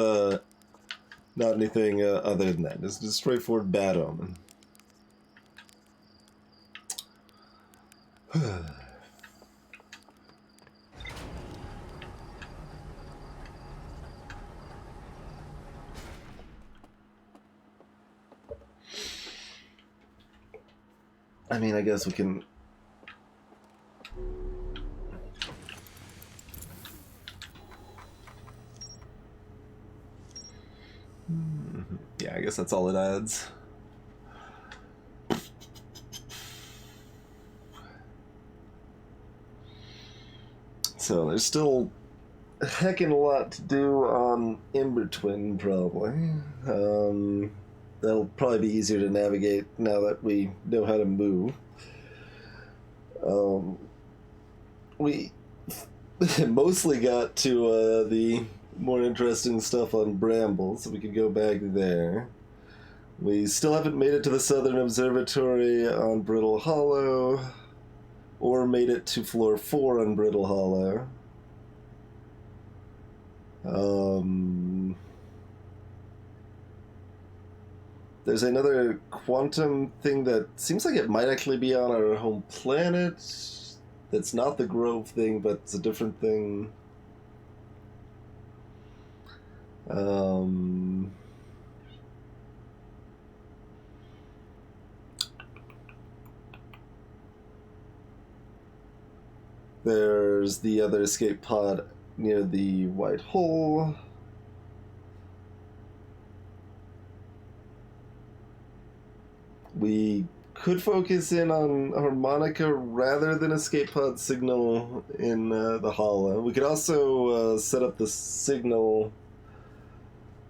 anything other than that. Just a straightforward bad omen. I mean, I guess we can... Yeah, I guess that's all it adds. So there's still a heckin' lot to do on In-Between, probably. That'll probably be easier to navigate now that we know how to move. We mostly got to the more interesting stuff on Bramble, so we could go back there. We still haven't made it to the Southern Observatory on Brittle Hollow, or made it to Floor 4 on Brittle Hollow. There's another quantum thing that seems like it might actually be on our home planet. That's not the Grove thing, but it's a different thing. There's the other escape pod near the white hole. We could focus in on Harmonica rather than escape pod signal in the hollow. We could also set up the signal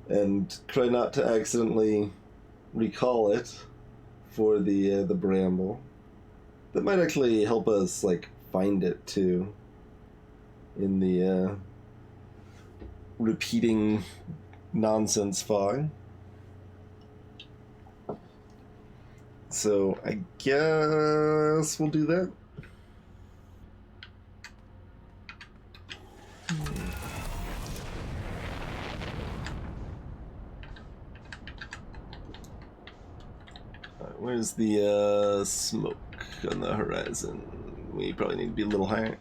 and try not to accidentally recall it for the Bramble. That might actually help us like find it too in the repeating nonsense fog. So I guess we'll do that. Alright, where's the smoke on the horizon? We probably need to be a little higher.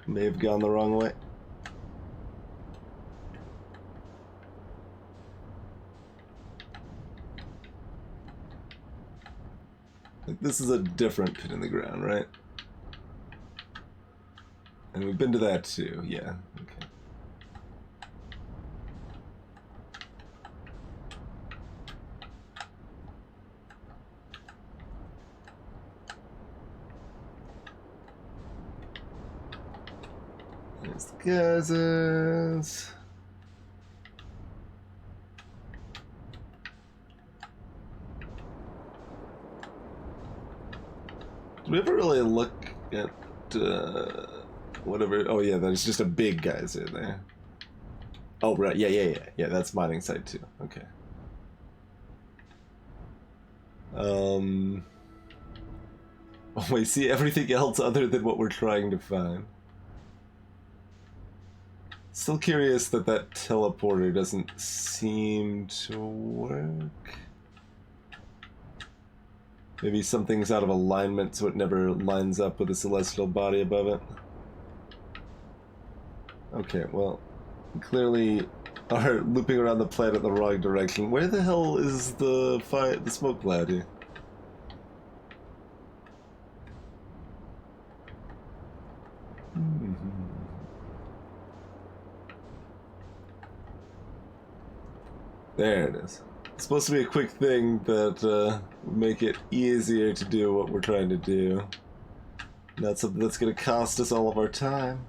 May have gone the wrong way. Like, this is a different pit in the ground, right? And we've been to that too, yeah. Okay. There's the gases. Did we ever really look at whatever? Oh yeah, there's just a big geyser there. Oh right, yeah. That's mining site too. Okay. We see everything else other than what we're trying to find. Still curious that teleporter doesn't seem to work. Maybe something's out of alignment, so it never lines up with the celestial body above it. Okay, well, clearly are looping around the planet the wrong direction. Where the hell is the smoke cloud here? There it is. It's supposed to be a quick thing that would make it easier to do what we're trying to do. Not something that's going to cost us all of our time.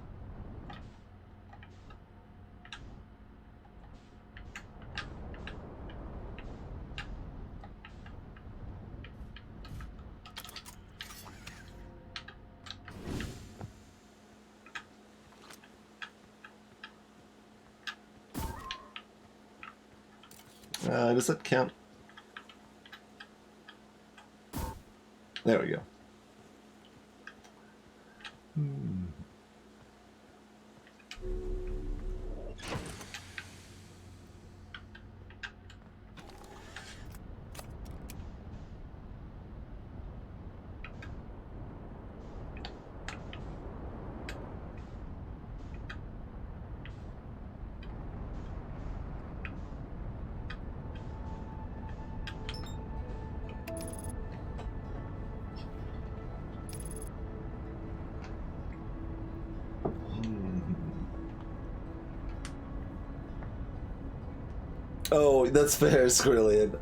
Does that count? There we go. Oh, that's fair, Squirrelian.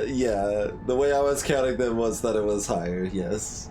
Yeah, the way I was counting them was that it was higher, yes.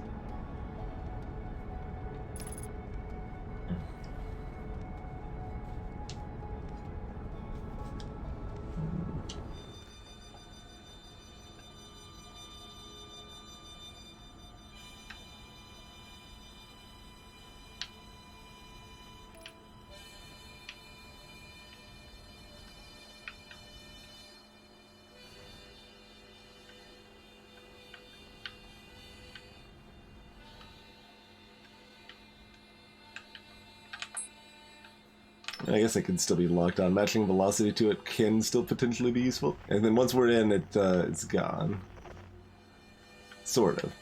I guess it can still be locked on. Matching velocity to it can still potentially be useful. And then once we're in, it's gone. Sort of.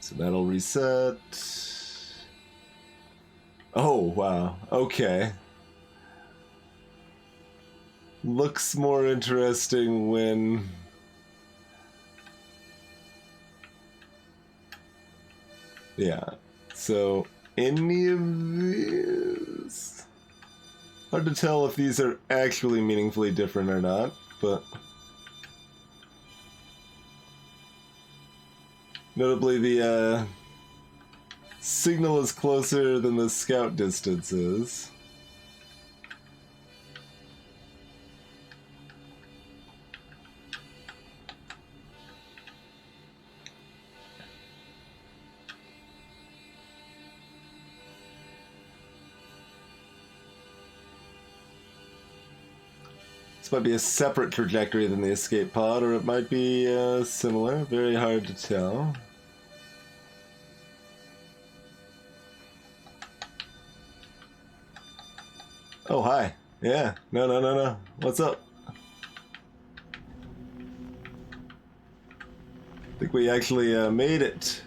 So that'll reset. Oh, wow. Okay. Looks more interesting when... Yeah. So, any of these... Hard to tell if these are actually meaningfully different or not, but... Notably, the signal is closer than the scout distance is. This might be a separate trajectory than the escape pod, or it might be similar. Very hard to tell. Oh, hi. Yeah. No. What's up? I think we actually made it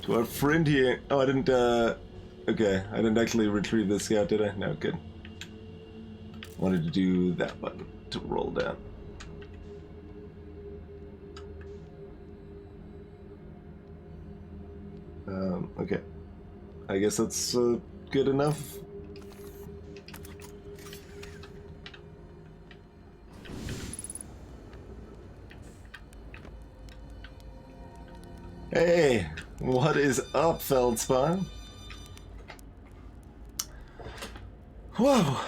to our friend here. Oh, I didn't, okay. I didn't actually retrieve the scout, did I? No, good. Wanted to do that button to roll down. Okay. I guess that's good enough. Hey, what is up, Feldspar? Whoa,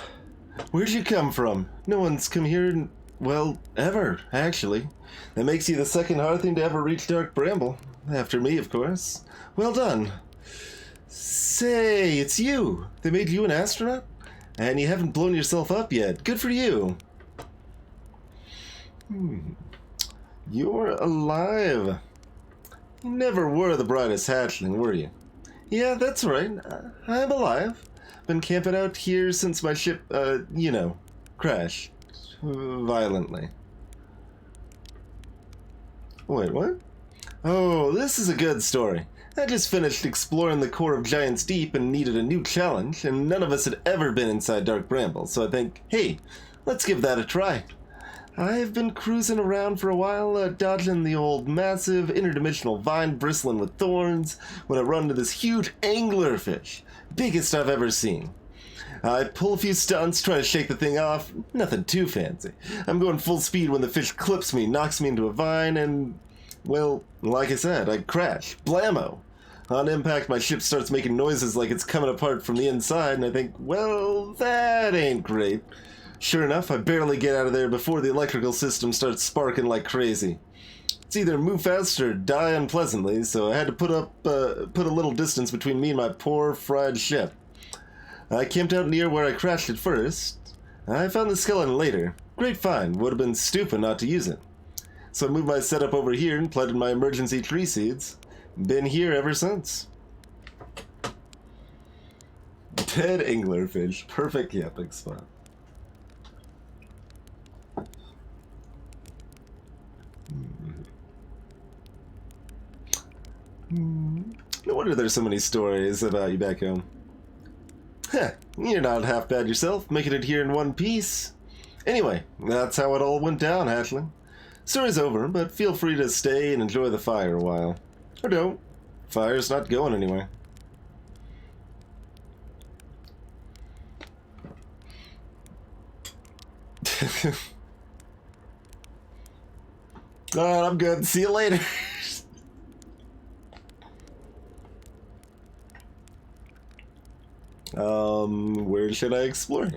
where'd you come from? No one's come here in, well, ever, actually. That makes you the second Hearthing to ever reach Dark Bramble. After me, of course. Well done. Say, it's you. They made you an astronaut? And you haven't blown yourself up yet. Good for you. You're alive. You never were the brightest hatchling, were you? Yeah, that's right. I'm alive. Been camping out here since my ship, crashed. Violently. Wait, what? Oh, this is a good story. I just finished exploring the core of Giant's Deep and needed a new challenge, and none of us had ever been inside Dark Bramble, so I think, hey, let's give that a try. I've been cruising around for a while, dodging the old massive interdimensional vine bristling with thorns, when I run into this huge anglerfish, biggest I've ever seen. I pull a few stunts, try to shake the thing off, nothing too fancy. I'm going full speed when the fish clips me, knocks me into a vine, and, well, like I said, I crash. Blammo! On impact, my ship starts making noises like it's coming apart from the inside, and I think, well, that ain't great. Sure enough, I barely get out of there before the electrical system starts sparking like crazy. It's either move fast or die unpleasantly, so I had to put a little distance between me and my poor, fried ship. I camped out near where I crashed at first. I found the skeleton later. Great find, would have been stupid not to use it. So I moved my setup over here and planted my emergency tree seeds. Been here ever since. Dead anglerfish, perfect camping spot. No wonder there's so many stories about you back home. Heh, you're not half bad yourself, making it here in one piece. Anyway, that's how it all went down, Hatchling. Story's over, but feel free to stay and enjoy the fire a while. Or don't. Fire's not going anywhere. Alright, I'm good. See you later. Where should I explore?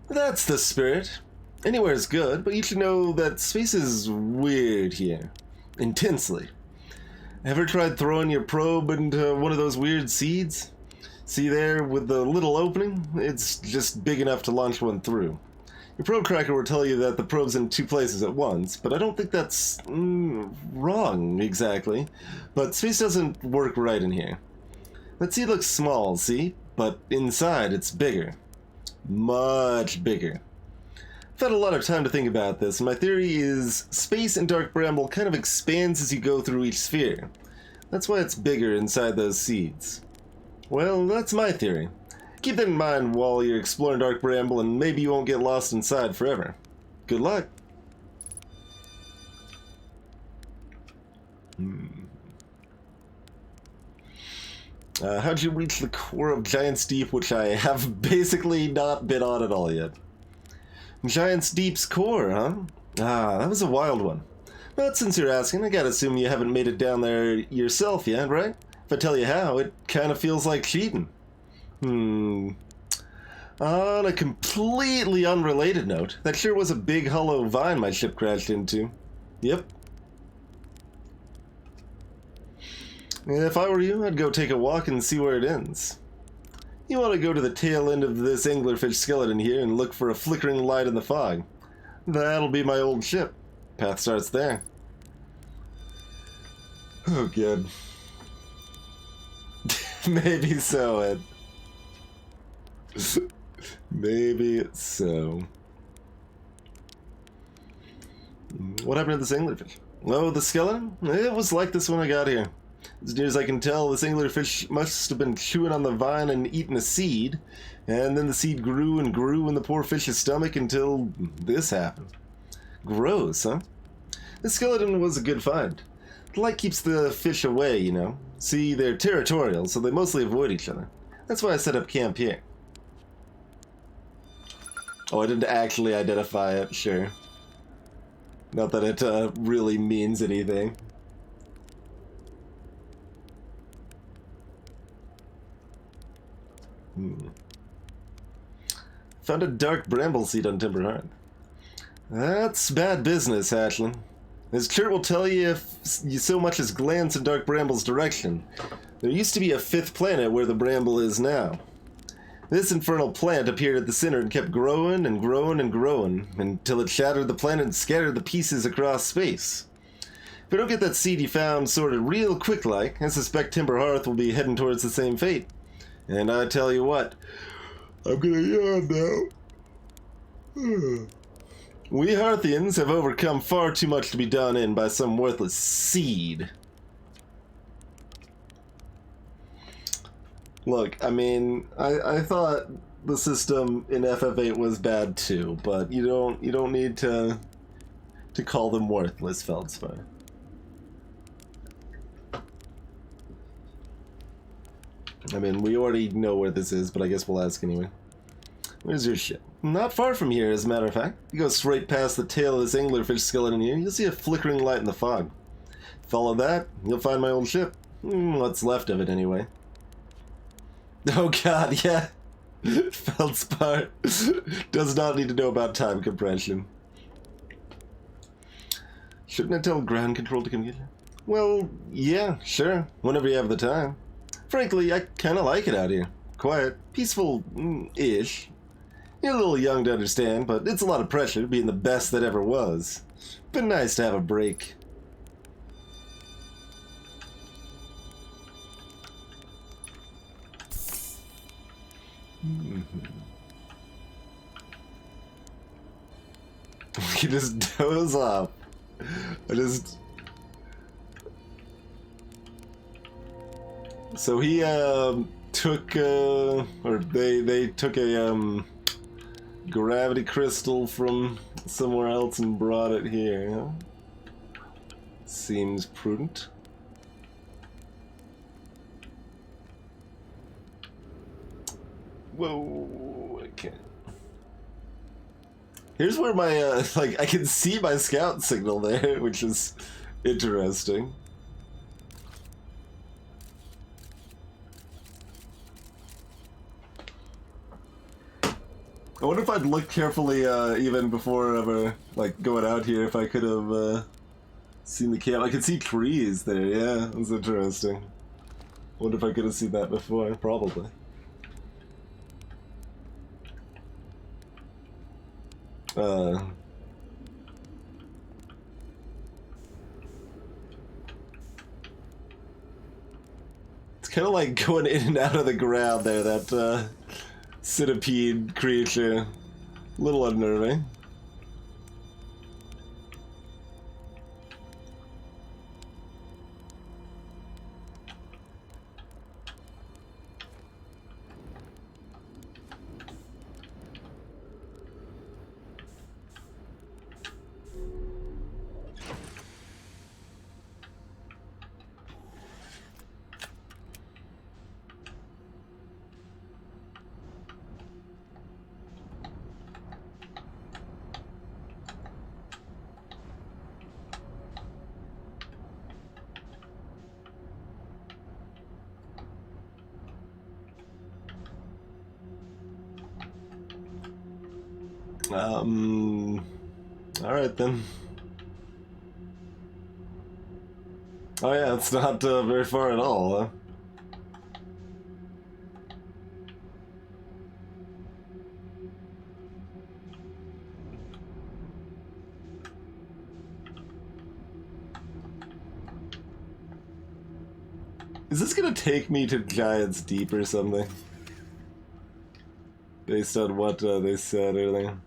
That's the spirit. Anywhere's good, but you should know that space is weird here. Intensely. Ever tried throwing your probe into one of those weird seeds? See there with the little opening? It's just big enough to launch one through. Your probe tracker will tell you that the probe's in two places at once, but I don't think that's wrong exactly. But space doesn't work right in here. That seed looks small, see? But inside it's bigger. Much bigger. I've had a lot of time to think about this, and my theory is space in Dark Bramble kind of expands as you go through each sphere. That's why it's bigger inside those seeds. Well, that's my theory. Keep that in mind while you're exploring Dark Bramble, and maybe you won't get lost inside forever. Good luck. How'd you reach the core of Giant's Deep, which I have basically not been on at all yet? Giant's Deep's core, huh? Ah, that was a wild one. But since you're asking, I gotta assume you haven't made it down there yourself yet, right? If I tell you how, it kind of feels like cheating. On a completely unrelated note, that sure was a big hollow vine my ship crashed into. Yep. If I were you, I'd go take a walk and see where it ends. You want to go to the tail end of this anglerfish skeleton here and look for a flickering light in the fog. That'll be my old ship. Path starts there. Oh, good. Maybe so, Ed. Maybe so. What happened to this anglerfish? Oh, the skeleton? It was like this when I got here. As near as I can tell, this anglerfish must have been chewing on the vine and eating a seed, and then the seed grew and grew in the poor fish's stomach until this happened. Gross, huh? The skeleton was a good find. The light keeps the fish away, you know. See, they're territorial, so they mostly avoid each other. That's why I set up camp here. Oh, I didn't actually identify it, sure. Not that it really means anything. Found a dark bramble seed on Timber Hearth. That's bad business, Hatchling. As Kurt will tell you if you so much as glance in Dark Bramble's direction. There used to be a fifth planet where the bramble is now. This infernal plant appeared at the center and kept growing and growing and growing until it shattered the planet and scattered the pieces across space. If I don't get that seed you found sorted real quick-like, I suspect Timber Hearth will be heading towards the same fate. And I tell you what, I'm gonna yawn now. We Hearthians have overcome far too much to be done in by some worthless seed. Look, I mean, I thought the system in FF8 was bad too, but you don't need to call them worthless, Feldspar. I mean, we already know where this is, but I guess we'll ask anyway. Where's your ship? Not far from here, as a matter of fact. You go straight past the tail of this anglerfish skeleton here, you'll see a flickering light in the fog. Follow that, you'll find my old ship. What's left of it, anyway. Oh god, yeah. Feldspar does not need to know about time compression. Shouldn't I tell ground control to come get you? Well, yeah, sure, whenever you have the time. Frankly, I kinda like it out here. Quiet, peaceful-ish. You're a little young to understand, but it's a lot of pressure being the best that ever was. Been nice to have a break. We can just doze off. So he took or they took a gravity crystal from somewhere else and brought it here, huh? Seems prudent. Whoa, I can't. Here's where my, like, I can see my scout signal there, which is interesting. I wonder if I'd look carefully, even before ever, like, going out here, if I could have, seen the camp. I could see trees there, yeah, that's interesting. I wonder if I could have seen that before, probably. It's kind of like going in and out of the ground there, that, centipede creature. A little unnerving. Alright then. Oh yeah, it's not very far at all, huh? Is this gonna take me to Giant's Deep or something? Based on what they said earlier.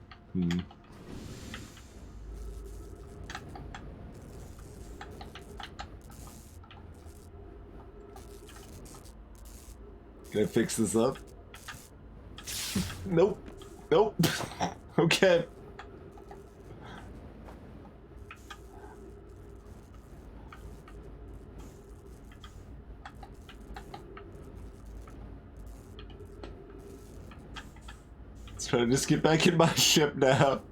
Can I fix this up? Nope. Nope. Okay. Let's try to just get back in my ship now.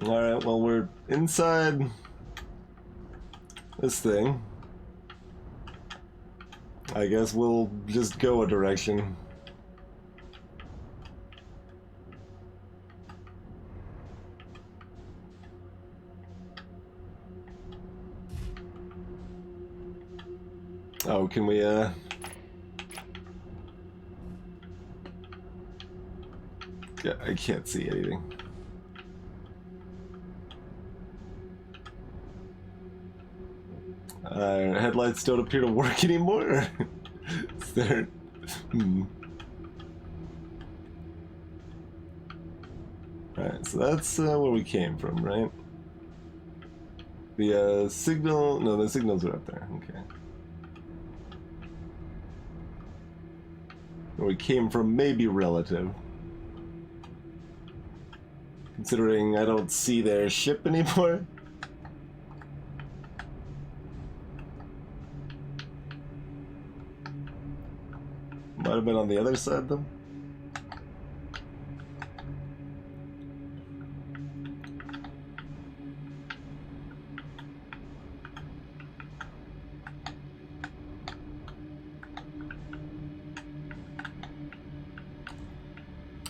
Alright, well, we're inside this thing. I guess we'll just go a direction. Oh, can we, yeah, I can't see anything. Headlights don't appear to work anymore. Is there... Alright, so that's where we came from, right? The signal... No, the signals are up there. Okay. Where we came from may be relative. Considering I don't see their ship anymore. Might have been on the other side, though.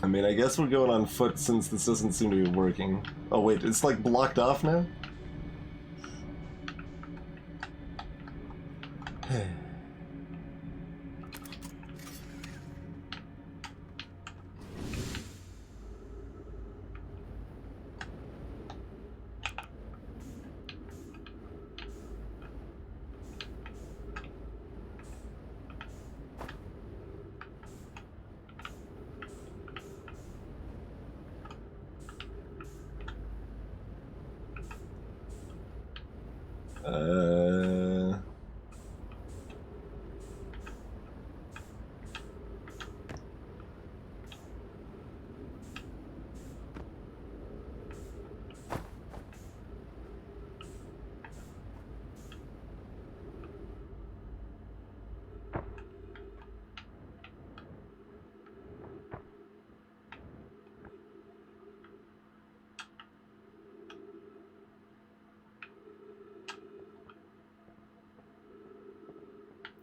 I mean, I guess we're going on foot since this doesn't seem to be working. Oh wait, it's like blocked off now?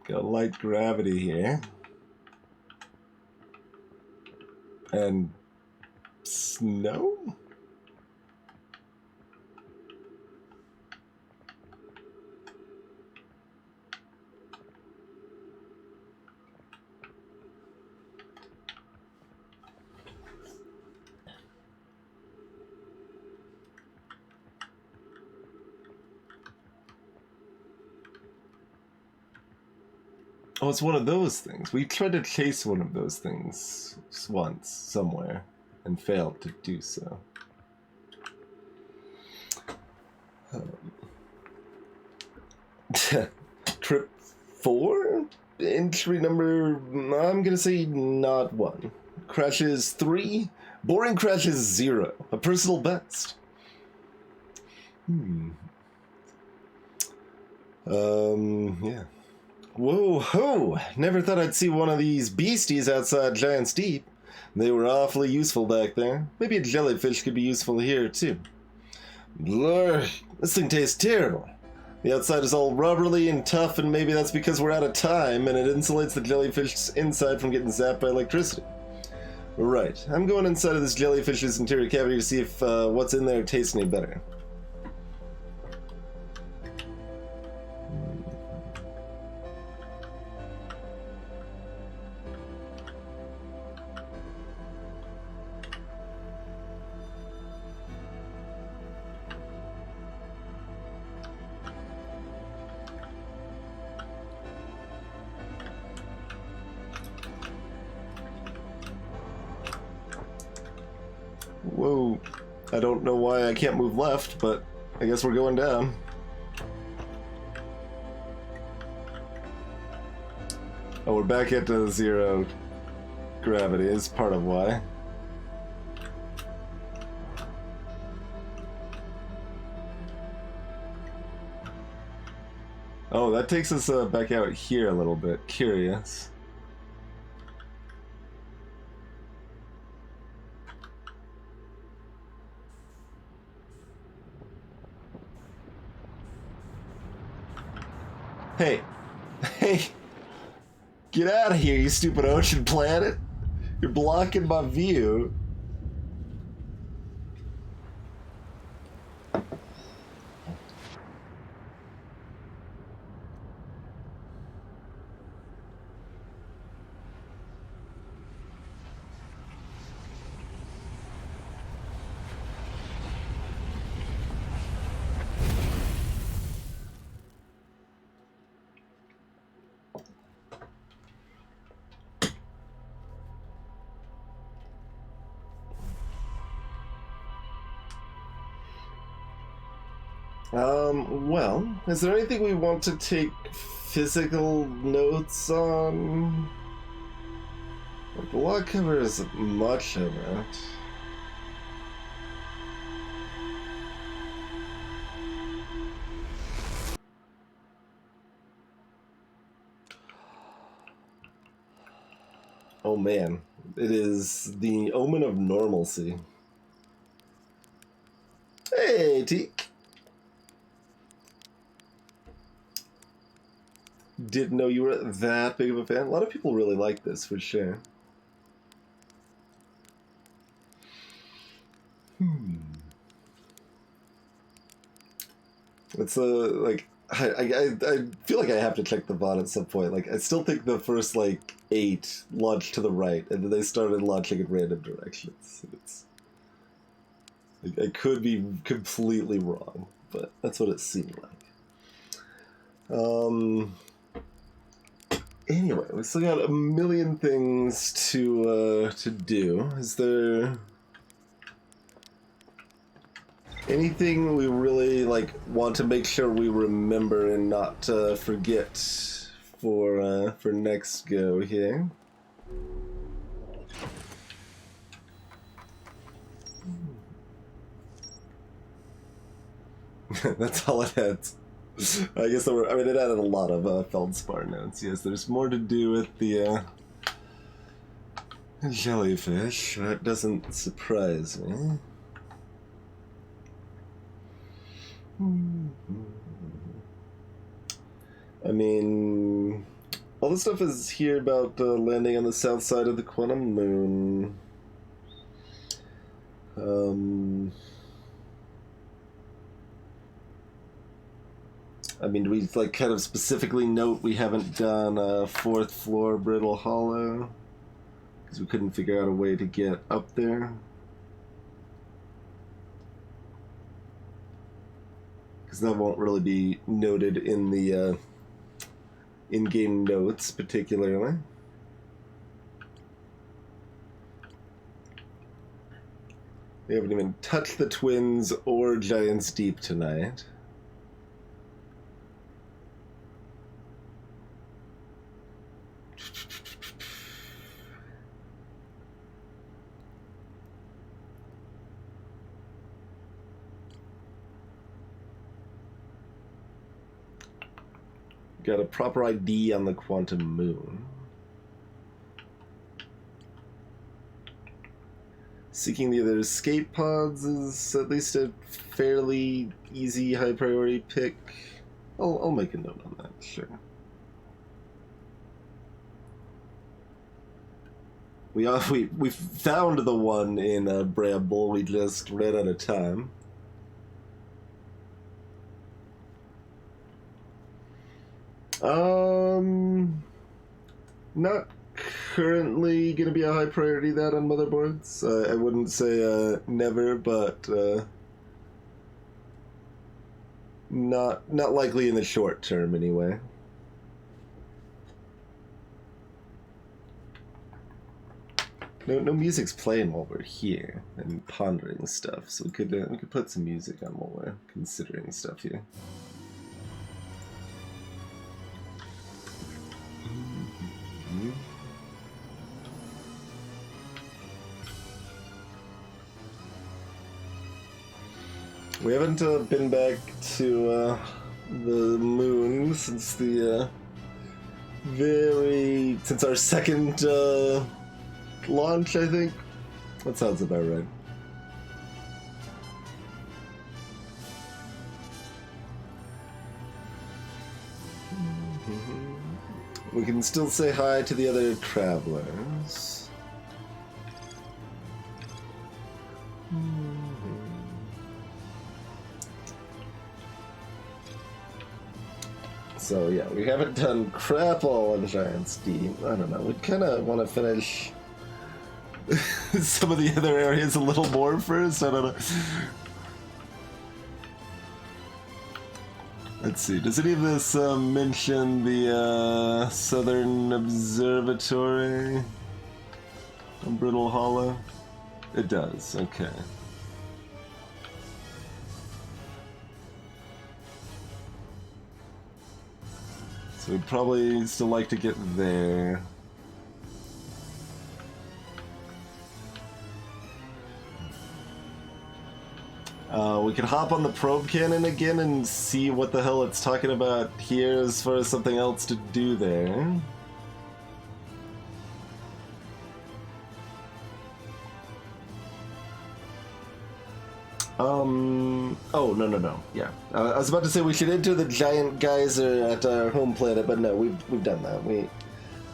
Got light gravity here. And snow? Oh, it's one of those things. We tried to chase one of those things once, somewhere, and failed to do so. Trip 4? Entry number, I'm gonna say not 1. Crashes 3. Boring crashes 0. A personal best. Yeah. Whoa ho! Never thought I'd see one of these beasties outside Giant's Deep. They were awfully useful back there. Maybe a jellyfish could be useful here, too. Blur! This thing tastes terrible. The outside is all rubbery and tough, and maybe that's because we're out of time, and it insulates the jellyfish's inside from getting zapped by electricity. Right. I'm going inside of this jellyfish's interior cavity to see if what's in there tastes any better. Whoa. I don't know why I can't move left, but I guess we're going down. Oh, we're back at 0 gravity is part of why. Oh, that takes us back out here a little bit. Curious. Hey. Hey. Get out of here, you stupid ocean planet. You're blocking my view. Well, is there anything we want to take physical notes on? The log covers much of it. Oh man, it is the omen of normalcy. Hey, Teak. Didn't know you were that big of a fan. A lot of people really like this, for sure. It's like I feel like I have to check the VOD at some point. Like I still think the first like 8 launched to the right, and then they started launching in random directions. It's I could be completely wrong, but that's what it seemed like. Anyway, we still got a million things to do. Is there anything we really like want to make sure we remember and not forget for next go here? That's all it had. I guess there were, I mean, it added a lot of Feldspar notes. Yes, there's more to do with the jellyfish. That doesn't surprise me. I mean, all the stuff is here about landing on the south side of the Quantum Moon. I mean, do we like kind of specifically note we haven't done 4th floor Brittle Hollow because we couldn't figure out a way to get up there? Because that won't really be noted in the in-game notes, particularly. We haven't even touched the Twins or Giant's Deep tonight. Got a proper ID on the Quantum Moon. Seeking the other escape pods is at least a fairly easy high priority pick. I'll make a note on that, sure. We found the one in Bramble, we just ran out of time. Not currently gonna be a high priority that on motherboards. I wouldn't say never, but not likely in the short term anyway. No music's playing while we're here and pondering stuff, so we could put some music on while we're considering stuff here. We haven't been back to the moon since the since our second launch, I think. That sounds about right. We can still say hi to the other travelers. So yeah, we haven't done crap all on Giant's Deep. I don't know, we kind of want to finish some of the other areas a little more first. I don't know. Let's see, does any of this mention the Southern Observatory on Brittle Hollow? It does, okay. we'd probably still like to get there. We could hop on the probe cannon again and see what the hell it's talking about here as far as something else to do there. Oh, no. Yeah. I was about to say we should enter the giant geyser at our home planet, but no, we've done that.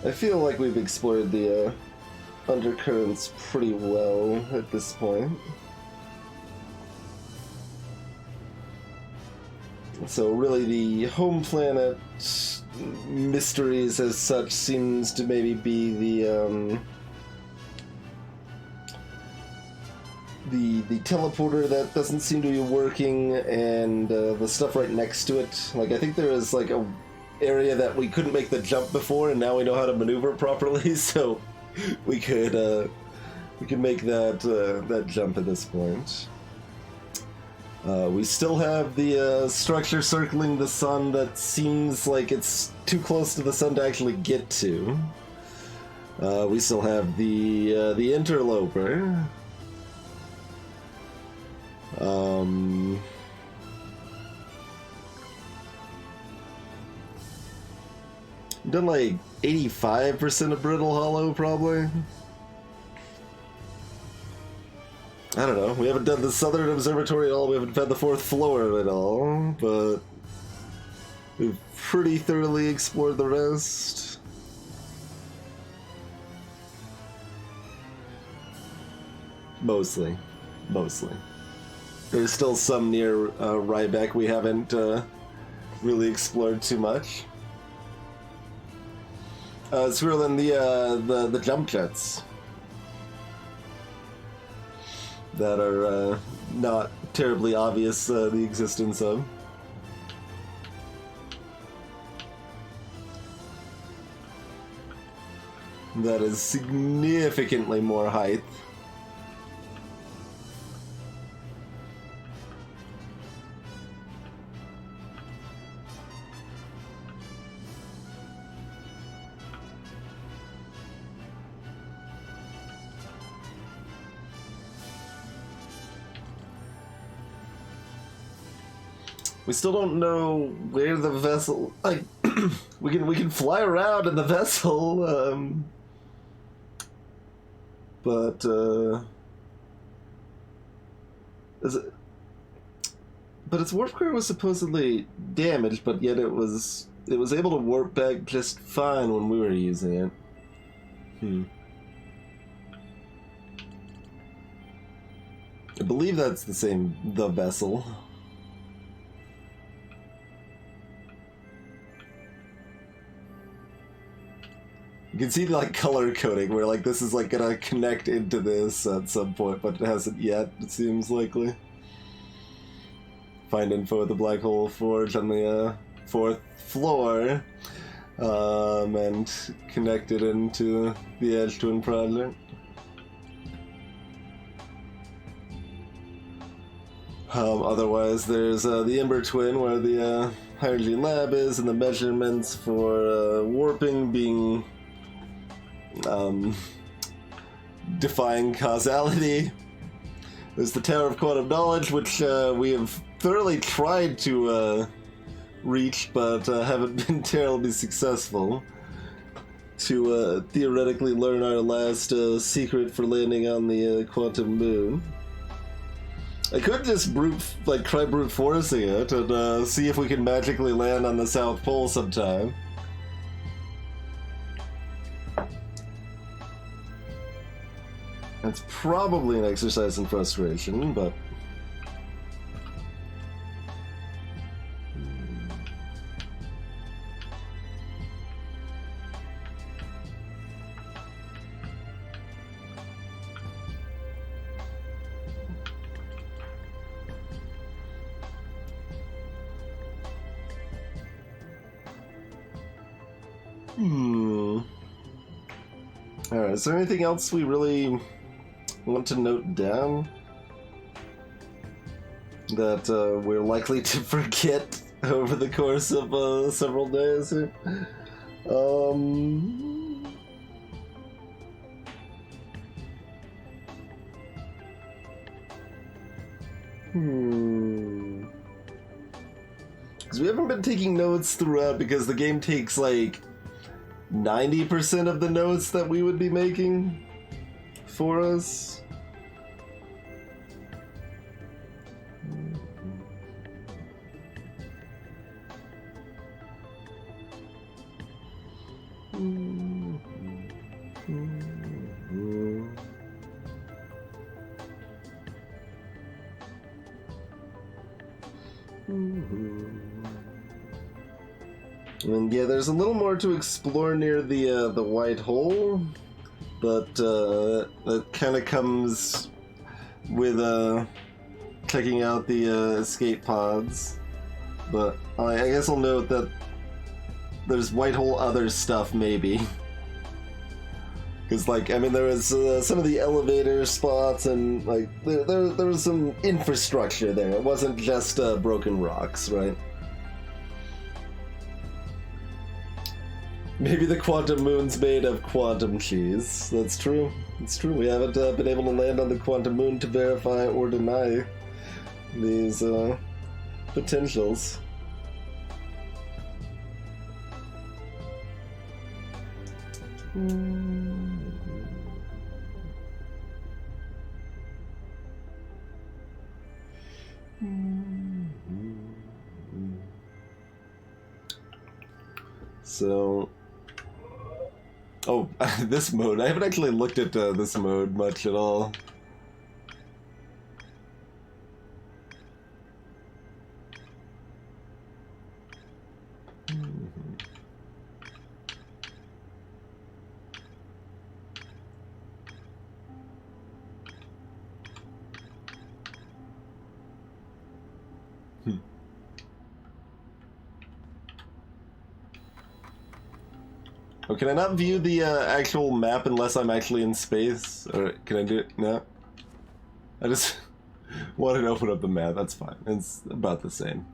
I feel like we've explored the undercurrents pretty well at this point. So really the home planet mysteries as such seems to maybe be the teleporter that doesn't seem to be working, and the stuff right next to it. Like, I think there is like a area that we couldn't make the jump before, and now we know how to maneuver properly, so we could make that jump at this point. We still have the structure circling the sun that seems like it's too close to the sun to actually get to. We still have the interloper. Done like 85% of Brittle Hollow, probably. I don't know. We haven't done the Southern Observatory at all. We haven't had the 4th floor of it all, but we've pretty thoroughly explored the rest. Mostly. There's still some near Rybeck we haven't really explored too much. Squirrel and the jump jets that are not terribly obvious the existence of. That is significantly more height. We still don't know where the vessel, like, we can fly around in the vessel, but its warp core was supposedly damaged, but yet it was able to warp back just fine when we were using it. I believe that's the vessel. You can see the like color coding where like this is like gonna connect into this at some point, but it hasn't yet, it seems likely. Find info at the Black Hole Forge on the 4th floor, and connect it into the Edge Twin project. Otherwise, there's the Ember Twin where the hydrogen lab is, and the measurements for warping being defying causality. There's the Tower of Quantum Knowledge, which we have thoroughly tried to reach, but haven't been terribly successful, to theoretically learn our last secret for landing on the quantum moon. I could just try brute forcing it and see if we can magically land on the South Pole sometime. It's probably an exercise in frustration, but... Alright, is there anything else we really want to note down that we're likely to forget over the course of several days here. Because we haven't been taking notes throughout because the game takes like 90% of the notes that we would be making for us. And yeah, there's a little more to explore near the white hole, but that kind of comes with checking out the escape pods. But I guess I'll note that there's white hole other stuff maybe. Because, like, I mean, there was some of the elevator spots, and, like, there was some infrastructure there. It wasn't just broken rocks, right? Maybe the quantum moon's made of quantum cheese. That's true. It's true. We haven't been able to land on the quantum moon to verify or deny these potentials. So, oh, this mode. I haven't actually looked at this mode much at all. Oh, can I not view the actual map unless I'm actually in space? Or can I do it? No? I just wanted to open up the map. That's fine. It's about the same.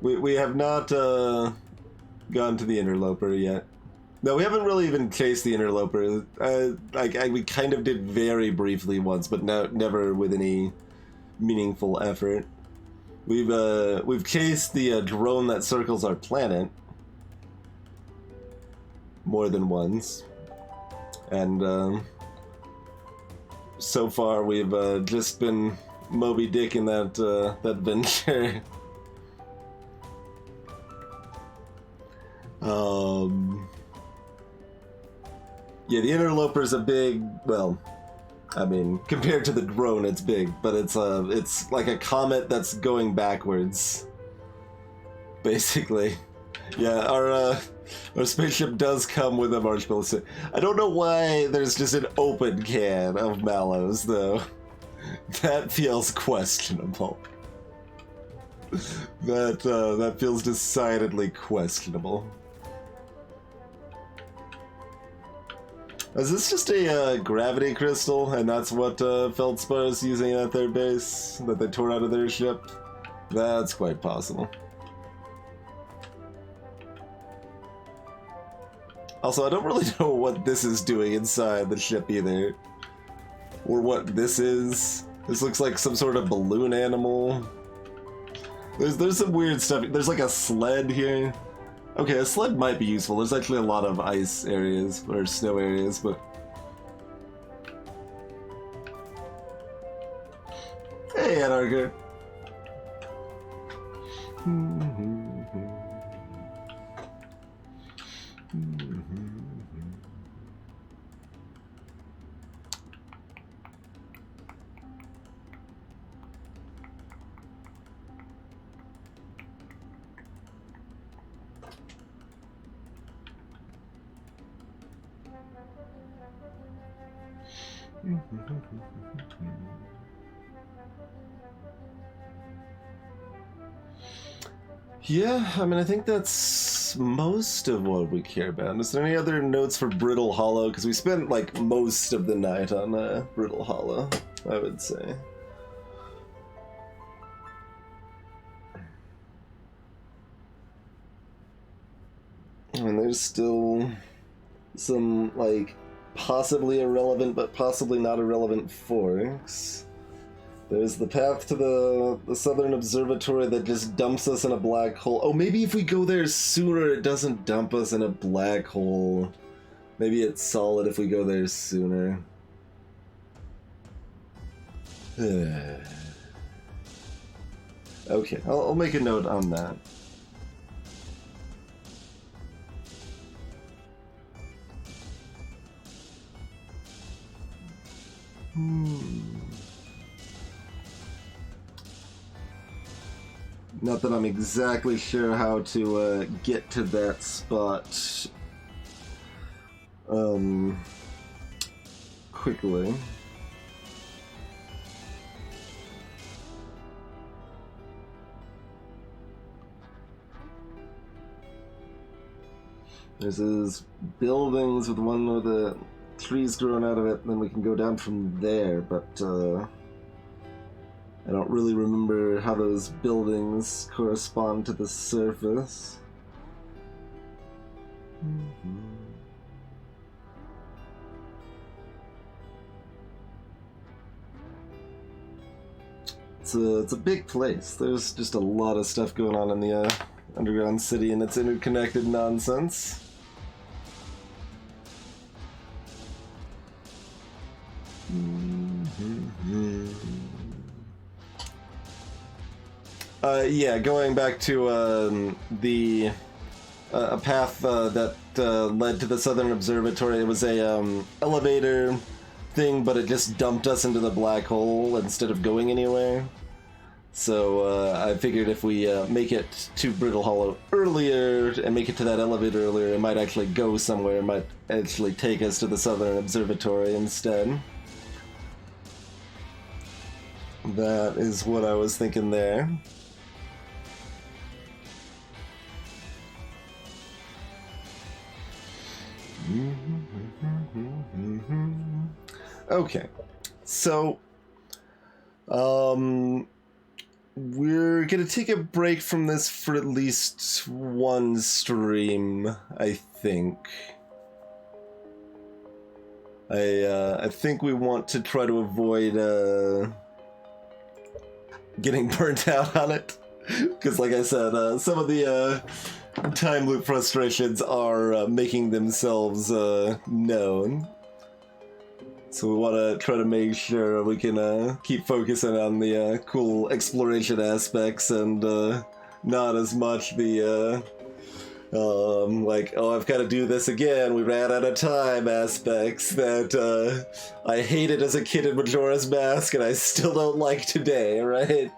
We have not gone to the interloper yet. No, we haven't really even chased the interloper. We kind of did very briefly once, but never with any meaningful effort. We've chased the drone that circles our planet more than once, and so far we've just been Moby Dick in that venture. Yeah, the interloper's a big, well, I mean, compared to the drone, it's big, but it's like a comet that's going backwards, basically. Yeah, our spaceship does come with a marshmallow suit. I don't know why there's just an open can of Mallows, though. That feels questionable. That feels decidedly questionable. Is this just a gravity crystal, and that's what Feldspar is using at their base, that they tore out of their ship? That's quite possible. Also, I don't really know what this is doing inside the ship either. Or what this is. This looks like some sort of balloon animal. There's some weird stuff. There's like a sled here. Okay, a sled might be useful. There's actually a lot of ice areas, or snow areas, but... Hey, Anarcha! Yeah, I mean, I think that's most of what we care about. Is there any other notes for Brittle Hollow? Because we spent, like, most of the night on Brittle Hollow, I would say. And there's still some, like, possibly irrelevant, but possibly not irrelevant forks. There's the path to the Southern Observatory that just dumps us in a black hole. Oh, maybe if we go there sooner, it doesn't dump us in a black hole. Maybe it's solid if we go there sooner. Okay, I'll make a note on that. Not that I'm exactly sure how to get to that spot quickly. There's these buildings with one of the trees growing out of it, and then we can go down from there, but I don't really remember how those buildings correspond to the surface. It's a big place. There's just a lot of stuff going on in the underground city and its interconnected nonsense. Yeah, going back to the a path that led to the Southern Observatory. It was a elevator thing, but it just dumped us into the black hole instead of going anywhere. So I figured if we make it to Brittle Hollow earlier and make it to that elevator earlier, it might actually go somewhere. It might actually take us to the Southern Observatory instead. That is what I was thinking there. Okay, so we're gonna take a break from this for at least one stream, I think. I think we want to try to avoid getting burnt out on it, because like I said, some of the time loop frustrations are making themselves known. So we want to try to make sure we can keep focusing on the cool exploration aspects and not as much the like, oh, I've got to do this again, we ran out of time aspects that I hated as a kid in Majora's Mask and I still don't like today, right?